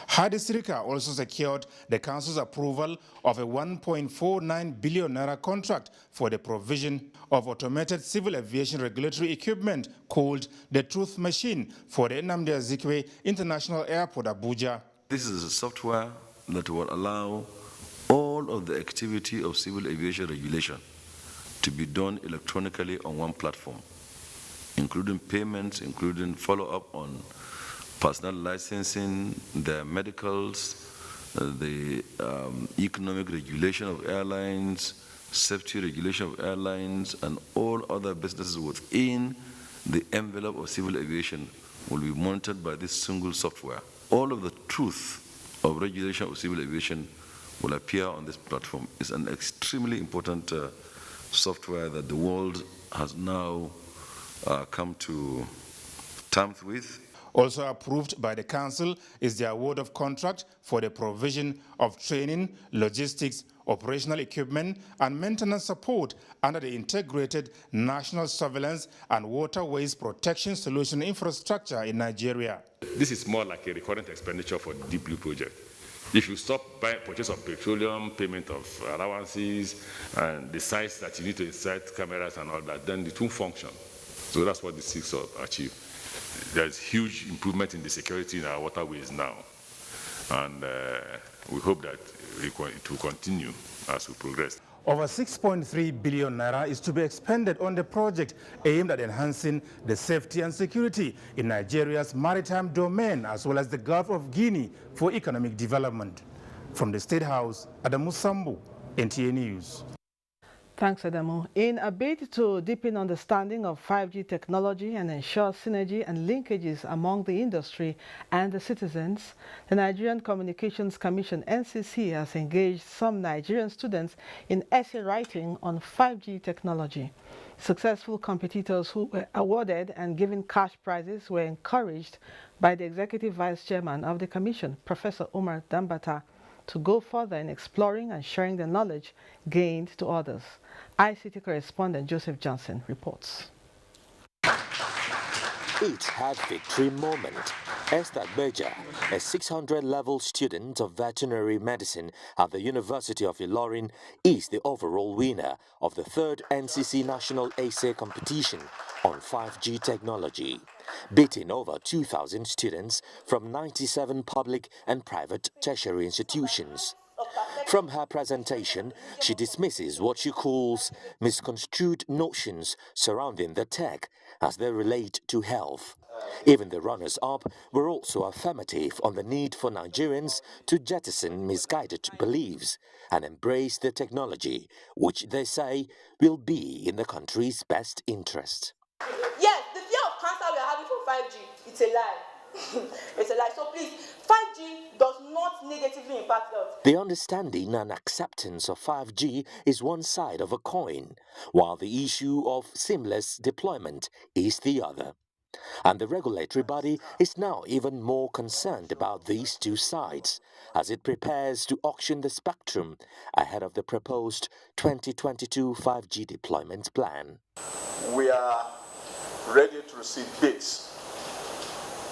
Hadi Sirika also secured the council's approval of a 1.49 billion naira contract for the provision of automated civil aviation regulatory equipment called the Truth Machine for the Nnamdi Azikiwe International Airport, Abuja. This is a software that will allow all of the activity of civil aviation regulation to be done electronically on one platform, including payments, including follow-up on personnel licensing, the medicals, the economic regulation of airlines, safety regulation of airlines, and all other businesses within the envelope of civil aviation will be monitored by this single software. All of the truth of regulation of civil aviation will appear on this platform. It's an extremely important software that the world has now come to terms with. Also approved by the council is the award of contract for the provision of training, logistics, operational equipment, and maintenance support under the Integrated National Surveillance and Waterways Protection Solution infrastructure in Nigeria. This is more like a recurrent expenditure for the Deep Blue project. If you stop buying purchase of petroleum, payment of allowances, and the sites that you need to insert cameras and all that, then it won't function. So that's what this seeks to achieve. There's huge improvement in the security in our waterways now. And we hope that it will continue as we progress. Over 6.3 billion naira is to be expended on the project aimed at enhancing the safety and security in Nigeria's maritime domain as well as the Gulf of Guinea for economic development. From the State House, Adamu Sambu, NTA News. Thanks, Adamu. In a bid to deepen understanding of 5G technology and ensure synergy and linkages among the industry and the citizens, the Nigerian Communications Commission (NCC) has engaged some Nigerian students in essay writing on 5G technology. Successful competitors who were awarded and given cash prizes were encouraged by the Executive Vice Chairman of the Commission, Professor Umar Dambata, to go further in exploring and sharing the knowledge gained to others. ICT correspondent Joseph Johnson reports. It had victory moment. Esther Beja, a 600-level student of veterinary medicine at the University of Ilorin, is the overall winner of the third NCC National Essay Competition on 5G technology, beating over 2,000 students from 97 public and private tertiary institutions. From her presentation, she dismisses what she calls misconstrued notions surrounding the tech as they relate to health. Even the runners-up were also affirmative on the need for Nigerians to jettison misguided beliefs and embrace the technology, which they say will be in the country's best interest. Yes, the fear of cancer we are having from 5G, it's a lie. It's a lie. So please, 5G does not negatively impact health. The understanding and acceptance of 5G is one side of a coin, while the issue of seamless deployment is the other. And the regulatory body is now even more concerned about these two sides as it prepares to auction the spectrum ahead of the proposed 2022 5G deployment plan. We are ready to receive bids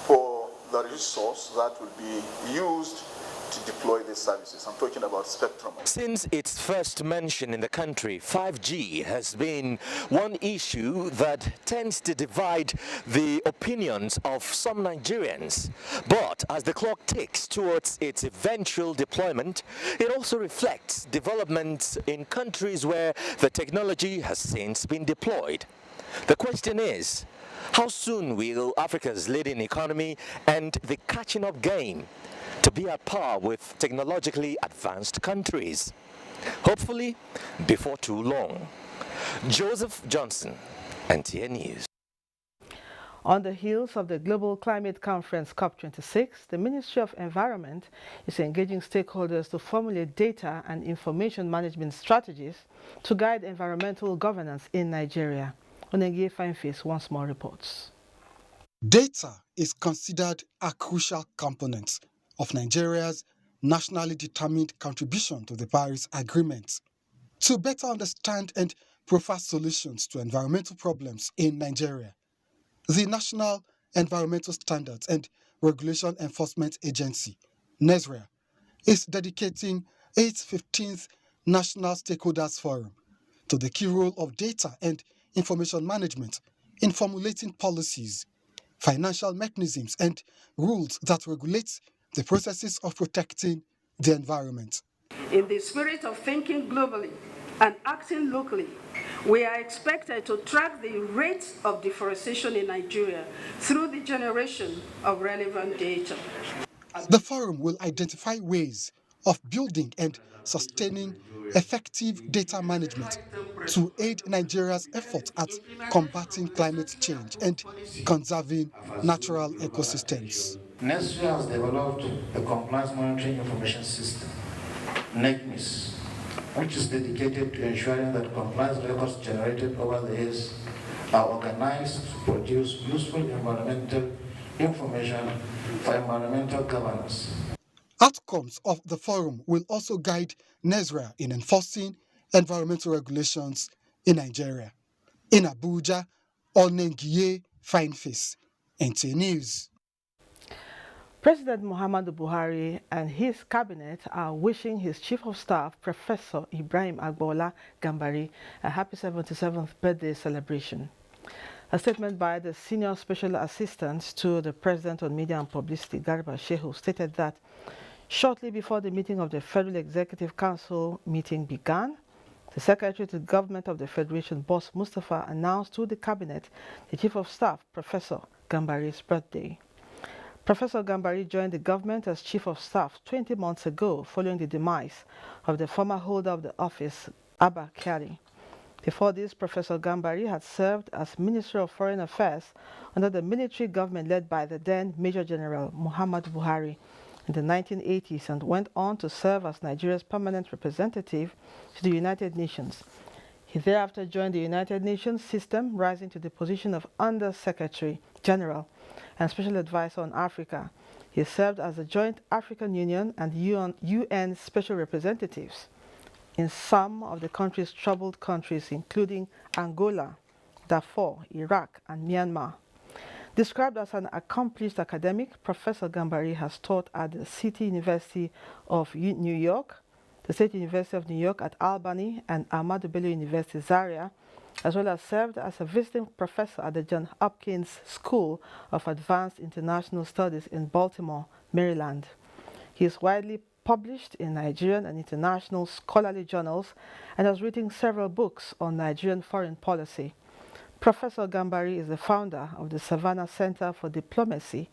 for the resource that will be used to deploy these services. I'm talking about spectrum. Since its first mention in the country, 5G has been one issue that tends to divide the opinions of some Nigerians. But as the clock ticks towards its eventual deployment, it also reflects developments in countries where the technology has since been deployed. The question is, how soon will Africa's leading economy end the catching up game to be at par with technologically advanced countries? Hopefully, before too long. Joseph Johnson, NTA News. On the heels of the Global Climate Conference COP26, the Ministry of Environment is engaging stakeholders to formulate data and information management strategies to guide environmental governance in Nigeria. Onengie Fineface once more reports. Data is considered a crucial component of Nigeria's nationally determined contribution to the Paris Agreement. To better understand and profile solutions to environmental problems in Nigeria, the National Environmental Standards and Regulation Enforcement Agency, NESRA, is dedicating its 15th National Stakeholders Forum to the key role of data and information management in formulating policies, financial mechanisms, and rules that regulate the processes of protecting the environment. In the spirit of thinking globally and acting locally, we are expected to track the rates of deforestation in Nigeria through the generation of relevant data. The forum will identify ways of building and sustaining effective data management to aid Nigeria's efforts at combating climate change and conserving natural ecosystems. NESRA has developed a compliance monitoring information system, NECMIS, which is dedicated to ensuring that compliance records generated over the years are organized to produce useful environmental information for environmental governance. Outcomes of the forum will also guide NESRA in enforcing environmental regulations in Nigeria. In Abuja, Onengie Fineface, NTA News. President Muhammadu Buhari and his cabinet are wishing his Chief of Staff, Professor Ibrahim Agbola Gambari, a happy 77th birthday celebration. A statement by the Senior Special Assistant to the President on Media and Publicity, Garba Shehu, stated that shortly before the meeting of the Federal Executive Council meeting began, the Secretary to the Government of the Federation, Boss Mustafa, announced to the Cabinet the Chief of Staff, Professor Gambari's birthday. Professor Gambari joined the government as Chief of Staff 20 months ago following the demise of the former holder of the office, Abba Kyari. Before this, Professor Gambari had served as Minister of Foreign Affairs under the military government led by the then Major General Muhammad Buhari in the 1980s and went on to serve as Nigeria's permanent representative to the United Nations. He thereafter joined the United Nations system, rising to the position of Under-Secretary General and Special Advisor on Africa. He served as the Joint African Union and UN Special Representatives in some of the country's troubled countries, including Angola, Darfur, Iraq, and Myanmar. Described as an accomplished academic, Professor Gambari has taught at the City University of New York, the State University of New York at Albany, and Ahmadu Bello University, Zaria, as well as served as a visiting professor at the Johns Hopkins School of Advanced International Studies in Baltimore, Maryland. He is widely published in Nigerian and international scholarly journals and has written several books on Nigerian foreign policy. Professor Gambari is the founder of the Savannah Center for Diplomacy,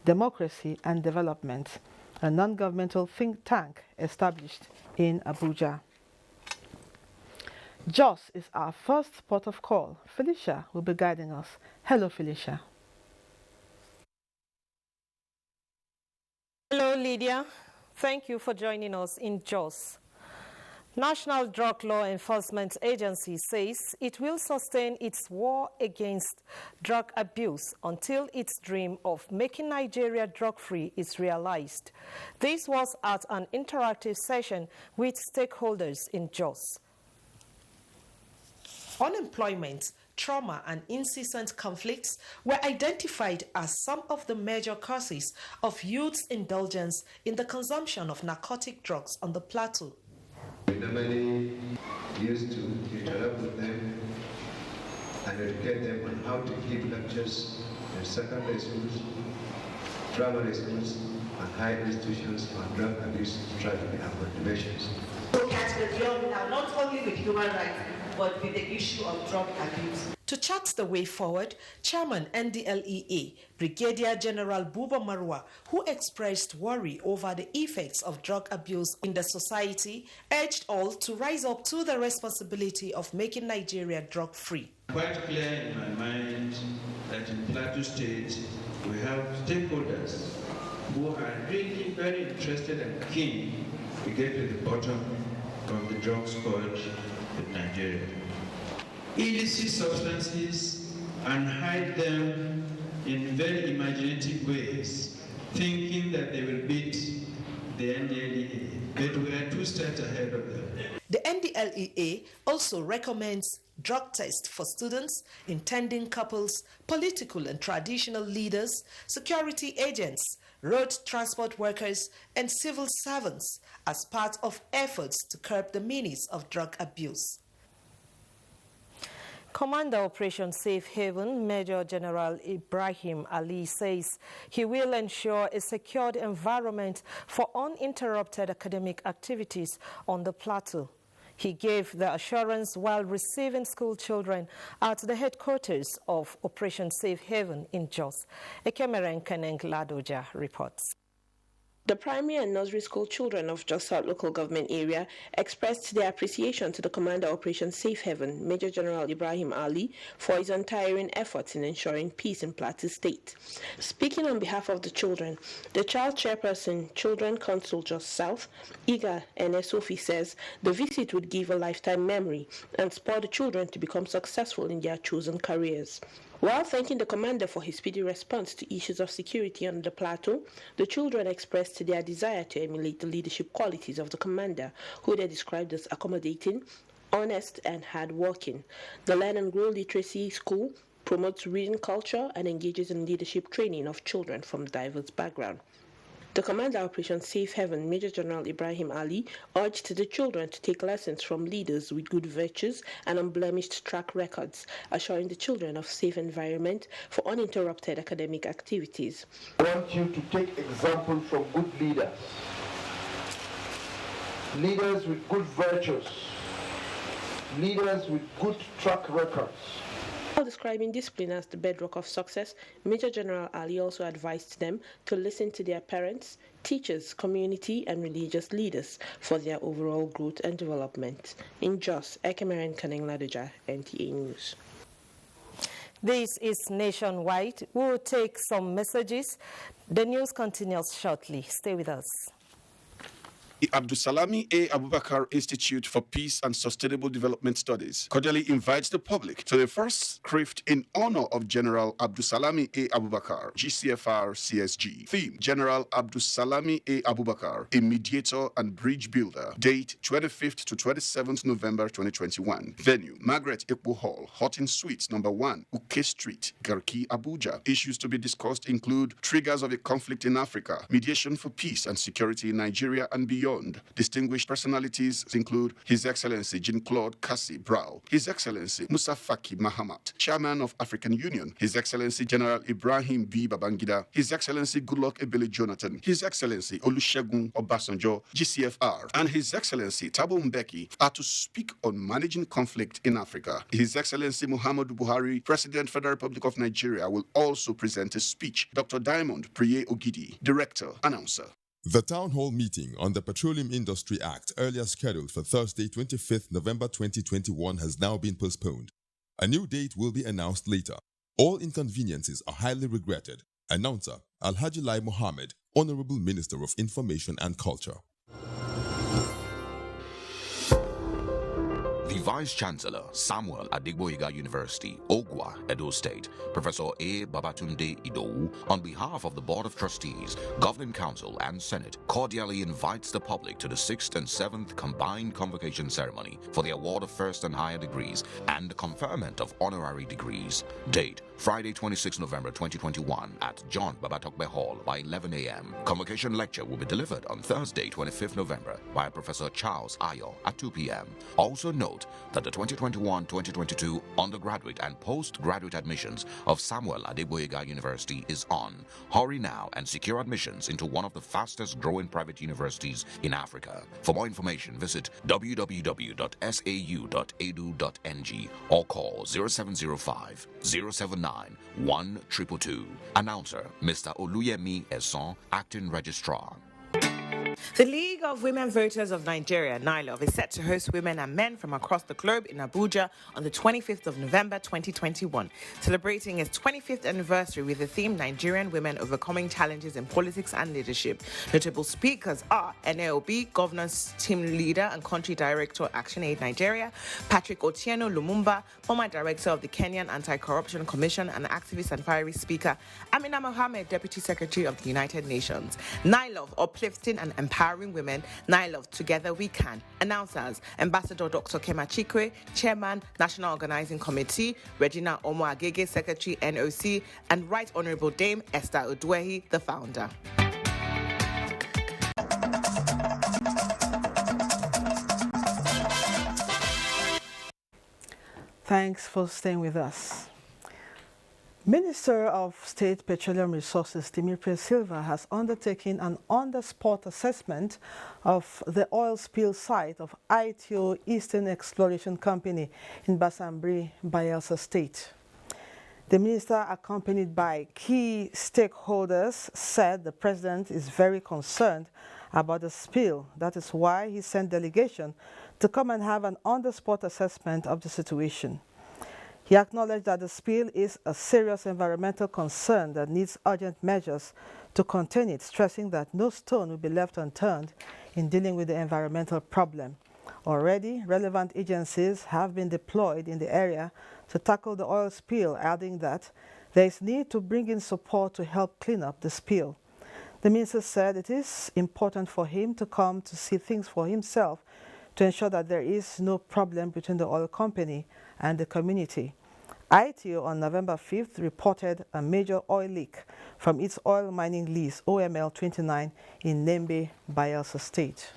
Democracy and Development, a non-governmental think tank established in Abuja. Jos is our first port of call. Felicia will be guiding us. Hello, Felicia. Hello, Lydia. Thank you for joining us in Jos. National Drug Law Enforcement Agency says it will sustain its war against drug abuse until its dream of making Nigeria drug-free is realized. This was at an interactive session with stakeholders in Jos. Unemployment, trauma, and incessant conflicts were identified as some of the major causes of youth's indulgence in the consumption of narcotic drugs on the plateau. We normally used to interact with them and educate them on how to give lectures in secondary schools, primary schools, and higher institutions on drug abuse, trafficking, and motivations. Look at the beyond now, not only with human rights, but with the issue of drug abuse. To chart the way forward, Chairman NDLEA, Brigadier General Buba Marwa, who expressed worry over the effects of drug abuse in the society, urged all to rise up to the responsibility of making Nigeria drug-free. Quite clear in my mind that in Plateau State, we have stakeholders who are really very interested and keen to get to the bottom of the drug scourge in Nigeria. Illicit substances and hide them in very imaginative ways, thinking that they will beat the NDLEA, but we are 2 steps ahead of them. The NDLEA also recommends drug tests for students, intending couples, political and traditional leaders, security agents, road transport workers, and civil servants as part of efforts to curb the menace of drug abuse. Commander Operation Safe Haven, Major General Ibrahim Ali says he will ensure a secured environment for uninterrupted academic activities on the plateau. He gave the assurance while receiving school children at the headquarters of Operation Safe Haven in Jos. Ekemeren Keneng Ladoja reports. The primary and nursery school children of Jos South local government area expressed their appreciation to the Commander Operation Safe Haven, Major General Ibrahim Ali, for his untiring efforts in ensuring peace in Plateau State. Speaking on behalf of the children, the child chairperson, Children Council Jos South, Iga Sophie says the visit would give a lifetime memory and spur the children to become successful in their chosen careers. While thanking the commander for his speedy response to issues of security on the plateau, the children expressed their desire to emulate the leadership qualities of the commander, who they described as accommodating, honest, and hardworking. The Learn and Grow Literacy School promotes reading culture and engages in leadership training of children from diverse backgrounds. The Commander Operation Safe Haven, Major General Ibrahim Ali, urged the children to take lessons from leaders with good virtues and unblemished track records, assuring the children of safe environment for uninterrupted academic activities. I want you to take example from good leaders, leaders with good virtues, leaders with good track records. While describing discipline as the bedrock of success, Major General Ali also advised them to listen to their parents, teachers, community, and religious leaders for their overall growth and development. In Jos, Ekemeren Kaneng Ladoja, NTA News. This is Nationwide. We will take some messages. The news continues shortly. Stay with us. The Abdusalami A. Abubakar Institute for Peace and Sustainable Development Studies cordially invites the public to the first CRIFT in honor of General Abdusalami A. Abubakar, GCFR CSG. Theme: General Abdusalami A. Abubakar, a mediator and bridge builder. Date: 25th to 27th November 2021. Venue: Margaret Ekpo Hall, Houghton Suites, number 1, Uke Street, Garki, Abuja. Issues to be discussed include triggers of a conflict in Africa, mediation for peace and security in Nigeria and beyond. Distinguished personalities include His Excellency Jean-Claude Kassi Brau, His Excellency Musa Faki Mahamat, Chairman of African Union, His Excellency General Ibrahim B. Babangida, His Excellency Goodluck Ebele Jonathan, His Excellency Olusegun Obasanjo, GCFR, and His Excellency Thabo Mbeki are to speak on managing conflict in Africa. His Excellency Muhammadu Buhari, President, Federal Republic of Nigeria, will also present a speech. Dr. Diamond Priye Ogidi, Director, Announcer. The Town Hall meeting on the Petroleum Industry Act, earlier scheduled for Thursday, 25th November 2021, has now been postponed. A new date will be announced later. All inconveniences are highly regretted. Announcer Alhaji Lai Mohammed, Honorable Minister of Information and Culture. The Vice-Chancellor, Samuel Adigboyega University, Ogwa, Edo State, Professor A. Babatunde Idowu, on behalf of the Board of Trustees, Governing Council and Senate, cordially invites the public to the 6th and 7th Combined Convocation Ceremony for the award of first and higher degrees and the conferment of honorary degrees. Date, Friday, 26 November 2021 at John Babatokbe Hall by 11 a.m. Convocation lecture will be delivered on Thursday, 25th November by Professor Charles Ayo at 2 p.m. Also note that the 2021-2022 undergraduate and postgraduate admissions of Samuel Adegboyega University is on. Hurry now and secure admissions into one of the fastest growing private universities in Africa. For more information, visit www.sau.edu.ng or call 0705 079 1222. Announcer, Mr. Oluyemi Eson, Acting Registrar. The League of Women Voters of Nigeria, Ntalive, is set to host women and men from across the globe in Abuja on the 25th of November 2021, celebrating its 25th anniversary with the theme Nigerian Women Overcoming Challenges in Politics and Leadership. Notable speakers are NLB Governance Team Leader and Country Director, ActionAid Nigeria, Patrick Otieno Lumumba, former Director of the Kenyan Anti-Corruption Commission and activist and fiery speaker, Amina Mohammed, Deputy Secretary of the United Nations. Ntalive, uplifting and empowering women. Ntalive, together we can. Announcers, Ambassador Dr. Kema Chikwe, Chairman, National Organizing Committee, Regina Omo Agege, Secretary, NOC, and Right Honorable Dame Esther Udwehi, the founder. Thanks for staying with us. Minister of State Petroleum Resources Timipre Silva has undertaken an on-the-spot assessment of the oil spill site of ITO Eastern Exploration Company in Basambri, Bayelsa State. The minister, accompanied by key stakeholders, said the president is very concerned about the spill. That is why he sent delegation to come and have an on-the-spot assessment of the situation. He acknowledged that the spill is a serious environmental concern that needs urgent measures to contain it, stressing that no stone will be left unturned in dealing with the environmental problem. Already, relevant agencies have been deployed in the area to tackle the oil spill, adding that there is need to bring in support to help clean up the spill. The minister said it is important for him to come to see things for himself to ensure that there is no problem between the oil company and the community. ITO on November 5th reported a major oil leak from its oil mining lease OML 29 in Nembe, Bayelsa State.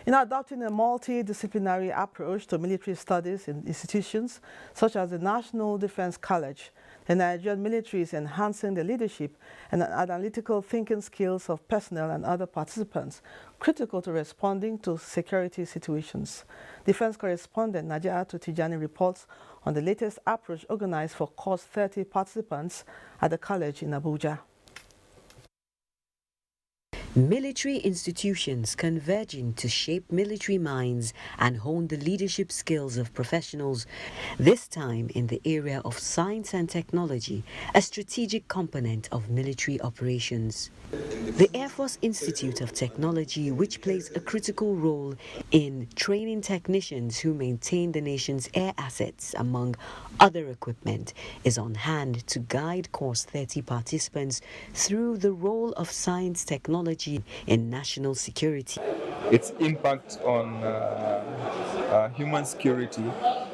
In adopting a multidisciplinary approach to military studies in institutions such as the National Defense College, the Nigerian military is enhancing the leadership and analytical thinking skills of personnel and other participants, critical to responding to security situations. Defense correspondent Najatu Tijani reports on the latest approach organized for course 30 participants at the college in Abuja. Military institutions converging to shape military minds and hone the leadership skills of professionals, this time in the area of science and technology, a strategic component of military operations. The Air Force Institute of Technology, which plays a critical role in training technicians who maintain the nation's air assets, among other equipment, is on hand to guide Course 30 participants through the role of science technology in national security. Its impact on human security,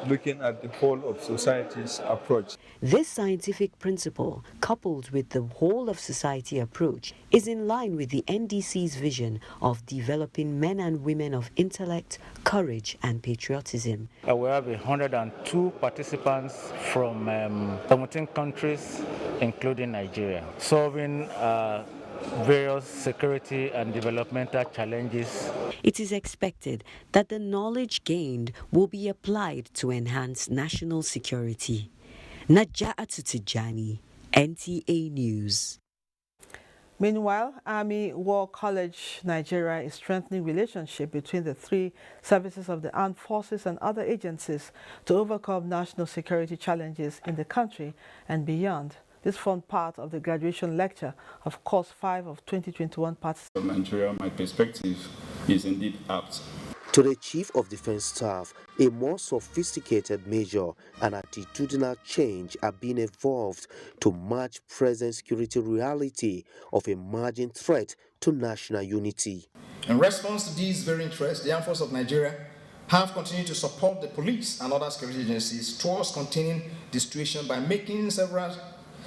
looking at the whole of society's approach. This scientific principle, coupled with the whole of society approach, is in line with the NDC's vision of developing men and women of intellect, courage, and patriotism. We have 102 participants from 17 countries, including Nigeria, solving various security and developmental challenges. It is expected that the knowledge gained will be applied to enhance national security. Naja'atu Tijani, NTA News. Meanwhile, Army War College Nigeria is strengthening relationship between the three services of the armed forces and other agencies to overcome national security challenges in the country and beyond. This formed part of the graduation lecture of Course 5 of 2021 participants. Of Nigeria, my perspective is indeed apt. To the Chief of Defense Staff, a more sophisticated measure and attitudinal change are being evolved to match present security reality of emerging threat to national unity. In response to these very interests, the Armed Forces of Nigeria have continued to support the police and other security agencies towards containing the situation by making several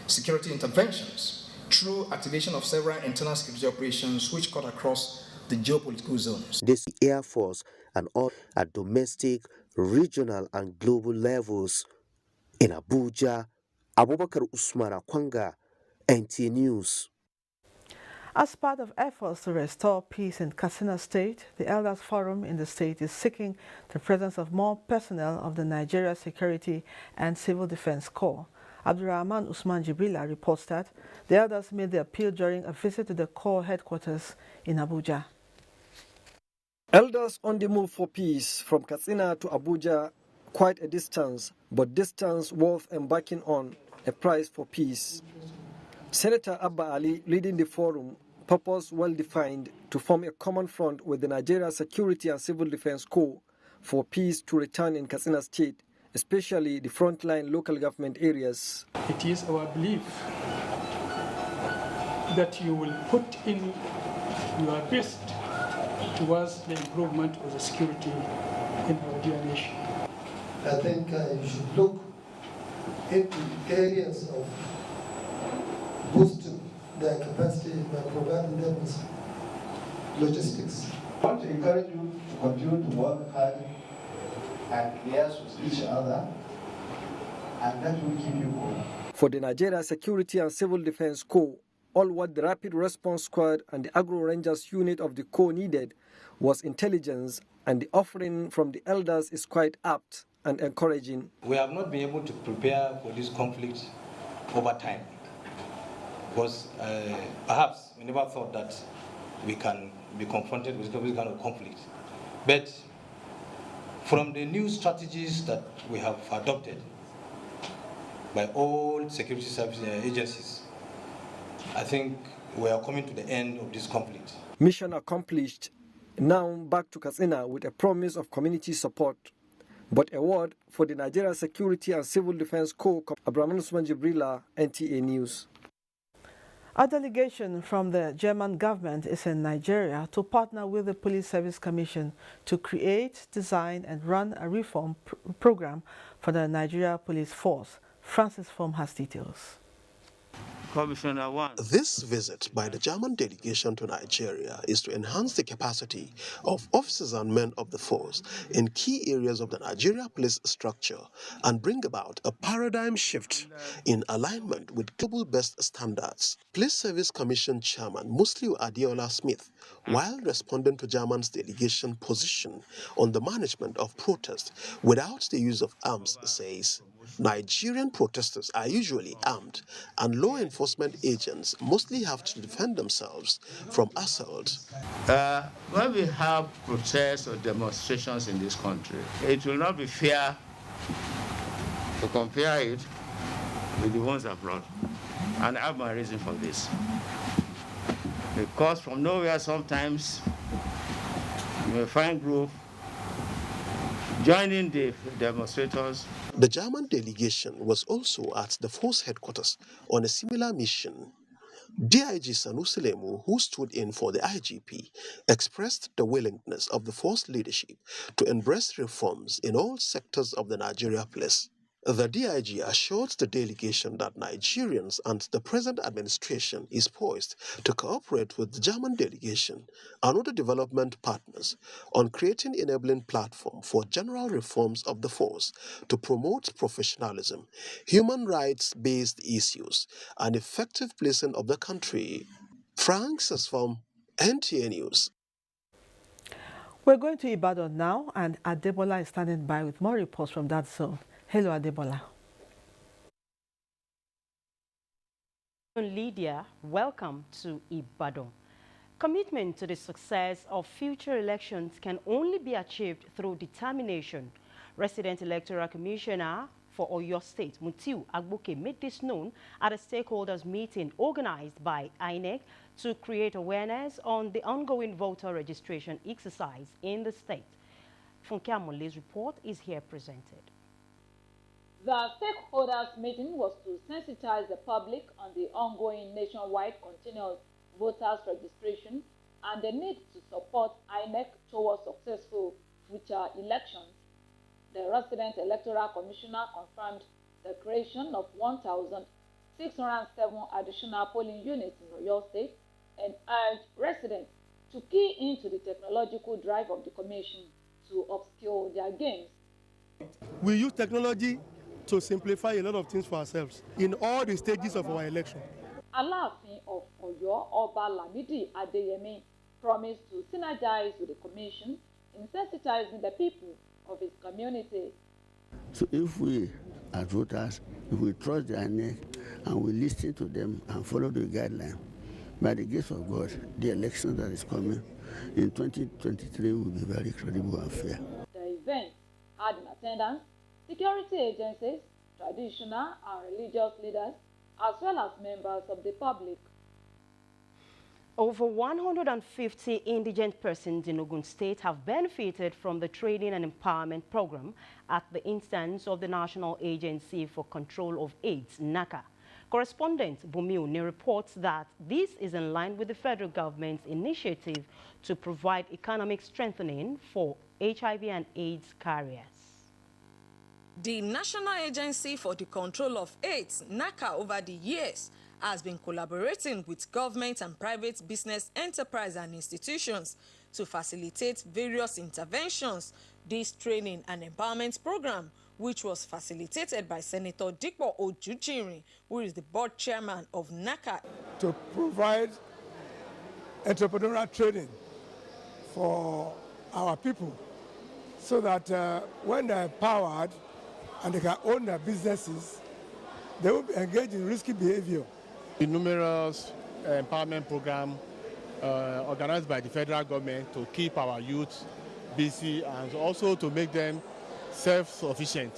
security interventions through activation of several internal security operations which cut across the geopolitical zones. This Air Force and all at domestic, regional and global levels. In Abuja, Abubakar Usman Akwanga, NT News. As part of efforts to restore peace in Katsina State, the Elders Forum in the state is seeking the presence of more personnel of the Nigeria Security and Civil Defense Corps. Abdurrahman Usman Jibrila reports that the elders made the appeal during a visit to the Corps headquarters in Abuja. Elders on the move for peace from Katsina to Abuja, quite a distance, but distance worth embarking on, a price for peace. Senator Abba Ali, leading the forum, purpose well defined to form a common front with the Nigeria Security and Civil Defense Corps for peace to return in Katsina State, especially the frontline local government areas. It is our belief that you will put in your best towards the improvement of the security in our dear nation. I think you should look into areas of boosting their capacity by providing them with logistics. I want to encourage you to continue to work hard and liaise with each other, and that will keep you going. For the Nigeria Security and Civil Defense Corps, all what the Rapid Response Squad and the Agro Rangers unit of the Corps needed was intelligence, and the offering from the elders is quite apt and encouraging. We have not been able to prepare for this conflict over time, because perhaps we never thought that we can be confronted with this kind of conflict. But from the new strategies that we have adopted by all security service agencies, I think we are coming to the end of this conflict. Mission accomplished. Now back to Katsina with a promise of community support. But a word for the Nigeria Security and Civil Defense Corps. Abdurrahman Usman Jibrila, NTA News. A delegation from the German government is in Nigeria to partner with the Police Service Commission to create, design and run a reform program for the Nigeria Police Force. Francis Form has details. Commissioner 1. This visit by the German delegation to Nigeria is to enhance the capacity of officers and men of the force in key areas of the Nigeria police structure and bring about a paradigm shift in alignment with global best standards. Police Service Commission Chairman Musliu Adeola Smith, while responding to German's delegation position on the management of protest without the use of arms, says, Nigerian protesters are usually armed, and law enforcement agents mostly have to defend themselves from assault. When we have protests or demonstrations in this country, it will not be fair to compare it with the ones abroad. And I have my reason for this. Because from nowhere, sometimes you may find groups joining the demonstrators. The German delegation was also at the force headquarters on a similar mission. DIG Sanusi Lemu, who stood in for the IGP, expressed the willingness of the force leadership to embrace reforms in all sectors of the Nigeria police. The DIG assured the delegation that Nigerians and the present administration is poised to cooperate with the German delegation and other development partners on creating enabling platform for general reforms of the force to promote professionalism, human rights-based issues, and effective policing of the country. Frank Sesfam, NTA News. We're going to Ibadan now, and Adebola is standing by with more reports from that zone. Hello, Adebola. Lydia, welcome to Ibadan. Commitment to the success of future elections can only be achieved through determination. Resident Electoral Commissioner for Oyo State, Mutiu Agboke, made this known at a stakeholders meeting organized by INEC to create awareness on the ongoing voter registration exercise in the state. Funke Amole's report is here presented. The stakeholders meeting was to sensitize the public on the ongoing nationwide continuous voters registration and the need to support INEC towards successful future elections. The resident electoral commissioner confirmed the creation of 1,607 additional polling units in Oyo State and urged residents to key into the technological drive of the commission to upskill their gains. We use technology to simplify a lot of things for ourselves in all the stages of our election. Aláàfin of Ọ̀yọ́ Ọba Lamidi Adeyemi promised to synergize with the commission in sensitizing the people of his community. So if we, as voters, if we trust the INEC and we listen to them and follow the guidelines, by the grace of God, the election that is coming in 2023 will be very credible and fair. The event had in attendance security agencies, traditional and religious leaders, as well as members of the public. Over 150 indigent persons in Ogun State have benefited from the training and empowerment program at the instance of the National Agency for Control of AIDS, NACA. Correspondent Bumi Oni reports that this is in line with the federal government's initiative to provide economic strengthening for HIV and AIDS carriers. The National Agency for the Control of AIDS, NACA, over the years has been collaborating with government and private business enterprise and institutions to facilitate various interventions. This training and empowerment program, which was facilitated by Senator Dikpo Ojujiri, who is the board chairman of NACA, to provide entrepreneurial training for our people so that when they're empowered and they can own their businesses, they will be engaged in risky behavior. The numerous empowerment program organized by the federal government to keep our youth busy and also to make them self-sufficient.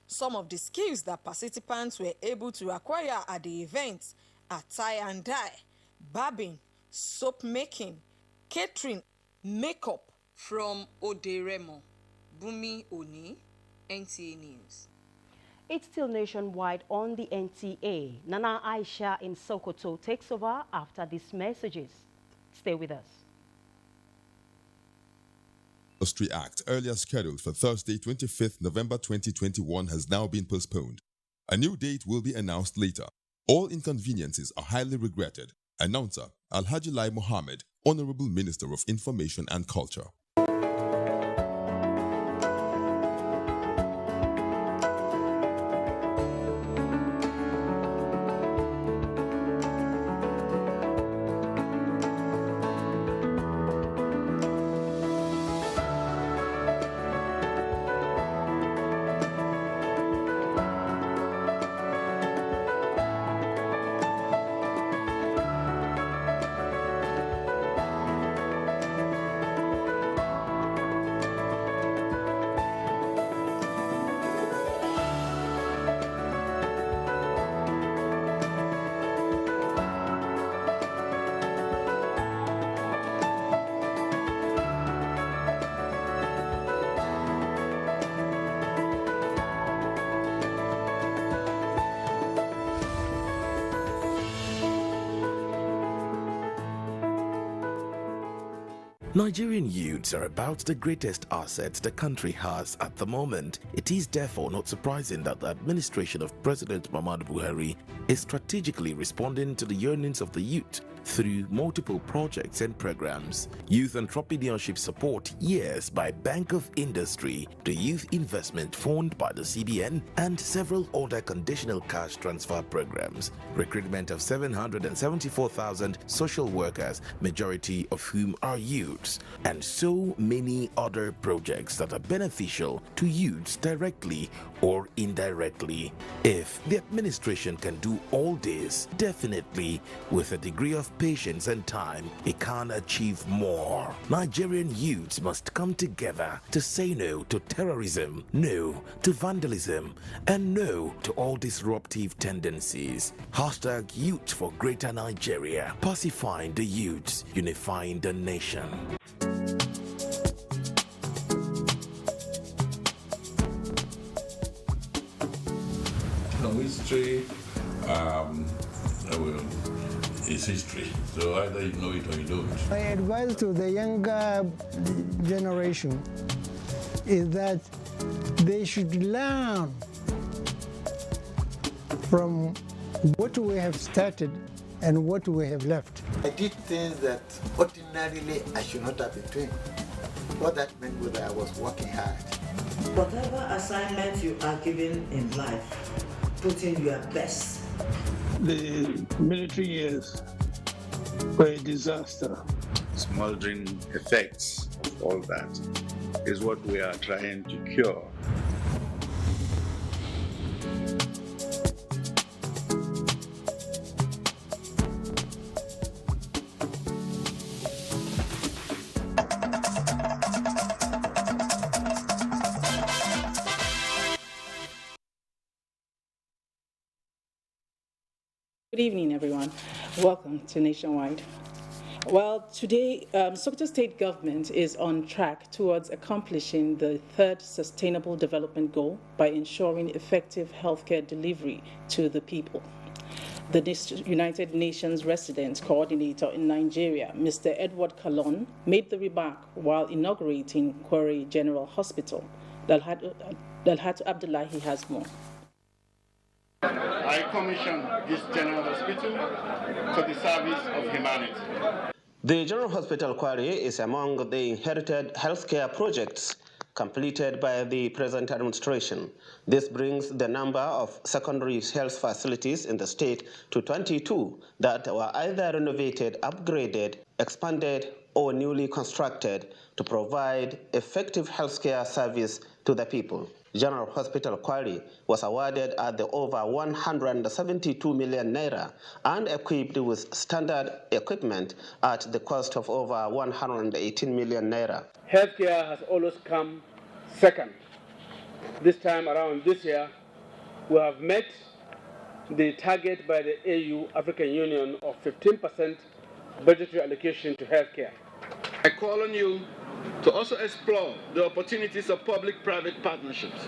Some of the skills that participants were able to acquire at the event are tie and dye, barbing, soap making, catering, makeup. From Oderemo, Bumi Oni, NTA News. It's still nationwide on the NTA. Nana Aisha in Sokoto takes over after these messages. Stay with us. Industry Act, earlier scheduled for Thursday, 25th November 2021, has now been postponed. A new date will be announced later. All inconveniences are highly regretted. Announcer Alhaji Lai Mohammed, Honorable Minister of Information and Culture. Nigerian youths are about the greatest assets the country has at the moment. It is therefore not surprising that the administration of President Muhammadu Buhari is strategically responding to the yearnings of the youth through multiple projects and programs. Youth Entrepreneurship Support Years by Bank of Industry, the Youth Investment Fund by the CBN, and several other conditional cash transfer programs. Recruitment of 774,000 social workers, majority of whom are youths, and so many other projects that are beneficial to youths directly or indirectly. If the administration can do all this, definitely with a degree of patience and time, it can achieve more. Nigerian youths must come together to say no to terrorism, no to vandalism, and no to all disruptive tendencies. Hashtag Youth for Greater Nigeria. Pacifying the youths, unifying the nation. is history. So either you know it or you don't. My advice to the younger generation is that they should learn from what we have started and what we have left. I did things that ordinarily I should not have been doing. What that meant was that I was working hard. Whatever assignment you are given in life, put in your best. The military years were a disaster. Smoldering effects of all that is what we are trying to cure. Good evening, everyone. Welcome to Nationwide. Well, today, Sokoto State Government is on track towards accomplishing the third Sustainable Development Goal by ensuring effective healthcare delivery to the people. The United Nations Resident Coordinator in Nigeria, Mr. Edward Kalon, made the remark while inaugurating Kware General Hospital. Dalhatu Abdullahi has more. I commissioned this general hospital for the service of humanity. The General Hospital Kware is among the inherited healthcare projects completed by the present administration. This brings the number of secondary health facilities in the state to 22 that were either renovated, upgraded, expanded, or newly constructed to provide effective healthcare service to the people. General Hospital Kware was awarded at the over 172 million naira and equipped with standard equipment at the cost of over 118 million naira. Healthcare has always come second. This time around this year, we have met the target by the AU, African Union, of 15% budgetary allocation to healthcare. I call on you to also explore the opportunities of public-private partnerships,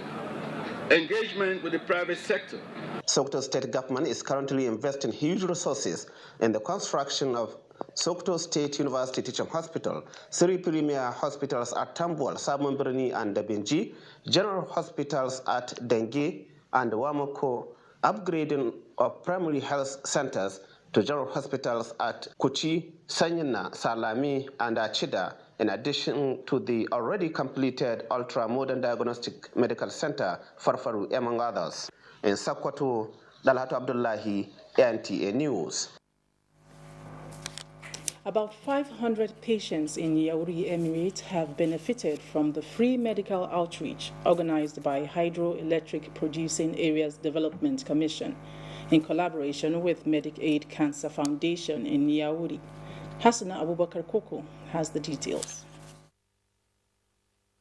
engagement with the private sector. Sokoto State Government is currently investing huge resources in the construction of Sokoto State University Teaching Hospital, 3 premier hospitals at Tambuwal, Sabon Birni and Dabinji, general hospitals at Dengue and Wamoko, upgrading of primary health centers to general hospitals at Kuchi, Sanyina, Salami, and Achida, in addition to the already completed ultra-modern diagnostic medical center, Farfaru, among others. In Sokoto, Dalhatu Abdullahi, NTA News. About 500 patients in Yauri Emirate have benefited from the free medical outreach organized by Hydroelectric Producing Areas Development Commission in collaboration with Medicaid Cancer Foundation in Yauri. Hassana Abubakar Koko has the details.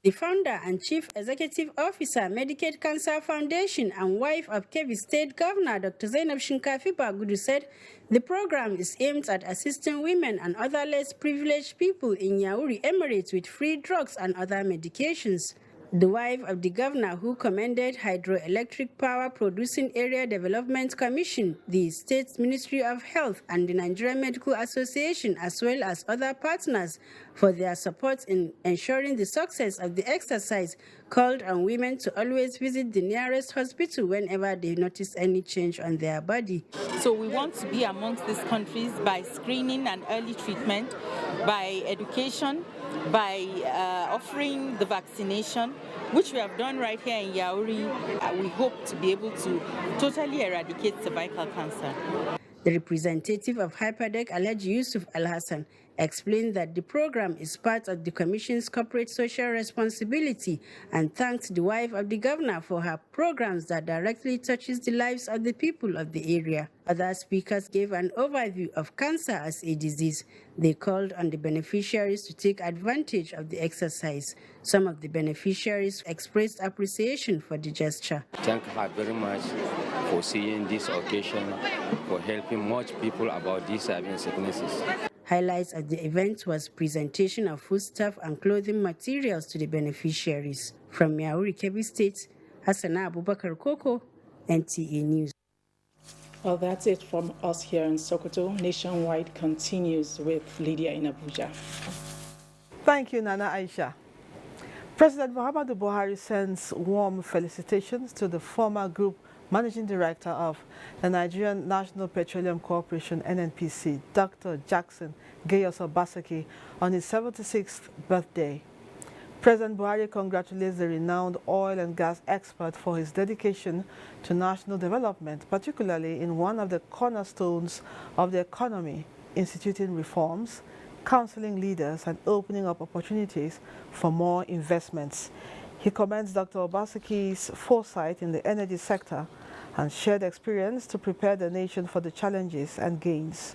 The founder and chief executive officer, Medicaid Cancer Foundation, and wife of Kebbi State Governor Dr. Zainab Shinkafi Bagudu said the program is aimed at assisting women and other less privileged people in Yauri Emirates with free drugs and other medications. The wife of the governor, who commended Hydroelectric Power Producing Area Development Commission, the State's Ministry of Health, and the Nigerian Medical Association, as well as other partners, for their support in ensuring the success of the exercise, called on women to always visit the nearest hospital whenever they notice any change on their body. So we want to be amongst these countries by screening and early treatment, by education, by offering the vaccination, which we have done right here in Yauri. We hope to be able to totally eradicate cervical cancer. The representative of Hyperdeck, Alhaji Yusuf Al-Hassan, explained that the program is part of the Commission's corporate social responsibility and thanked the wife of the governor for her programs that directly touches the lives of the people of the area. Other speakers gave an overview of cancer as a disease. They called on the beneficiaries to take advantage of the exercise. Some of the beneficiaries expressed appreciation for the gesture. Thank her very much for seeing this occasion, for helping much people about these sicknesses. Highlights of the event was presentation of foodstuff and clothing materials to the beneficiaries. From Yauri, Kebbi State, Hassana Abubakar Koko, NTA News. Well, that's it from us here in Sokoto. Nationwide continues with Lydia in Abuja. Thank you, Nana Aisha. President Muhammadu Buhari sends warm felicitations to the former group managing director of the Nigerian National Petroleum Corporation, NNPC, Dr. Jackson Gayos Obaseki, on his 76th birthday. President Buhari congratulates the renowned oil and gas expert for his dedication to national development, particularly in one of the cornerstones of the economy, instituting reforms, counseling leaders, and opening up opportunities for more investments. He commends Dr. Obaseki's foresight in the energy sector and shared experience to prepare the nation for the challenges and gains.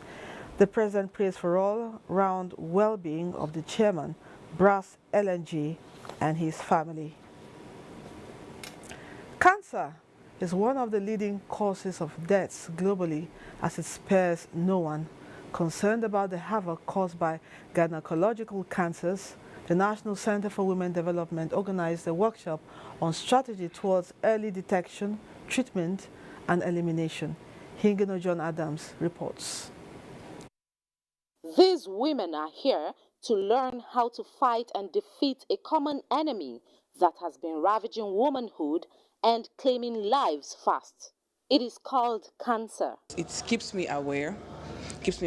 The president prays for all-round well-being of the chairman, Brass LNG, and his family. Cancer is one of the leading causes of deaths globally, as it spares no one. Concerned about the havoc caused by gynecological cancers, the National Center for Women Development organized a workshop on strategy towards early detection, treatment, and elimination. Hingano John Adams reports. These women are here to learn how to fight and defeat a common enemy that has been ravaging womanhood and claiming lives fast. It is called cancer. It keeps me aware of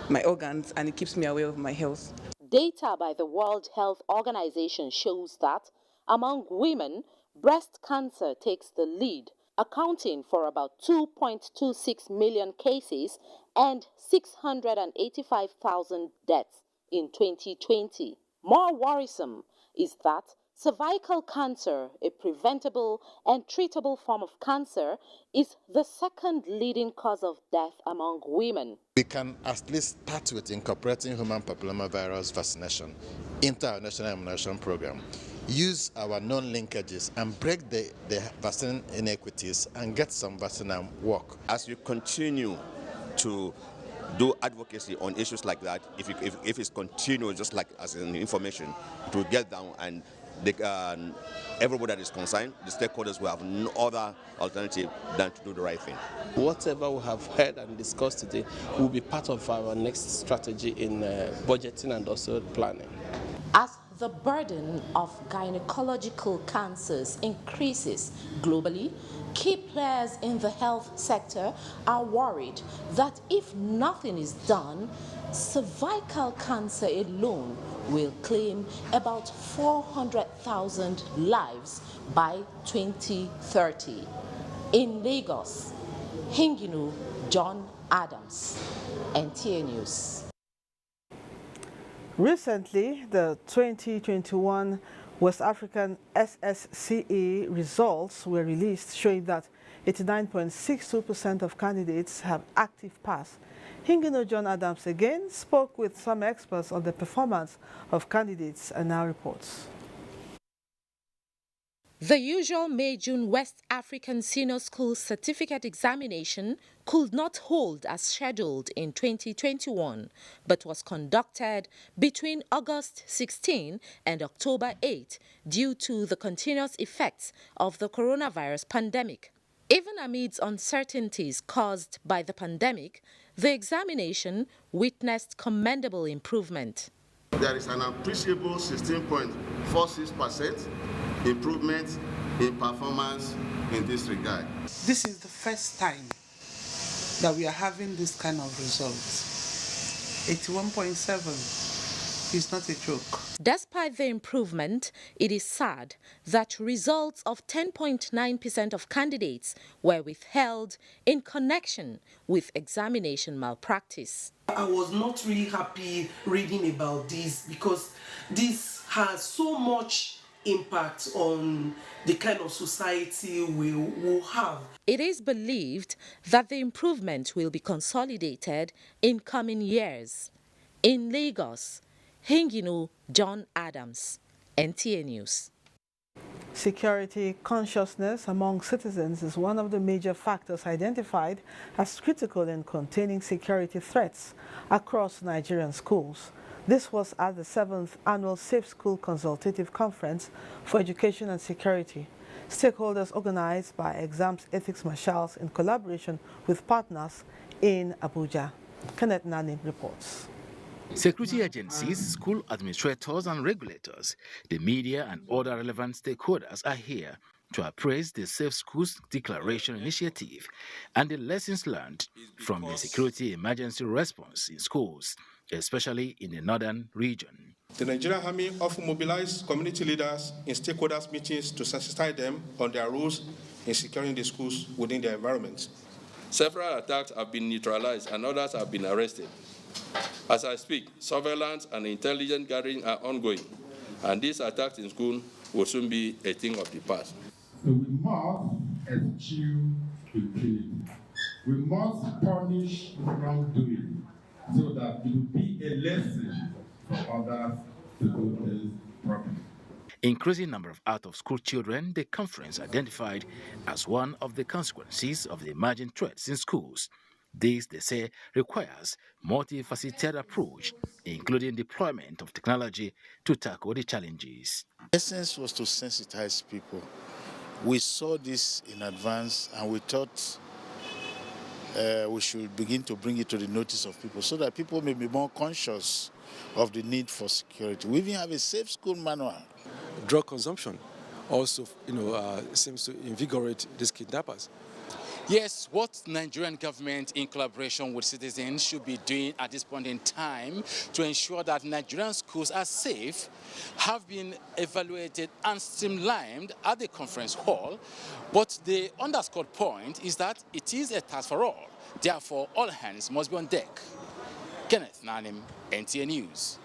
my organs, and it keeps me aware of my health. Data by the World Health Organization shows that among women, breast cancer takes the lead, accounting for about 2.26 million cases and 685,000 deaths in 2020. More worrisome is that cervical cancer, a preventable and treatable form of cancer, is the second leading cause of death among women. We can at least start with incorporating human papillomavirus vaccination into our national immunization program. Use our known linkages and break the vaccine inequities and get some vaccine and work. As you continue to do advocacy on issues like that, if it's continuous, just like as in information, it will get down, and everybody that is concerned, the stakeholders, will have no other alternative than to do the right thing. Whatever we have heard and discussed today will be part of our next strategy in budgeting and also planning. As the burden of gynecological cancers increases globally, key players in the health sector are worried that if nothing is done, cervical cancer alone will claim about 400,000 lives by 2030. In Lagos, Hingino John Adams, NTA News. Recently, the 2021 West African SSCE results were released, showing that 89.62% of candidates have active pass. Hingano John Adams again spoke with some experts on the performance of candidates and now reports. The usual May-June West African Senior School Certificate Examination could not hold as scheduled in 2021, but was conducted between August 16 and October 8 due to the continuous effects of the coronavirus pandemic. Even amidst uncertainties caused by the pandemic, the examination witnessed commendable improvement. There is an appreciable 16.46% improvement in performance in this regard. This is the first time that we are having this kind of results. 81.7 is not a joke. Despite the improvement, it is sad that results of 10.9% of candidates were withheld in connection with examination malpractice. I was not really happy reading about this because this has so much impact on the kind of society we will have. It is believed that the improvement will be consolidated in coming years. In Lagos, Hingino John Adams, NTA News. Security consciousness among citizens is one of the major factors identified as critical in containing security threats across Nigerian schools. This was at the 7th Annual Safe School Consultative Conference for Education and Security. Stakeholders organized by Exams Ethics Marshals in collaboration with partners in Abuja. Kenneth Nani reports. Security agencies, school administrators and regulators, the media and other relevant stakeholders are here to appraise the Safe Schools Declaration Initiative and the lessons learned from the security emergency response in schools, especially in the northern region. The Nigerian Army often mobilizes community leaders in stakeholders meetings to sensitize them on their roles in securing the schools within their environment. Several attacks have been neutralized and others have been arrested. As I speak, surveillance and intelligence gathering are ongoing, and these attacks in school will soon be a thing of the past. So we must eschew impunity. We must punish wrongdoing so that it will be a lesson for others to do things properly. Increasing number of out-of-school children, the conference identified as one of the consequences of the emerging threats in schools. This, they say, requires multifaceted approach, including deployment of technology to tackle the challenges. The essence was to sensitize people. We saw this in advance and we thought we should begin to bring it to the notice of people so that people may be more conscious of the need for security. We even have a safe school manual. Drug consumption also, seems to invigorate these kidnappers. Yes, what Nigerian government in collaboration with citizens should be doing at this point in time to ensure that Nigerian schools are safe have been evaluated and streamlined at the conference hall. But the underscored point is that it is a task for all. Therefore, all hands must be on deck. Kenneth Nanim, NTA News.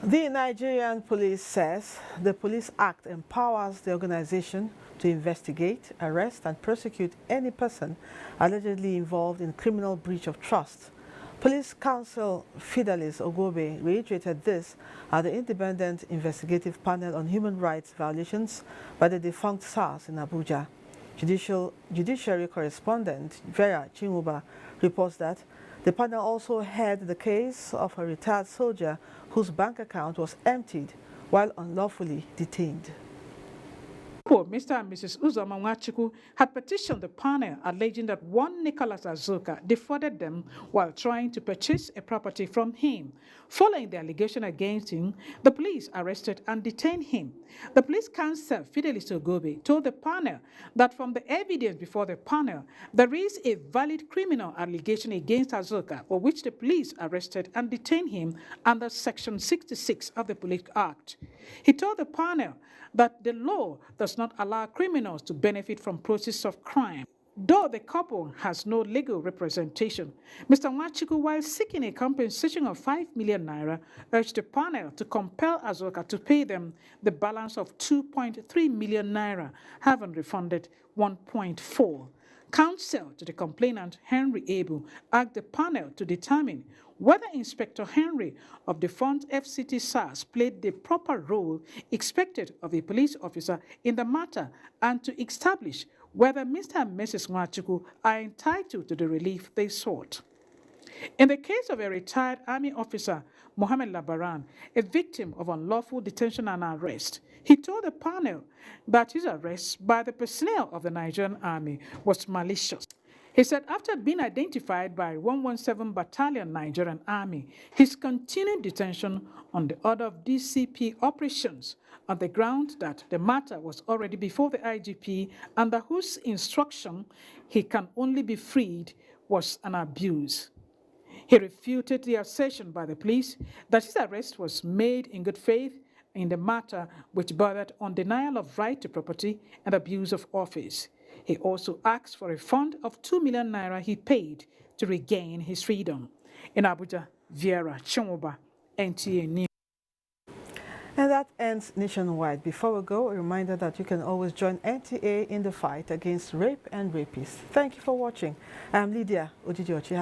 The Nigerian police says the Police Act empowers the organization to investigate, arrest and prosecute any person allegedly involved in criminal breach of trust. Police Counsel Fidelis Ogobe reiterated this at the Independent Investigative Panel on Human Rights Violations by the defunct SARS in Abuja. Judiciary correspondent Vera Chimuba reports that the panel also heard the case of a retired soldier whose bank account was emptied while unlawfully detained. Mr. and Mrs. Uzoma Nwachukwu had petitioned the panel alleging that one Nicholas Azuka defrauded them while trying to purchase a property from him. Following the allegation against him, the police arrested and detained him. The police counsel Fidelis Ogobe told the panel that from the evidence before the panel, there is a valid criminal allegation against Azuka for which the police arrested and detained him under Section 66 of the Police Act. He told the panel that the law does not allow criminals to benefit from process of crime. Though the couple has no legal representation, Mr. Nwachukwu, while seeking a compensation of 5 million naira, urged the panel to compel Azuka to pay them the balance of 2.3 million naira, having refunded 1.4. Counsel to the complainant, Henry Abu, asked the panel to determine whether Inspector Henry of the Front FCT SARS played the proper role expected of a police officer in the matter and to establish whether Mr. and Mrs. Nwachukwu are entitled to the relief they sought. In the case of a retired Army officer, Mohammed Labaran, a victim of unlawful detention and arrest, he told the panel that his arrest by the personnel of the Nigerian Army was malicious. He said after being identified by 117 Battalion Nigerian Army, his continued detention on the order of DCP operations on the ground that the matter was already before the IGP under whose instruction he can only be freed was an abuse. He refuted the assertion by the police that his arrest was made in good faith in the matter which bordered on denial of right to property and abuse of office. He also asked for a fund of 2 million naira he paid to regain his freedom. In Abuja, Vera Chimuba, NTA News. And that ends Nationwide. Before we go, a reminder that you can always join NTA in the fight against rape and rapists. Thank you for watching. I'm Lydia Ojidiochi.